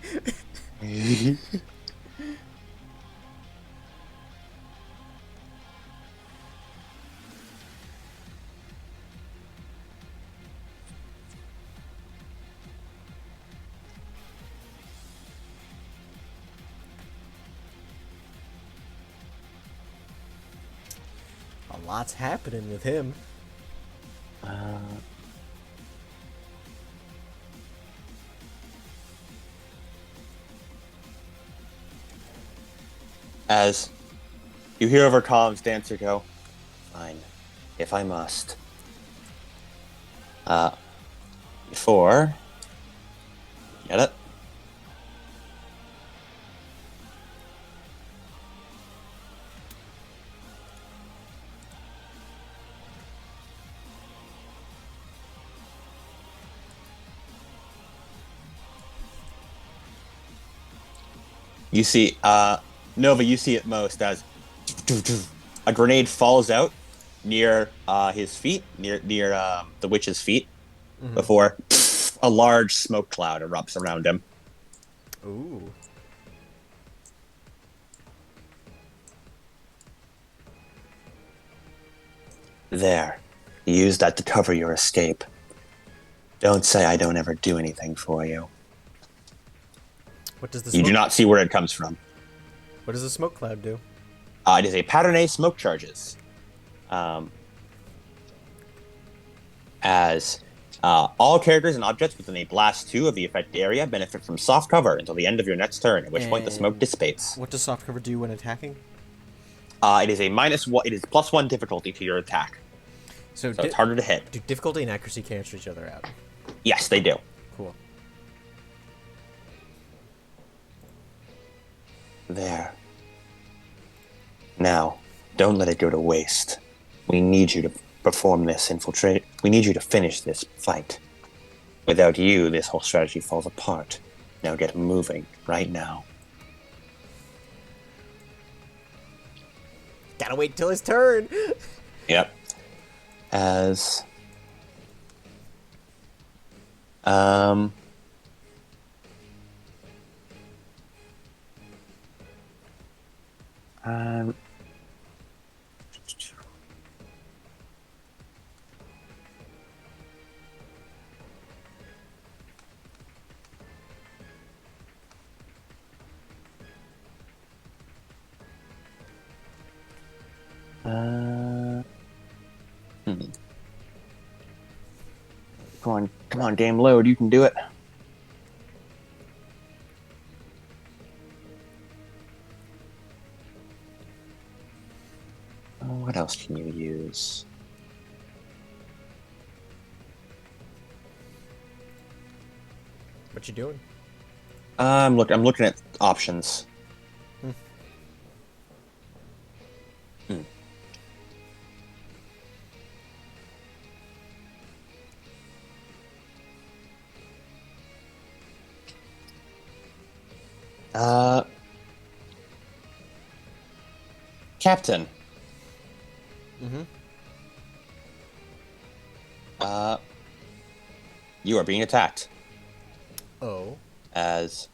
A lot's happening with him. As you hear over comms, Dancer go, fine, if I must. Before, get it? You see, Nova, you see it most as a grenade falls out near his feet, near the witch's feet, before a large smoke cloud erupts around him. Ooh. There. Use that to cover your escape. Don't say I don't ever do anything for you. What does the You smoke, do not see where it comes from. what does the smoke cloud do? It is a pattern A smoke charges. As all characters and objects within a blast 2 of the affected area benefit from soft cover until the end of your next turn, at which point the smoke And dissipates. What does soft cover do when attacking? It is a -1. It is +1 difficulty to your attack, So it's harder to hit. do difficulty and accuracy cancel each other out? Yes, they do. Cool. There. Now, don't let it go to waste. We need you to perform this infiltrate. We need you to finish this fight. Without you, this whole strategy falls apart. Now get moving right now. Gotta wait till his turn! Yep. As um Come on, game load. You can do it. What else can you use? What you doing? I'm looking at options. Captain. You are being attacked. Oh. As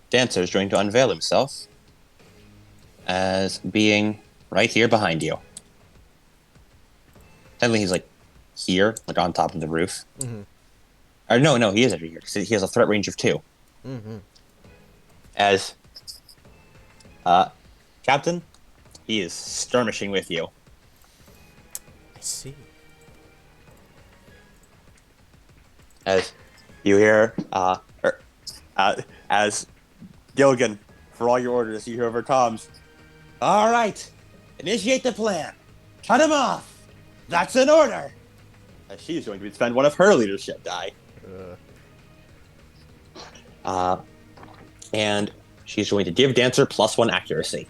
Dancer is going to unveil himself as being right here behind you. Technically, he's like here, like on top of the roof. Or no, he is over here. He has a threat range of 2. As Captain, he is skirmishing with you. I see. As you hear, as Gilligan, for all your orders, you hear over comms. All right, initiate the plan. Cut him off. That's an order. As she is going to spend one of her leadership die. And she's going to give Dancer +1 accuracy.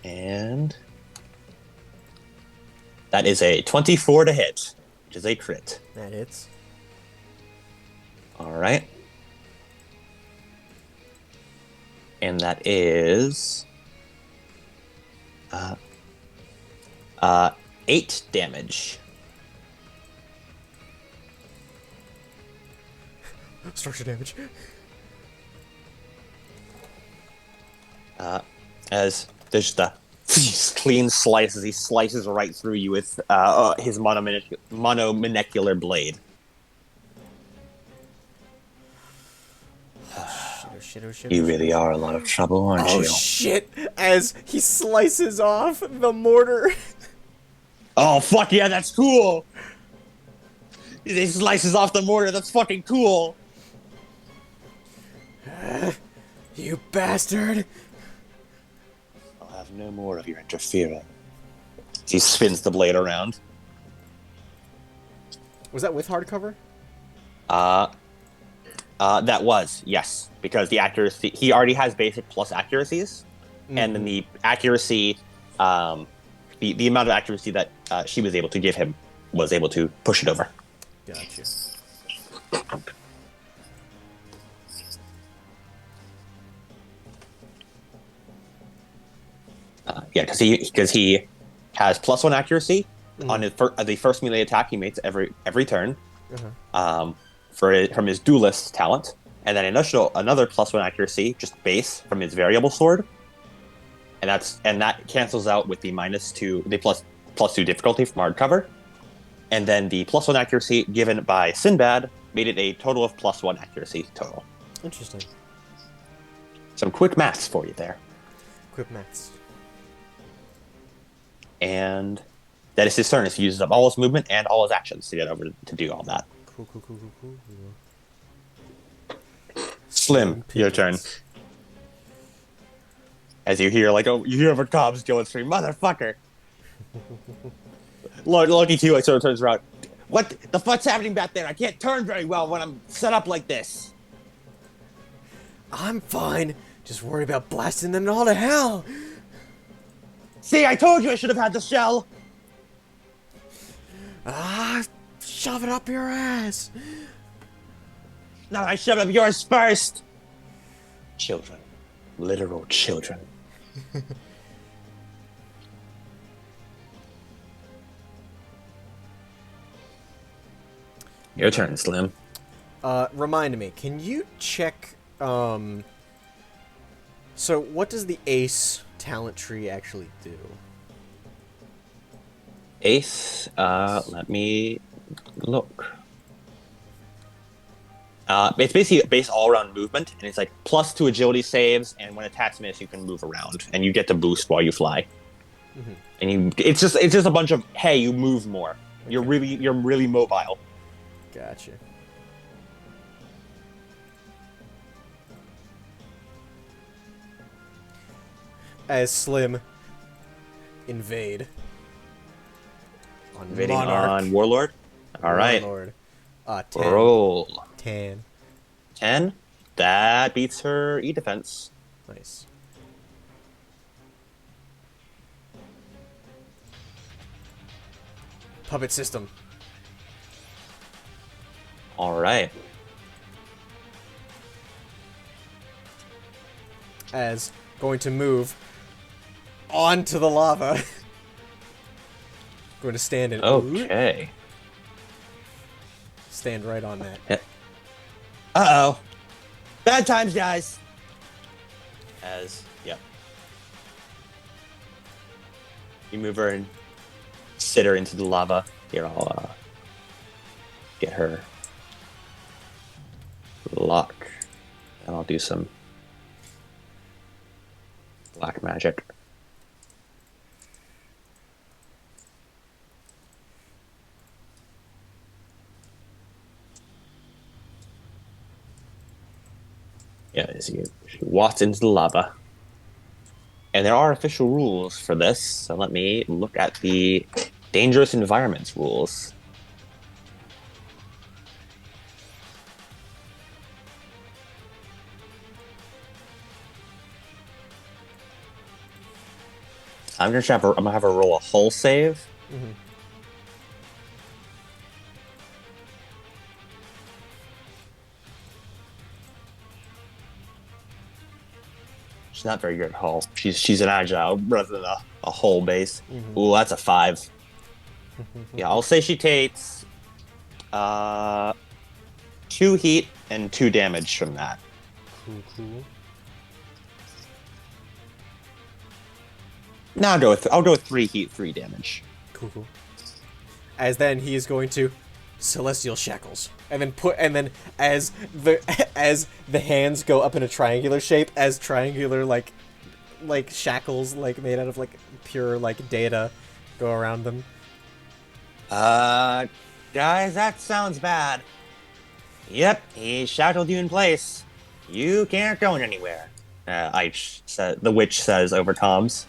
And that is a 24 to hit, which is a crit. That hits. All right. And that is 8 damage. Structure damage. As there's the clean slices, he slices right through you with his monomolecular blade. You really are a lot of trouble, aren't you? Oh shit! As he slices off the mortar. Oh fuck yeah, that's cool! He slices off the mortar, that's fucking cool! You bastard! I'll have no more of your interfering. He spins the blade around. Was that with hardcover? That was, yes. Because the accuracy, he already has basic plus accuracies. And then the accuracy, the amount of accuracy that she was able to give him was able to push it over. Gotcha. Yeah, because he has +1 accuracy on his the first melee attack he makes every turn, from his duelist talent, and then another +1 accuracy just base from his variable sword, and that cancels out with the +2 difficulty from hardcover, and then the +1 accuracy given by Sinbad made it a total of +1 accuracy total. Interesting. Some quick maths for you there. Quick maths. And that is his turn. He uses up all his movement and all his actions to get over to do all that. Cool. Slim, your turn. As you hear, you hear over comms going through, motherfucker. Lucky 2 sort of turns around. What the fuck's happening back there? I can't turn very well when I'm set up like this. I'm fine. Just worry about blasting them all to hell. See, I told you I should have had the shell. Shove it up your ass. No, I shoved up yours first. Children. Literal children. Your turn, Slim. Remind me, can you check, so what does the Ace talent tree actually do? Ace, let me look. It's basically based all around movement, and it's like +2 agility saves, and when attacks miss, you can move around, and you get to boost while you fly. And it's just a bunch of, hey, you move more. Okay. You're really mobile. Gotcha. As Slim invade on Invading Monarch. on Warlord. All right. Warlord. 10. Roll. 10. 10. That beats her E defense. Nice. Puppet system. All right. As going to move onto the lava. Going to stand in. Okay. Stand right on that. Yeah. Uh-oh. Bad times, guys. Yep. You move her and sit her into the lava. Here, I'll get her luck. And I'll do some black magic. Yeah, as you walk into the lava. And there are official rules for this, so let me look at the dangerous environments rules. I'm gonna have her roll a hull save. She's not very good at hull. She's an agile rather than a hull base. Mm-hmm. Ooh, that's a 5. Yeah, I'll say she takes 2 heat and 2 damage from that. Cool. No, I'll go with 3 heat, 3 damage. Cool. As then he is going to celestial shackles, and then as the hands go up in a triangular shape, as triangular like shackles like made out of like pure like data go around them. Guys, that sounds bad. Yep, he shackled you in place. You can't go anywhere. The witch says over comms.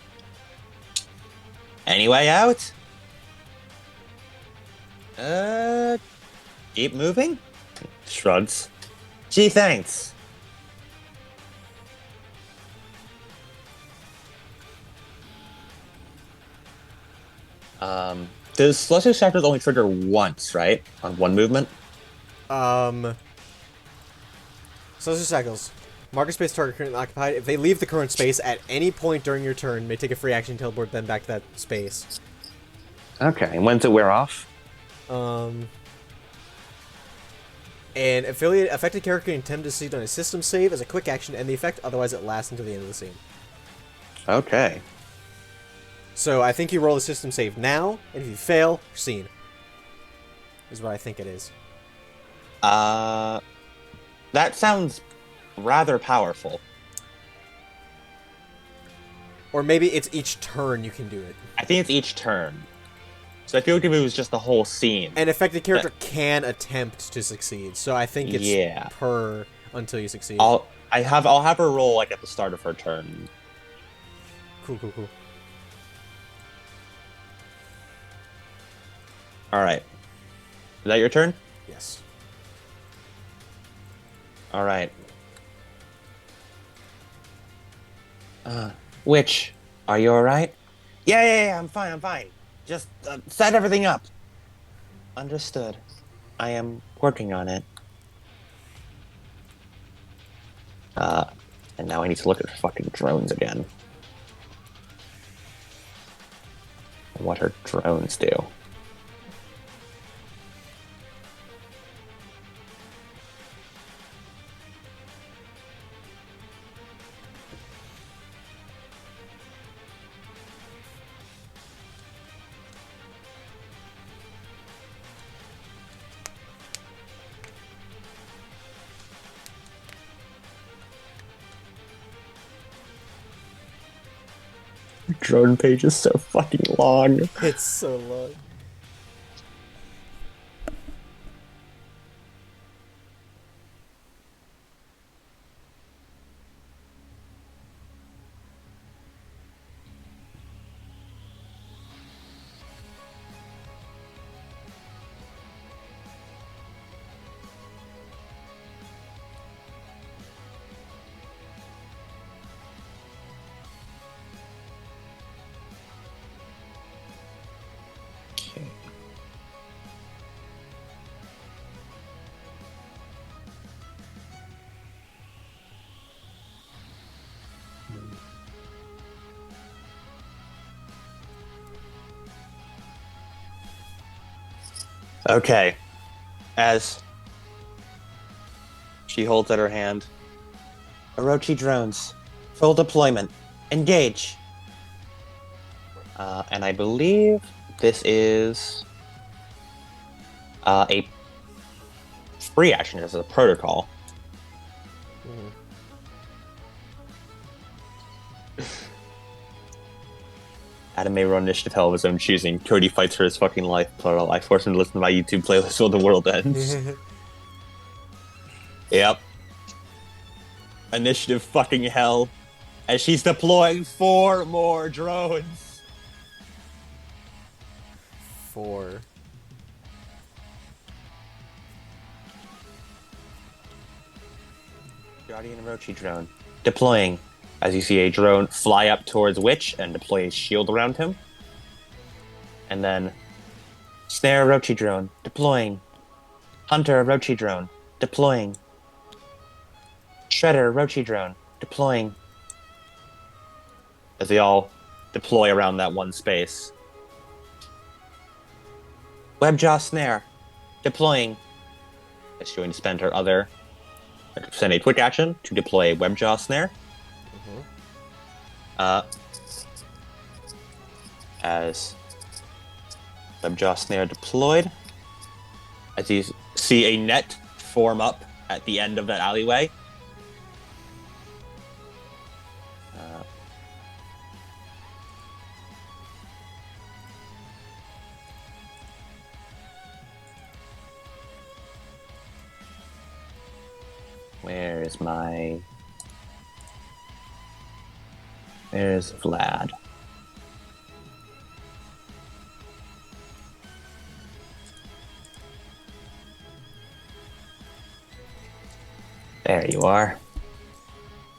Any way out? Keep moving? Shrugs. Gee, thanks. Does Celestial Shackles only trigger once, right? On one movement? Celestial shackles. Marker space target currently occupied. If they leave the current space at any point during your turn, may take a free action to teleport them back to that space. Okay, and when does it wear off? An affected character can attempt to succeed on a system save as a quick action to end the effect, otherwise it lasts until the end of the scene. Okay. So I think you roll the system save now, and if you fail, scene. Is what I think it is. That sounds rather powerful. Or maybe it's each turn you can do it. I think it's each turn. So I feel like if it was just the whole scene. An affected character can attempt to succeed, so I think it's per until you succeed. I'll have her roll like at the start of her turn. Cool. Alright. Is that your turn? Yes. Alright. Witch, are you alright? Yeah, I'm fine. Just set everything up. Understood. I am working on it. And now I need to look at her fucking drones again. What her drones do. Drone page is so fucking long. It's so long. Okay. As she holds out her hand. Orochi drones. Full deployment. Engage. And I believe this is a free action as a protocol. Adam may run initiative hell of his own choosing. Cody fights for his fucking life, plural. I force him to listen to my YouTube playlist while the world ends. Yep. Initiative fucking hell. As she's deploying 4 more drones. 4. Guardian Orochi drone. Deploying. As you see a drone fly up towards Witch and deploy a shield around him. And then Snare Orochi drone. Deploying. Hunter Orochi drone. Deploying. Shredder Orochi drone. Deploying. as they all deploy around that one space. Webjaw Snare. Deploying. She's going to spend her other... Send a quick action to deploy a Webjaw Snare. As Webjaw Snare deployed, as you see a net form up at the end of that alleyway. Where's Vlad? There you are.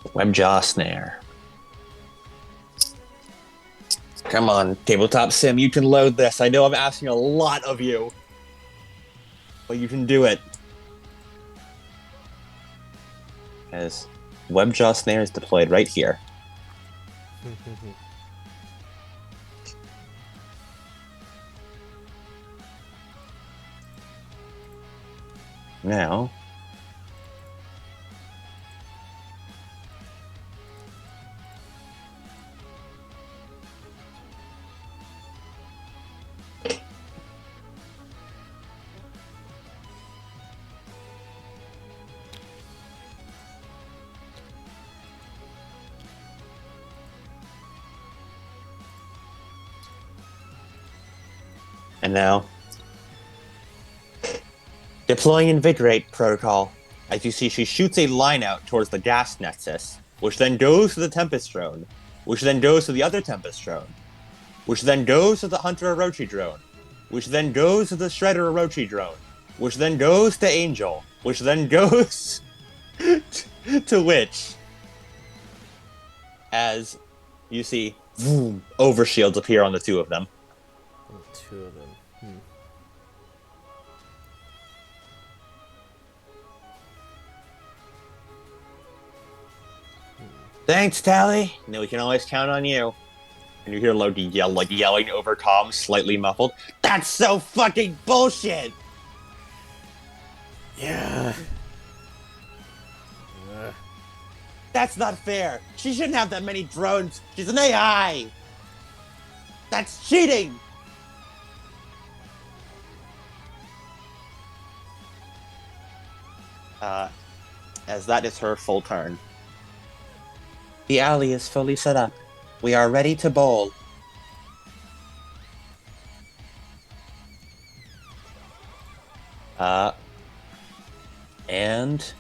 Webjaw Snare. Come on, Tabletop Sim, you can load this. I know I'm asking a lot of you, but you can do it. As Webjaw Snare is deployed right here. Now, deploying Invigorate protocol. As you see, she shoots a line out towards the gas nexus, which then goes to the Tempest drone, which then goes to the other Tempest drone, which then goes to the Hunter Orochi drone, which then goes to the Shredder Orochi drone, which then goes to Angel, which then goes to Witch. As you see, boom, overshields appear on the two of them. Two of them. Thanks, Tally. No, we can always count on you. And you hear Loki yelling over comms, slightly muffled. That's so fucking bullshit! Yeah. That's not fair. She shouldn't have that many drones. She's an AI. That's cheating. As that is her full turn. The alley is fully set up. We are ready to bowl. And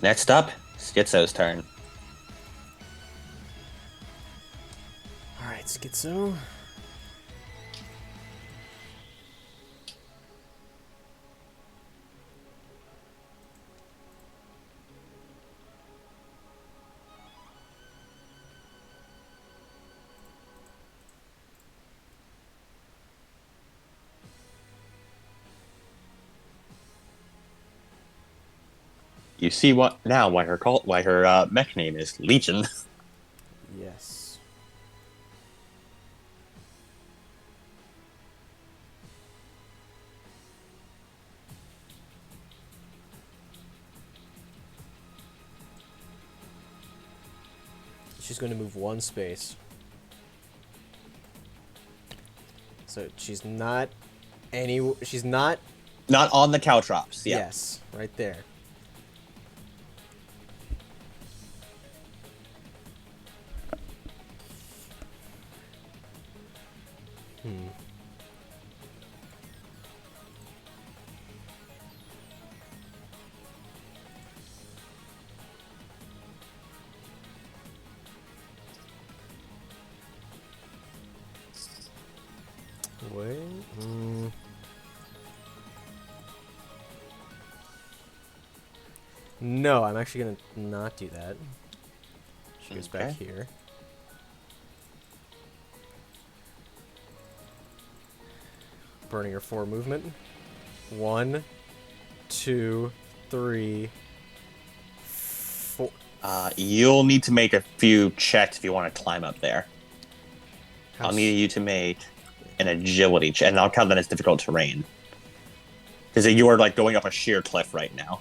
next up, Schizo's turn. Alright, Schizo. You see what now? Why her mech name is Legion. Yes. She's going to move one space. So she's not she's not on the Caltrops. Yeah. Yes, right there. Wait. No, I'm actually gonna not do that. She goes back here. Burning her 4 movement. 1, 2, 3, 4. You'll need to make a few checks if you want to climb up there. I'll need you to make an agility check, and I'll count that as difficult terrain. Because you are like going up a sheer cliff right now.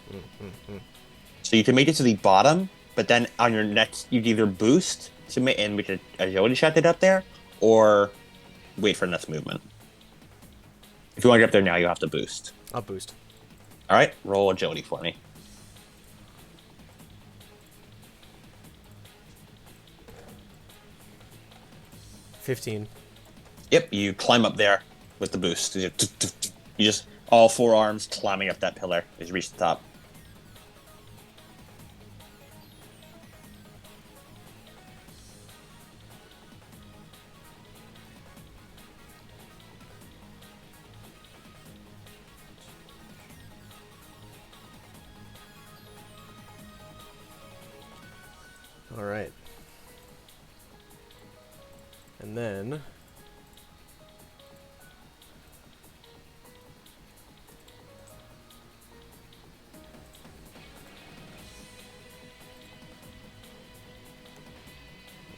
So you can make it to the bottom, but then on your next, you'd either boost to make and make an agility check it up there, or wait for the next movement. If you want to get up there now, you have to boost. I'll boost. All right, roll agility for me. 15. Yep, you climb up there with the boost. You just all four arms climbing up that pillar as you reach the top. All right. And then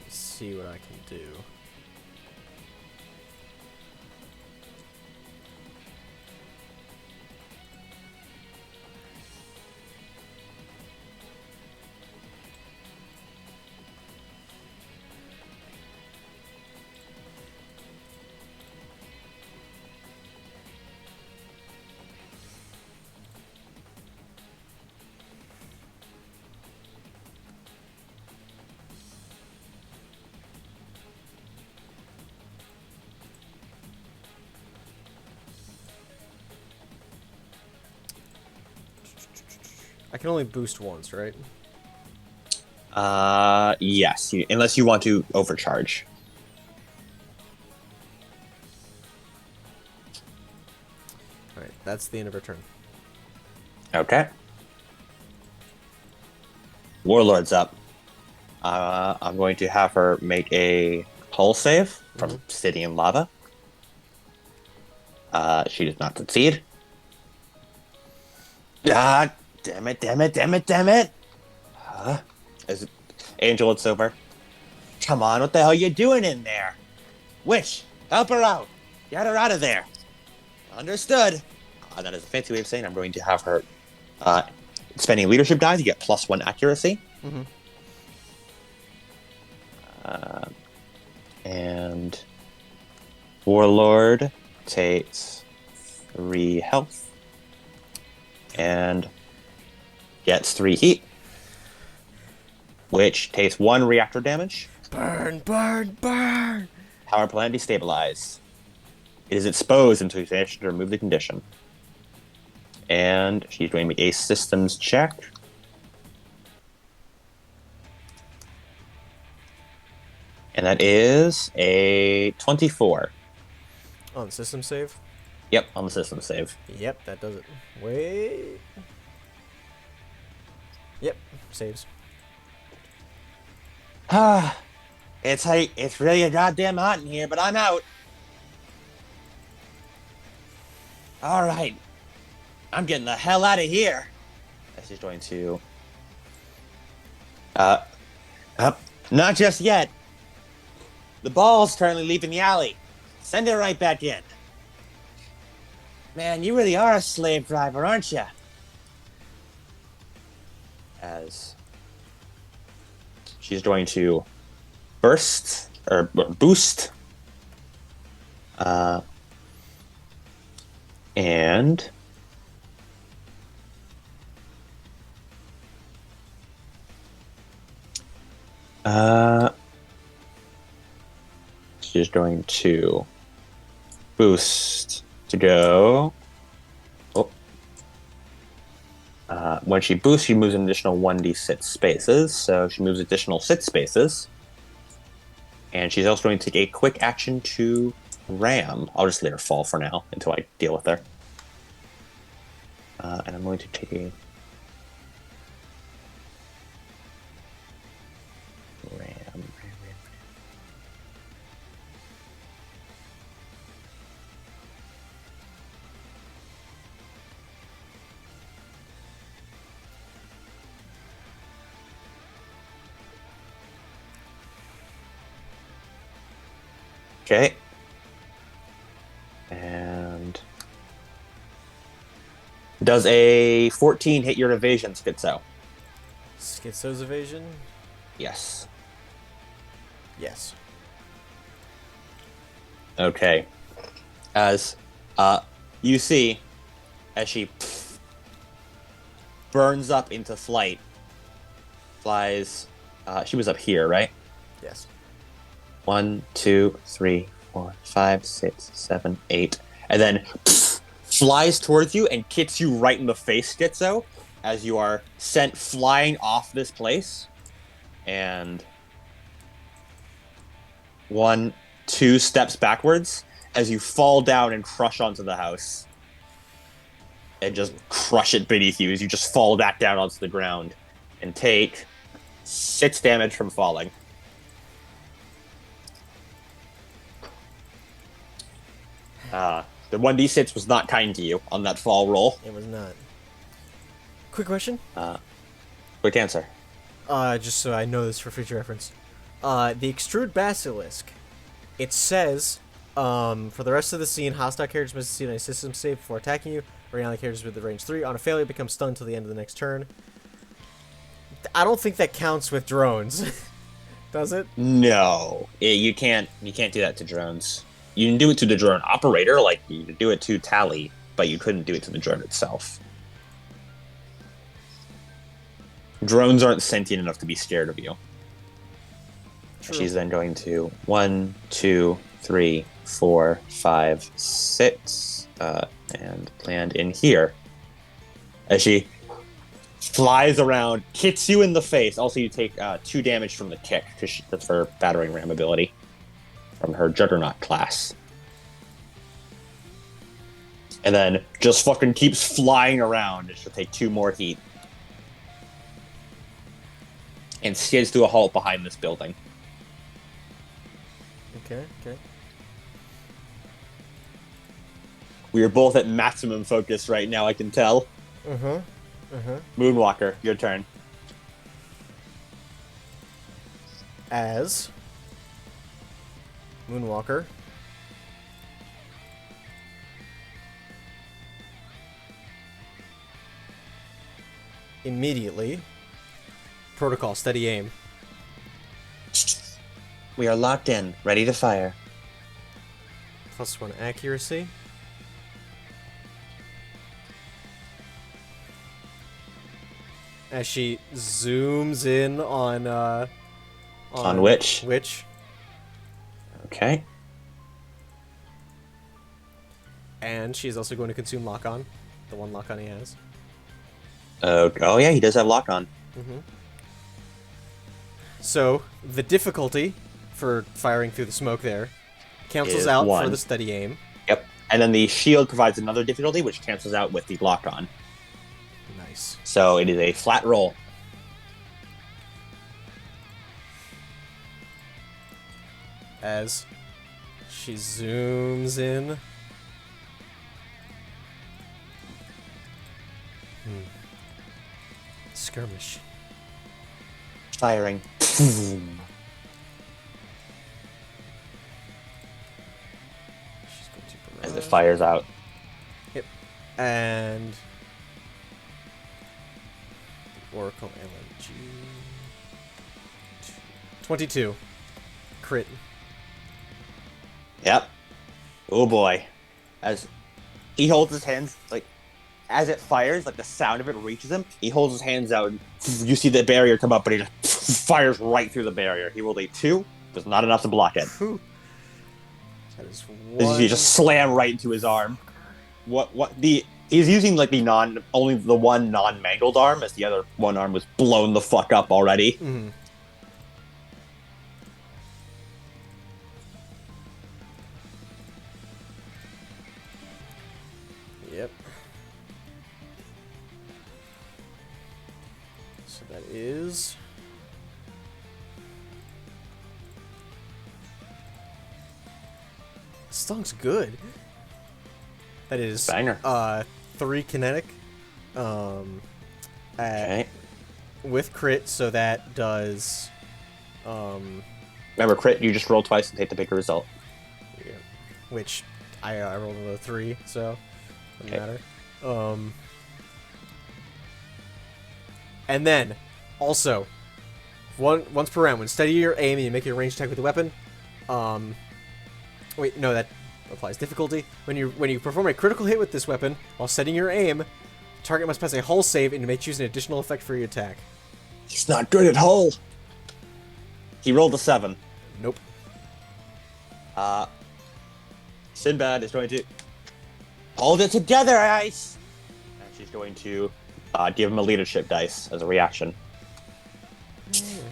let's see what I can do. I can only boost once, right? Yes, unless you want to overcharge. All right, that's the end of her turn. Okay. Warlord's up. I'm going to have her make a hull save from sitting in lava. She does not succeed. Ah, damn it. As Angel looks over. Come on, what the hell are you doing in there? Witch, help her out. Get her out of there. Understood. That is a fancy way of saying I'm going to have her spending leadership dice. You get +1 accuracy. And Warlord takes 3 health and gets 3 heat, which takes 1 reactor damage. Burn! Power plant destabilize. It is exposed until you finish to remove the condition. And she's going to make a systems check. And that is a 24. On system save? Yep, on the system save. Yep, that does it. Wait. Yep, saves. It's really a goddamn hot in here, but I'm out. All right, I'm getting the hell out of here. She's going to. Not just yet. The ball's currently leaving the alley. Send it right back in. Man, you really are a slave driver, aren't you? As she's going to boost. And she's going to boost to go. When she boosts, she moves an additional 1d6 spaces, so she moves additional 6 spaces. And she's also going to take a quick action to ram. I'll just let her fall for now until I deal with her. And I'm going to take a ram. Okay. And does a 14 hit your evasion, Schizo? Schizo's evasion? Yes. Yes. Okay. As you see, as she burns up into flight, flies. She was up here, right? Yes. 1, 2, 3, 4, 5, 6, 7, 8, and then flies towards you and kicks you right in the face, Schizo, as you are sent flying off this place. And 1, 2 steps backwards as you fall down and crush onto the house. And just crush it beneath you as you just fall back down onto the ground and take 6 damage from falling. The 1d6 was not kind to you on that fall roll. It was not. Quick question. Quick answer. Just so I know this for future reference. The extrude basilisk. It says, for the rest of the scene, hostile characters must succeed on a system save before attacking you. Reality characters with the range 3. On a failure, become stunned till the end of the next turn. I don't think that counts with drones. Does it? No, you can't do that to drones. You can do it to the drone operator, like you can do it to Tally, but you couldn't do it to the drone itself. Drones aren't sentient enough to be scared of you. True. She's then going to 1, 2, 3, 4, 5, 6, and land in here. As she flies around, kicks you in the face. Also, you take 2 damage from the kick, because that's her battering ram ability from her Juggernaut class. And then just fucking keeps flying around, and she'll take 2 more heat. And skids to a halt behind this building. Okay. We are both at maximum focus right now, I can tell. Moonwalker, your turn. As Moonwalker immediately protocol steady aim. We are locked in, ready to fire. +1 accuracy. As she zooms in on which? Which. Okay. And she's also going to consume lock on, the one lock on he has. Oh yeah, he does have lock on. So the difficulty for firing through the smoke there cancels out 1. for the steady aim. Yep. And then the shield provides another difficulty, which cancels out with the lock on. Nice. So it is a flat roll. As she zooms in. Skirmish. Firing. As it fires out. Yep. And the Oracle LMG 22. Crit. Yep. Oh boy. As he holds his hands, like, as it fires, like the sound of it reaches him, he holds his hands out and you see the barrier come up, but he just fires right through the barrier. He rolled a 2, but not enough to block it. That is one. You just slam right into his arm. He's using like only the one non-mangled arm, as the other one arm was blown the fuck up already. Yep. So that is this song's good. That is banger. 3 kinetic. Okay. With crit, so that does Remember, crit, you just roll twice and take the bigger result. which I rolled another 3, so doesn't matter. And then, also, once per round, when steady your aim and you make your ranged attack with the weapon, wait, no, that applies difficulty. When you perform a critical hit with this weapon while setting your aim, the target must pass a hull save and you may choose an additional effect for your attack. He's not good at hull. He rolled a 7. Nope. Sinbad is going to hold it together, Ice. And she's going to give him a leadership dice as a reaction.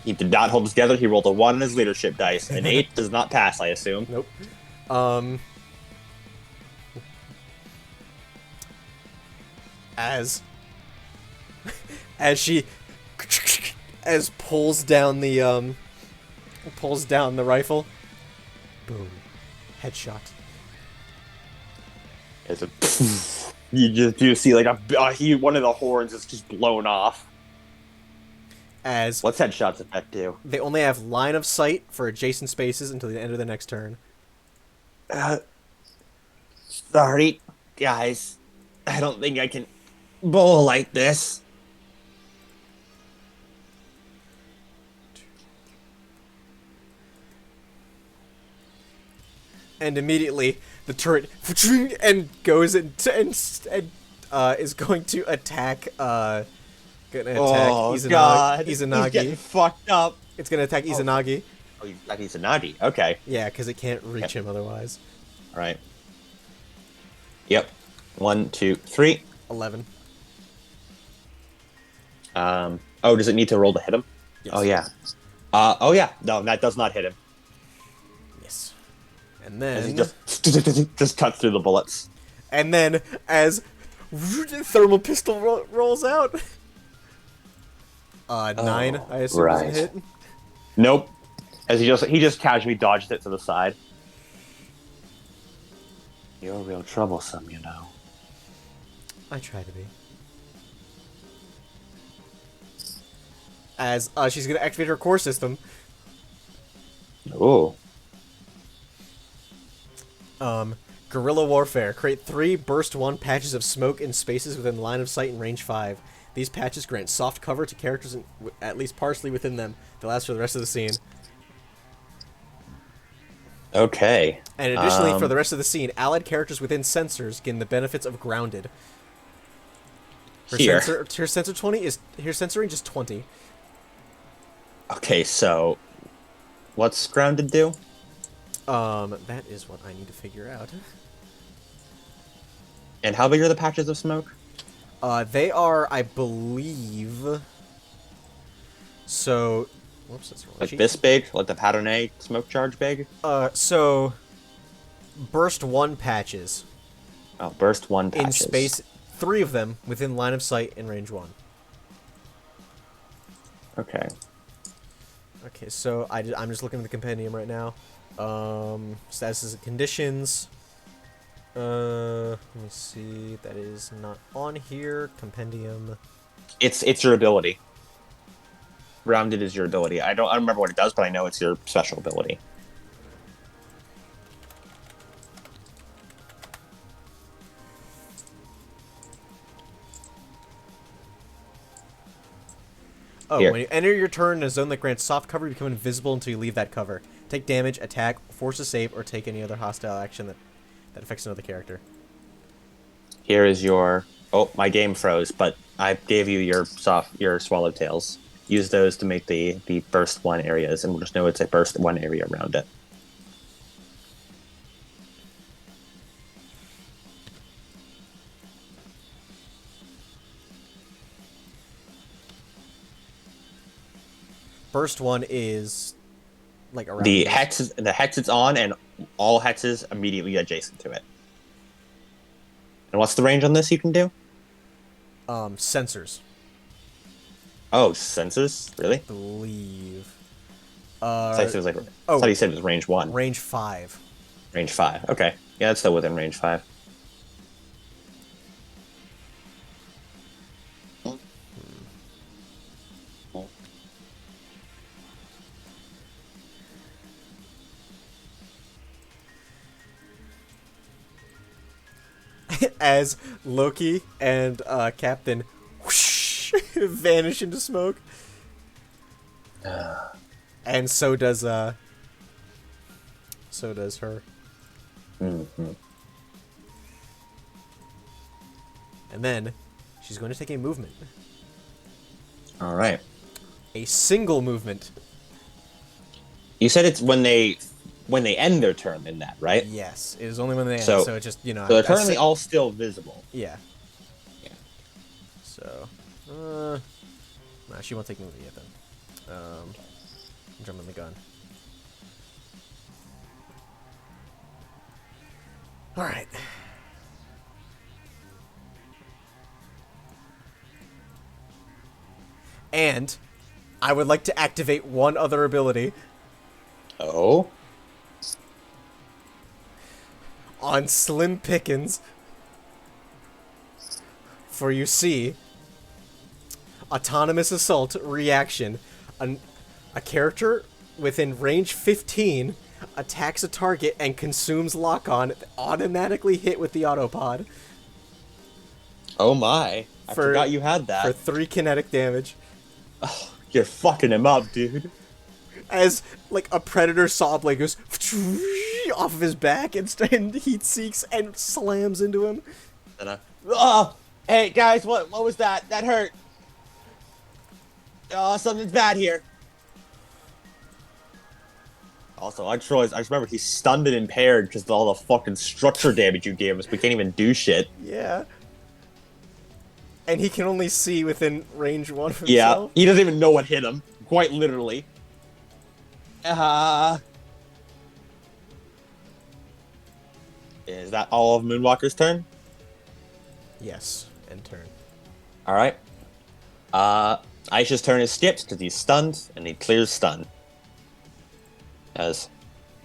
He did not hold it together. He rolled a 1 on his leadership dice. An 8 does not pass, I assume. Nope. As she pulls down the rifle. Boom. Headshot. As a you see like one of the horns is just blown off. As what's headshot's effect do? They only have line of sight for adjacent spaces until the end of the next turn. Sorry, guys. I don't think I can bowl like this. And immediately the turret and goes and is going to attack Izanagi. God. Izanagi. He's getting fucked up. It's gonna attack Izanagi. Oh, Izanagi. Okay. Yeah, because it can't reach him otherwise. All right. Yep. 1, 2, 3. 11. Oh, does it need to roll to hit him? Yes. Oh yeah. Oh yeah. No, that does not hit him. Yes. And then he just cuts through the bullets. And then as thermal pistol rolls out. 9, I assume, is a hit. Nope. As he just casually dodged it to the side. You're real troublesome, you know. I try to be. As she's gonna activate her core system. Ooh. Guerrilla Warfare. Create 3 Burst 1 patches of smoke in spaces within line of sight and range 5. These patches grant soft cover to characters at least partially within them. They last for the rest of the scene. Okay. And additionally, for the rest of the scene, allied characters within sensors gain the benefits of grounded. Her sensor 20 is her sensor range is 20. Okay, so what's grounded do? That is what I need to figure out. And how big are the patches of smoke? They are, I believe. So, whoops, that's wrong. Like this big, like the pattern A smoke charge big. So burst 1 patches. Oh, burst 1 patches. In space, 3 of them within line of sight in range 1. Okay. Okay, so I'm just looking at the compendium right now. Statuses and conditions. Let me see. That is not on here. Compendium. It's your ability. Rounded is your ability. I don't remember what it does, but I know it's your special ability. Oh, Here. when you enter your turn in a zone that grants soft cover, you become invisible until you leave that cover. Take damage, attack, force a save, or take any other hostile action that affects another character. Here is your... Oh, my game froze, but I gave you your swallowtails. Use those to make the burst 1 areas, and we'll just know it's a burst 1 area around it. Burst 1 is like around the hex it's on, and all hexes immediately adjacent to it. And what's the range on this you can do? Sensors. Oh, sensors? Really? I believe. I thought you said it was range 1. Range 5. Range 5. Okay. Yeah, that's still within range 5. as Loki and Captain whoosh, vanish into smoke. And so does her. Mm-hmm. And then she's going to take a movement. All right. A single movement. You said it's when they end their turn in that, right? Yes, it is only when they end. So So it just, so they're currently all still visible. Yeah. Yeah. So, nah, she won't take movement yet then. I'm jumping the gun. All right. And I would like to activate one other ability Oh. on Slim Pickens. For you see, autonomous assault reaction. A character within range 15 attacks a target and consumes lock-on, automatically hit with the autopod. Oh my. I forgot you had that. For 3 kinetic damage. Oh, you're fucking him up, dude. As, like, a predator saw blade goes off of his back and heat seeks and slams into him. Oh, hey guys, what was that? That hurt. Oh, something's bad here. Also, I just remember he's stunned and impaired because of all the fucking structure damage you gave us. We can't even do shit. Yeah. And he can only see within range 1 of himself. Yeah, he doesn't even know what hit him. Quite literally. Is that all of Moonwalker's turn? Yes, end turn. Alright. Aisha's turn is skipped because he's stunned, and he clears stun. As,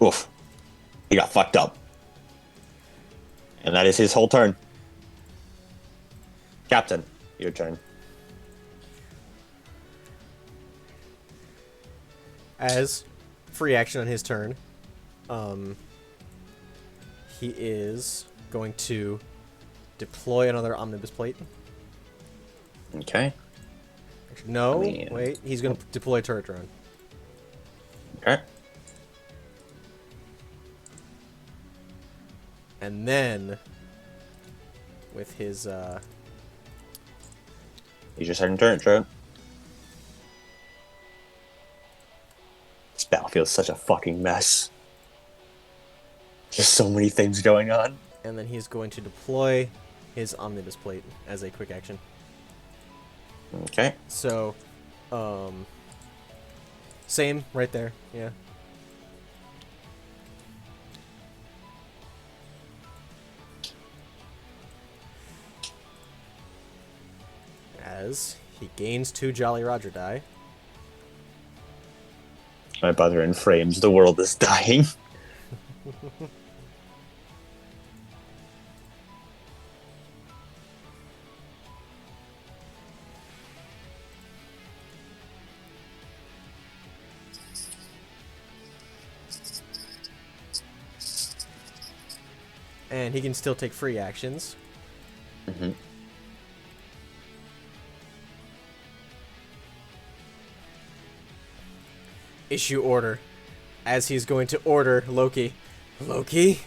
oof, he got fucked up. And that is his whole turn. Captain, your turn. As free action on his turn, he is going to deploy another omnibus plate. Okay. Actually, no, wait, he's going to deploy turret drone. Okay. And then, with his, He's your second turn, Trent. This battlefield's such a fucking mess. There's so many things going on. And then he's going to deploy his omnibus plate as a quick action. Okay. So, same right there, yeah. As he gains 2 Jolly Roger die. My brother in frames, the world is dying. And he can still take free actions. Mm-hmm. Issue order. As he's going to order Loki. Loki,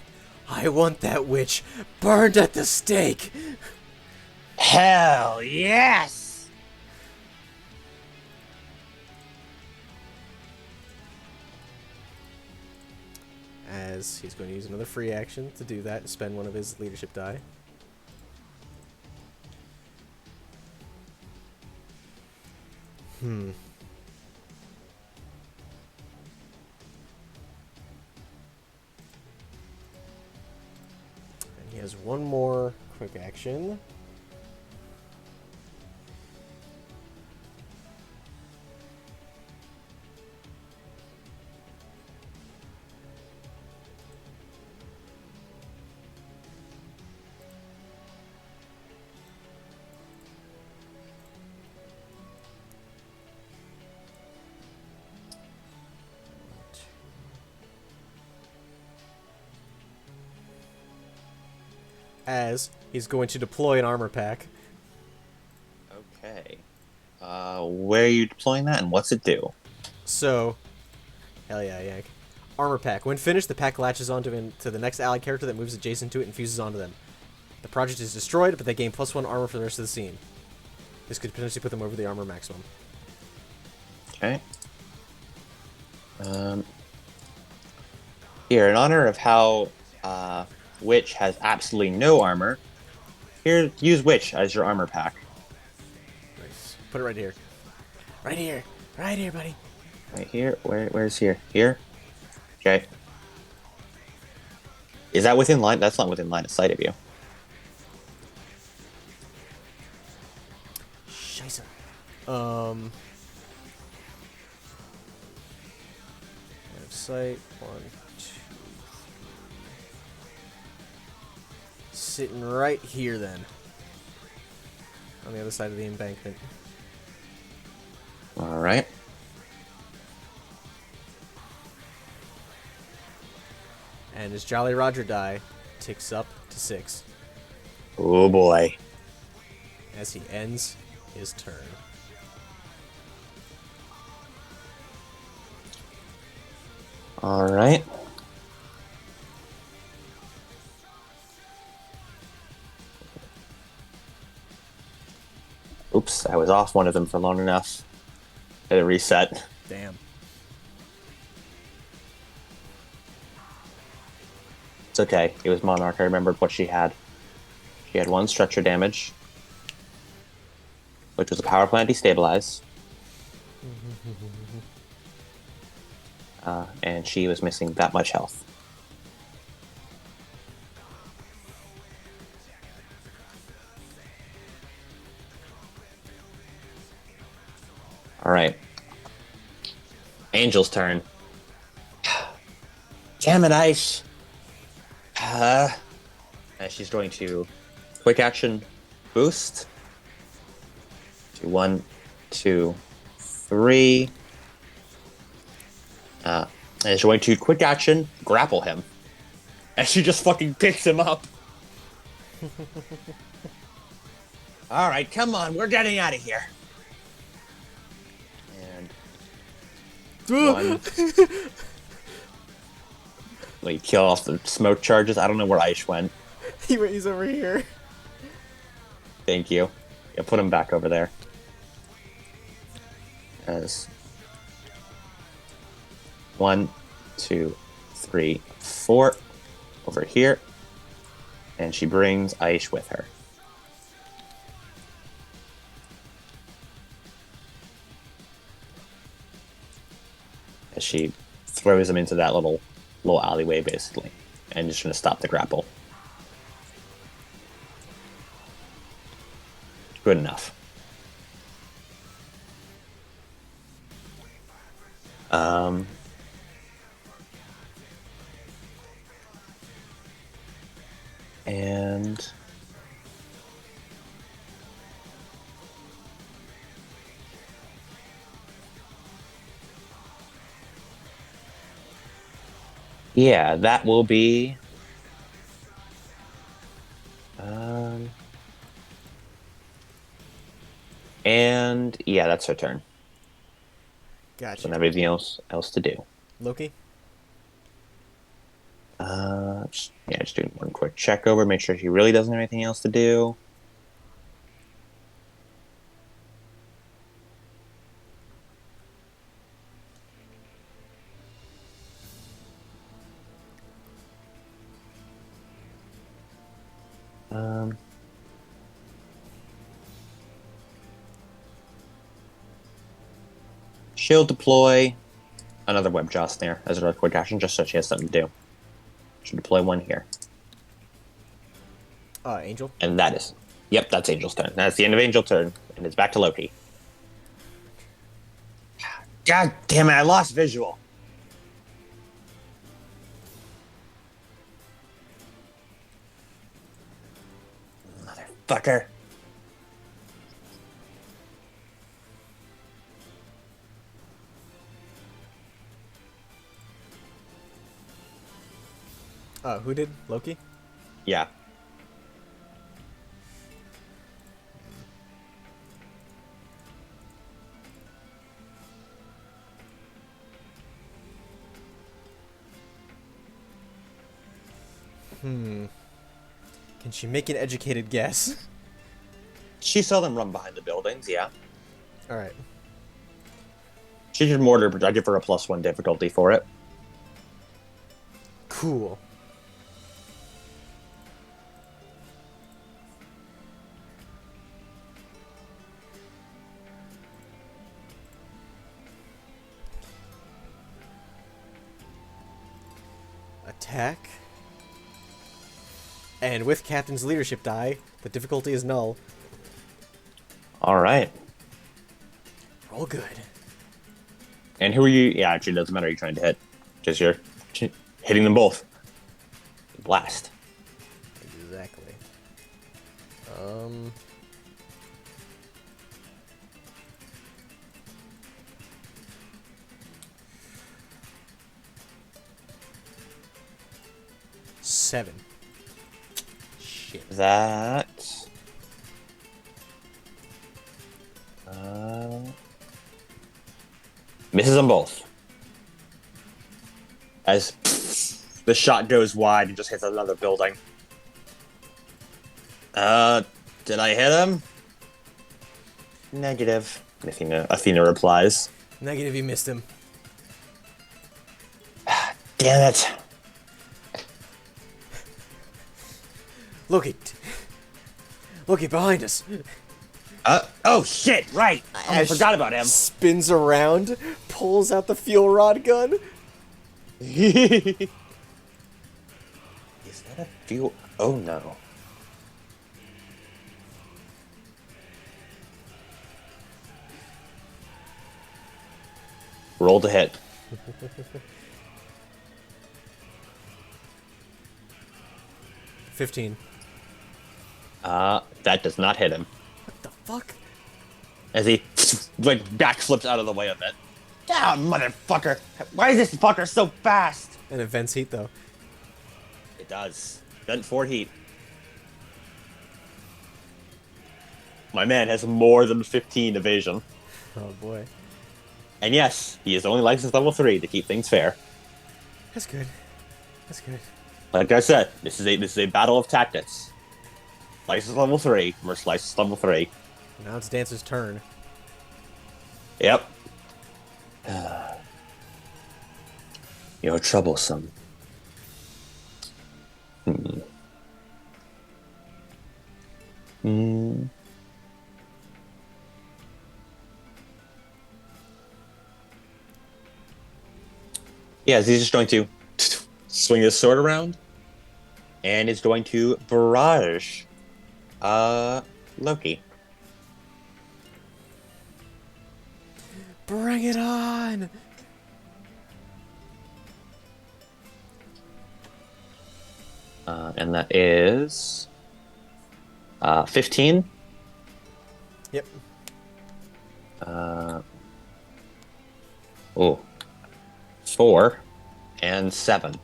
I want that witch burned at the stake. Hell yes! As he's going to use another free action to do that and spend one of his leadership die. And he has one more quick action. as he's going to deploy an armor pack. Okay. Where are you deploying that, and what's it do? So, hell yeah, Yank. Armor pack. When finished, the pack latches onto the next allied character that moves adjacent to it and fuses onto them. The project is destroyed, but they gain +1 armor for the rest of the scene. This could potentially put them over the armor maximum. Okay. Here, in honor of how Witch has absolutely no armor, here, use Witch as your armor pack. Nice. Put it right here. Right here. Right here, buddy. Right here? Where's here? Here? Okay. Is that within line? That's not within line of sight of you. Scheiße. Out of sight. 1, 2. Sitting right here, then. On the other side of the embankment. All right. And his Jolly Roger die ticks up to 6 Oh boy. as he ends his turn. All right. Oops, I was off one of them for long enough. Hit a reset. Damn. It's okay. It was Monarch. I remembered what she had. She had 1 stretcher damage, which was a power plant destabilize. And she was missing that much health. All right. Angel's turn. Damn it, Ice. And she's going to quick action boost to 1, 2, 3. And she's going to quick action grapple him. And she just fucking picks him up. All right, come on, we're getting out of here. And 1. Like, kill off the smoke charges. I don't know where Aish went. He's over here. Thank you. Yeah, put him back over there. As 1, 2, 3, 4 over here. And she brings Aish with her. As she throws him into that little alleyway, basically. And just going to stop the grapple. Good enough. And yeah, that will be and yeah, that's her turn. Gotcha. So everything else to do. Loki? Just doing one quick check over, make sure she really doesn't have anything else to do. She'll deploy another web jaw snare as a quick action, just so she has something to do. She'll deploy 1 here. Angel? And that is... Yep, that's Angel's turn. That's the end of Angel's turn, and it's back to Loki. God damn it, I lost visual. Motherfucker. Who did? Loki? Yeah. Can she make an educated guess? She saw them run behind the buildings, yeah. Alright. She did mortar, but I give her a +1 difficulty for it. Cool. Attack. And with Captain's leadership die, the difficulty is null. Alright. Roll good. And who are you? Yeah, actually, it doesn't matter who you're trying to hit. Just you're hitting them both. Blast. Exactly. 7. Shit. That. Misses them both. As the shot goes wide and just hits another building. Did I hit him? Negative. Athena replies. Negative, you missed him. Damn it. Look it. Look it behind us. Oh shit, right. I forgot about him. Spins around, pulls out the fuel rod gun. Is that a fuel? Oh no. Roll to hit. 15. That does not hit him. What the fuck? As he, like, backflips out of the way of it. Ah, motherfucker! Why is this fucker so fast? And it vents heat, though. It does. Vent 4 heat. My man has more than 15 evasion. Oh, boy. And yes, he is only licensed level 3 to keep things fair. That's good. That's good. Like I said, this is a battle of tactics. License level 3 versus license level 3. Now it's Dancer's turn. Yep. You're troublesome. Yeah, he's just going to swing his sword around, and is going to barrage Loki. Bring it on! And that is 15. Yep. Oh. 4 and 7.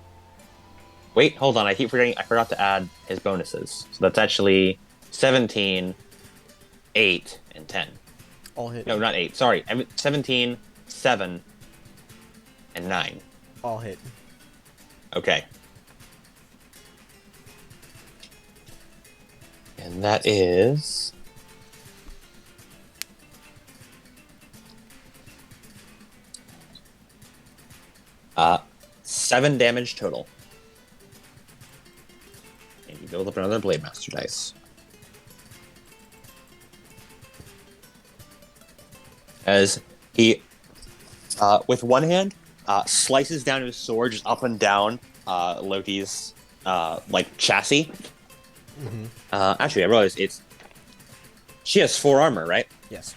Wait, hold on. I keep forgetting. I forgot to add his bonuses. So that's actually 17, 8, and 10. All hit. No, not 8. Sorry. 17, 7, and 9. All hit. Okay. And that is... 7 damage total. And you build up another Blade Master dice. As he, with one hand, slices down his sword just up and down Loki's like chassis. Mm-hmm. Actually, I realized she has 4 armor, right? Yes.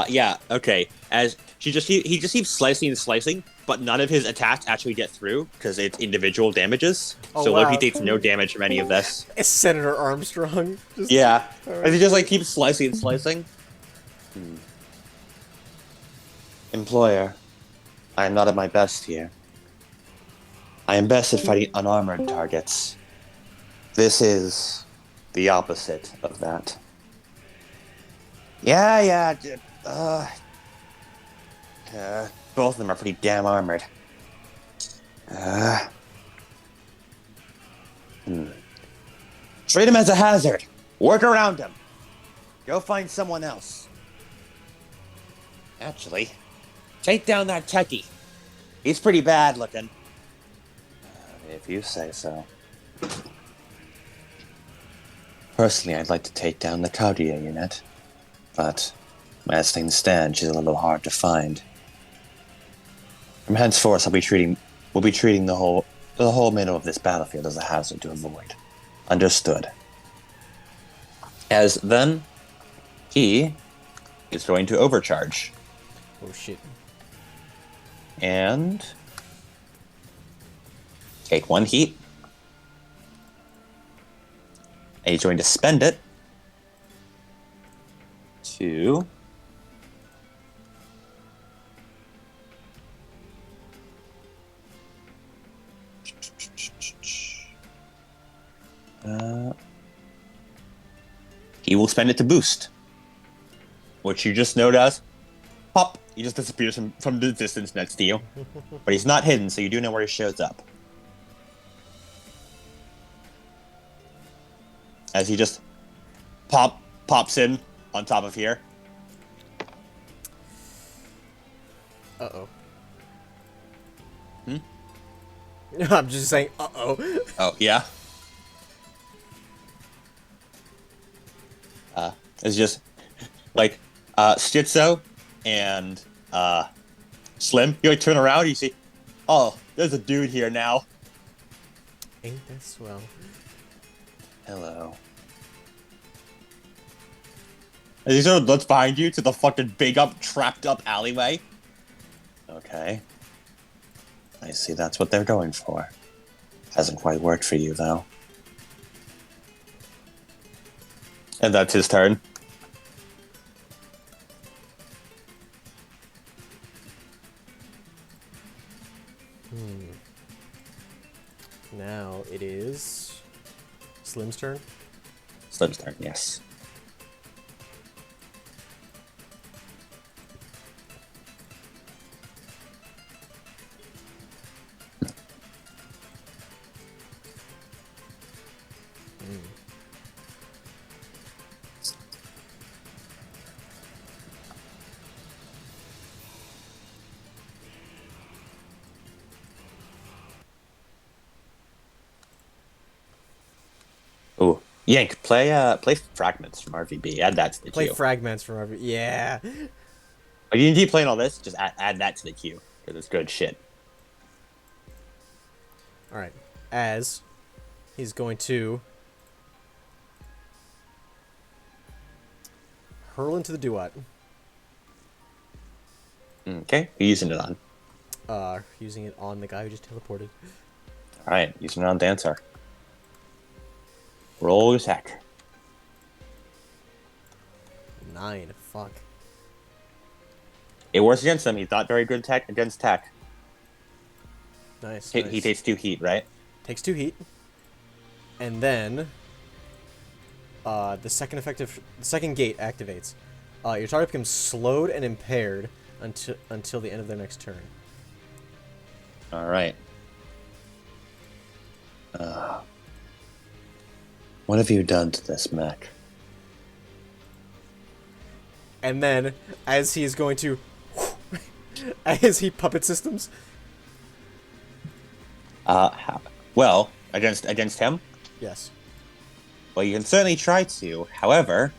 Yeah. Okay. As he just keeps slicing and slicing, but none of his attacks actually get through because it's individual damages. Oh, so wow. Loki takes no damage from any of this. It's Senator Armstrong. Just, Yeah. right. As he just like keeps slicing and slicing. Employer, I am not at my best here. I am best at fighting unarmored targets. This is the opposite of that. Yeah. Both of them are pretty damn armored. Treat him as a hazard. Work around him. Go find someone else. Actually, take down that techie. He's pretty bad looking. If you say so. Personally, I'd like to take down the cardio unit, but as things stand, she's a little hard to find. From henceforth, we'll be treating the whole middle of this battlefield as a hazard to avoid. Understood. As then, he is going to overcharge. Oh shit. And take 1 heat. And he's going to spend it to he will spend it to boost, which you just notice pop. He just disappears from the distance next to you, but he's not hidden, so you do know where he shows up. As he just pops in on top of here. Uh-oh. Hmm? I'm just saying, uh-oh. Oh, yeah? It's just, like, Schizo and, Slim. You, like, turn around, you see, oh, there's a dude here now. Ain't that swell? Hello. As he sort of looks behind you to the fucking big trapped up alleyway. Okay. I see that's what they're going for. Hasn't quite worked for you, though. And that's his turn. Now it is Slim's turn. Slim's turn, yes. Ooh, Yank, play Fragments from RVB. Add that to the Play queue. Fragments from RVB. Yeah. Are you indeed playing all this? Just add that to the queue, because it's good shit. Alright. As he's going to hurl into the duat. Okay, who are you using it on? Using it on the guy who just teleported. Alright, using it on Dancer. Roll your attack. 9. Fuck. It works against him. He's not very good against tech. Nice. He takes 2 heat, right? Takes 2 heat. And then the second gate activates. Your target becomes slowed and impaired until the end of their next turn. Alright. What have you done to this mech? And then, as he is going to, as he puppet systems. Well, against him? Yes. Well, you can certainly try to. However,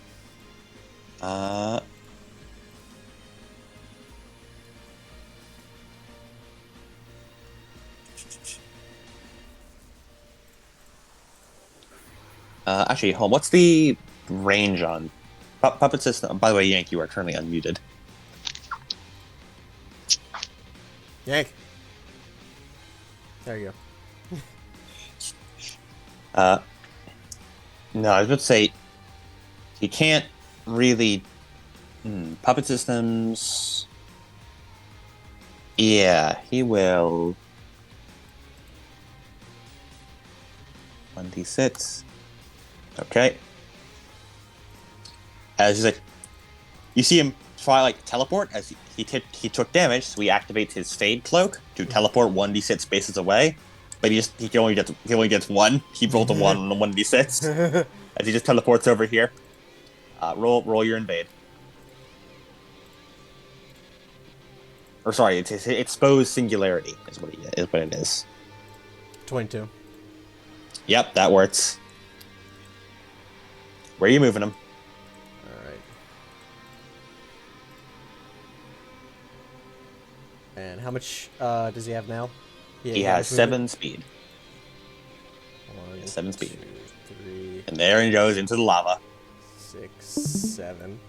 actually, hold on. What's the range on puppet system? By the way, Yank, you are currently unmuted. Yank. There you go. No, I was about to say he can't really puppet systems. Yeah, he will. 1d6. Okay. As he's like, you see him try like teleport as he took damage, so he activates his fade cloak to teleport 1d6 spaces away. but he only gets one. He rolled a 1 on the 1d6 as he just teleports over here. Roll your invade. Or sorry, it's his exposed singularity is what it is. 22. Yep, that works. Where are you moving him? All right. And how much does he have now? He has 7 speed. 1, 7 speed. 2, 3, And there he goes into the lava. 6, 7.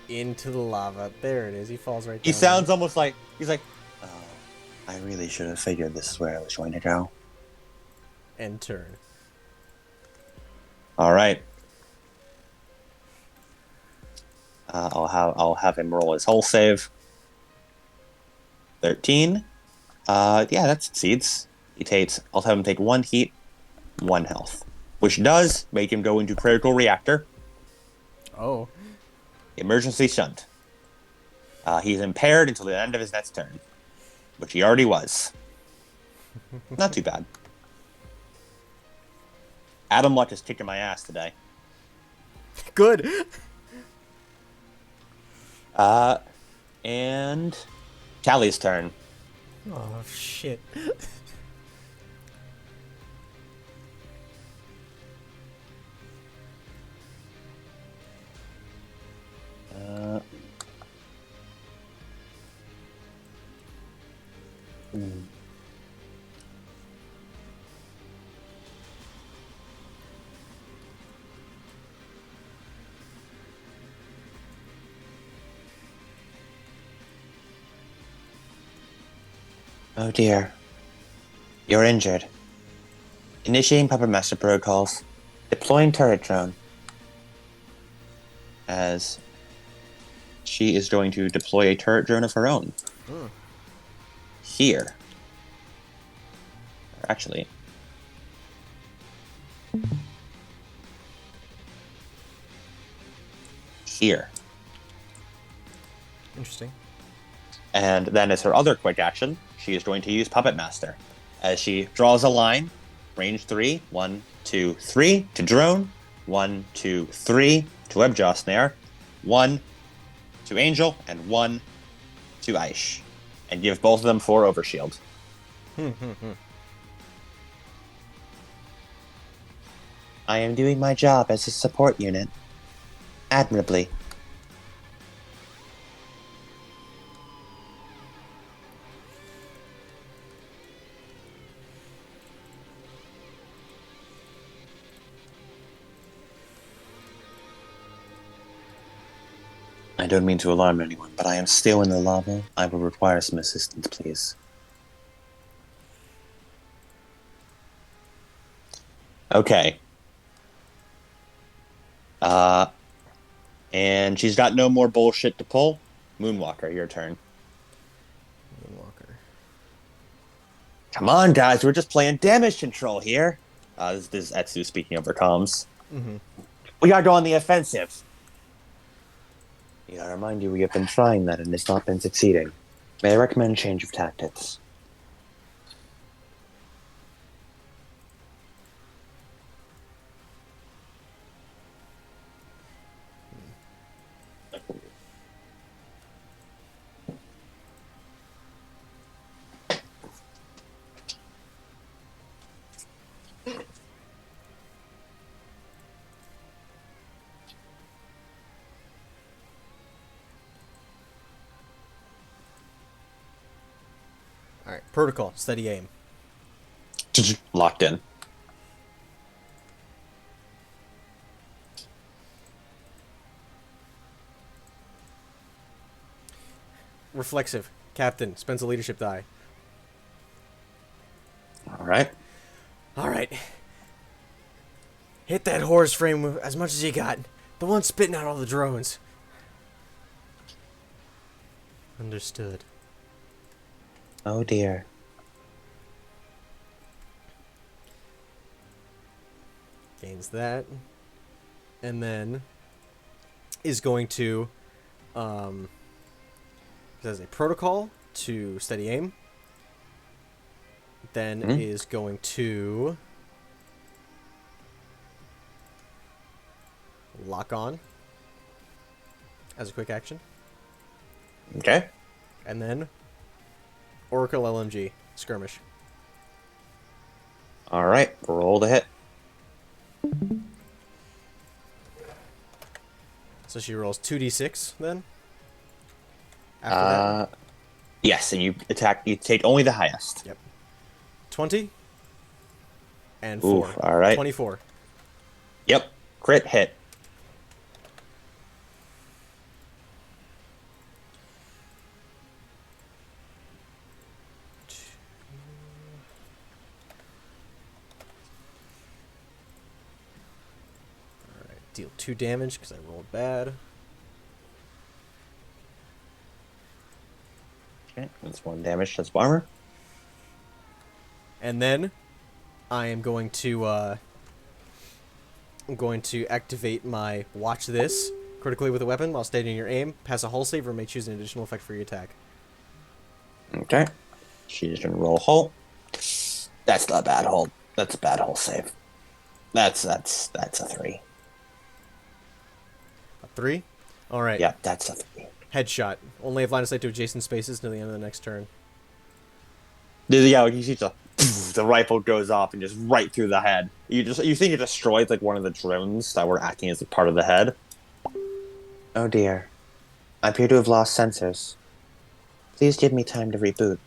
Into the lava. There it is. He falls right down. He sounds almost like he's like, "Oh, I really should have figured this is where I was going to go." And turn. All right. I'll have him roll his whole save. 13. Yeah, that succeeds. I'll have him take 1 heat, 1 health, which does make him go into critical reactor. Oh. Emergency shunt. He's impaired until the end of his next turn, which he already was. Not too bad. Adam Luck is kicking my ass today. Good. And Callie's turn. Oh, shit. Oh dear. You're injured. Initiating Puppet Master protocols. Deploying turret drone. As she is going to deploy a turret drone of her own. Here. Actually. Here. Interesting. And then as her other quick action, she is going to use Puppet Master. As she draws a line, range 3, 1, 2, 3, to drone, 1, 2, 3, to Webjaw Snare, 1 to Angel, and 1 to Aish. And give both of them 4 overshield. I am doing my job as a support unit. Admirably. I don't mean to alarm anyone, but I am still in the lava. I will require some assistance, please. Okay. And she's got no more bullshit to pull. Moonwalker, your turn. Moonwalker. Come on, guys, we're just playing damage control here. This is Etsu speaking over comms. We gotta go on the offensive. I remind you, we have been trying that and it's not been succeeding. May I recommend change of tactics? All right. Protocol. Steady aim. Locked in. Reflexive. Captain. Spends a leadership die. All right. All right. Hit that horse frame as much as you got. The one spitting out all the drones. Understood. Oh dear. Gains that. And then is going to does a protocol to steady aim. then is going to lock on as a quick action. Okay. And then Oracle LMG skirmish. All right. Roll the hit. So she rolls 2d6 then. After that. Yes, and you attack. You take only the highest. Yep. 20 and Oof, 4. all right. 24. Yep. Crit hit. Alright, deal 2 damage because I rolled bad. Okay, that's 1 damage. That's armor. And then I am going to activate my watch this critically with a weapon while staying in your aim. Pass a hull save or may choose an additional effect for your attack. Okay. She's gonna roll hull. That's not a bad hull. That's a bad hull save. That's a 3. A 3? Alright. Yeah, that's a 3. Headshot. Only have line of sight to adjacent spaces until the end of the next turn. Yeah, you see the rifle goes off and just right through the head. You think it destroys like one of the drones that were acting as a part of the head. Oh dear. I appear to have lost sensors. Please give me time to reboot.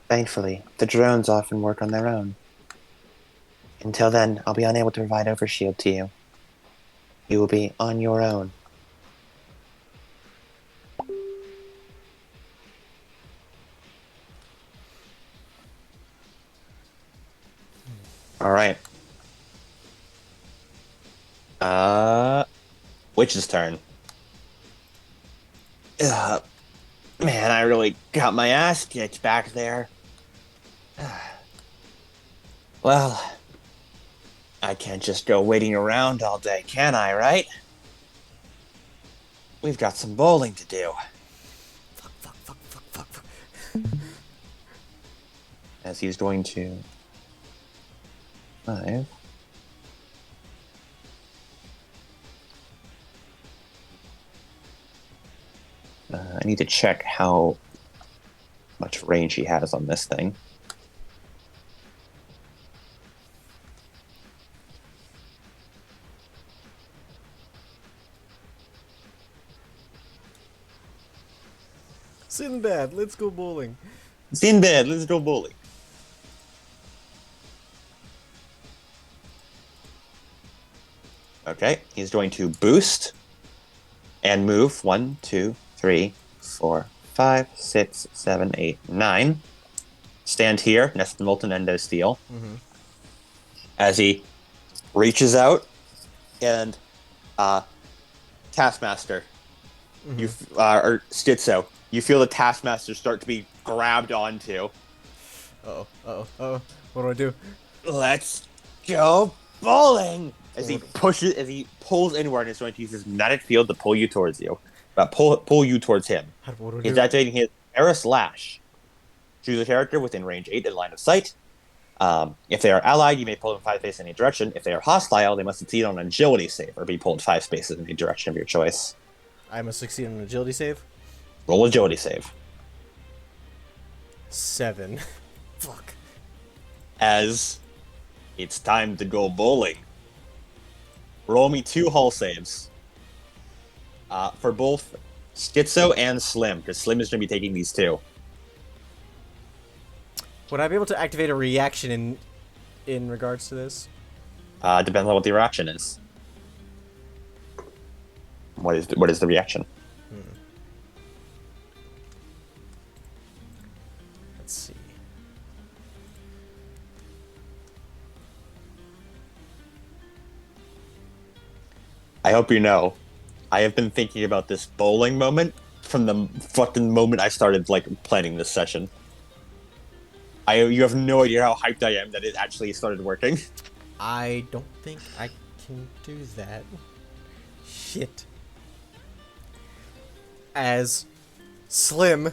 Thankfully, the drones often work on their own. Until then, I'll be unable to provide overshield to you. You will be on your own. Alright. Witch's turn. Man, I really got my ass kicked back there. Well, I can't just go waiting around all day, can I, right? We've got some bowling to do. Fuck. As he's going to... 5. I need to check how much range he has on this thing. Sinbad, let's go bowling. Sinbad, let's go bowling. Okay, he's going to boost and move 1, 2, 3, 4, 5, 6, 7, 8, 9. Stand here, Nest Molten Endo Steel. As he reaches out and Taskmaster, you or Schizo, you feel the Taskmaster start to be grabbed onto. Uh-oh. What do I do? Let's go bowling! As he pulls inward and is going to use his magnetic field to pull you towards you. Pull you towards him. What do I He's do? activating his Eris Lash. Choose a character within range 8 in line of sight. If they are allied, you may pull them 5 spaces in any direction. If they are hostile, they must succeed on an agility save or be pulled 5 spaces in any direction of your choice. I must succeed on an agility save? Roll agility save. 7. Fuck. As it's time to go bowling. Roll me 2 hull saves. For both Schizo and Slim, because Slim is going to be taking these 2. Would I be able to activate a reaction in regards to this? Depends on what the reaction is. What is the reaction? Let's see. I hope you know, I have been thinking about this bowling moment from the fucking moment I started planning this session. You have no idea how hyped I am that it actually started working. I don't think I can do that. Shit. As Slim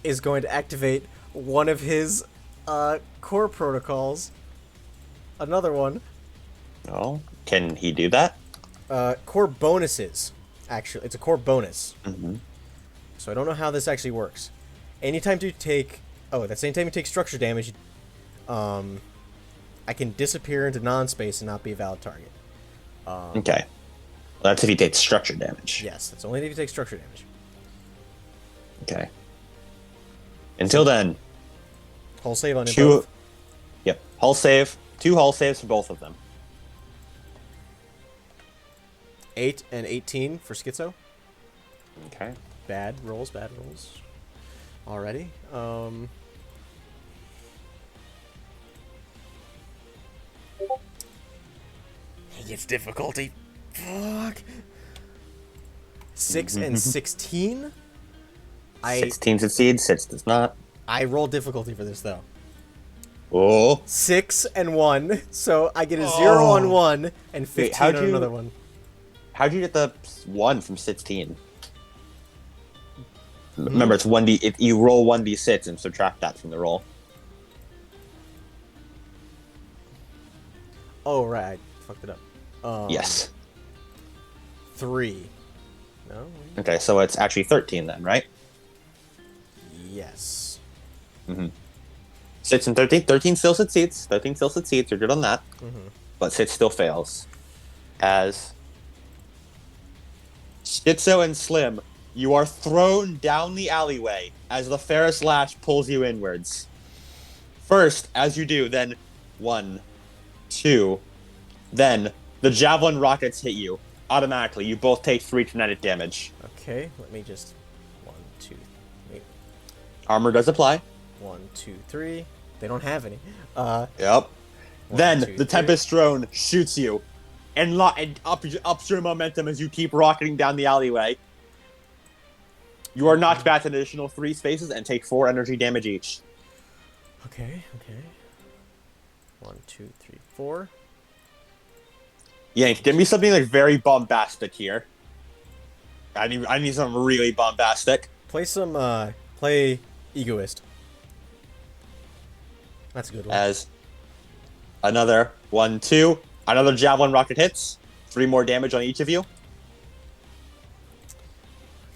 is going to activate one of his core protocols. Another one. Oh, can he do that? Core bonuses. Actually, it's a core bonus. Mm-hmm. So I don't know how this actually works. Anytime you take... Oh, that's anytime you take structure damage, I can disappear into non-space and not be a valid target. Okay. Well, that's if he takes structure damage. Yes, that's only if you take structure damage. Okay. Until then... Hull save on both. Yep. Hull save. 2 hull saves for both of them. 8 and 18 for Schizo. Okay. Bad rolls. Already. He gets difficulty. Fuck. 6 and 16. 16 succeeds, 6 does not. I roll difficulty for this though. Oh. 6 and 1, so I get a 0 on one and 15 on another one. How'd you get the 1 from 16? Remember, it's 1d. You roll 1d6 and subtract that from the roll. Oh right, I fucked it up. Yes. 3. No. Okay, so it's actually 13 then, right? Yes. 6 and 13. 13 still succeeds. 13 still succeeds. You're good on that. But 6 still fails. As Schizo and Slim, you are thrown down the alleyway as the Ferris lash pulls you inwards. First, as you do, then 1, 2, then the javelin rockets hit you. Automatically, you both take 3 kinetic damage. Okay, let me just 1, 2, 3. Armor does apply. 1, 2, 3. They don't have any. Yep. 1, Then 2, the 3. Tempest drone shoots you, and ups your momentum as you keep rocketing down the alleyway. You are knocked back an additional 3 spaces and take 4 energy damage each. Okay. 1, 2, 3, 4. Yank, give me something like very bombastic here. I need something really bombastic. Play some, play Egoist. That's a good one. As another 1, 2, another javelin rocket hits. 3 more damage on each of you.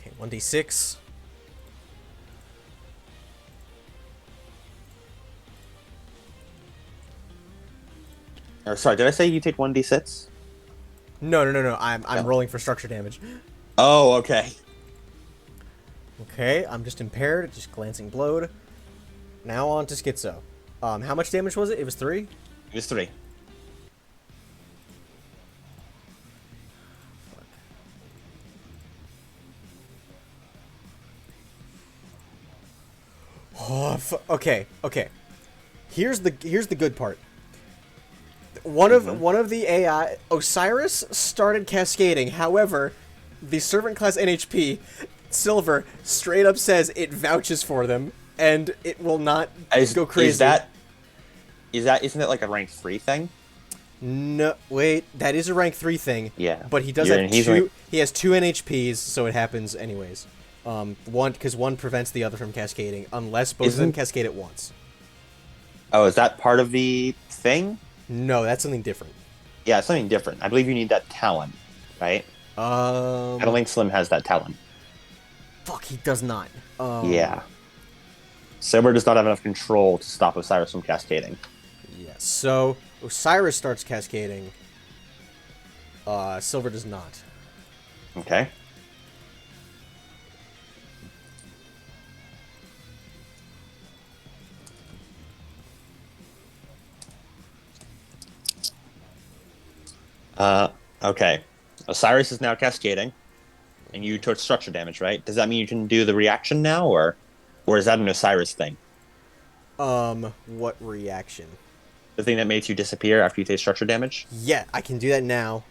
Okay, 1d6. Or sorry, did I say you take 1d6? No. I'm rolling for structure damage. Oh, okay. Okay, I'm just impaired, just glancing blowed. Now on to Schizo. How much damage was it? It was 3? It was 3. Oh, okay. Here's the good part. One of the AI Osiris started cascading. However, the servant class NHP Silver straight up says it vouches for them and it will not go crazy. Isn't it like a rank 3 thing? No, wait, that is a rank 3 thing. Yeah. But he does have two. He has 2 NHPs, so it happens anyways. Because one prevents the other from cascading, unless both of them cascade at once. Oh, is that part of the thing? No, that's something different. Yeah, it's something different. I believe you need that talent, right? I don't think Slim has that talent. Fuck, he does not. Yeah. Silver does not have enough control to stop Osiris from cascading. Yes, so Osiris starts cascading. Silver does not. Okay. Okay. Osiris is now cascading, and you took structure damage, right? Does that mean you can do the reaction now, or is that an Osiris thing? What reaction? The thing that makes you disappear after you take structure damage? Yeah, I can do that now.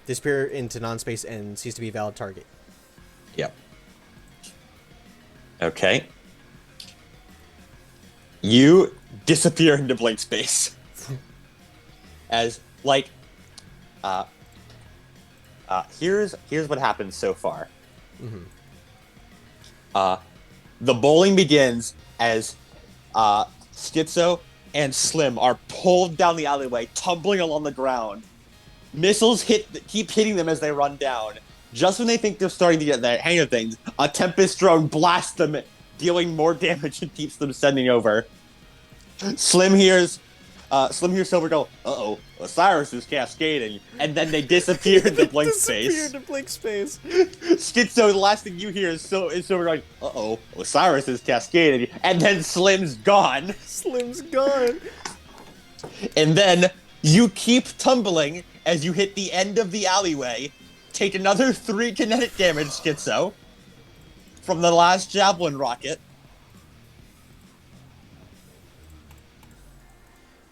Disappear into non-space and cease to be a valid target. Yep. Okay. You disappear into blank space. As, like, here's what happens so far. The bowling begins as Schizo and Slim are pulled down the alleyway, tumbling along the ground. Missiles keep hitting them as they run down. Just when they think they're starting to get the hang of things, a Tempest drone blasts them, dealing more damage and keeps them sending over. Slim hears Silver go, "Uh-oh, Osiris is cascading," and then they disappear into blank space. Disappear into blank space. Schizo, the last thing you hear is Silver going, "Uh-oh, Osiris is cascading," and then Slim's gone. Slim's gone. And then you keep tumbling as you hit the end of the alleyway. Take another 3 kinetic damage, Schizo, from the last javelin rocket.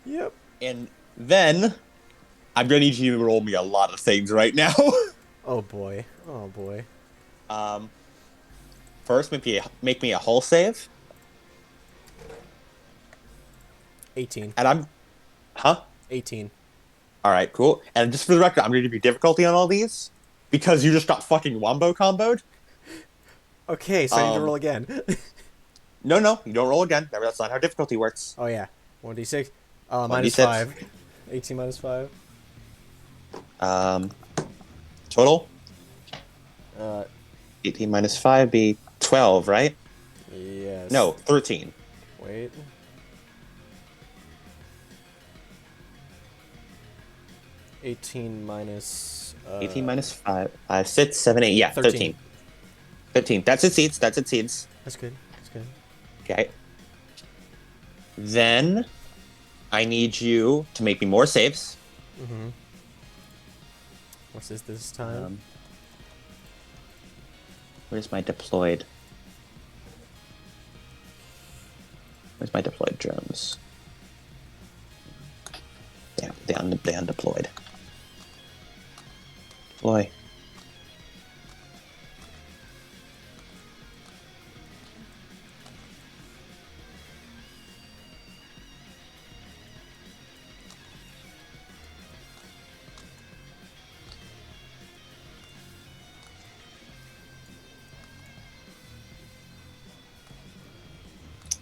Yep. And then I'm gonna need you to roll me a lot of things right now. Oh boy. Oh boy. First, make me a hull save. 18. And 18. All right, cool. And just for the record, I'm gonna give you difficulty on all these because you just got fucking wombo comboed. Okay, so I need to roll again. No, you don't roll again. That's not how difficulty works. Oh yeah. 1d6. -6. Minus 5. 18 minus 5. Total? 18 18 minus 5 be 12, right? Yes. No, 13. Wait. $18 minus 18 minus 5. 6, 7, 8. Yeah, 13. 15. That succeeds. That's good. That's good. Okay. Then I need you to make me more saves. Mm-hmm. What's this time? Where's my deployed? Where's my deployed drones? Damn, they undeployed. Deploy.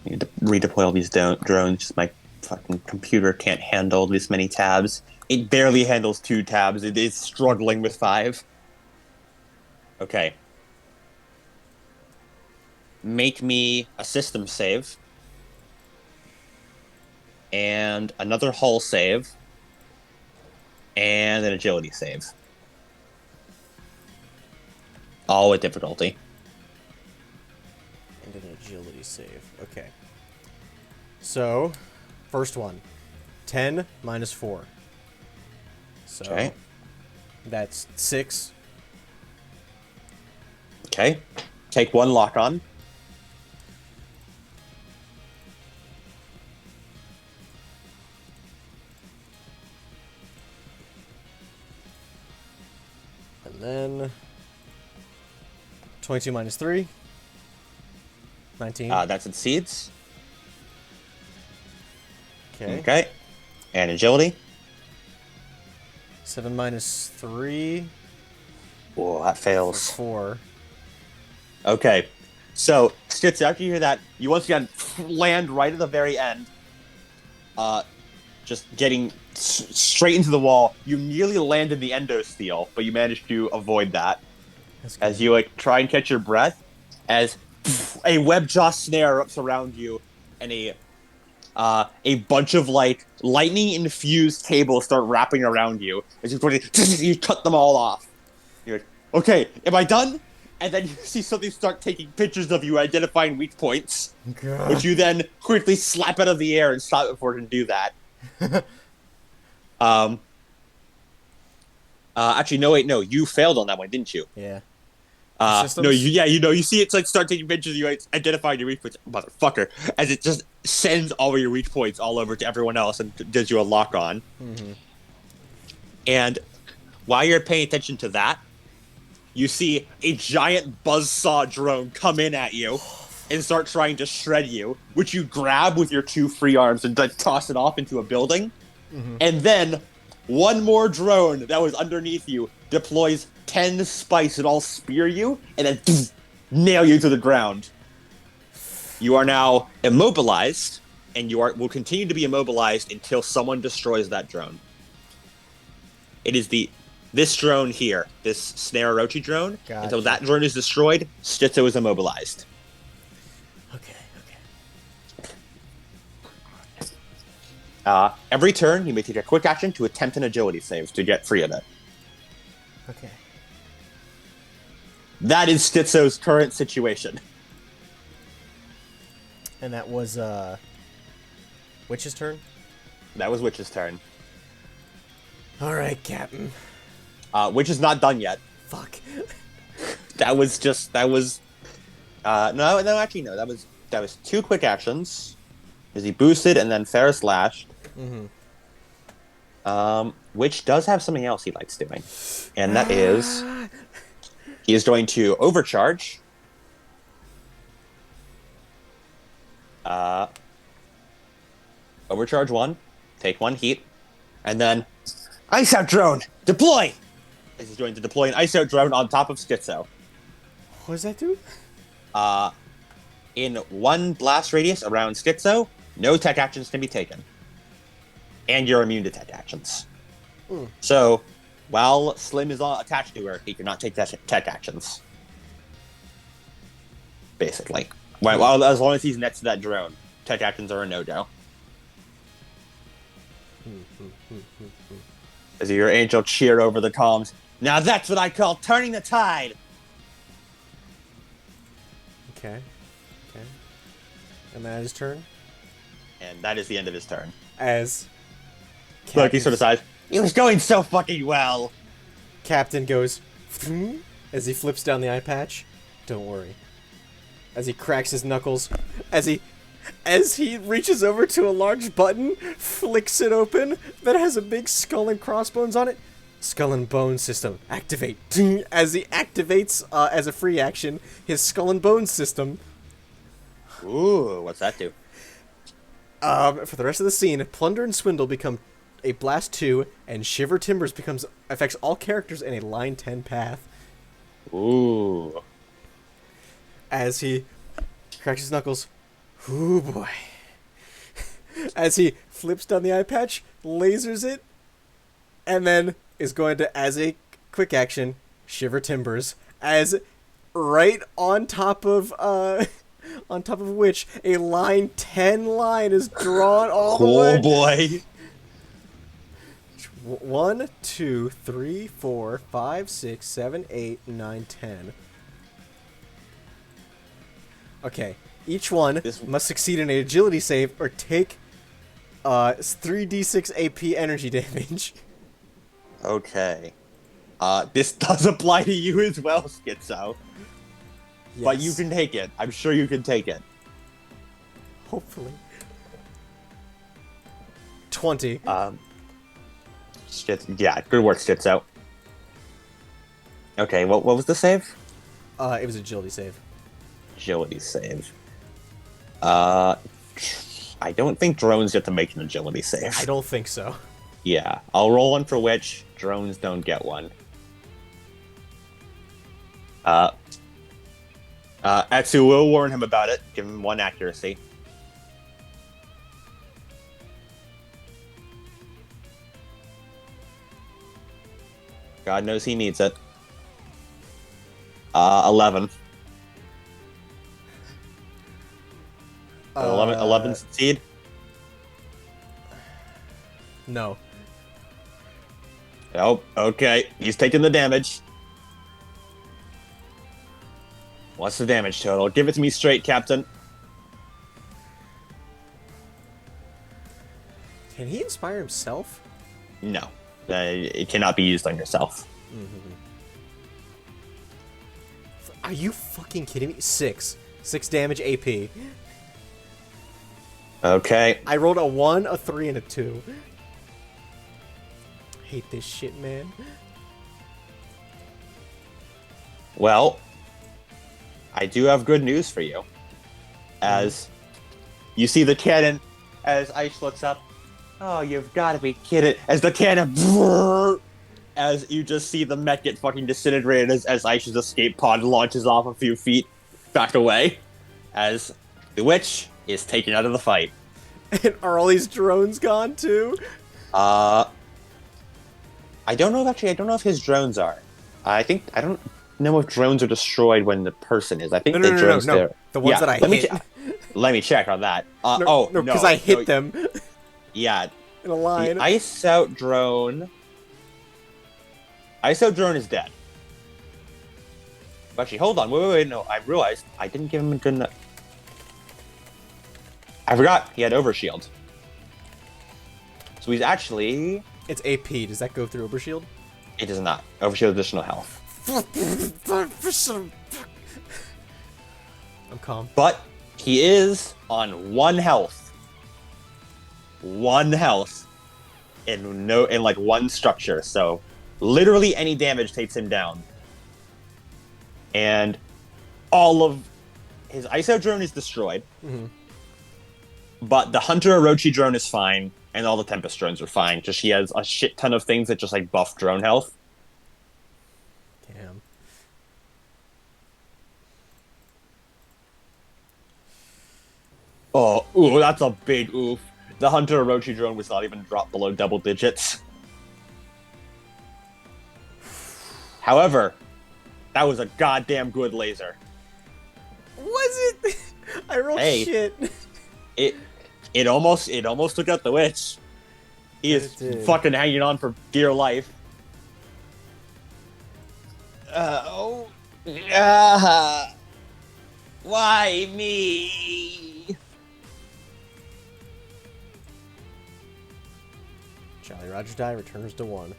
I need to redeploy all these drones. Just my fucking computer can't handle this many tabs. It barely handles 2 tabs. It is struggling with 5. Okay. Make me a system save. And another hull save. And an agility save. All with difficulty. And an agility save. Okay. So, first one. 10 minus 4. So, Okay. That's 6. Okay. Take 1 lock on. And then 22 minus 3. 19. That succeeds. Okay. Okay. And agility. 7 minus 3. Whoa, that fails. 4. Okay. So, Stitz, after you hear that, you once again land right at the very end. Just getting straight into the wall. You nearly land in the endosteel, but you managed to avoid that. As you try and catch your breath, as a webjaw snare erupts around you, and a bunch of lightning infused cables start wrapping around you. As you cut them all off. You're like, okay, am I done? And then you see something start taking pictures of you, identifying weak points, which you then quickly slap out of the air and stop before it can do that. Actually, no, you failed on that one, didn't you? Yeah. No, you see it start taking pictures of you, identifying your weak points, motherfucker, as it just sends all of your weak points all over to everyone else and gives you a lock on. Mm-hmm. And while you're paying attention to that, you see a giant buzzsaw drone come in at you and start trying to shred you, which you grab with your 2 free arms and toss it off into a building. Mm-hmm. And then one more drone that was underneath you deploys 10 spikes that all spear you and then nail you to the ground. You are now immobilized, and will continue to be immobilized until someone destroys that drone. It is this drone here, this Snare Orochi drone. Gotcha. Until that drone is destroyed, Stitzo is immobilized. Okay. Every turn, you may take a quick action to attempt an agility save to get free of it. Okay. That is Stitzo's current situation. And that was Witch's turn? That was Witch's turn. Alright, Captain. Witch is not done yet. Fuck. That was that was 2 quick actions. Is he boosted and then Ferris lashed. Mm-hmm. Witch does have something else he likes doing. And that is he is going to overcharge. Overcharge 1, take 1 heat, and then Ice Out Drone, deploy! This is going to deploy an Ice Out Drone on top of Stitzo. What does that do? In 1 blast radius around Stitzo, no tech actions can be taken. And you're immune to tech actions. So, while Slim is attached to her, he cannot take tech actions. Basically. Well, as long as he's next to that drone, tech actions are a no-go. As your angel cheer over the comms. Now that's what I call turning the tide! Okay. And that is his turn? And that is the end of his turn. As Look, he sort of sighs. It was going so fucking well! Captain goes as he flips down the eye patch. Don't worry. As he cracks his knuckles, as he reaches over to a large button, flicks it open, that has a big skull and crossbones on it. Skull and bone system, activate. As he activates, as a free action, his skull and bone system. Ooh, what's that do? For the rest of the scene, Plunder and Swindle become a Blast 2, and Shiver Timbers affects all characters in a Line 10 path. Ooh. As he cracks his knuckles. Ooh, boy. As he flips down the eye patch, lasers it, and then is going to, as a quick action, Shiver Timbers. As right on top of which a Line 10 line is drawn all the way. Oh, boy. 1, 2, 3, 4, 5, 6, 7, 8, 9, 10. Okay. Each one must succeed in an agility save or take 3d6 AP energy damage. Okay. This does apply to you as well, Schizo. Yes. But you can take it. I'm sure you can take it. Hopefully. 20. Yeah, good work, Schizo. Okay, what was the save? It was agility save. Agility save. I don't think drones get to make an agility save. I don't think so. Yeah, I'll roll one for which drones don't get one. Etsu will warn him about it. Give him 1 accuracy. God knows he needs it. 11. 11 succeed? No. Oh, okay. He's taking the damage. What's the damage total? Give it to me straight, Captain. Can he inspire himself? No. It cannot be used on yourself. Mm-hmm. Are you fucking kidding me? 6 damage AP. Okay. I rolled a 1, a 3, and a 2. Hate this shit, man. Well, I do have good news for you. As you see the cannon, as Ice looks up. Oh, you've got to be kidding. As the cannon... As you just see the mech get fucking disintegrated as Ice's escape pod launches off a few feet back away. As The witch is taken out of the fight. And are all these drones gone too? I don't know actually. I don't know if his drones are. I don't know if drones are destroyed when the person is. I think the drones No. there. The ones that I hit. Let me check on that. No, because I hit them. Yeah. In a line. The ice out drone. Ice out drone is dead. Actually, hold on. Wait. No, I realized I didn't give him a good enough. I forgot he had overshield. So he's actually. It's AP. Does that go through overshield? It does not. Overshield additional health. I'm calm. But he is on 1 health. 1 health. In like 1 structure. So literally any damage takes him down. And all of his ice out drone is destroyed. Mm-hmm. But the Hunter Orochi drone is fine. And all the Tempest drones are fine. Just he has a shit ton of things that just like buff drone health. Damn. Oh, ooh, that's a big oof. The Hunter Orochi drone was not even dropped below double digits. However, that was a goddamn good laser. Was it? I rolled shit. It almost took out the witch. He is fucking hanging on for dear life. Why me? Jolly Roger die returns to 1.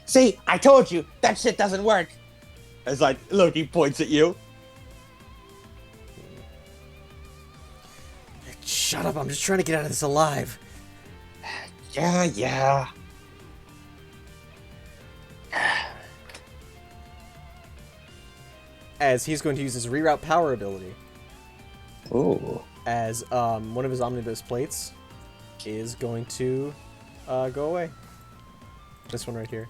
See, I told you that shit doesn't work. As like Loki points at you. Shut up! I'm just trying to get out of this alive. Yeah. As he's going to use his reroute power ability. Ooh. As one of his omnibus plates is going to go away. This one right here.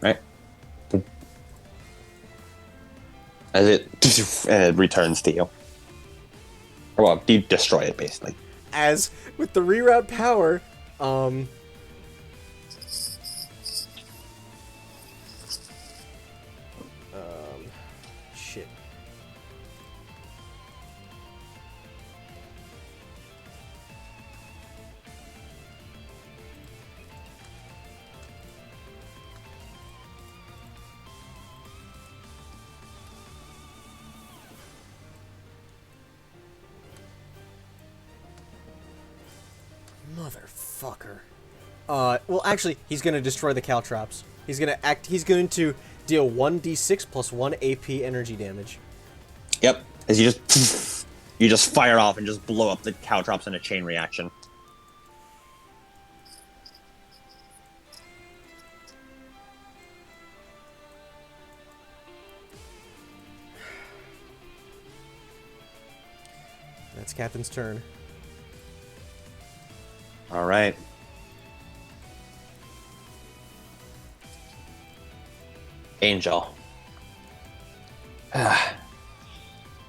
Right. As it returns to you. Well, you destroy it basically. As with the reroute power, shit. Motherfucker. Well, actually, he's gonna destroy the Caltrops. He's going to deal 1d6 plus 1 AP energy damage. Yep. As you just fire off and just blow up the Caltrops in a chain reaction. That's Captain's turn. All right. Angel.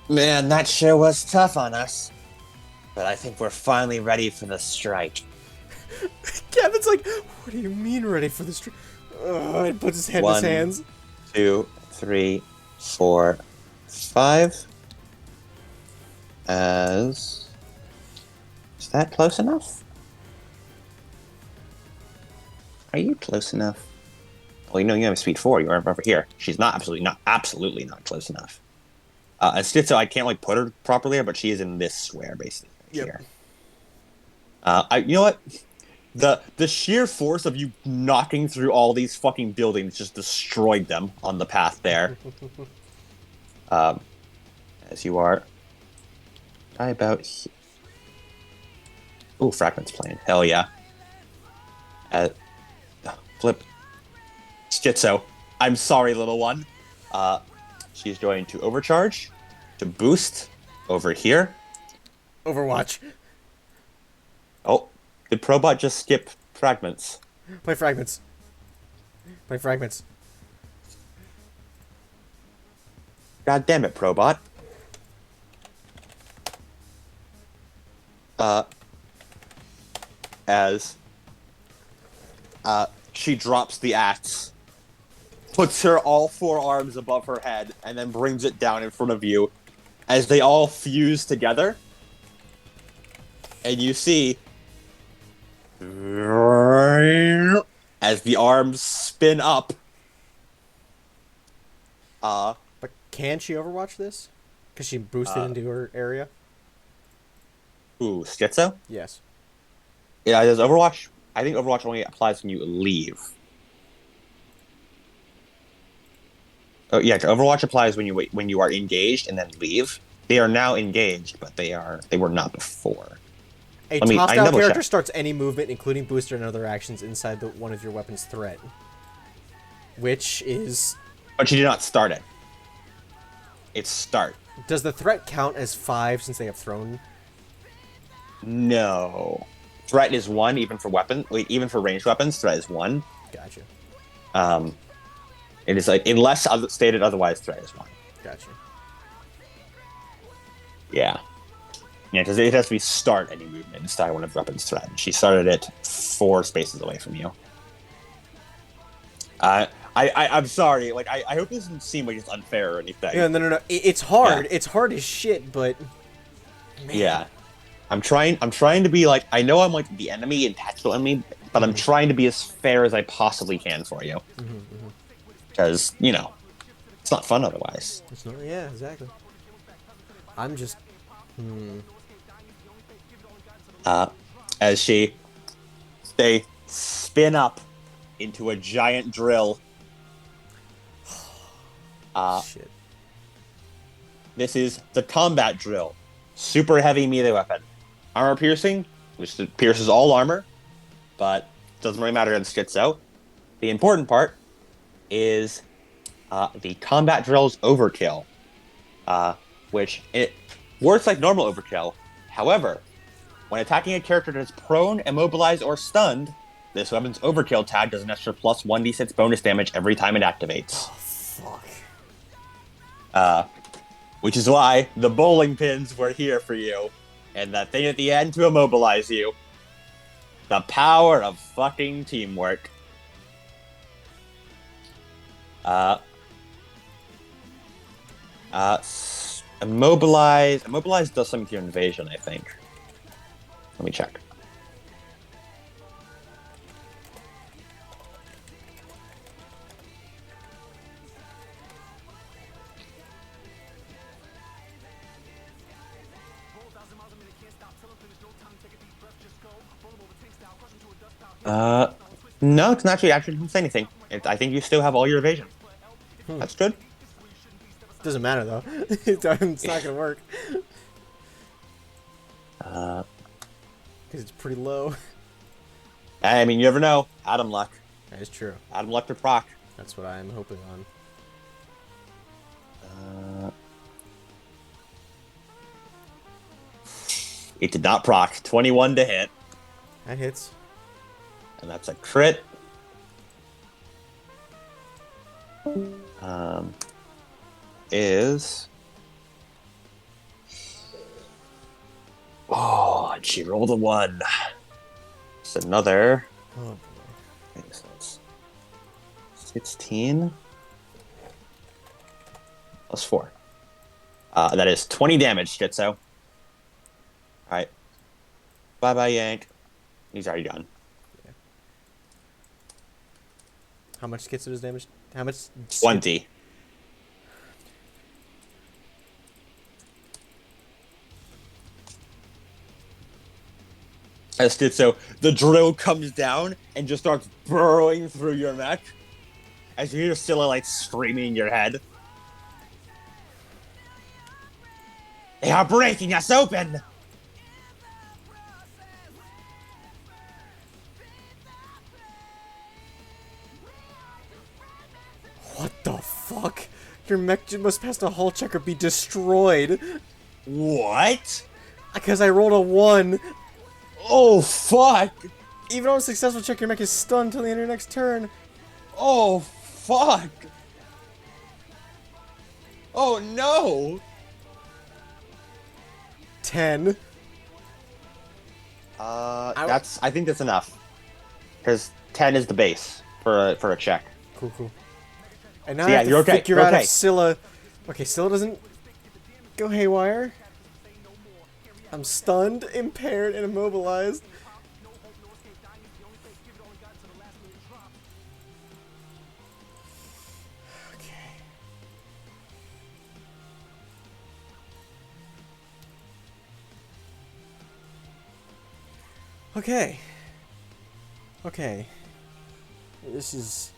Man, that sure was tough on us. But I think we're finally ready for the strike. Kevin's like, what do you mean ready for the strike? He puts his head in his hands. 1, 2, 3, 4, 5. Is that close enough? Are you close enough? Well, you know you have a speed 4. You're over here. She's not absolutely not close enough. And Stitzo, I can't like put her properly, but she is in this square basically here. You know what? The sheer force of you knocking through all these fucking buildings just destroyed them on the path there. As you are right about here. Ooh, Fragment's playing. Hell yeah. Flip. Schizo. I'm sorry, little one. She's going to overcharge, to boost over here. Overwatch. Oh, did Probot just skip Fragments? Play Fragments. Play Fragments. God damn it, Probot. As she drops the axe, puts her all four arms above her head, and then brings it down in front of you as they all fuse together. And you see as the arms spin up. But can she Overwatch this? Because she boosted into her area? Schizo? Yes. Yeah, does Overwatch? I think Overwatch only applies when you leave. Oh yeah, Overwatch applies when you are engaged and then leave. They are now engaged, but they were not before. A I top-down double character check. starts any movement, including booster and other actions, inside one of your weapon's threat. Which is... But she did not start it. It's start. Does the threat count as 5 since they have thrown? No. Threat is 1 even for weapon. Wait, even for ranged weapons, threat is 1. Gotcha. It is like unless stated otherwise, threat is 1. Gotcha. Yeah. Yeah, because it has to be start any movement inside one of the weapons threat. She started it 4 spaces away from you. I'm sorry. Like, I hope this doesn't seem like it's unfair or anything. Yeah, no. It's hard. Yeah. It's hard as shit, but... Man. Yeah. I'm trying to be like... I know I'm like the enemy and tactical enemy, but I'm trying to be as fair as I possibly can for you. Because, you know, it's not fun otherwise. It's not... Yeah, exactly. I'm just... As they spin up into a giant drill. Shit. This is the combat drill. Super heavy melee weapon. Armor piercing, which pierces all armor, but doesn't really matter against Schizo. The important part is the combat drill's overkill, which it works like normal overkill. However, when attacking a character that is prone, immobilized, or stunned, this weapon's overkill tag does an extra plus 1d6 bonus damage every time it activates. Oh, fuck. Which is why the bowling pins were here for you, and that thing at the end to immobilize you. The power of fucking teamwork. Immobilize does something to your invasion, I think. Let me check. No, it's not actually didn't say anything. I think you still have all your evasion. That's good. Doesn't matter though. It's not gonna work. Because it's pretty low. I mean, you never know. Adam luck. That is true. Adam luck to proc. That's what I'm hoping on. It did not proc. 21 to hit. That hits. And that's a crit. Oh, she rolled a 1. It's another. Oh boy. Okay, so that's 16 plus 4. That is 20 damage, Schizo. Alright. Bye-bye, Yank. He's already done. Yeah. How much Schizo's damage? How much? 20. As Schizo, the drill comes down and just starts burrowing through your neck as you hear Scylla like screaming in your head. They are breaking us open! What the fuck? Your mech must pass a hull check or be destroyed. What? Because I rolled a 1. Oh, fuck! Even on a successful check, your mech is stunned until the end of your next turn. Oh, fuck! Oh no! 10. I think that's enough. Because 10 is the base for a check. Cool, cool. And now So I yeah, have to you're okay. figure You're out okay. if Scylla... Okay, Scylla doesn't go haywire. I'm stunned, impaired, and immobilized. Okay. Okay. This is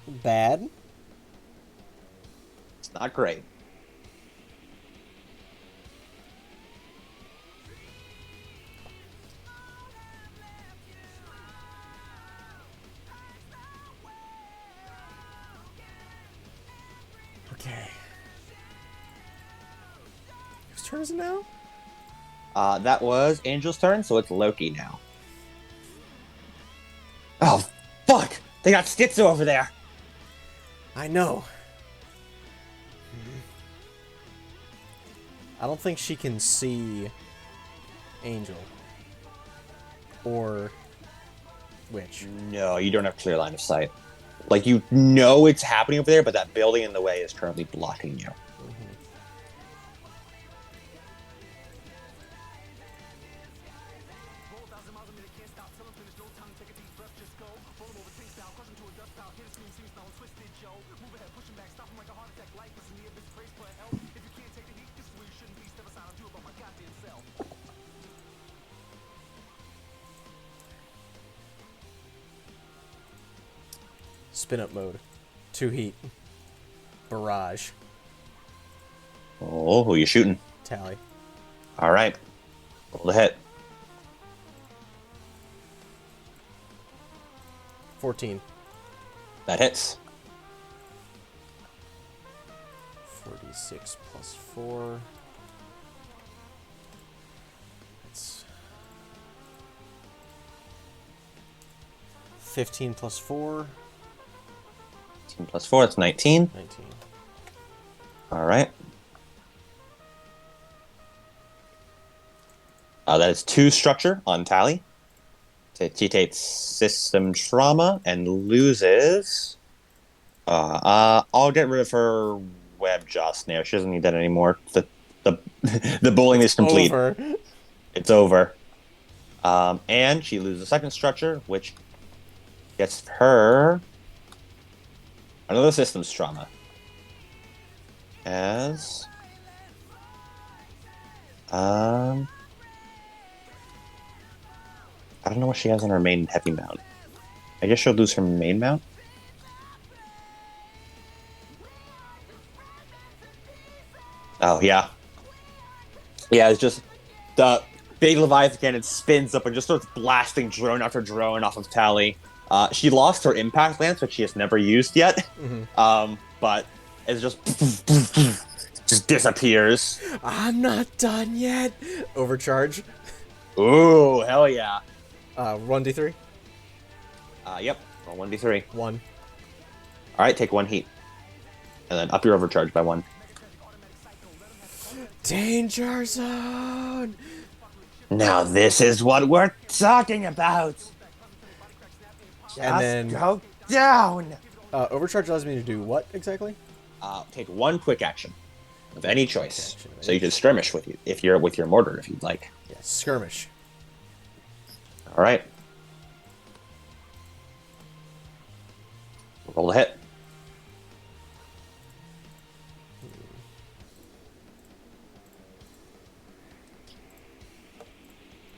bad. It's not great. Okay. Whose turn is it now? That was Angel's turn, so it's Loki now. Oh, fuck! They got Stitzo over there! I know. I don't think she can see Angel. Or Witch. No, you don't have clear line of sight. Like, you know it's happening over there, but that building in the way is currently blocking you. Spin up mode. 2 heat. Barrage. Oh, who are you shooting? Tally. Alright. Roll the hit. 14. That hits. 46 plus 4. That's 15 plus 4. 10 plus 4, that's 19. 19. Alright. That is 2 structure on Tally. She takes system trauma and loses. I'll get rid of her web jaw snare. She doesn't need that anymore. The bowling is complete. Over. It's over. And she loses a second structure, which gets her another systems trauma. As I don't know what she has on her main heavy mount. I guess she'll lose her main mount. Oh, yeah. Yeah, it's just the big Leviathan cannon spins up and just starts blasting drone after drone off of Tally. She lost her impact lance, which she has never used yet. But it's just disappears. I'm not done yet. Overcharge. Ooh, hell yeah. 1d3. Yep. Roll 1d3. 1. Alright, take 1 heat. And then up your overcharge by 1. Danger zone. Now this is what we're talking about. And then Go down. overcharge allows me to do what exactly? Take 1 quick action of any choice. Action of So any you can skirmish with you if you're with your mortar if you'd like. Yeah, skirmish. All right. Roll the hit.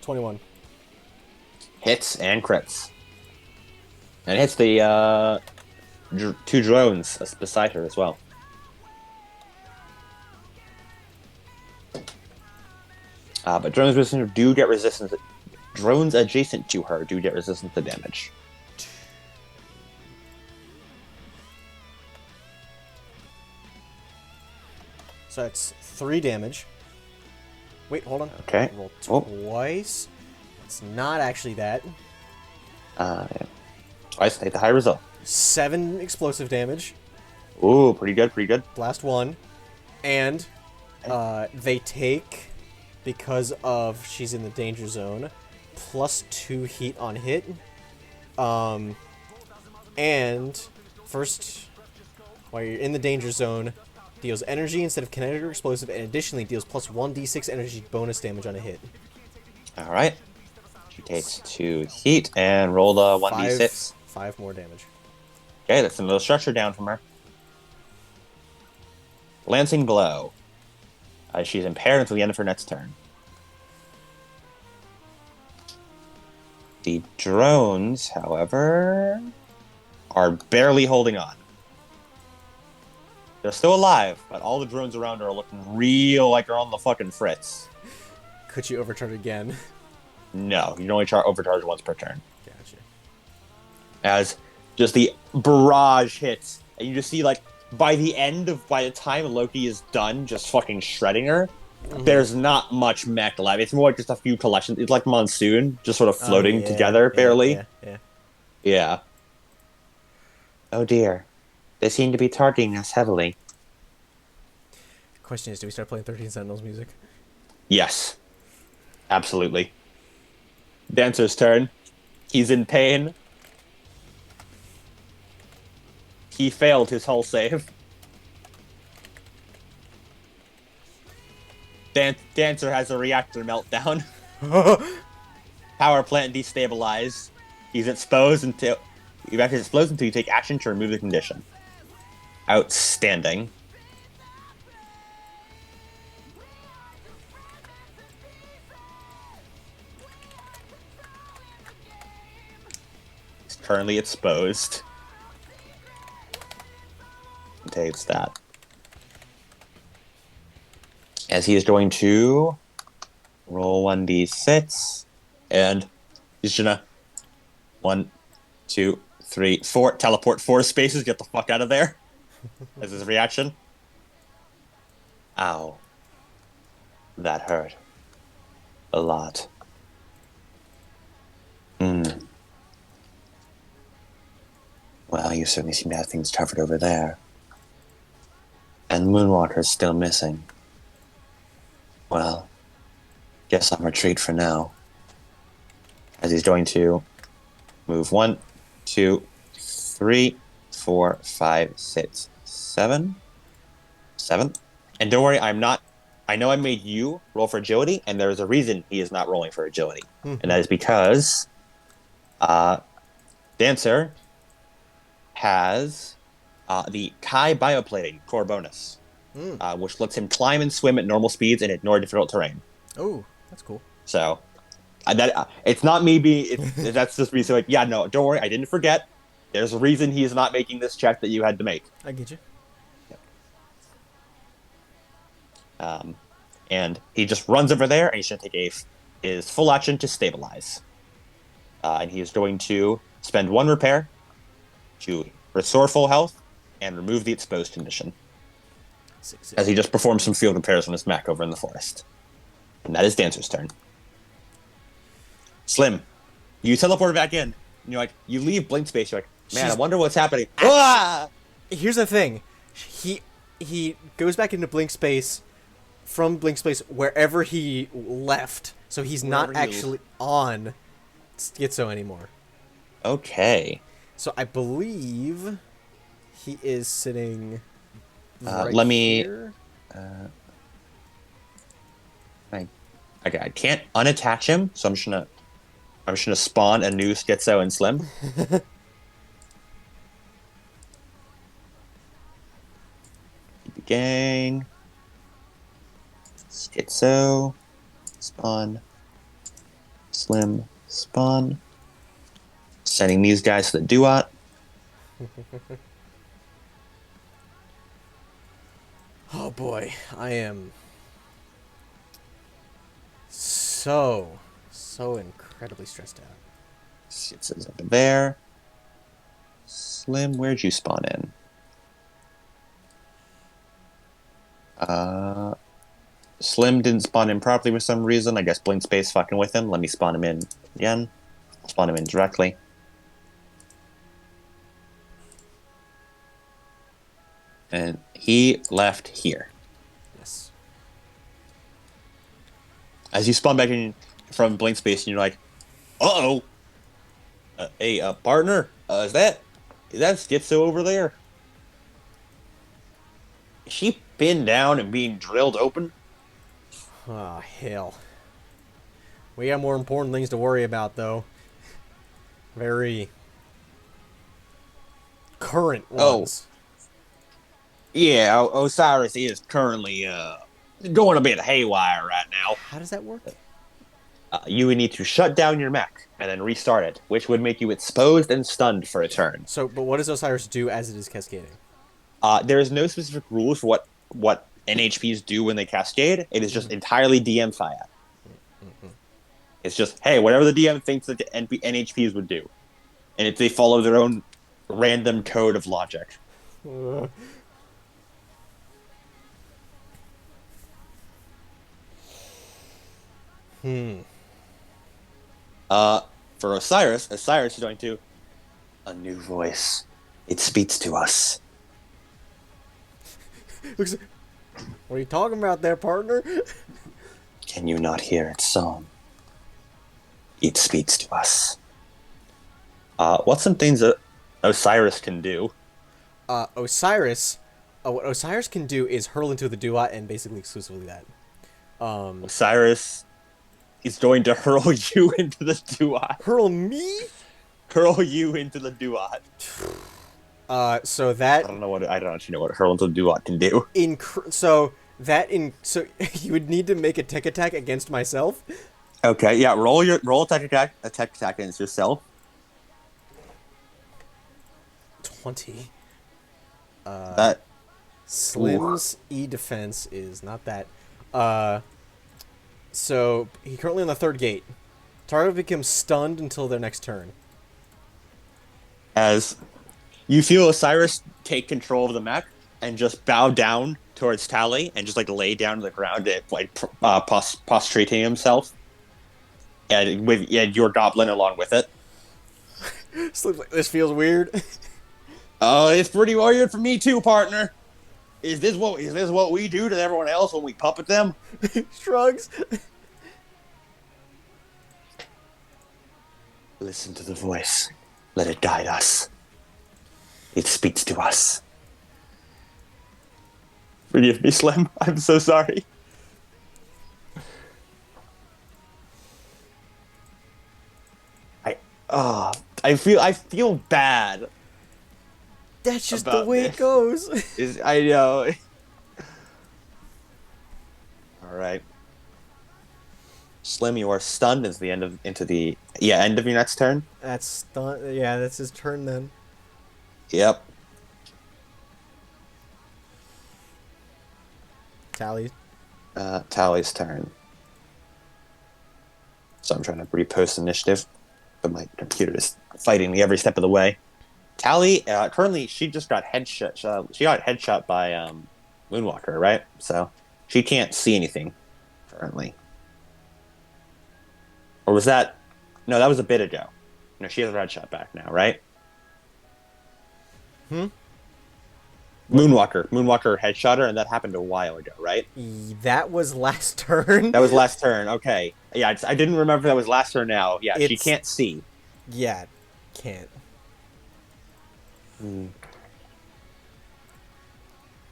$21. Hits and crits. And it hits the 2 drones beside her as well. But drones resistant do get resistance. Drones adjacent to her do get resistance to damage. So that's 3 damage. Wait, hold on. Okay. Roll Oh. twice. It's not actually that. Yeah. Twice, take the high result. 7 explosive damage. Ooh, pretty good, pretty good. Blast 1. And they take, because of she's in the danger zone, +2 heat on hit. And first, while you're in the danger zone, deals energy instead of kinetic or explosive, and additionally deals +1d6 energy bonus damage on a hit. All right. She takes 2 heat and rolled a 1d6. 5 more damage. Okay, that's another structure down from her. Lancing Blow. She's impaired until the end of her next turn. The drones, however, are barely holding on. They're still alive, but all the drones around her are looking real like they're on the fucking fritz. Could you overcharge again? No, you can only overcharge once per turn. Gotcha. As just the barrage hits, and you just see, like, by the time Loki is done just fucking shredding her, there's not much mech left. It's more like just a few collections. It's like Monsoon, just sort of floating together, barely. Yeah. Oh dear. They seem to be targeting us heavily. Question is, do we start playing 13 Sentinels music? Yes. Absolutely. Dancer's turn. He's in pain. He failed his hull save. Dancer has a reactor meltdown. Power plant destabilized. He's exposed until you take action to remove the condition. Outstanding. He's currently exposed. Takes that. As he is going to roll 1d6, and he's gonna 1, 2, 3, 4 teleport 4 spaces, get the fuck out of there. As his reaction. Ow. That hurt. A lot. Well, you certainly seem to have things covered over there. And Moonwalker's still missing. Well, guess I'll retreat for now. As he's going to move 1, 2, 3, 4, 5, 6, 7. 7. And don't worry, I know I made you roll for agility, and there's a reason he is not rolling for agility. And that is because Dancer has the Kai bioplating core bonus, which lets him climb and swim at normal speeds and ignore difficult terrain. Oh, that's cool. So, it's not me that's just me saying, like, yeah, no, don't worry, I didn't forget. There's a reason he is not making this check that you had to make. I get you. Yep. And he just runs over there, and he's going to take his full action to stabilize. And he is going to spend 1 repair to restore full health and remove the exposed condition. 6. As he just performs some field repairs on his mech over in the forest. And that is Dancer's turn. Slim, you teleport back in. And you're like, you leave blink space. You're like, man, I wonder what's happening. Here's the thing. He goes back into blink space from blink space wherever he left. So he's not actually on Schizo anymore. Okay. So I believe he is sitting right here. I can't unattach him, so I'm just gonna spawn a new Schizo and Slim. Gang. Schizo. Spawn. Slim. Spawn. Sending these guys to the Duat. Oh boy, I am so incredibly stressed out. Schizo's up there. Slim, where'd you spawn in? Slim didn't spawn in properly for some reason. I guess Blink Space fucking with him. Let me spawn him in again. I'll spawn him in directly. He left here. Yes. As you spawn back in from blank space, and you're like, "Uh-oh. Hey, partner, is that Schizo over there? Is she pinned down and being drilled open?" Ah, hell. We have more important things to worry about, though. Very current Oh, ones. yeah, Osiris is currently going a bit haywire right now. How does that work? You would need to shut down your mech and then restart it, which would make you exposed and stunned for a turn. So, but what does Osiris do as it is cascading? There is no specific rules for what NHPs do when they cascade. It is just entirely DM fiat. It's just, hey, whatever the DM thinks that the NHPs would do. And if they follow their own random code of logic. For Osiris is going to a new voice. It speaks to us. What are you talking about there, partner? Can you not hear its song? It speaks to us. What's some things that Osiris can do? Osiris. What Osiris can do is hurl into the duat and basically exclusively that. Osiris is going to hurl you into the duat. Hurl me? Hurl you into the duat. So that I don't actually know what hurl into the duat can do. so you would need to make a tech attack against myself. Okay, yeah, roll attack attack against yourself. 20. That Slim's E defense is not that. So he currently on the third gate. Target becomes stunned until their next turn. as you feel Osiris take control of the mech and just bow down towards Tally and just like lay down to the ground, like prostrating himself, and with your goblin along with it. This feels weird. It's pretty weird for me too, partner. Is this what we do to everyone else when we puppet them? Shrugs. Listen to the voice. Let it guide us. It speaks to us. Forgive me, Slim. I'm so sorry. I feel bad. That's just the way it goes. I know. All right. Slim, you are stunned into the end of your next turn. That's stun. Yeah, that's his turn then. Yep. Tally. Tally's turn. So I'm trying to repost initiative, but my computer is fighting me every step of the way. Tally, currently, she just got headshot. She got headshot by Moonwalker, right? So she can't see anything currently. Or was that? No, that was a bit ago. No, she has a red shot back now, right? Moonwalker headshot her, and that happened a while ago, right? That was last turn. That was last turn. Okay, yeah, I didn't remember if that was last turn. Now, yeah, she can't see. Yeah, can't.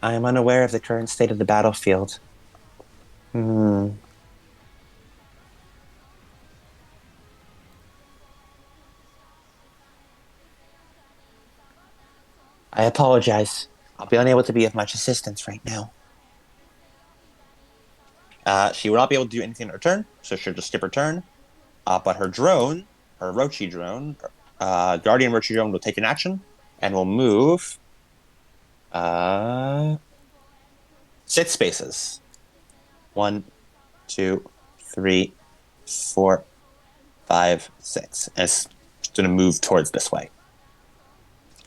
I am unaware of the current state of the battlefield. I apologize. I'll be unable to be of much assistance right now. She will not be able to do anything in her turn, so she'll just skip her turn. But her drone, her Rochi drone, Guardian Rochi drone will take an action and will move 6 spaces. 1, 2, 3, 4, 5, 6. And it's going to move towards this way.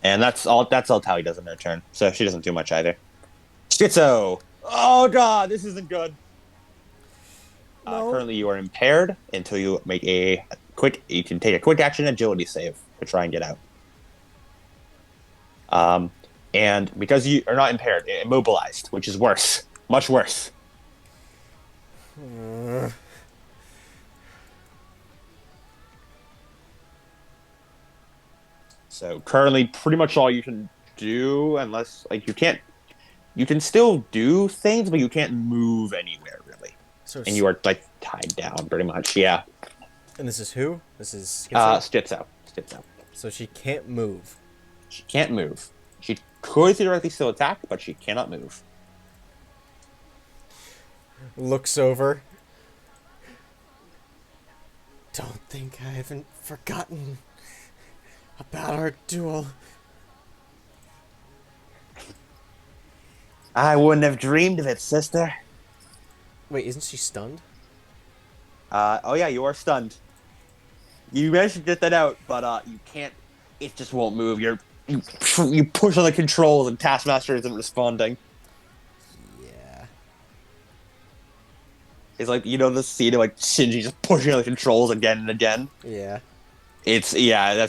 And that's all Tally does in her turn. So she doesn't do much either. Schizo! Oh god, this isn't good. No. Currently you are impaired until you make you can take a quick action agility save to try and get out. And because you are not impaired, immobilized, which is worse. Much worse. So currently, pretty much all you can do, unless like you can still do things, but you can't move anywhere really, So, and you are like tied down pretty much. Yeah. and this is who? This is Schizo? Stitz out. Stitz out. So she can't move. She can't move. She could theoretically still attack, but she cannot move. Looks over. Don't think I haven't forgotten about our duel. I wouldn't have dreamed of it, sister. Wait, isn't she stunned? Oh yeah, you are stunned. You managed to get that out, but you can't. It just won't move. You push on the controls, and Taskmaster isn't responding. Yeah. It's like the scene of like Shinji just pushing on the controls again and again. Yeah. That's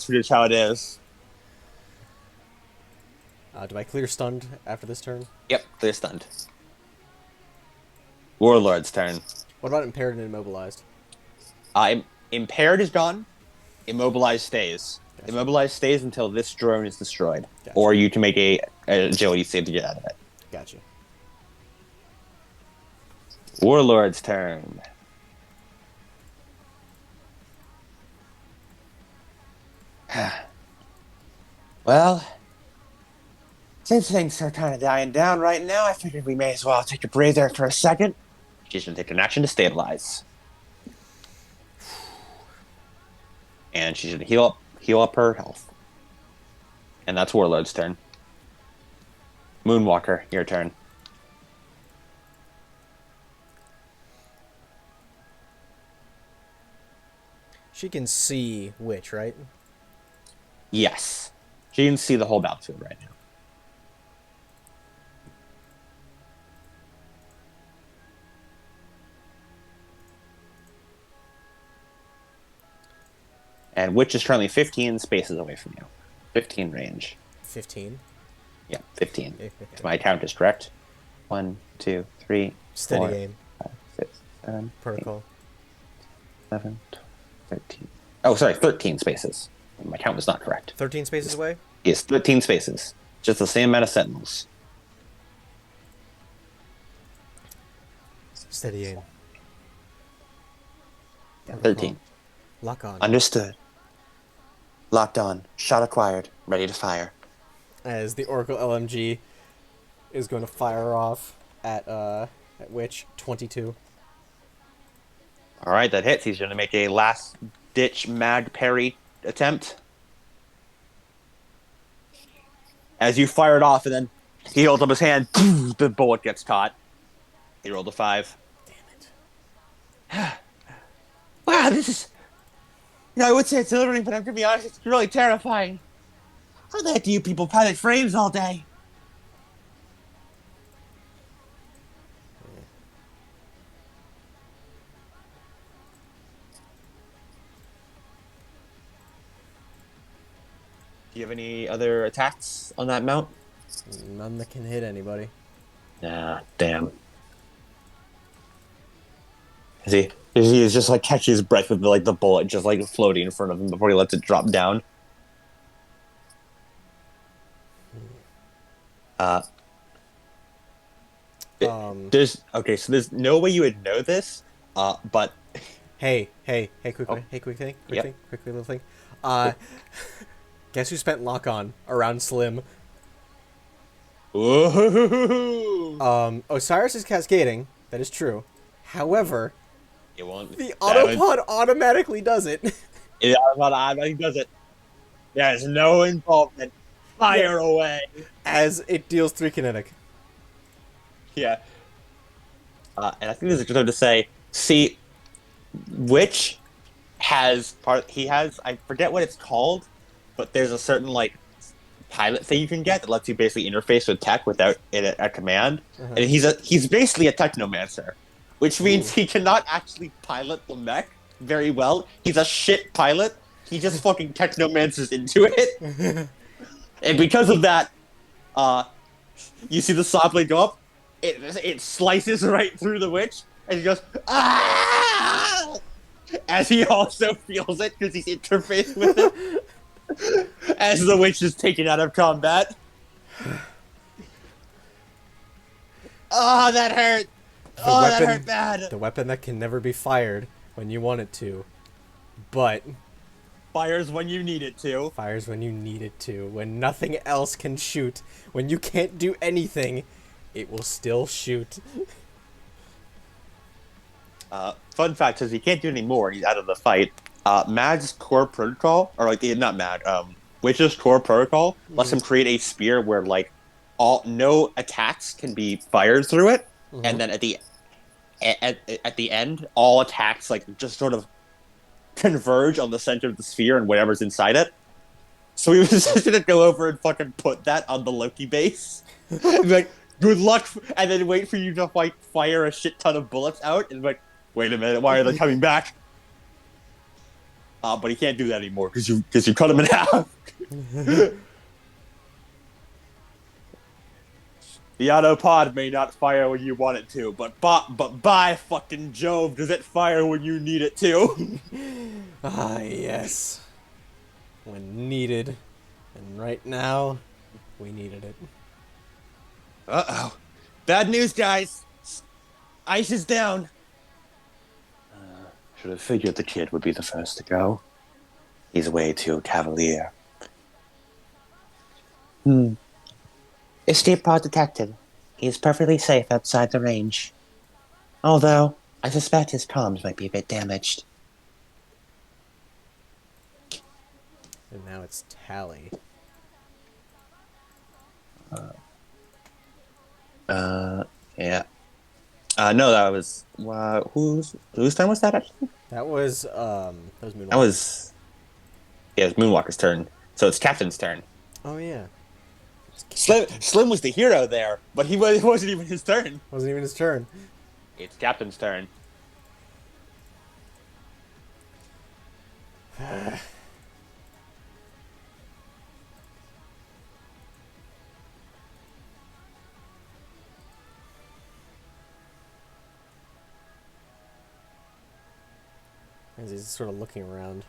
pretty much how it is. Do I clear stunned after this turn? Yep, they're stunned. Warlord's turn. What about impaired and immobilized? Impaired is gone. Immobilized stays. Gotcha. Immobilized stays until this drone is destroyed, Gotcha. or you can make a agility save to get out of it. Gotcha. Warlord's turn. Well, since things are kind of dying down right now, I figured we may as well take a breather for a second. She's going to take an action to stabilize. And she's going to heal up her health. And that's Warlord's turn. Moonwalker, your turn. She can see Witch, right? Yes. She can see the whole battlefield right now. And Witch is currently 15 spaces away from you. 15 range. 15. Yeah, 15. If my count is correct. 1, 2, 3, Steady 4, aim. 5, 6, 7, Protocol. 7, 13. Oh, sorry, 13 spaces. My count was not correct. 13 spaces away? Yes, 13 spaces. Just the same amount of sentinels. Steady aim. Yeah, 13. Lock on. Understood. Locked on. Shot acquired. Ready to fire. As the Oracle LMG is going to fire off at Witch 22. All right, that hits. He's going to make a last-ditch mag parry attempt. As you fire it off, and then he holds up his hand, the bullet gets caught. He rolled a 5. Damn it. Wow, this is... I would say it's delivering, but I'm going to be honest, it's really terrifying. How the heck do you people pilot frames all day? Do you have any other attacks on that mount? None that can hit anybody. Nah, damn. He is just like catching his breath with the bullet just like floating in front of him before he lets it drop down. There's no way you would know this, but Hey, quick thing. Yep. Quick little thing. Guess who spent lock on around Slim? Osiris is cascading. That is true. However, it won't. the autopod automatically does it. It automatically does it. There's no involvement. Fire away. As it deals 3 kinetic. Yeah. And I think this is good to say. See, Witch has I forget what it's called, but there's a certain pilot thing you can get that lets you basically interface with tech without it a command. Uh-huh. And he's basically a technomancer, which means he cannot actually pilot the mech very well. He's a shit pilot. He just fucking technomancers into it. And because of that, Uh, you see the saw blade go up. It slices right through the witch, and he goes ah! As he also feels it because he's interfaced with it. As the witch is taken out of combat. Oh, that hurt. The Oh, that hurt weapon, bad. the weapon that can never be fired when you want it to, but Fires when you need it to. fires when you need it to. When nothing else can shoot, when you can't do anything, it will still shoot. Fun fact is he can't do any more. He's out of the fight. Mad's core protocol, or like not Mad, Witch's core protocol lets him create a spear where like all no attacks can be fired through it, and then at the end, all attacks like just sort of converge on the center of the sphere and whatever's inside it. So he was just gonna go over and fucking put that on the Loki base. Like, good luck, and then wait for you to like fire a shit ton of bullets out, and like, wait a minute, why are they coming back? But he can't do that anymore because you cut him in half. The auto pod may not fire when you want it to, but by fucking Jove, does it fire when you need it to? Ah, yes. When needed. And right now, we needed it. Uh-oh. Bad news, guys. Ice is down. Should have figured the kid would be the first to go. He's way too cavalier. Escape pod detected. He is perfectly safe outside the range. Although, I suspect his comms might be a bit damaged. And now it's Tally. Yeah. No, that was whose turn was that actually? That was Moonwalker. That was it was Moonwalker's turn. So it's Captain's turn. Oh yeah. Slim was the hero there, but it wasn't even his turn. Wasn't even his turn. It's Captain's turn. As he's sort of looking around.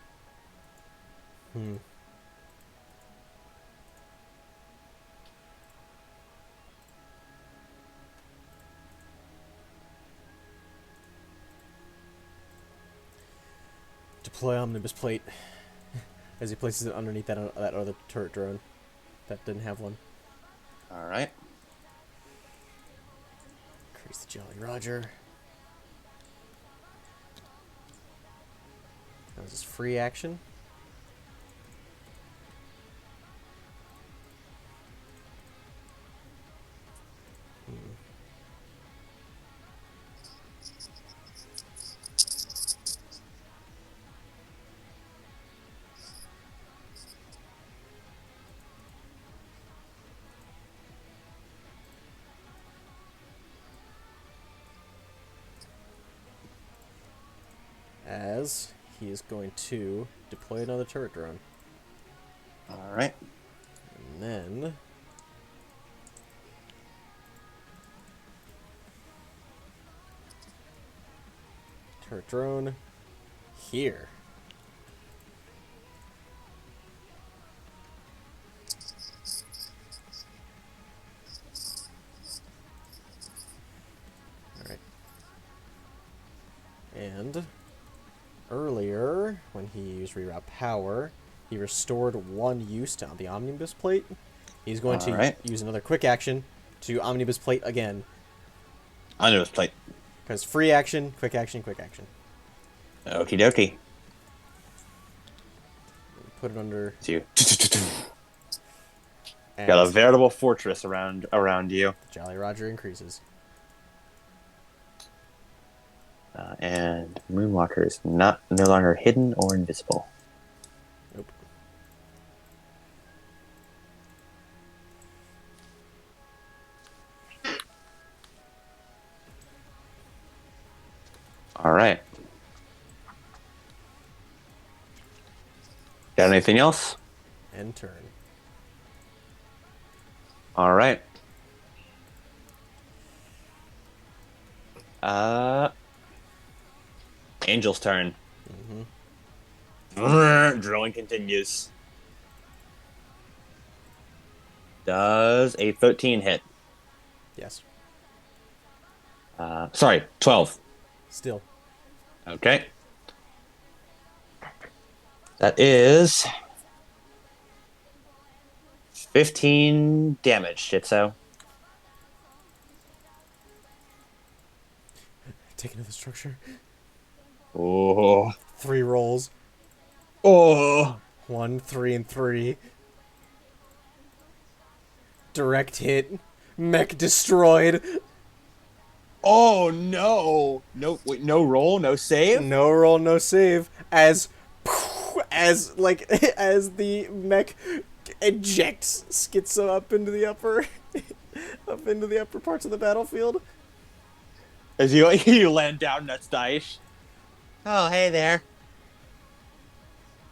Deploy Omnibus Plate. As he places it underneath that other turret drone. That didn't have one. Alright. Increase the Jolly Roger. That was his free action. As he is going to deploy another turret drone. Alright. And then turret drone here. Alright. And earlier, when he used reroute power, he restored one use to the Omnibus Plate. He's going to use another quick action to Omnibus Plate again. Omnibus Plate. Because free action, quick action, quick action. Okie dokie. Put it under. It's you. Got a veritable fortress around you. Jolly Roger increases. And Moonwalker is no longer hidden or invisible. Nope. All right. Got anything else? End turn. All right. Angel's turn. Drilling continues. Does a 13 hit? Yes. Sorry, 12. Still. Okay. That is 15 damage, Jitso. Take another structure. Oh. 3 rolls. Oh. 1, 3, and 3. Direct hit. Mech destroyed. Oh no! No, wait, no roll, no save. No roll, no save. As as the mech ejects Schizo up into the upper parts of the battlefield. As you land down, that's Daesh. Oh, hey there.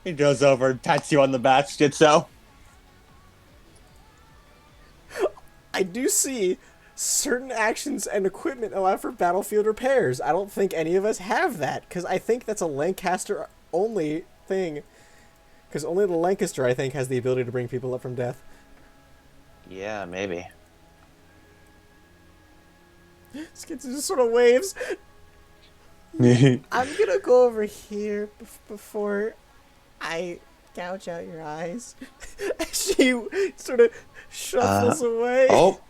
He goes over and pats you on the back, Jitso. I do see certain actions and equipment allow for battlefield repairs. I don't think any of us have that, because I think that's a Lancaster only thing. Because only the Lancaster, I think, has the ability to bring people up from death. Yeah, maybe. Skits just sort of waves. I'm gonna go over here before I gouge out your eyes. She sort of shuffles away. Oh,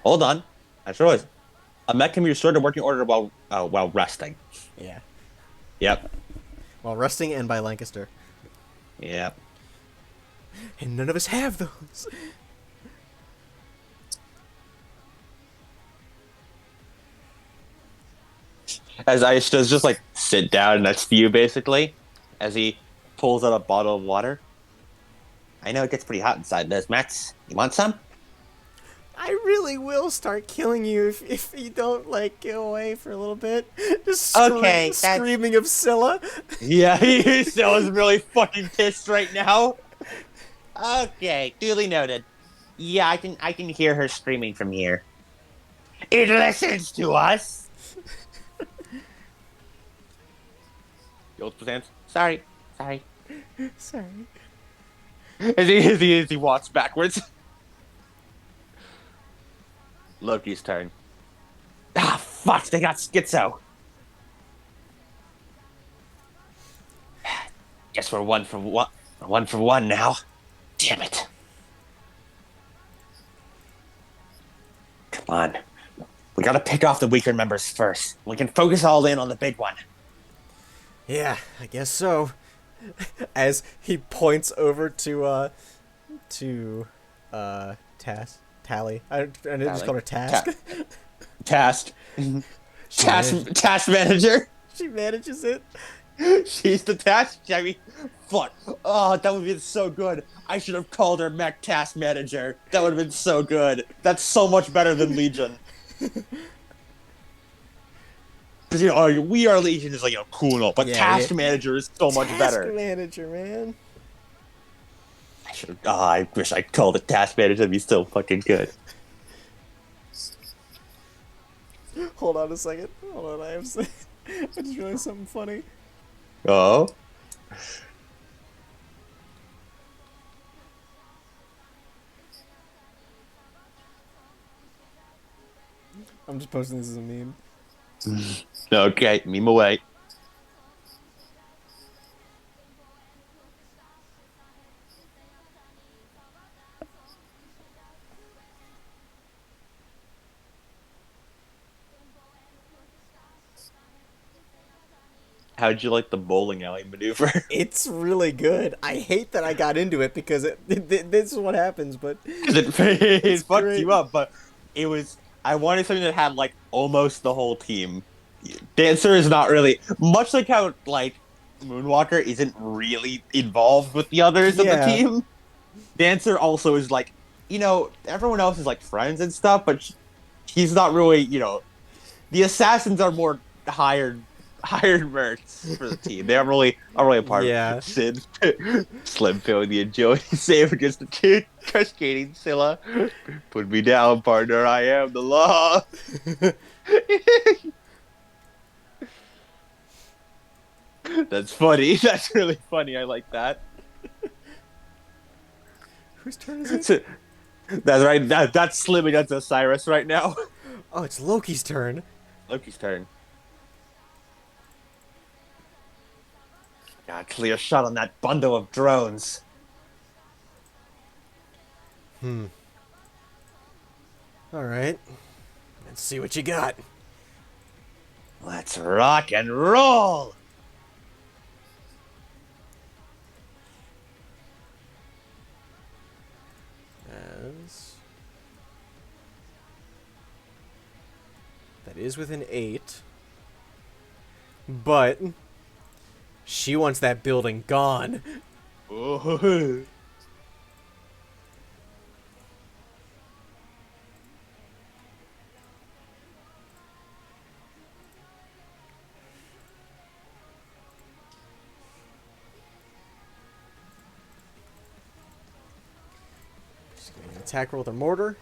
hold on. I sure was. A mech can be restored to working order while resting. Yeah. Yep. While resting and by Lancaster. Yep. And none of us have those. As Aish does just like sit down next to you, basically, as he pulls out a bottle of water. I know it gets pretty hot inside this, Max. You want some? I really will start killing you if you don't, like, get away for a little bit. Just screaming of Scylla. Yeah, he still is really fucking pissed right now. Okay, duly noted. Yeah, I can hear her screaming from here. It listens to us. The old presents. Sorry. Sorry. As he walks backwards. Loki's turn. Ah, fuck! They got Schizo. Guess we're one for one now. Damn it! Come on, we gotta pick off the weaker members first. We can focus all in on the big one. Yeah, I guess so. As he points over to Tally. I didn't just call her Task. Task. Task manager. She manages it. She's the task. I mean, fuck. Oh, that would have been so good. I should have called her Mech Task Manager. That would have been so good. That's so much better than Legion. Because, you know, We Are Legion is, like, you know, cool and all, but Task Manager is so much better. Task Manager, man. I wish I called it Task Manager. That'd be so fucking good. Hold on a second. Hold on, I just realized something funny. Oh? I'm just posting this as a meme. Okay, meme away. How'd you like the bowling alley maneuver? It's really good. I hate that I got into it because this is what happens, but it fucked you up. But it was. I wanted something that had like almost the whole team. Dancer is not really much like how like Moonwalker isn't really involved with the others of the team. Dancer also is like, you know, everyone else is like friends and stuff, but he's not really, you know. The assassins are more hired hired mercs for the team. They aren't really a part of Yeah. it. Sid, Slim feeling the agility save against the two cascading Scylla. Put me down, partner. I am the law. That's funny. That's really funny. I like that. Whose turn is it? That's right. That's Slim against Osiris right now. Oh, it's Loki's turn. Loki's turn. Got a clear shot on that bundle of drones. All right. Let's see what you got. Let's rock and roll. As that is within 8. But she wants that building gone. Oh. She's going to attack roll with her mortar.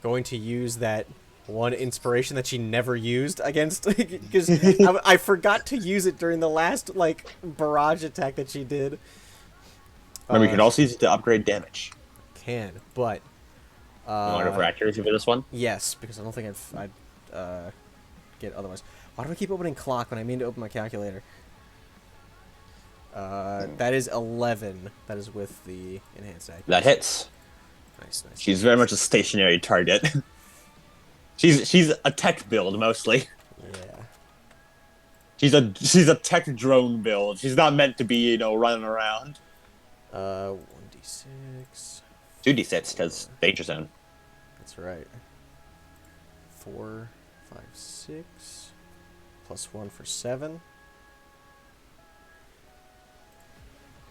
Going to use that one inspiration that she never used against, because I forgot to use it during the last barrage attack that she did. Remember, you can also use it to upgrade damage. Can, but You want to go for accuracy for this one? yes, because I don't think I'd get otherwise. Why do I keep opening clock when I mean to open my calculator? That is 11. That is with the enhanced accuracy. That hits. Nice, nice. She's very much a stationary target. she's a tech build mostly. Yeah. She's a tech drone build. She's not meant to be, running around. 1d6. 2d6 because danger zone. That's right. 4, 5, 6. Plus 1 for 7.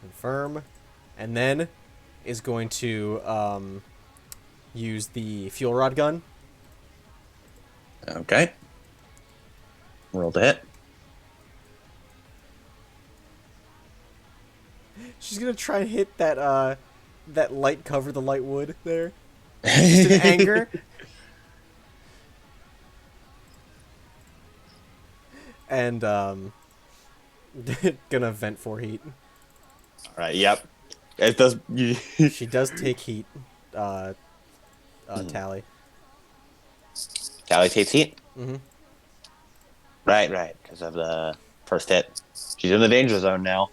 Confirm. And then is going to use the fuel rod gun. Okay. Roll to hit. She's gonna try and hit that that light cover, the light wood there. Just in anger. And gonna vent for heat. All right. Yep. It does. She does take heat. Tally. Tally takes heat. Mm-hmm. Right. Because of the first hit. She's in the danger zone now.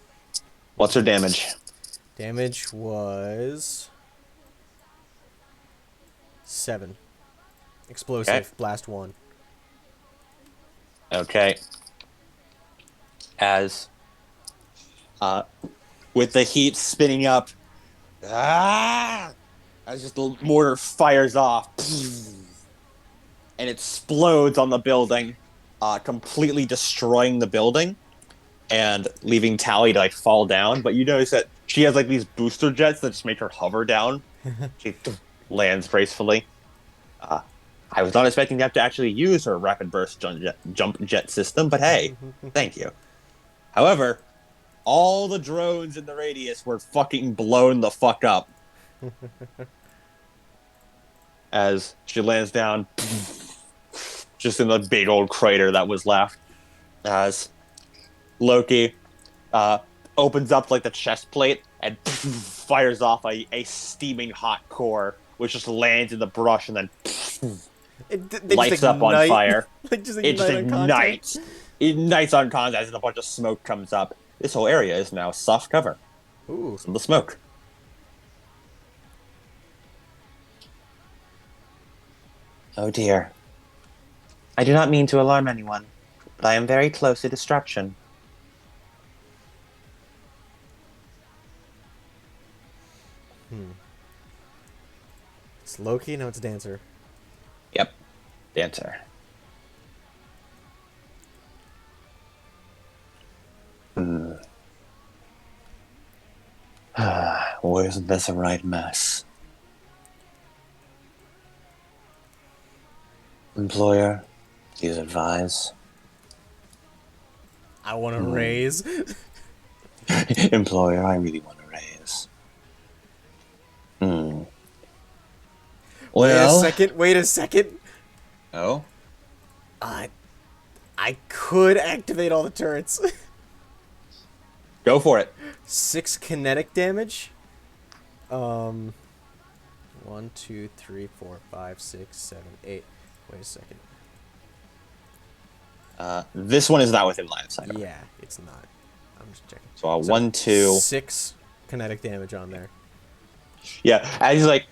What's her damage? Damage was 7. Explosive. Okay. Blast 1. Okay. As with the heat spinning up, as just the mortar fires off, and it explodes on the building, completely destroying the building and leaving Tally to fall down. But you notice that she has these booster jets that just make her hover down. She lands gracefully. I was not expecting to have to actually use her rapid burst jump jet system, but hey, thank you. However, all the drones in the radius were fucking blown the fuck up. As she lands down, just in the big old crater that was left. As Loki opens up the chest plate and fires off a steaming hot core, which just lands in the brush and then lights up on fire. It just ignites. It ignites on contact and a bunch of smoke comes up. This whole area is now soft cover. Ooh. From the smoke. Oh dear. I do not mean to alarm anyone, but I am very close to destruction. It's Loki, no, it's Dancer. Yep. Dancer. Well, isn't this a right mess? Employer, Please advise. I want to raise. Employer, I really want to raise. Hmm. Well. Wait a second. Oh? I could activate all the turrets. Go for it. 6 kinetic damage. 1, 2, 3, 4, 5, 6, 7, 8. Wait a second. This one is not within line of sight. Yeah, it's not. I'm just checking. So 1, 2. 6 kinetic damage on there. Yeah, and he's like,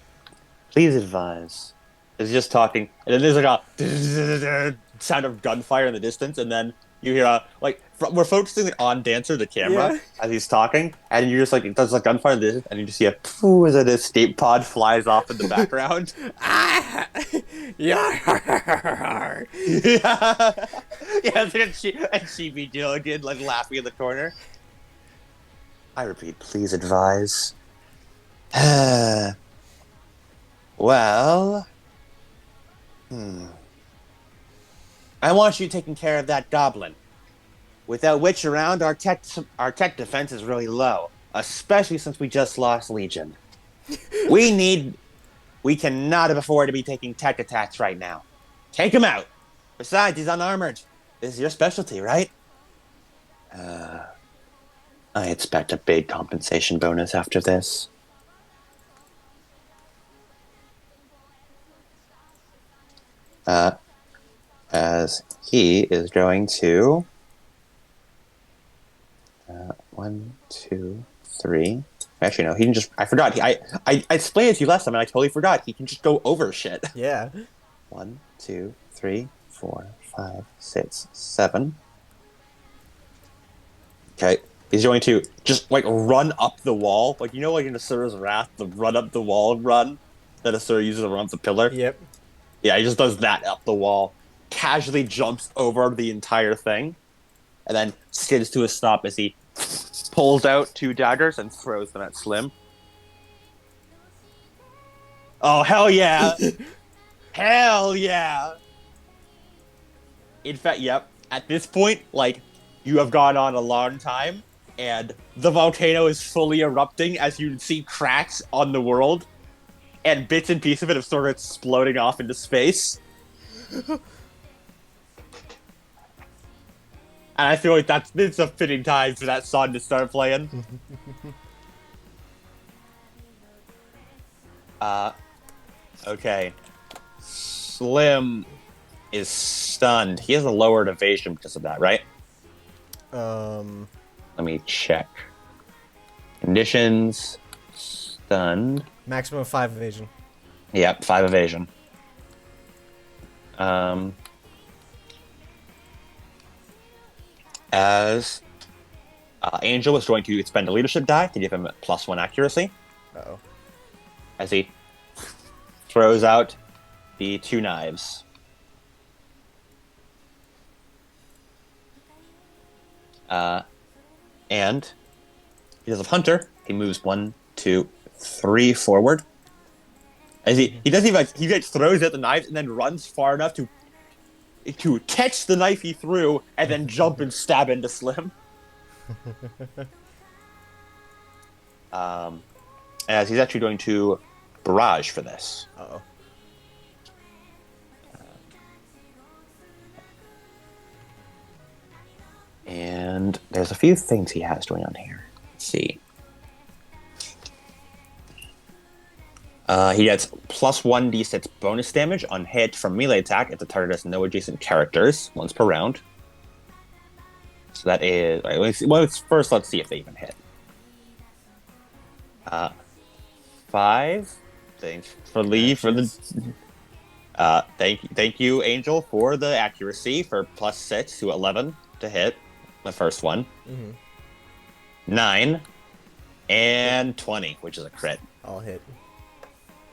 please advise. He's just talking, and then there's like a sound of gunfire in the distance, and then you hear we're focusing on Dancer, the camera, Yeah. as he's talking, and you're just like, there's like gunfire in the distance, and you just see a pooh as an escape pod flies off in the background. Ah! Yeah. Yeah, and she be again, like laughing in the corner. I repeat, please advise. Well, I want you taking care of that goblin. Without Witch around, our tech defense is really low, especially since we just lost Legion. We cannot afford to be taking tech attacks right now. Take him out. Besides, he's unarmored. This is your specialty, right? I expect a big compensation bonus after this. As he is going to 1, 2, 3. Actually, no. He can just. I forgot. I explained it to you last time, and I totally forgot. He can just go over shit. Yeah. 1, 2, 3, 4, 5, 6, 7. Okay. He's going to just like run up the wall, like like in Asura's Wrath, the run up the wall run that Asura uses to run up the pillar. Yep. Yeah, he just does that up the wall, casually jumps over the entire thing, and then skids to a stop as he pulls out 2 daggers and throws them at Slim. Oh, hell yeah! Hell yeah! In fact, yep, at this point, like, you have gone on a long time, and the volcano is fully erupting as you see cracks on the world, and bits and pieces of it have started exploding off into space. And I feel like it's a fitting time for that song to start playing. Okay. Slim is stunned. He has a lowered evasion because of that, right? Let me check. Conditions. Stunned. Maximum 5 evasion. Yep, 5 evasion. As Angel is going to expend a leadership die to give him +1 accuracy. Uh-oh. As he throws out the 2 knives. And because of Hunter, he moves 1, 2, 3 forward. As he doesn't even he like throws out the knives and then runs far enough to catch the knife he threw and then jump and stab into Slim. As he's actually going to barrage for this. Uh-oh. And there's a few things he has going on here. Let's see. He gets +1 d6 bonus damage on hit from melee attack if the target has no adjacent characters once per round. So that is... First, let's see if they even hit. 5. Thanks for Lee for the... Thank you, Angel, for the accuracy for +6 to 11 to hit. The first one. Mm-hmm. 9 and 20, which is a crit. I'll hit.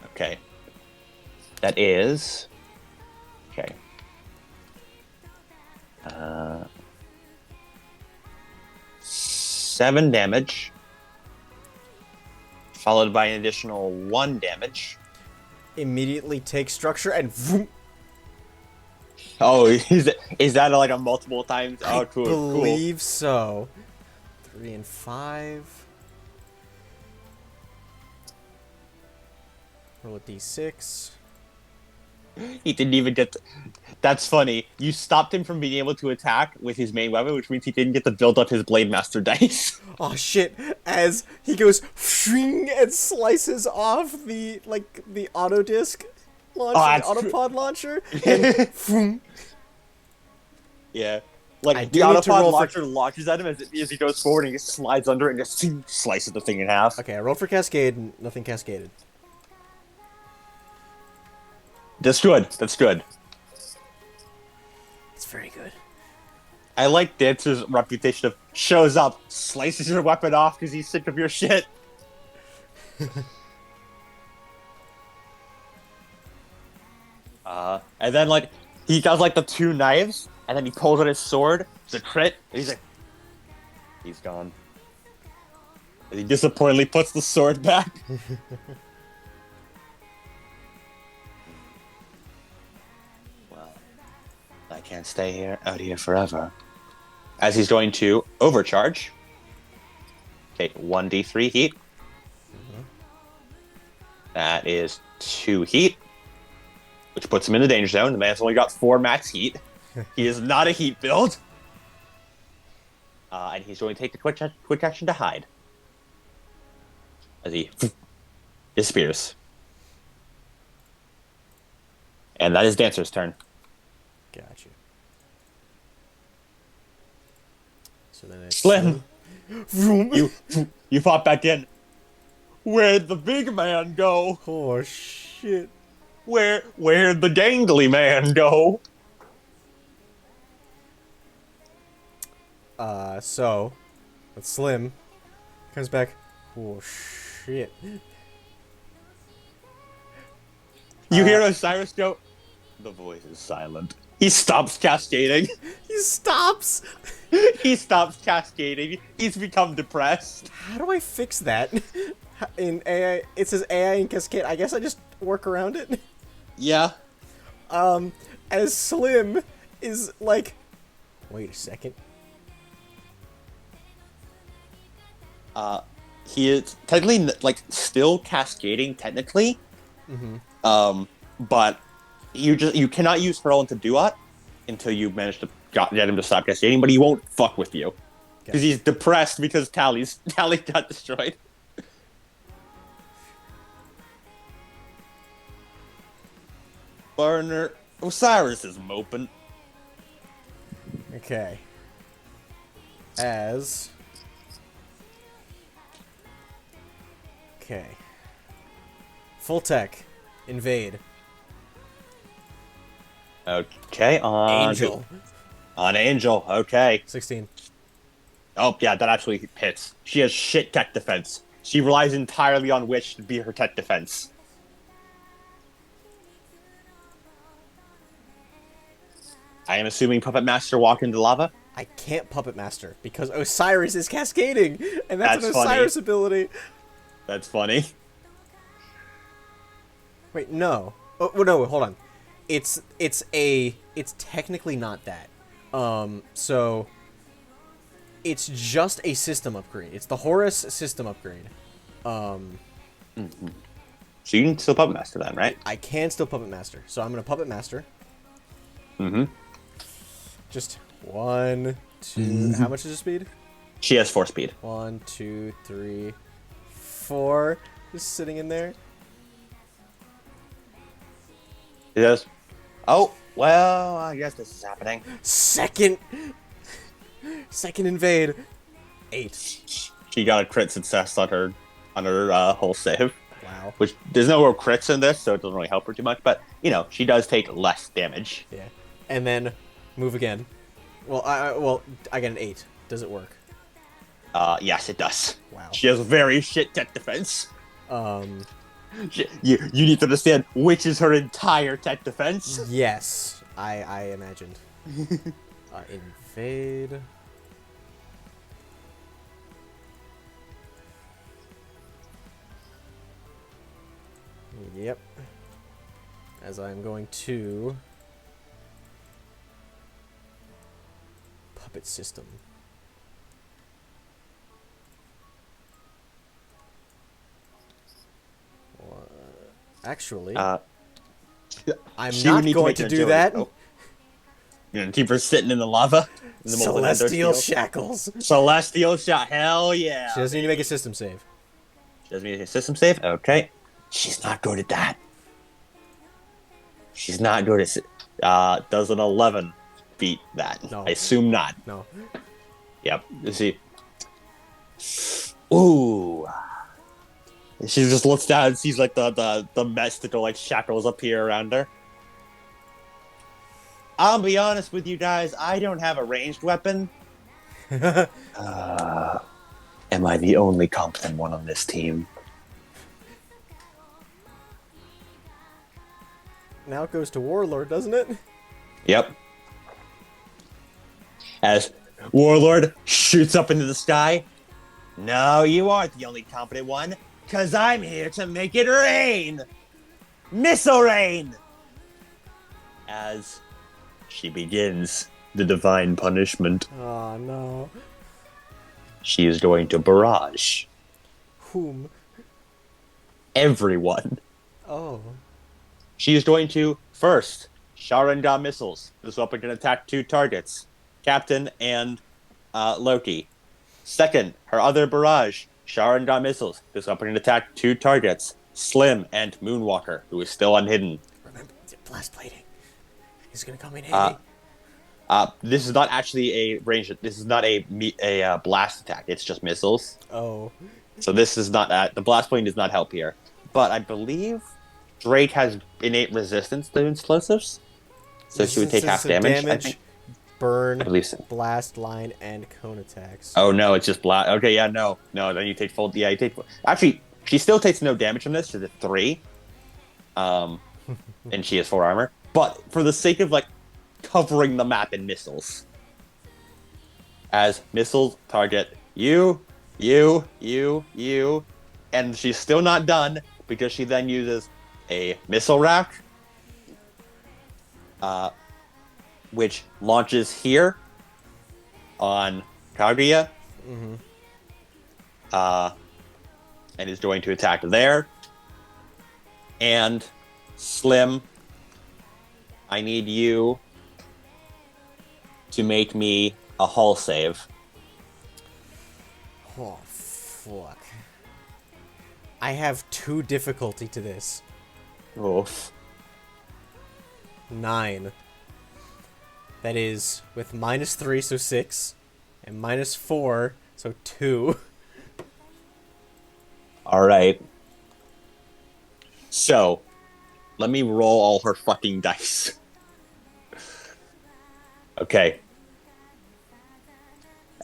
Okay. That is... Okay. 7 damage, followed by an additional 1 damage. Immediately take structure and vroom. Oh, is that like a multiple times? I Oh, cool, cool. believe so. 3 and 5. Roll a d6. He didn't even get. That's funny. You stopped him from being able to attack with his main weapon, which means he didn't get to build up his Blade Master dice. Oh shit! As he goes and slices off the auto disc Oh, launcher, the that's autopod launcher, and vroom. Yeah. I Like, the do need to autopod roll launcher launches at him as he goes forward and he slides under it and just slices the thing in half. Okay, I rolled for Cascade and nothing cascaded. That's good. That's good. It's very good. I like Dancer's reputation of shows up, slices your weapon off because he's sick of your shit. And then, like, he does, like, the two knives, and then he pulls out his sword. It's a crit, and he's like, he's gone. And he disappointingly puts the sword back. Well, I can't stay out here forever. As he's going to overcharge. Okay, 1d3 heat. That is 2 heat, which puts him in the danger zone. The man's only got 4 max heat. He is not a heat build. And he's going to take the quick action to hide. As he disappears. And that is Dancer's turn. Gotcha. So then it's Slim, Vroom. you pop back in. Where'd the big man go? Oh shit. Where'd the gangly man go? So but Slim comes back. Oh shit. You hear Osiris go, the voice is silent. He stops cascading. He stops. He stops cascading. He's become depressed. How do I fix that? In AI, it says AI and Cascade. I guess I just work around it. Yeah. As Slim is like, wait a second. He is technically like still cascading technically. But you cannot use Hurl into Duat until you manage to get him to stop cascading. But he won't fuck with you because he's depressed because Tally got destroyed. Burner Osiris is moping. Okay. As. Okay. Full tech. Invade. Okay, on Angel. On Angel, okay. 16. Oh, yeah, that actually hits. She has shit tech defense. She relies entirely on Witch to be her tech defense. I am assuming Puppet Master walk into lava? I can't Puppet Master because Osiris is cascading, and that's an That's Osiris funny. ability. That's funny. Wait, no. Oh, no, hold on. It's technically not that. So it's just a system upgrade. It's the Horus system upgrade. So you can still Puppet Master then, right? I can still Puppet Master, so I'm gonna Puppet Master. Just 1, 2. How much is the speed? She has 4 speed. 1, 2, 3, 4. Just sitting in there. She does. Oh, well, I guess this is happening. Second invade. 8. She got a crit success on her whole save. Wow. Which there's no real crits in this, so it doesn't really help her too much. But you know, she does take less damage. Yeah. And then move again. Well, I get an 8. Does it work? Yes, it does. Wow. She has very shit tech defense. You need to understand which is her entire tech defense. Yes, I imagined. Invade. Yep. As I'm going to puppet system. Actually, I'm she would not need going make to an do agility. that. Oh. You're gonna keep her sitting in the lava in the middle of an ender Celestial steel? shackles. Celestial shot. Hell yeah. She doesn't need to make a system save. She doesn't need a system save? Okay. She's not good at that. She's not good at does an 11 beat that? No. I assume not. No. Yep. You see. Ooh. She just looks down and sees like the mystical like shackles appear around her. I'll be honest with you guys, I don't have a ranged weapon. Am I the only competent one on this team? Now it goes to Warlord, doesn't it? Yep. As Warlord shoots up into the sky. No, you aren't the only competent one, because I'm here to make it rain! Missile rain! As she begins the divine punishment, Oh, no. she is going to barrage Whom? everyone. Oh. She is going to, first, Sharingan missiles. This weapon can attack 2 targets, Captain and Loki. Second, her other barrage, Sharingan missiles. This weapon can attack 2 targets, Slim and Moonwalker, who is still unhidden. Remember, blast plating. He's gonna come in handy. This is not actually a range. This is not a blast attack. It's just missiles. Oh. So this is not the blast plane does not help here. But I believe Drake has innate resistance to explosives, so she would take half damage. I think. Burn, I believe so. blast, line, and cone attacks. Oh no, it's just blast. Okay, yeah, no. Then you take full. Yeah, you take. Actually, she still takes no damage from this. She's at 3, and she has 4 armor. But for the sake of like covering the map in missiles, as missiles target you, and she's still not done because she then uses a missile rack, which launches here on Kaguya, and is going to attack there. And Slim, I need you to make me a hull save. Oh, fuck. I have 2 difficulty to this. Oof. 9. That is with -3, so 6, and -4, so 2. All right. So, let me roll all her fucking dice. Okay.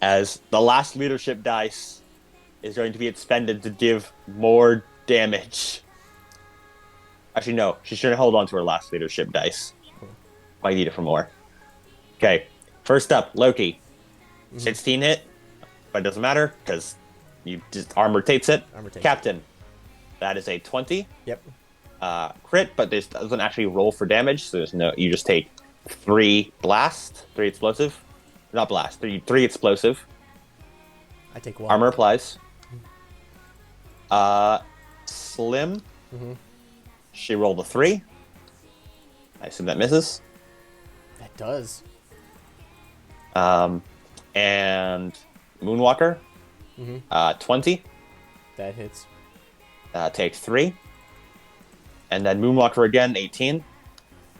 As the last leadership dice is going to be expended to give more damage. Actually, no. She shouldn't hold on to her last leadership dice. Might need it for more. Okay. First up, Loki. 16 hit. But it doesn't matter, because you just armor takes it. Captain. That is a 20. Yep. Crit, but this doesn't actually roll for damage, so there's no. You just take 3 blast, 3 explosive. Not blast, 3 explosive. I take 1. Armor applies. Slim. She rolled a 3. I assume that misses. That does. And Moonwalker. 20. That hits. Takes 3. And then Moonwalker again, 18.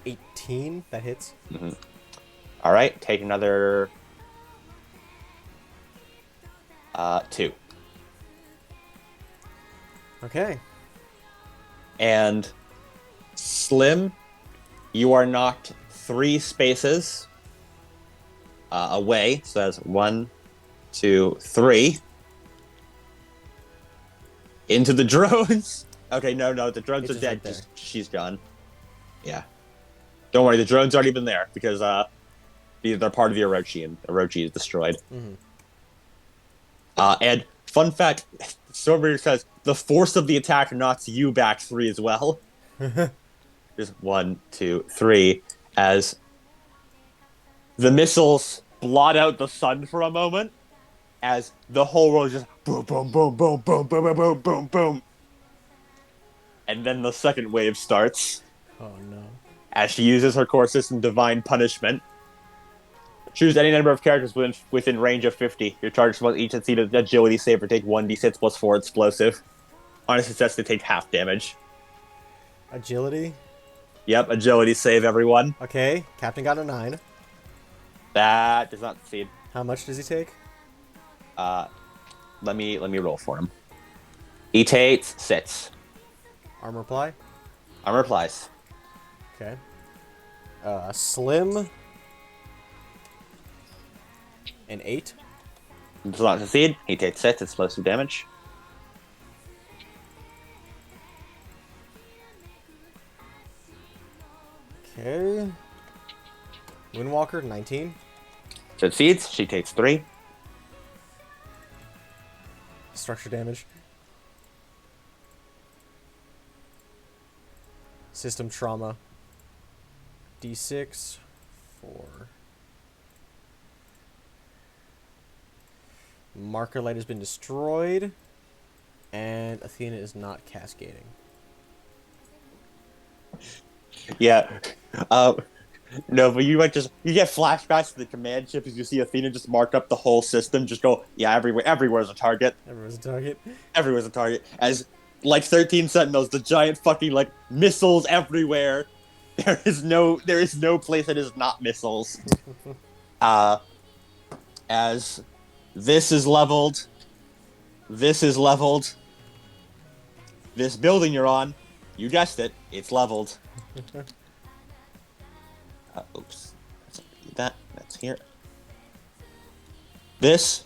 18. That hits. All right, take another 2. Okay. And Slim, you are knocked 3 spaces away. So that's 1, 2, 3. Into the drones. Okay, no, the drones are dead. Right She's gone. Yeah. Don't worry, the drones aren't even there because they're part of the Orochi, and Orochi is destroyed. And fun fact, Stormbreaker says the force of the attack knocks you back 3 as well. Just 1, 2, 3, as the missiles blot out the sun for a moment as the whole world just boom, boom, boom, boom, boom, boom, boom, boom, boom, boom. And then the second wave starts Oh no. as she uses her core system Divine Punishment. Choose any number of characters within range of 50. Your targets must each succeed an agility save or take 1d6 plus 4 explosive. On a success, they take half damage. Agility. Yep, agility save, everyone. Okay, Captain got a 9. That does not succeed. How much does he take? Let me roll for him. He takes 6. Armor apply. Armor applies. Okay. Slim. An 8. Does not succeed. He takes 6 explosive damage. Okay. Moonwalker, 19. Succeeds. She takes 3. Structure damage. System trauma. D6. 4. Marker light has been destroyed. And Athena is not cascading. Yeah. No, but you get flashbacks to the command ship as you see Athena just mark up the whole system, just go, yeah, everywhere's a target. Everyone's a target. Everywhere's a target. As like 13 Sentinels, the giant fucking like missiles everywhere. There is no place that is not missiles. As this is leveled. This building you're on, you guessed it, it's leveled. Oops. That's here. This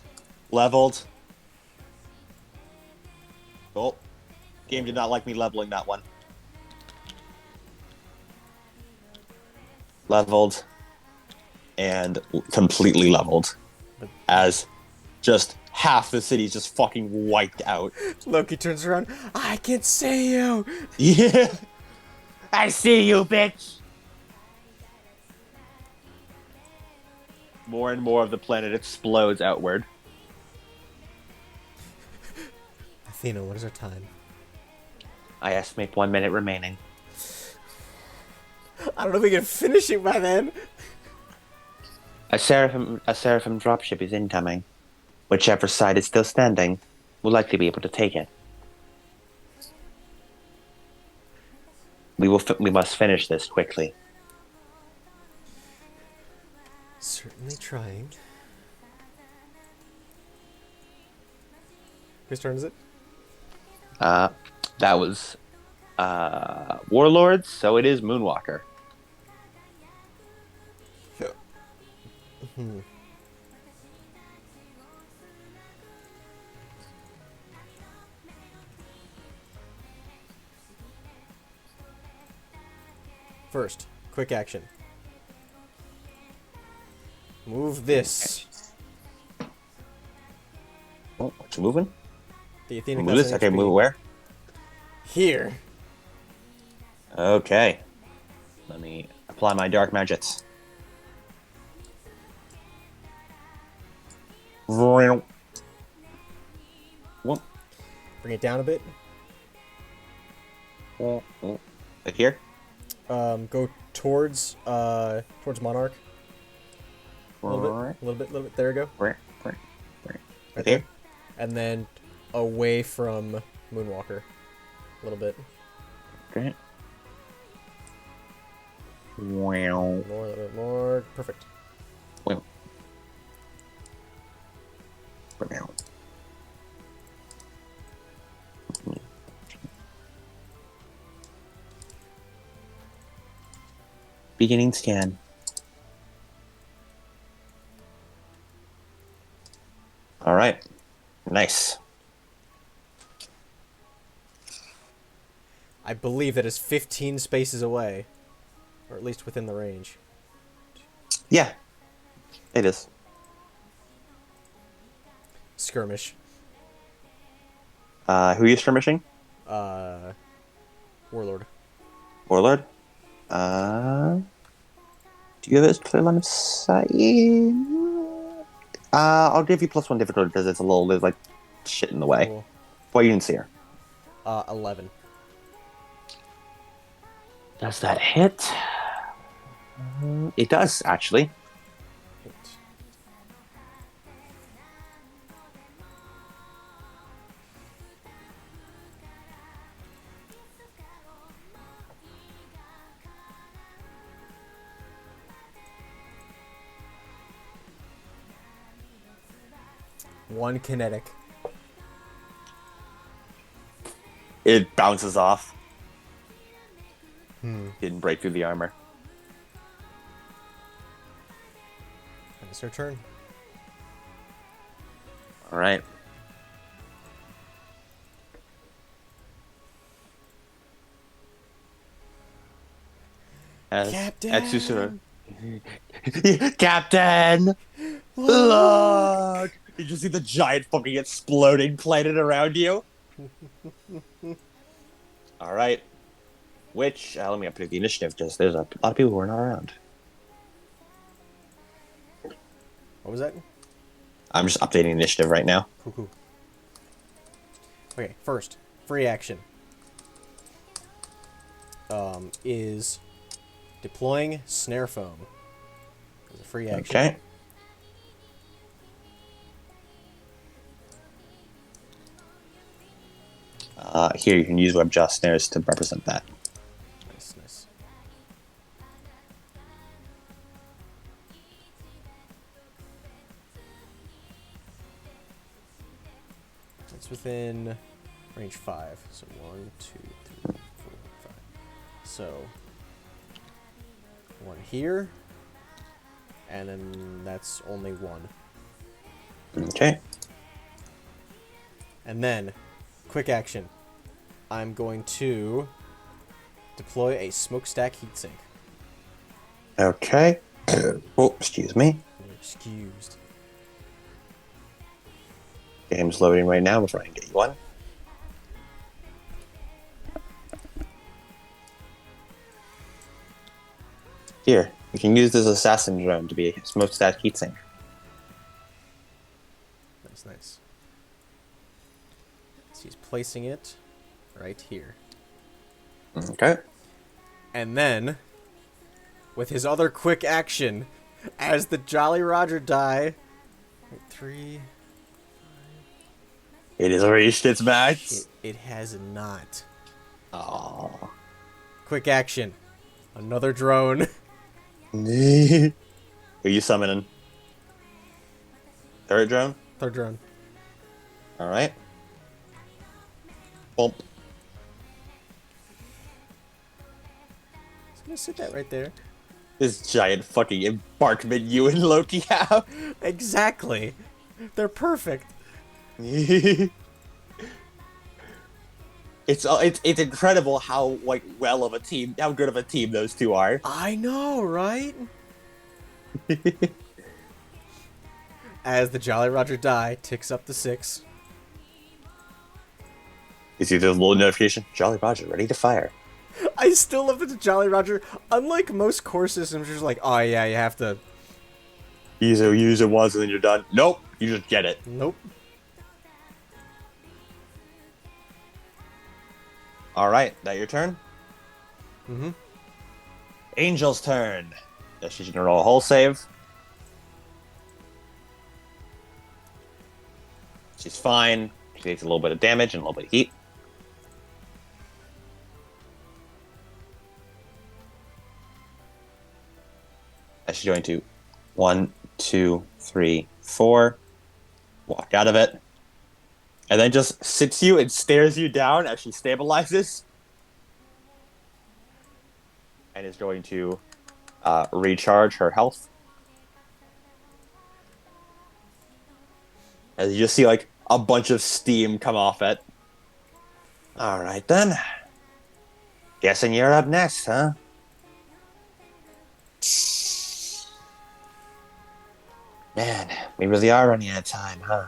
leveled. Oh, game did not like me leveling that one. Leveled and completely leveled, as just half the city's just fucking wiped out. Loki turns around. I can see you. Yeah, I see you, bitch. More and more of the planet explodes outward. Athena, what is our time? I estimate 1 minute remaining. I don't know if we can finish it by then. A Seraphim dropship is incoming. Whichever side is still standing will likely be able to take it. We must finish this quickly. Certainly trying. Whose turn is it? That was Warlords, so it is Moonwalker. First, quick action. Move this. Oh, what you moving? The Athena Move this? Okay, HP. move where? Here. Okay. Let me apply my dark magics. Whoop. Bring it down a bit. Like here? Go towards Monarch. A little bit. There we go. Right Right here? there. And then away from Moonwalker. A little bit. Okay. More, a little bit more. Perfect. Wow. Beginning scan. All right. Nice. I believe that is 15 spaces away. Or at least within the range. Yeah. It is. Skirmish. Who are you skirmishing? Warlord. Warlord? Do you have a clear line of sight? I'll give you +1 difficulty because it's a little, there's like shit in the way. Cool. Well, you didn't see her. 11. Does that hit? It does, actually. Hit. One kinetic. It bounces off. Didn't break through the armor. And it's her turn. All right. Captain! Exusura. Captain! Look! Did you see the giant fucking exploding planet around you? All right. Which, let me update the initiative because there's a lot of people who are not around. What was that? I'm just updating initiative right now. Cool. Okay, first, free action. Is deploying snare foam. It's a free action. Okay. Here, you can use web jaw snares to represent that. Nice. It's within range 5. So 1, 2, 3, 4, 5. So 1 here, and then that's only 1. Okay. And then, quick action. I'm going to deploy a smokestack heatsink. Okay. Oh, excuse me. You're excused. Game's loading right now before I can get you one. Here, you can use this assassin drone to be a smokestack heatsink. Nice. So he's placing it right here. Okay. And then, with his other quick action, as the Jolly Roger die... Wait, 3... It has reached its max. It has not. Aww. Quick action. Another drone. Who are you summoning? Third drone? Third drone. Alright. Bump. Just gonna sit that right there. This giant fucking embarkment you and Loki have. Exactly. They're perfect. It's incredible how how good of a team those two are. I know, right? As the Jolly Roger die ticks up to 6. You see the little notification? Jolly Roger, ready to fire. I still love that the Jolly Roger, unlike most core systems, you're just like, oh yeah, you have to... Use it once and then you're done. Nope, you just get it. Nope. Alright, that your turn? Mm-hmm. Angel's turn. She's gonna roll a hull save. She's fine. She takes a little bit of damage and a little bit of heat. And she's going to 1, 2, 3, 4. Walk out of it. And then just sits you and stares you down as she stabilizes. And is going to recharge her health. As you just see like a bunch of steam come off it. Alright then. Guessing you're up next, huh? Man, we really are running out of time, huh?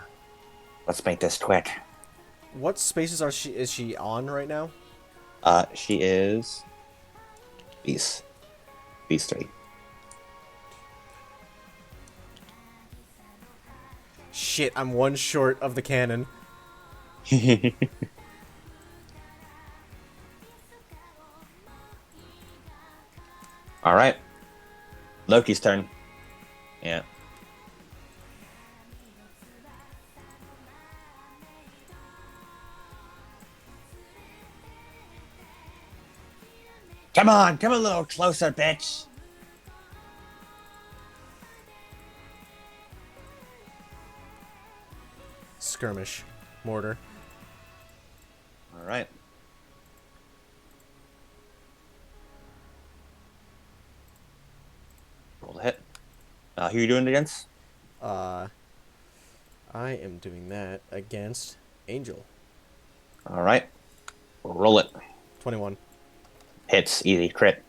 Let's make this quick. What spaces is she on right now? She is... These 3. Shit, I'm one short of the cannon. All right. Loki's turn. Yeah. Come on, come a little closer, bitch. Skirmish. Mortar. All right. Roll the hit. Who are you doing it against? I am doing that against Angel. All right. Roll it. 21. Hits. Easy. Crit.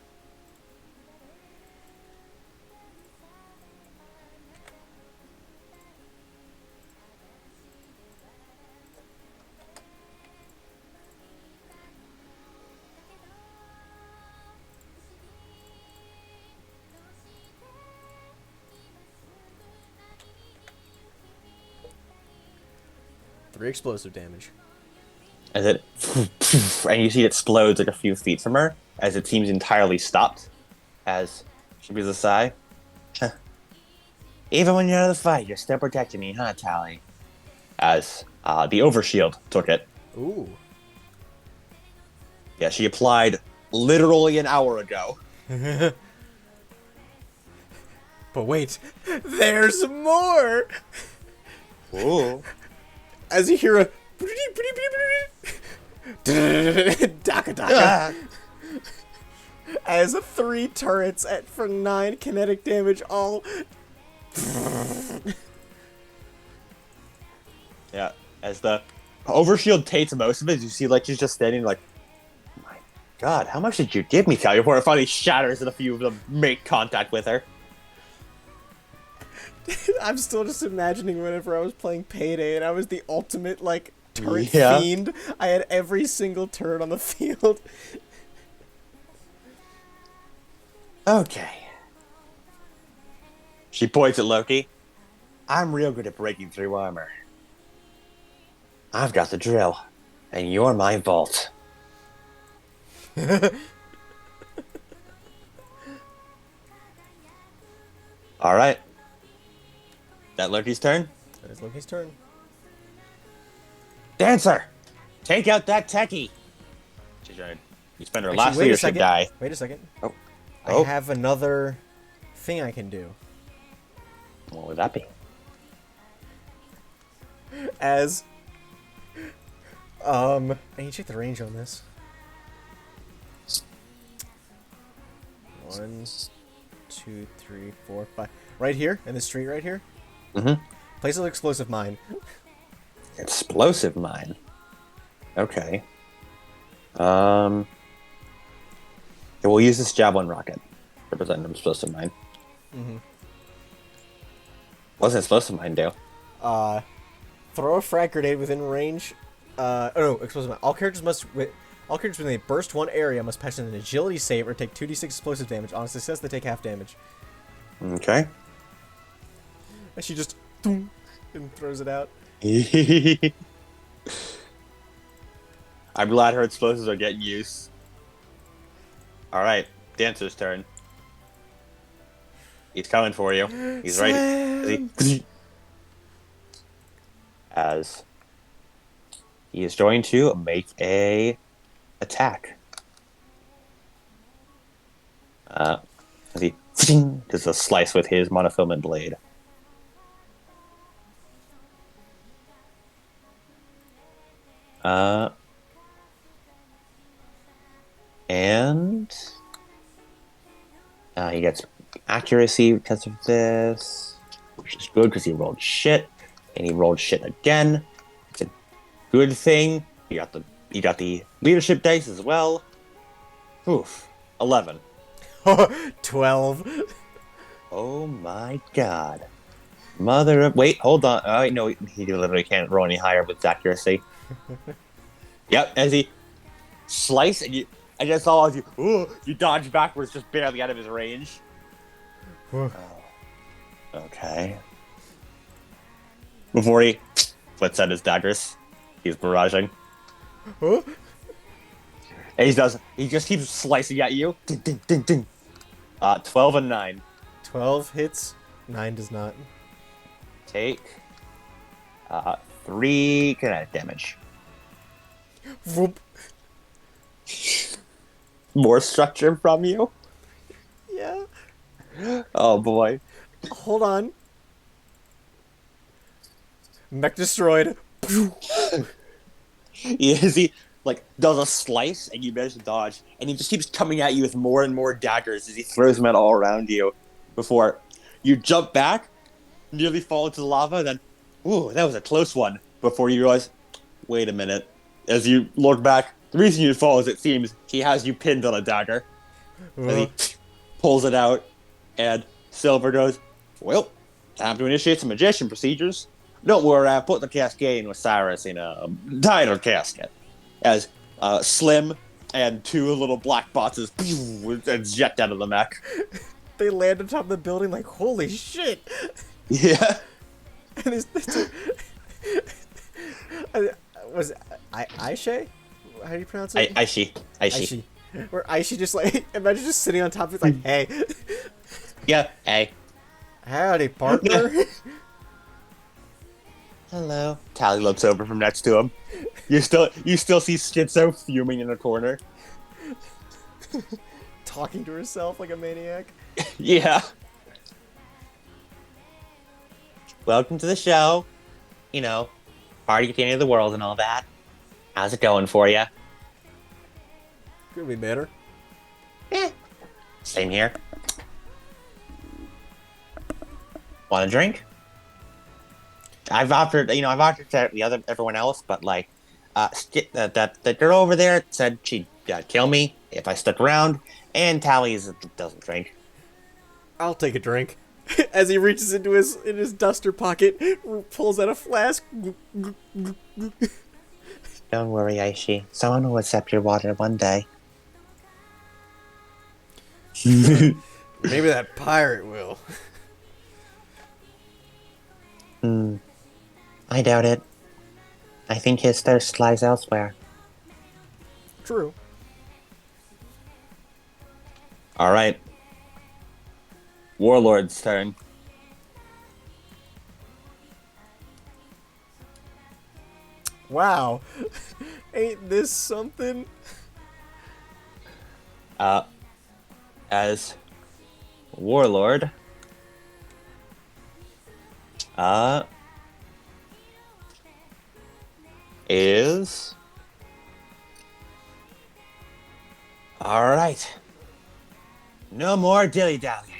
Three explosive damage. As it, and you see it explodes like a few feet from her, as it seems entirely stopped, as she breathes a sigh. Even when you're out of the fight, you're still protecting me, huh, Tally? As the overshield took it. Ooh. Yeah, she applied literally an hour ago. But wait, there's more! Ooh. As you hear a daka daka. As 3 turrets for 9 kinetic damage all. Yeah, as the overshield takes most of it, you see like she's just standing like, my God, how much did you give me, Tally? Before it finally shatters and a few of them make contact with her. I'm still just imagining whenever I was playing Payday and I was the ultimate, like, turret Yeah. fiend. I had every single turret on the field. Okay. She points at Loki. I'm real good at breaking through armor. I've got the drill, and you're my vault. All right. That Loki's turn? That is Loki's turn. Dancer! Take out that techie! She's trying to spend her Actually, last wait a leadership second. die. Wait a second. Oh. I Oh. have another thing I can do. What would that be? As I need to check the range on this. 1, 2, 3, 4, 5. Right here in the street, right here. Mm-hmm. Place an explosive mine. Explosive mine. Okay. Yeah, we'll use this javelin rocket to represent an explosive mine. Mm-hmm. What's an explosive mine do? Throw a frag grenade within range. Oh no, explosive mine. All characters when they burst one area must pass an agility save or take 2d6 explosive damage. On success, they take half damage. Okay. And she just and throws it out. I'm glad her explosives are getting use. Alright, Dancer's turn. He's coming for you. He's right. As he is going to make a attack. As he does a slice with his monofilament blade. And he gets accuracy because of this, which is good because he rolled shit, and he rolled shit again. It's a good thing. He got the leadership dice as well. Oof, 11. 12. Oh my God, mother of wait, hold on. Oh no, he literally can't roll any higher with accuracy. Yep, as he slice and I just saw as you dodge backwards, just barely out of his range. Oh. Okay. before he flips out his daggers. He's barraging. Huh? And he just keeps slicing at you. Ding, ding, ding, ding. 12 and 9. 12 hits. 9 does not. Take 3 kinetic damage. Whoop. More structure from you? Yeah. Oh boy. Hold on. Mech destroyed. He like does a slice and you manage to dodge, and he just keeps coming at you with more and more daggers as he throws them out all around you before you jump back, nearly fall into the lava, then ooh, that was a close one, before you realize, wait a minute. As you look back, the reason you fall is it seems he has you pinned on a dagger. As he pulls it out, and Silver goes, well, time to initiate some magician procedures. Don't worry, I put the cascade with Cyrus in a tighter casket. As Slim and 2 little black boxes eject out of the mech. They land on top of the building like, holy shit! Yeah. And was it Aisha? How do you pronounce it? Aishi. Where Aishi just like, imagine just sitting on top of it like, hey. Yeah, hey. Howdy, partner. Hello. Tally looks over from next to him. You still see Schizo fuming in a corner. Talking to herself like a maniac. Yeah. Welcome to the show. You know, party at the end of the world and all that. How's it going for you? Could be better. Same here. Want a drink? I've offered to everyone else, but like, that girl over there said she'd kill me if I stuck around, and Tally doesn't drink. I'll take a drink. As he reaches into his duster pocket, pulls out a flask. Don't worry, Aishi. Someone will accept your water one day. Maybe that pirate will. I doubt it. I think his thirst lies elsewhere. True. Alright. Warlord's turn. Wow. Ain't this something? As Warlord, is... Alright. No more dilly-dallying.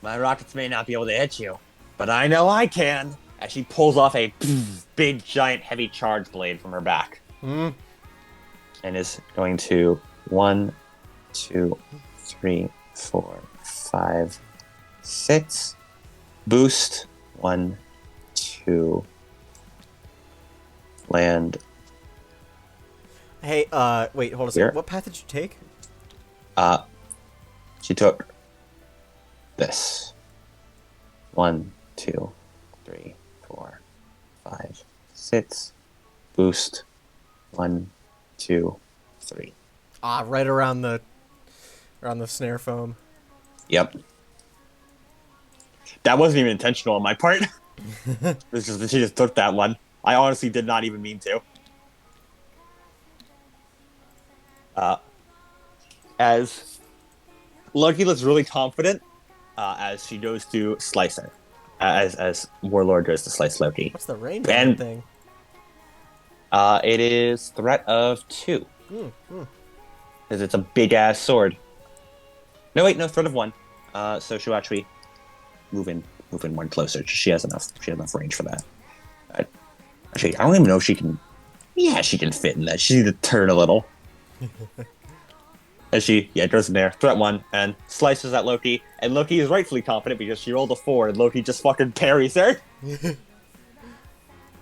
My rockets may not be able to hit you, but I know I can. As she pulls off a big, giant, heavy charge blade from her back. And is going to 1, 2, 3, 4, 5, 6. Boost. 1, 2. Land. Hey, wait, hold on a second. What path did you take? She took this. 1, 2, 3, 4, 5, 6. Boost. 1, 2, 3. Right around the snare foam. Yep. That wasn't even intentional on my part. It's just that she just took that one. I honestly did not even mean to. As Loki looks really confident, as she goes to slice her. As Warlord goes to slice Loki. What's the range of that thing? It is threat of 2. Because it's a big ass sword. No, wait, no, threat of 1. So she'll actually move in 1 closer. She has enough range for that. Actually, I don't even know if she can. Yeah, she can fit in that. She needs to turn a little. As she goes in there, threat 1, and slices at Loki. And Loki is rightfully confident because she rolled a 4, and Loki just fucking parries her. You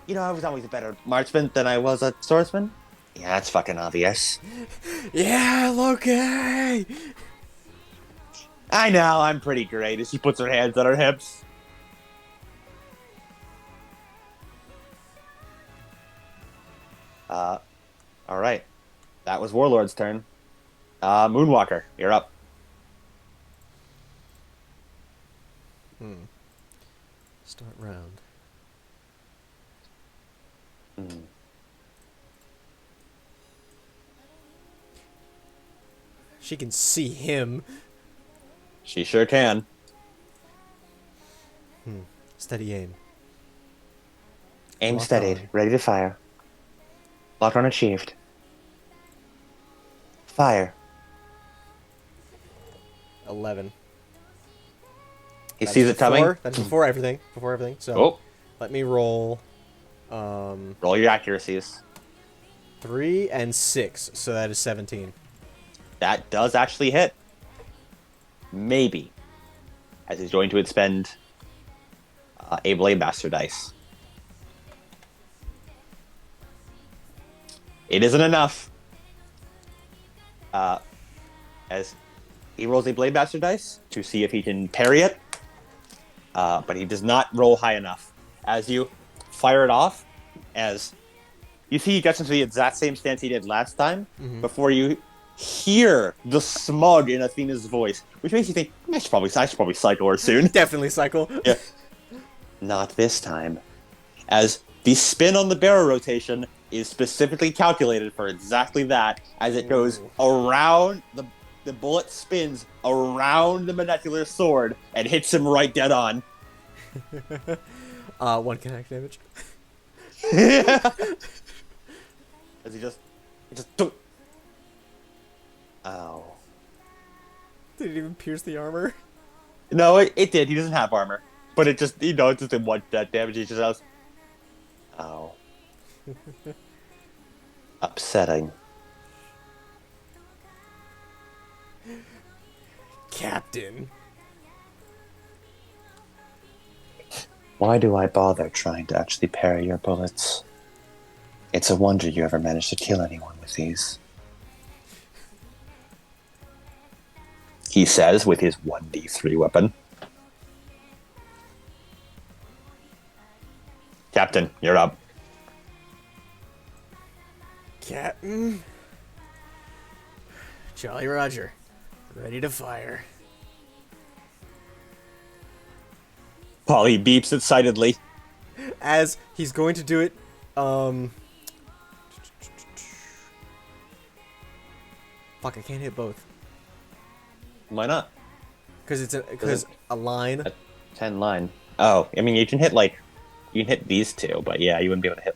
know, I was always a better marksman than I was a swordsman. Yeah, that's fucking obvious. Yeah, Loki! I know, I'm pretty great, as she puts her hands on her hips. All right. That was Warlord's turn. Moonwalker, you're up. Start round. She can see him. She sure can. Steady aim. Aim Lock steadied, on. ready to fire. Lock on achieved. Fire. 11. He That sees is it coming. before- That's before everything. Before everything. So Oh, let me roll roll your accuracies. 3 and 6. So that is 17. That does actually hit. Maybe. As he's going to expend a Blade Master dice. It isn't enough. As he rolls a Blade Master dice to see if he can parry it. But he does not roll high enough. As you fire it off, as you see he gets into the exact same stance he did last time, before you hear the smug in Athena's voice, which makes you think, I should probably cycle her soon. Definitely cycle. Yeah. Not this time. As the spin on the barrel rotation is specifically calculated for exactly that, as it goes around, the bullet spins around the molecular sword and hits him right dead on. 1 kinetic damage. As he just ow. Did it even pierce the armor? No, it did. He doesn't have armor. But it just, it just did one that damage. He just has. Ow. Upsetting. Captain. Why do I bother trying to actually parry your bullets? It's a wonder you ever managed to kill anyone with these. He says with his 1d3 weapon. Captain, you're up. Captain. Jolly Roger. Ready to fire. Polly beeps excitedly. As he's going to do it, fuck, I can't hit both. Why not? Because a line. A 10 line. Oh, I mean, you can hit, you can hit these two, but yeah, you wouldn't be able to hit,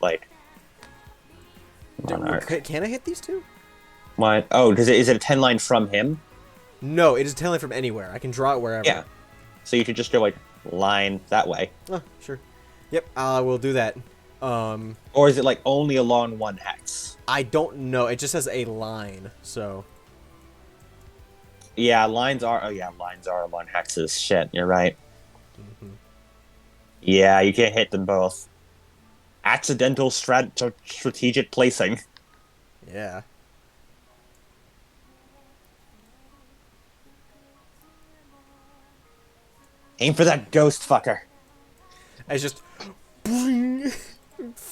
Monarch. Can I hit these two? Why? Oh, is it a 10 line from him? No, it is a line from anywhere. I can draw it wherever. Yeah. So you could just go, line that way. Oh, sure. Yep, we'll do that. Or is it, only along one hex? I don't know. It just says a line, so... Yeah, lines are along hexes. Shit, you're right. Yeah, you can't hit them both. Accidental strategic placing. Yeah. Aim for that ghost fucker. It's just... boing,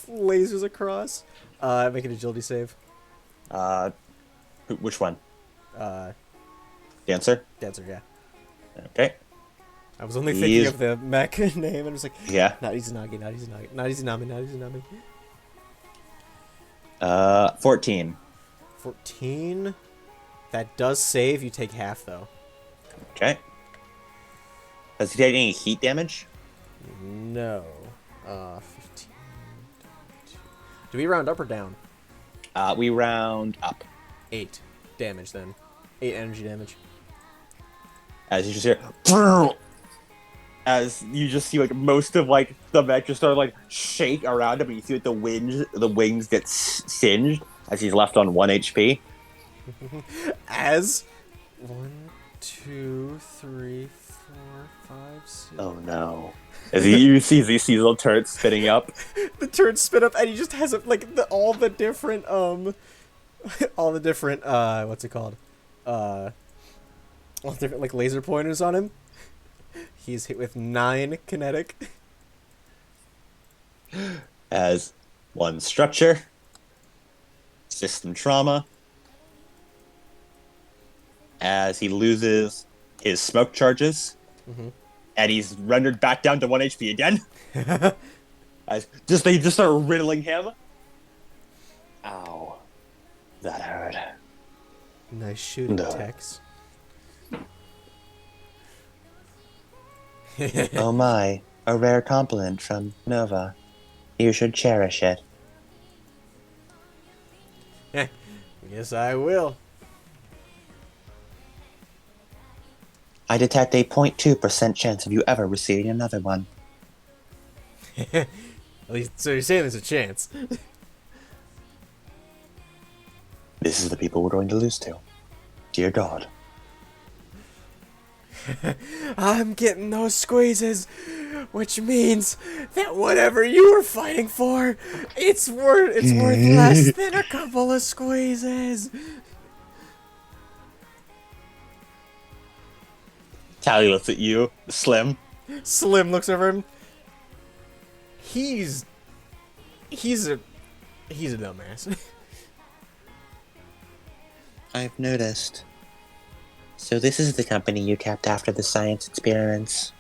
lasers across. Make an agility save. Which one? Dancer? Dancer, yeah. Okay. I was only thinking of the mech name, and I was like, Yeah. not Izanagi, not Izanagi, not Izanami, not Izanami. 14. 14. That does save. You take half, though. Okay. Does he take any heat damage? No. 15. Do we round up or down? We round up. 8 damage, then. 8 energy damage. As you just hear, as you just see most of the mech just sort of shake around him, and you see the wings get singed as he's left on 1 HP. As 1, 2, 3, 4, 5, 6. Oh no! As you see these little turrets spinning up. The turrets spin up, and he just has all the different what's it called? All the different laser pointers on him. He's hit with 9 kinetic. As 1 structure. system trauma as he loses his smoke charges, and he's rendered back down to 1 HP again. As they just start riddling him. Ow. That hurt. Nice shooting, No. Tex. Oh my, a rare compliment from Nova. You should cherish it. Yes, I will. I detect a 0.2% chance of you ever receiving another one. At least, so you're saying there's a chance. This is the people we're going to lose to. Dear God. I'm getting those squeezes, which means that whatever you were fighting for, it's worth less than a couple of squeezes. Tally looks at you, Slim. Slim looks over him. He's a dumbass. I've noticed. So this is the company you kept after the science experiments.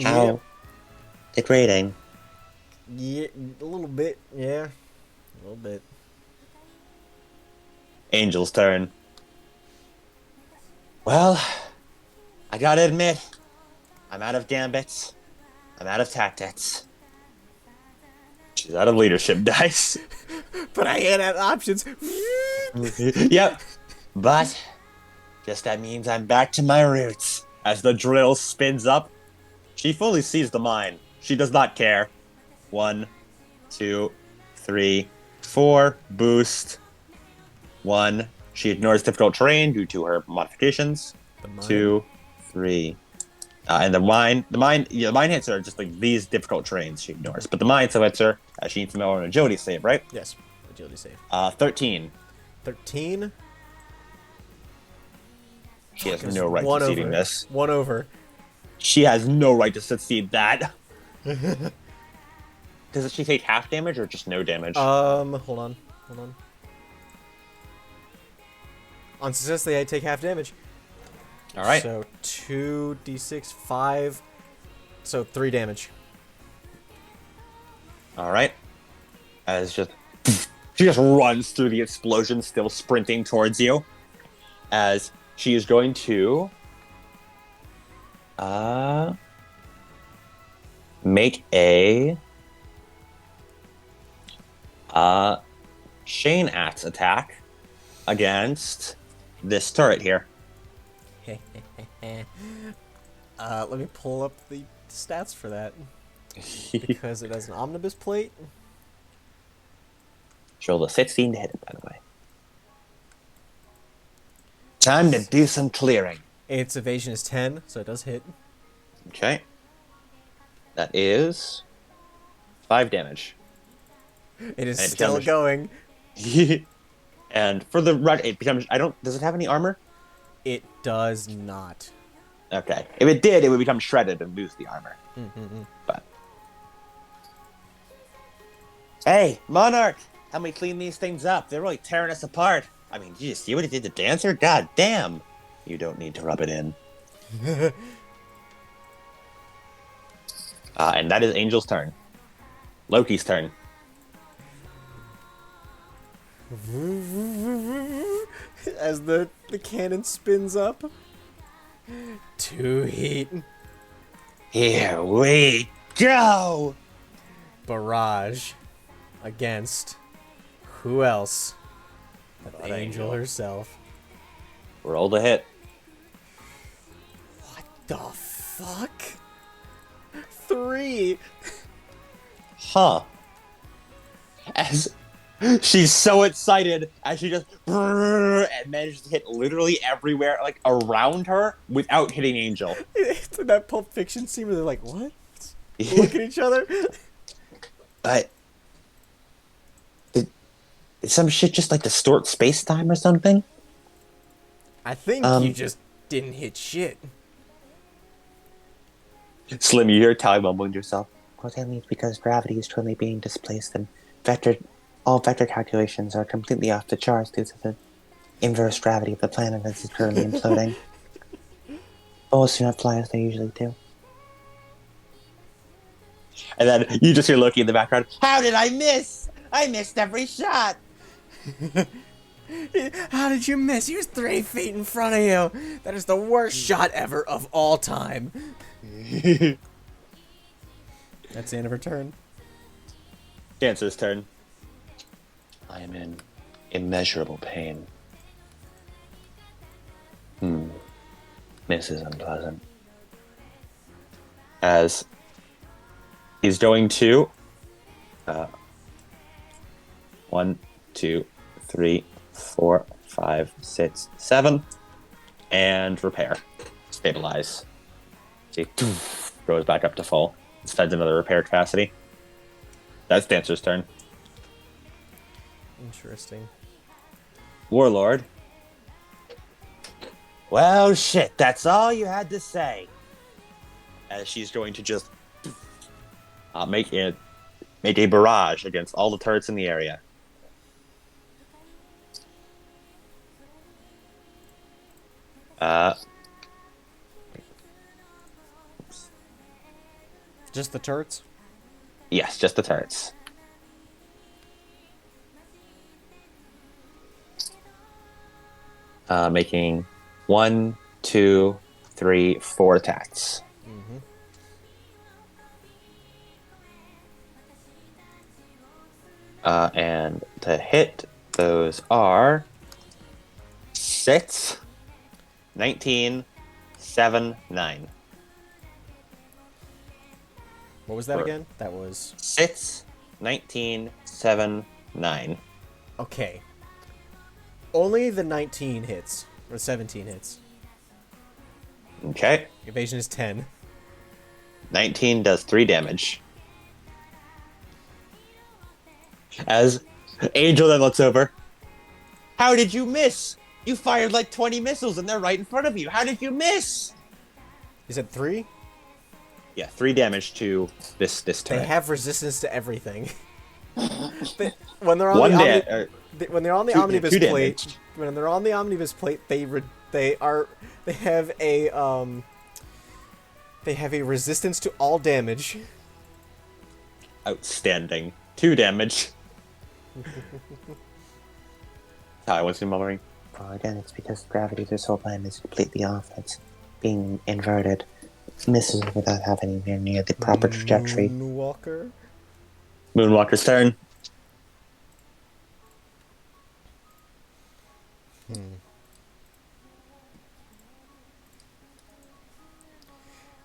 How degrading. Yeah, a little bit. Yeah, a little bit. Angel's turn. Well, I gotta admit, I'm out of gambits. I'm out of tactics. She's out of leadership dice. But I had options. Yep. But just that means I'm back to my roots. As the drill spins up, she fully sees the mine. She does not care. 1, 2, 3, 4. Boost. 1. She ignores difficult terrain due to her modifications. 2, 3. And the mine hits her just like these difficult terrains she ignores. But the mine still hits her. She needs to know an agility save, right? Yes, agility save. 13. 13. She has no right to succeeding this. 1 over. She has no right to succeed that. Does she take half damage or just no damage? Hold on. On success, they take half damage. All right. So 2d6, 5. So 3 damage. All right. As she just runs through the explosion, still sprinting towards you. As she is going to make a Shane Axe attack against this turret here. Let me pull up the stats for that. Because it has an omnibus plate. Roll a 16 to hit it, by the way. Time to do some clearing. Its evasion is 10, so it does hit. Okay. That is 5 damage. It is still going. And for the right, it becomes. Does it have any armor? It does not. Okay. If it did, it would become shredded and lose the armor. But hey, Monarch, help me clean these things up. They're really tearing us apart. I mean, did you see what it did to Dancer? God damn. You don't need to rub it in. And that is Angel's turn. Loki's turn. As the cannon spins up. 2 heat. Here we go! Barrage. Against who else? But Angel herself. Roll the hit. What the fuck? 3. Huh. As she's so excited as she just and manages to hit literally everywhere, like around her, without hitting Angel. It's in that Pulp Fiction scene where they're like, what? Look at each other. But did some shit just like distort space time or something? I think you just didn't hit shit. Slim, you hear Tally mumbling to yourself. Well, that means because gravity is totally being displaced and vectored All vector calculations are completely off the charts due to the inverse gravity of the planet as it's currently imploding. Bullets do not fly as they usually do. And then you just hear Loki in the background. How did I miss? I missed every shot. How did you miss? He was 3 feet in front of you. That is the worst shot ever of all time. That's the end of her turn. Dancer's turn. I am in immeasurable pain. This is unpleasant. As he's going to 1, 2, 3, 4, 5, 6, 7, and repair, stabilize. See, goes back up to full. Spends another repair capacity. That's Dancer's turn. Interesting. Warlord. Well, shit, that's all you had to say. As she's going to just make a barrage against all the turrets in the area. Just the turrets? Yes, just the turrets. Making 1, 2, 3, 4 attacks. And to hit, those are 6, 19, 7, 9. What was that again? That was... 6, 19, 7, 9. Okay. Only the 19 hits. Or 17 hits. Okay. Evasion is 10. 19 does 3 damage. As Angel then looks over. How did you miss? You fired like 20 missiles and they're right in front of you. How did you miss? You said 3? Yeah, 3 damage to this turret. They have resistance to everything. When they're on when they're on the omnibus plate, when they're on the omnibus plate, they have a resistance to all damage. Outstanding. 2 damage. Ty, what's your mummering? Well, again, it's because gravity of this whole planet is completely off. It's being inverted. It misses without having anywhere near the proper trajectory. Moonwalker? Moonwalker's turn.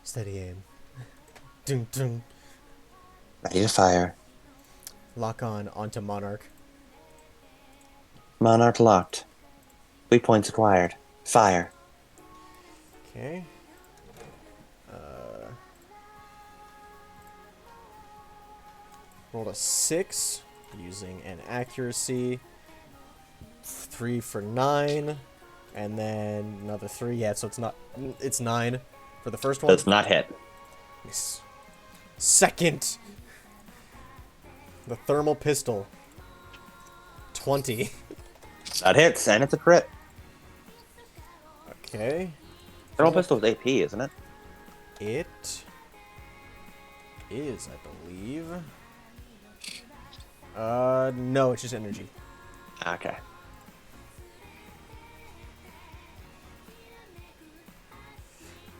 Steady aim. Dun, dun. Ready to fire. Lock on onto Monarch. Monarch locked. 3 points acquired. Fire. Okay. Rolled a 6 using an accuracy. 3 for 9. And then another 3. Yeah, so it's 9 for the first one. Does not hit. Nice. Second. The thermal pistol. 20. That hits, and it's a crit. Okay. Thermal pistol is AP, isn't it? It is, I believe. No, it's just energy. Okay.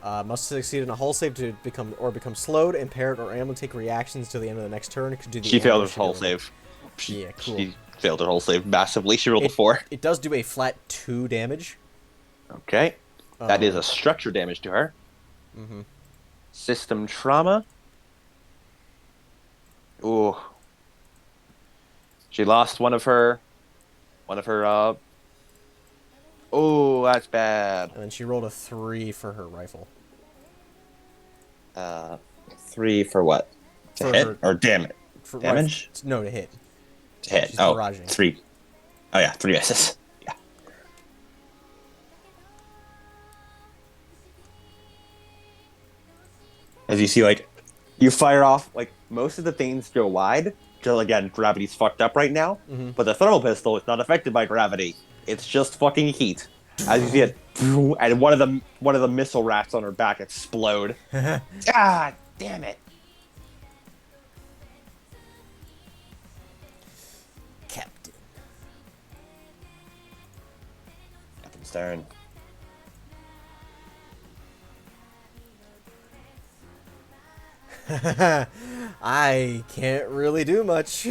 Must succeed in a hull save to become slowed, impaired, or unable to take reactions till the end of the next turn. Could do the She failed her ambush hull ability. save. Yeah, cool. She failed her hull save massively. She rolled a 4. It does do a flat 2 damage. Okay. That is a structure damage to her. Mm-hmm. System trauma. Ooh. She lost one of her. Oh, that's bad. And then she rolled a 3 for her rifle. 3 for what? To For hit her- or damage? For Damage? No, to hit. To hit. She's Oh, barraging. 3. Oh yeah, 3 misses. Yeah. As you see, like, you fire off, like, most of the things go wide, Still, again, gravity's fucked up right now, but the thermal pistol is not affected by gravity. It's just fucking heat. As you see it, and one of the missile rats on her back explode. God damn it! Captain. Captain's turn. I can't really do much.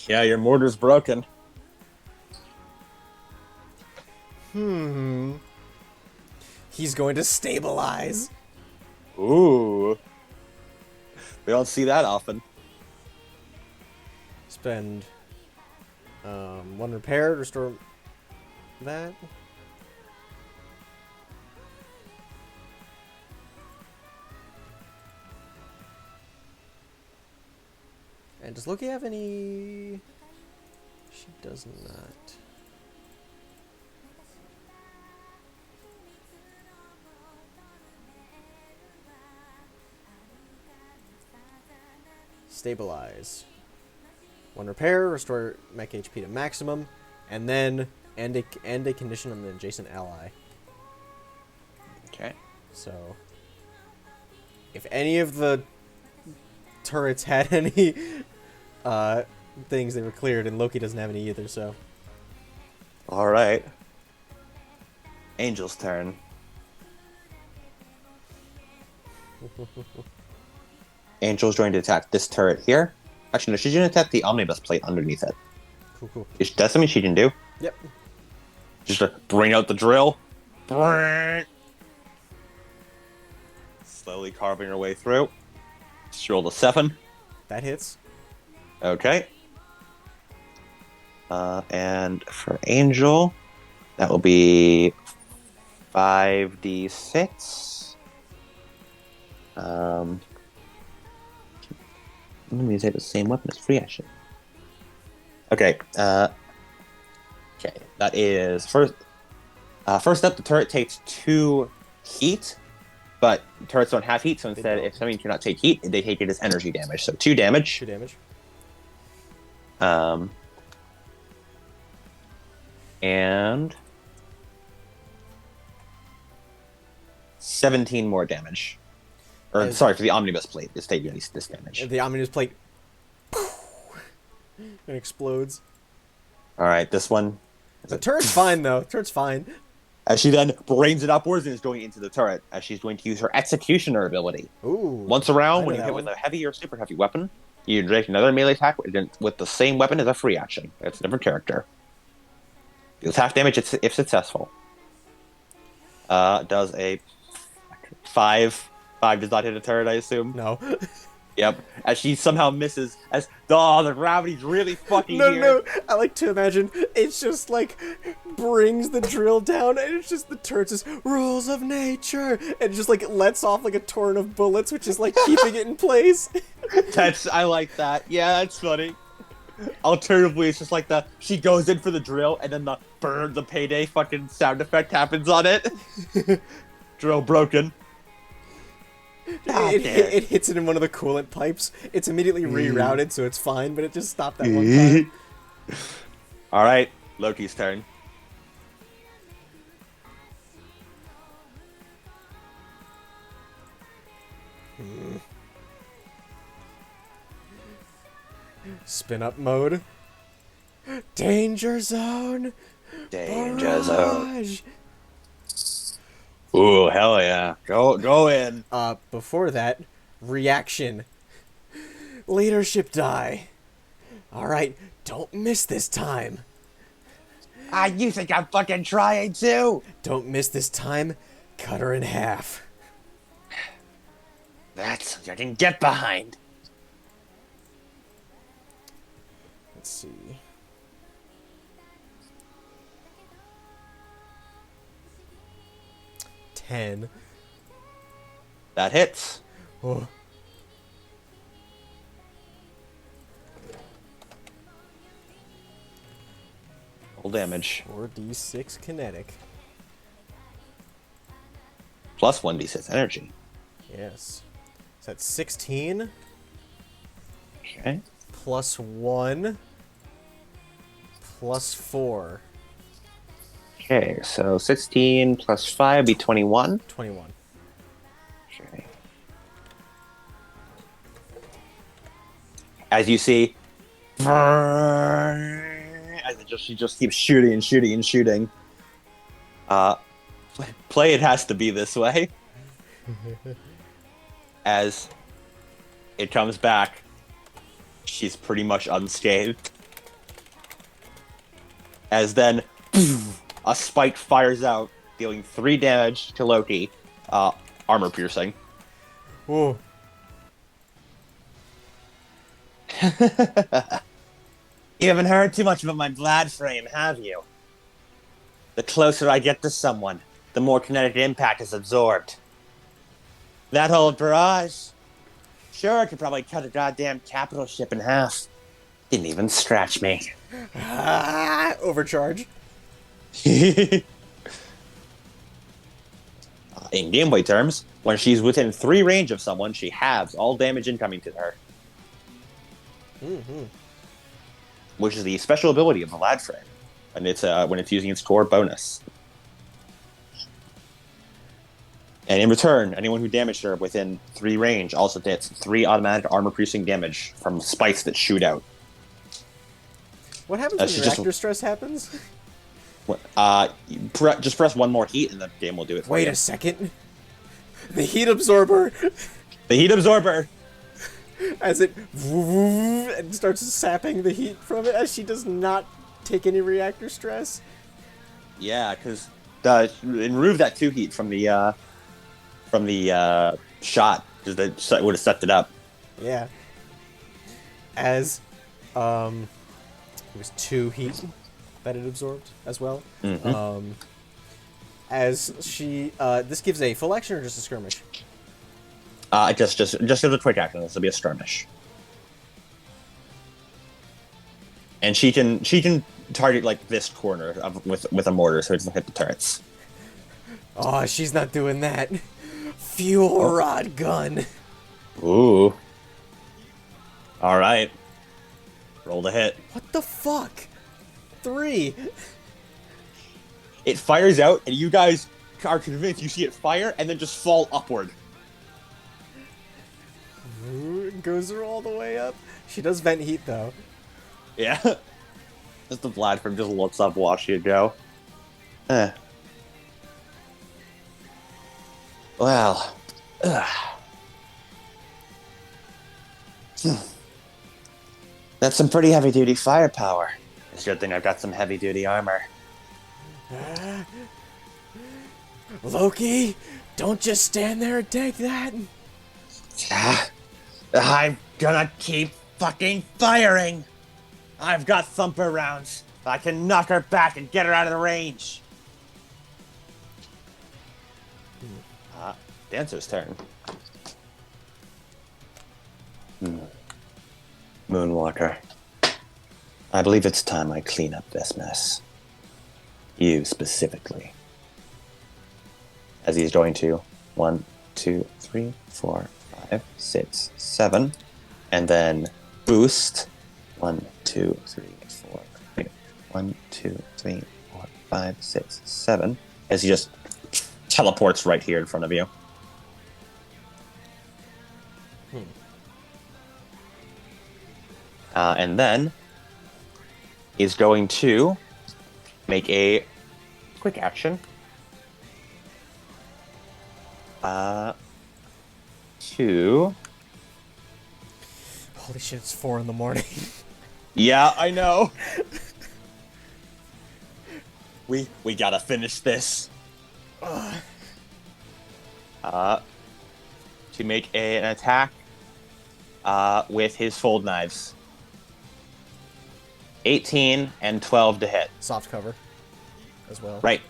Yeah, your mortar's broken. He's going to stabilize. Ooh. We don't see that often. Spend 1 repair to restore that. And does Loki have any? She does not. Stabilize. 1 repair, restore mech HP to maximum, and then end a condition on the adjacent ally. Okay. So, if any of the turrets had any things, they were cleared, and Loki doesn't have any either. So, All right. Angel's turn. Angel's going to attack this turret here. Actually, no, she's going to attack the omnibus plate underneath it. cool. That's something she can do. Yep. Just to bring out the drill. Slowly carving her way through. She rolled a 7. That hits. Okay. And for Angel, that will be 5d6. Let me say the same weapon as free action. Okay. Okay. That is first. First up, the turret takes 2 heat, but turrets don't have heat, so instead, if something cannot take heat, they take it as energy damage. So 2 damage. 2 damage. And 17 more damage. Or sorry, for the omnibus plate, it's taking this damage. The omnibus plate and explodes. All right, this one. The turret's fine though. Turret's fine. As she then brains it upwards and is going into the turret, as she's going to use her Executioner ability. Ooh. Once around, I when know you that hit one. with a heavy or super heavy weapon, you direct another melee attack with the same weapon as a free action. It's a different character. Deals half damage if successful. Does a 5. 5 does not hit a turret, I assume. No. Yep. As she somehow misses. The gravity's really fucking here. No. I like to imagine it's just like brings the drill down, and it's just the turret's just rules of nature, and just like lets off like a torrent of bullets, which is like keeping it in place. I like that. Yeah, that's funny. Alternatively, it's just like she goes in for the drill, and then the payday fucking sound effect happens on it. Drill broken. It hits it in one of the coolant pipes. It's immediately rerouted, so it's fine, but it just stopped that one time. All right, Loki's turn. Spin up mode. Danger zone. Danger zone. Barrage. Ooh, hell yeah. Go in. Before that, reaction. Leadership die. Alright, don't miss this time. You think I'm fucking trying to? Don't miss this time. Cut her in half. That's something I can get behind. Let's see. $10. That hits. Oh. Full damage. 4d6 kinetic. Plus 1d6 energy. Yes. So that's 16. Okay. +1, +4. Okay, so 16 plus 5 be 21. 21. Okay. As you see, she just keeps shooting and shooting and shooting. Play it has to be this way. As it comes back, she's pretty much unscathed. As then, a spike fires out, dealing 3 damage to Loki. Armor piercing. Whoa. You haven't heard too much about my blood frame, have you? The closer I get to someone, the more kinetic impact is absorbed. That whole barrage, sure, could probably cut a goddamn capital ship in half. Didn't even scratch me. Overcharge. In gameplay terms, when she's within 3 range of someone, she halves all damage incoming to her. Mm-hmm. Which is the special ability of the Lad Frame, and it's when it's using its core bonus. And in return, anyone who damaged her within 3 range also gets 3 automatic armor-piercing damage from spikes that shoot out. What happens when reactor stress happens? Just press 1 more heat, and the game will do it for you. Wait a second. The heat absorber. The heat absorber. As it and starts sapping the heat from it, as she does not take any reactor stress. Yeah, because it removed that 2 heat from the shot, because that would have sucked it up. Yeah. As it was 2 heat that it absorbed as well. Mm-hmm. As she this gives a full action or just a skirmish? Just as a quick action. This will be a skirmish. And she can target like this corner with a mortar, so it doesn't hit the turrets. Oh, she's not doing that. Fuel rod gun. Ooh. All right. Roll the hit. What the fuck? 3. It fires out, and you guys are convinced you see it fire, and then just fall upward. Ooh, it goes her all the way up. She does vent heat though. Yeah. Just the platform just looks up watching it go. Well. That's some pretty heavy-duty firepower. It's a good thing I've got some heavy-duty armor. Loki, don't just stand there and take that. I'm gonna keep fucking firing. I've got thumper rounds. I can knock her back and get her out of the range. Dancer's turn. Moonwalker. I believe it's time I clean up this mess. You specifically. As he's going to 1, 2, 3, 4, 5, 6, 7, and then boost 1, 2, 3, 4, 1, 2, 3, 4, 5, 6, 7, as he just teleports right here in front of you. And then is going to make a quick action. To... Holy shit, it's 4 in the morning. Yeah, I know. We gotta finish this. To make an attack with his fold knives. 18 and 12 to hit. Soft cover as well. Right.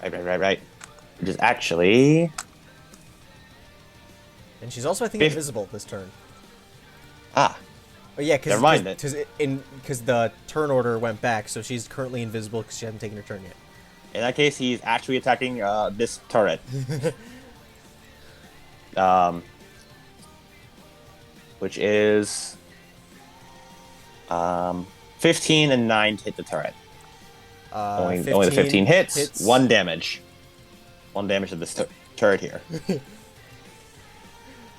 Which is actually... And she's also, I think, invisible this turn. Ah. Oh yeah, Never mind because the turn order went back, so she's currently invisible because she hasn't taken her turn yet. In that case, he's actually attacking this turret. Which is 15 and 9 to hit the turret. Only the 15 hits. 1 damage. 1 damage to this turret here.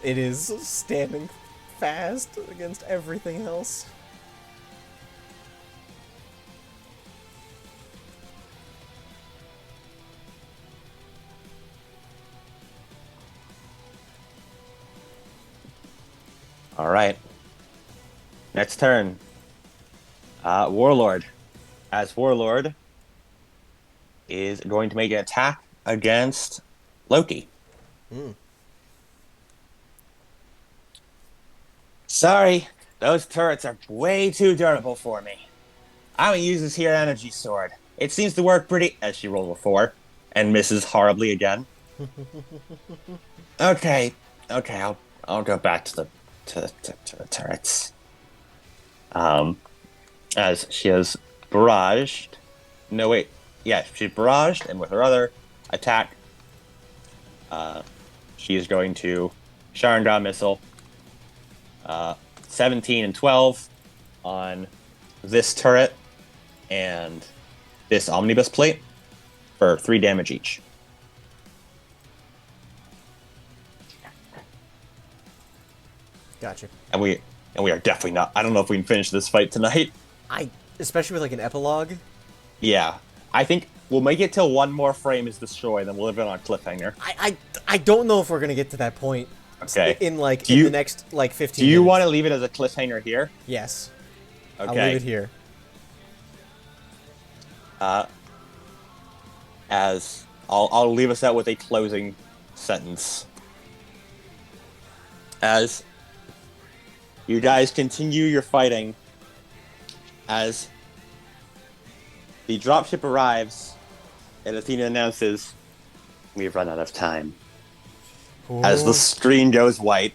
It is standing fast against everything else. All right. Next turn. Warlord. As Warlord is going to make an attack against Loki. Sorry, those turrets are way too durable for me. I'm gonna use this here energy sword. It seems to work pretty. As she rolls a 4 and misses horribly again. Okay, I'll go back to the turrets. As she has barraged. No wait, yeah, she's barraged, and with her other attack, she is going to Sharingan missile. 17 and 12 on this turret and this omnibus plate for 3 damage each. Gotcha. And we are definitely not. I don't know if we can finish this fight tonight. Especially with like an epilogue. Yeah, I think we'll make it till one more frame is destroyed, then we'll live it on a cliffhanger. I don't know if we're gonna get to that point. Okay. In the next 15 Do you minutes. want to leave it as a cliffhanger here? Yes. Okay. I'll leave it here. As I'll leave us out with a closing sentence. As you guys continue your fighting, as the dropship arrives, and Athena announces, "We've run out of time." Ooh. As the screen goes white.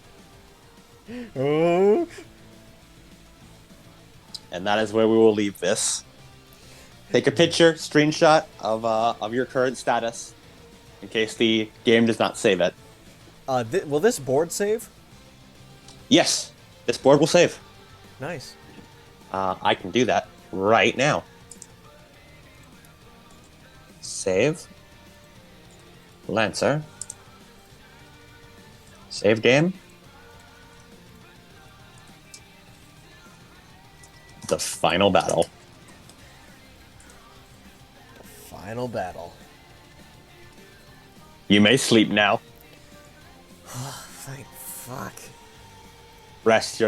Oh. And that is where we will leave this. Take a picture, screenshot of your current status, in case the game does not save it. Will this board save? Yes, this board will save. Nice. I can do that right now. Save. Lancer. Save game. The final battle. Final battle. You may sleep now. Thank fuck. Rest your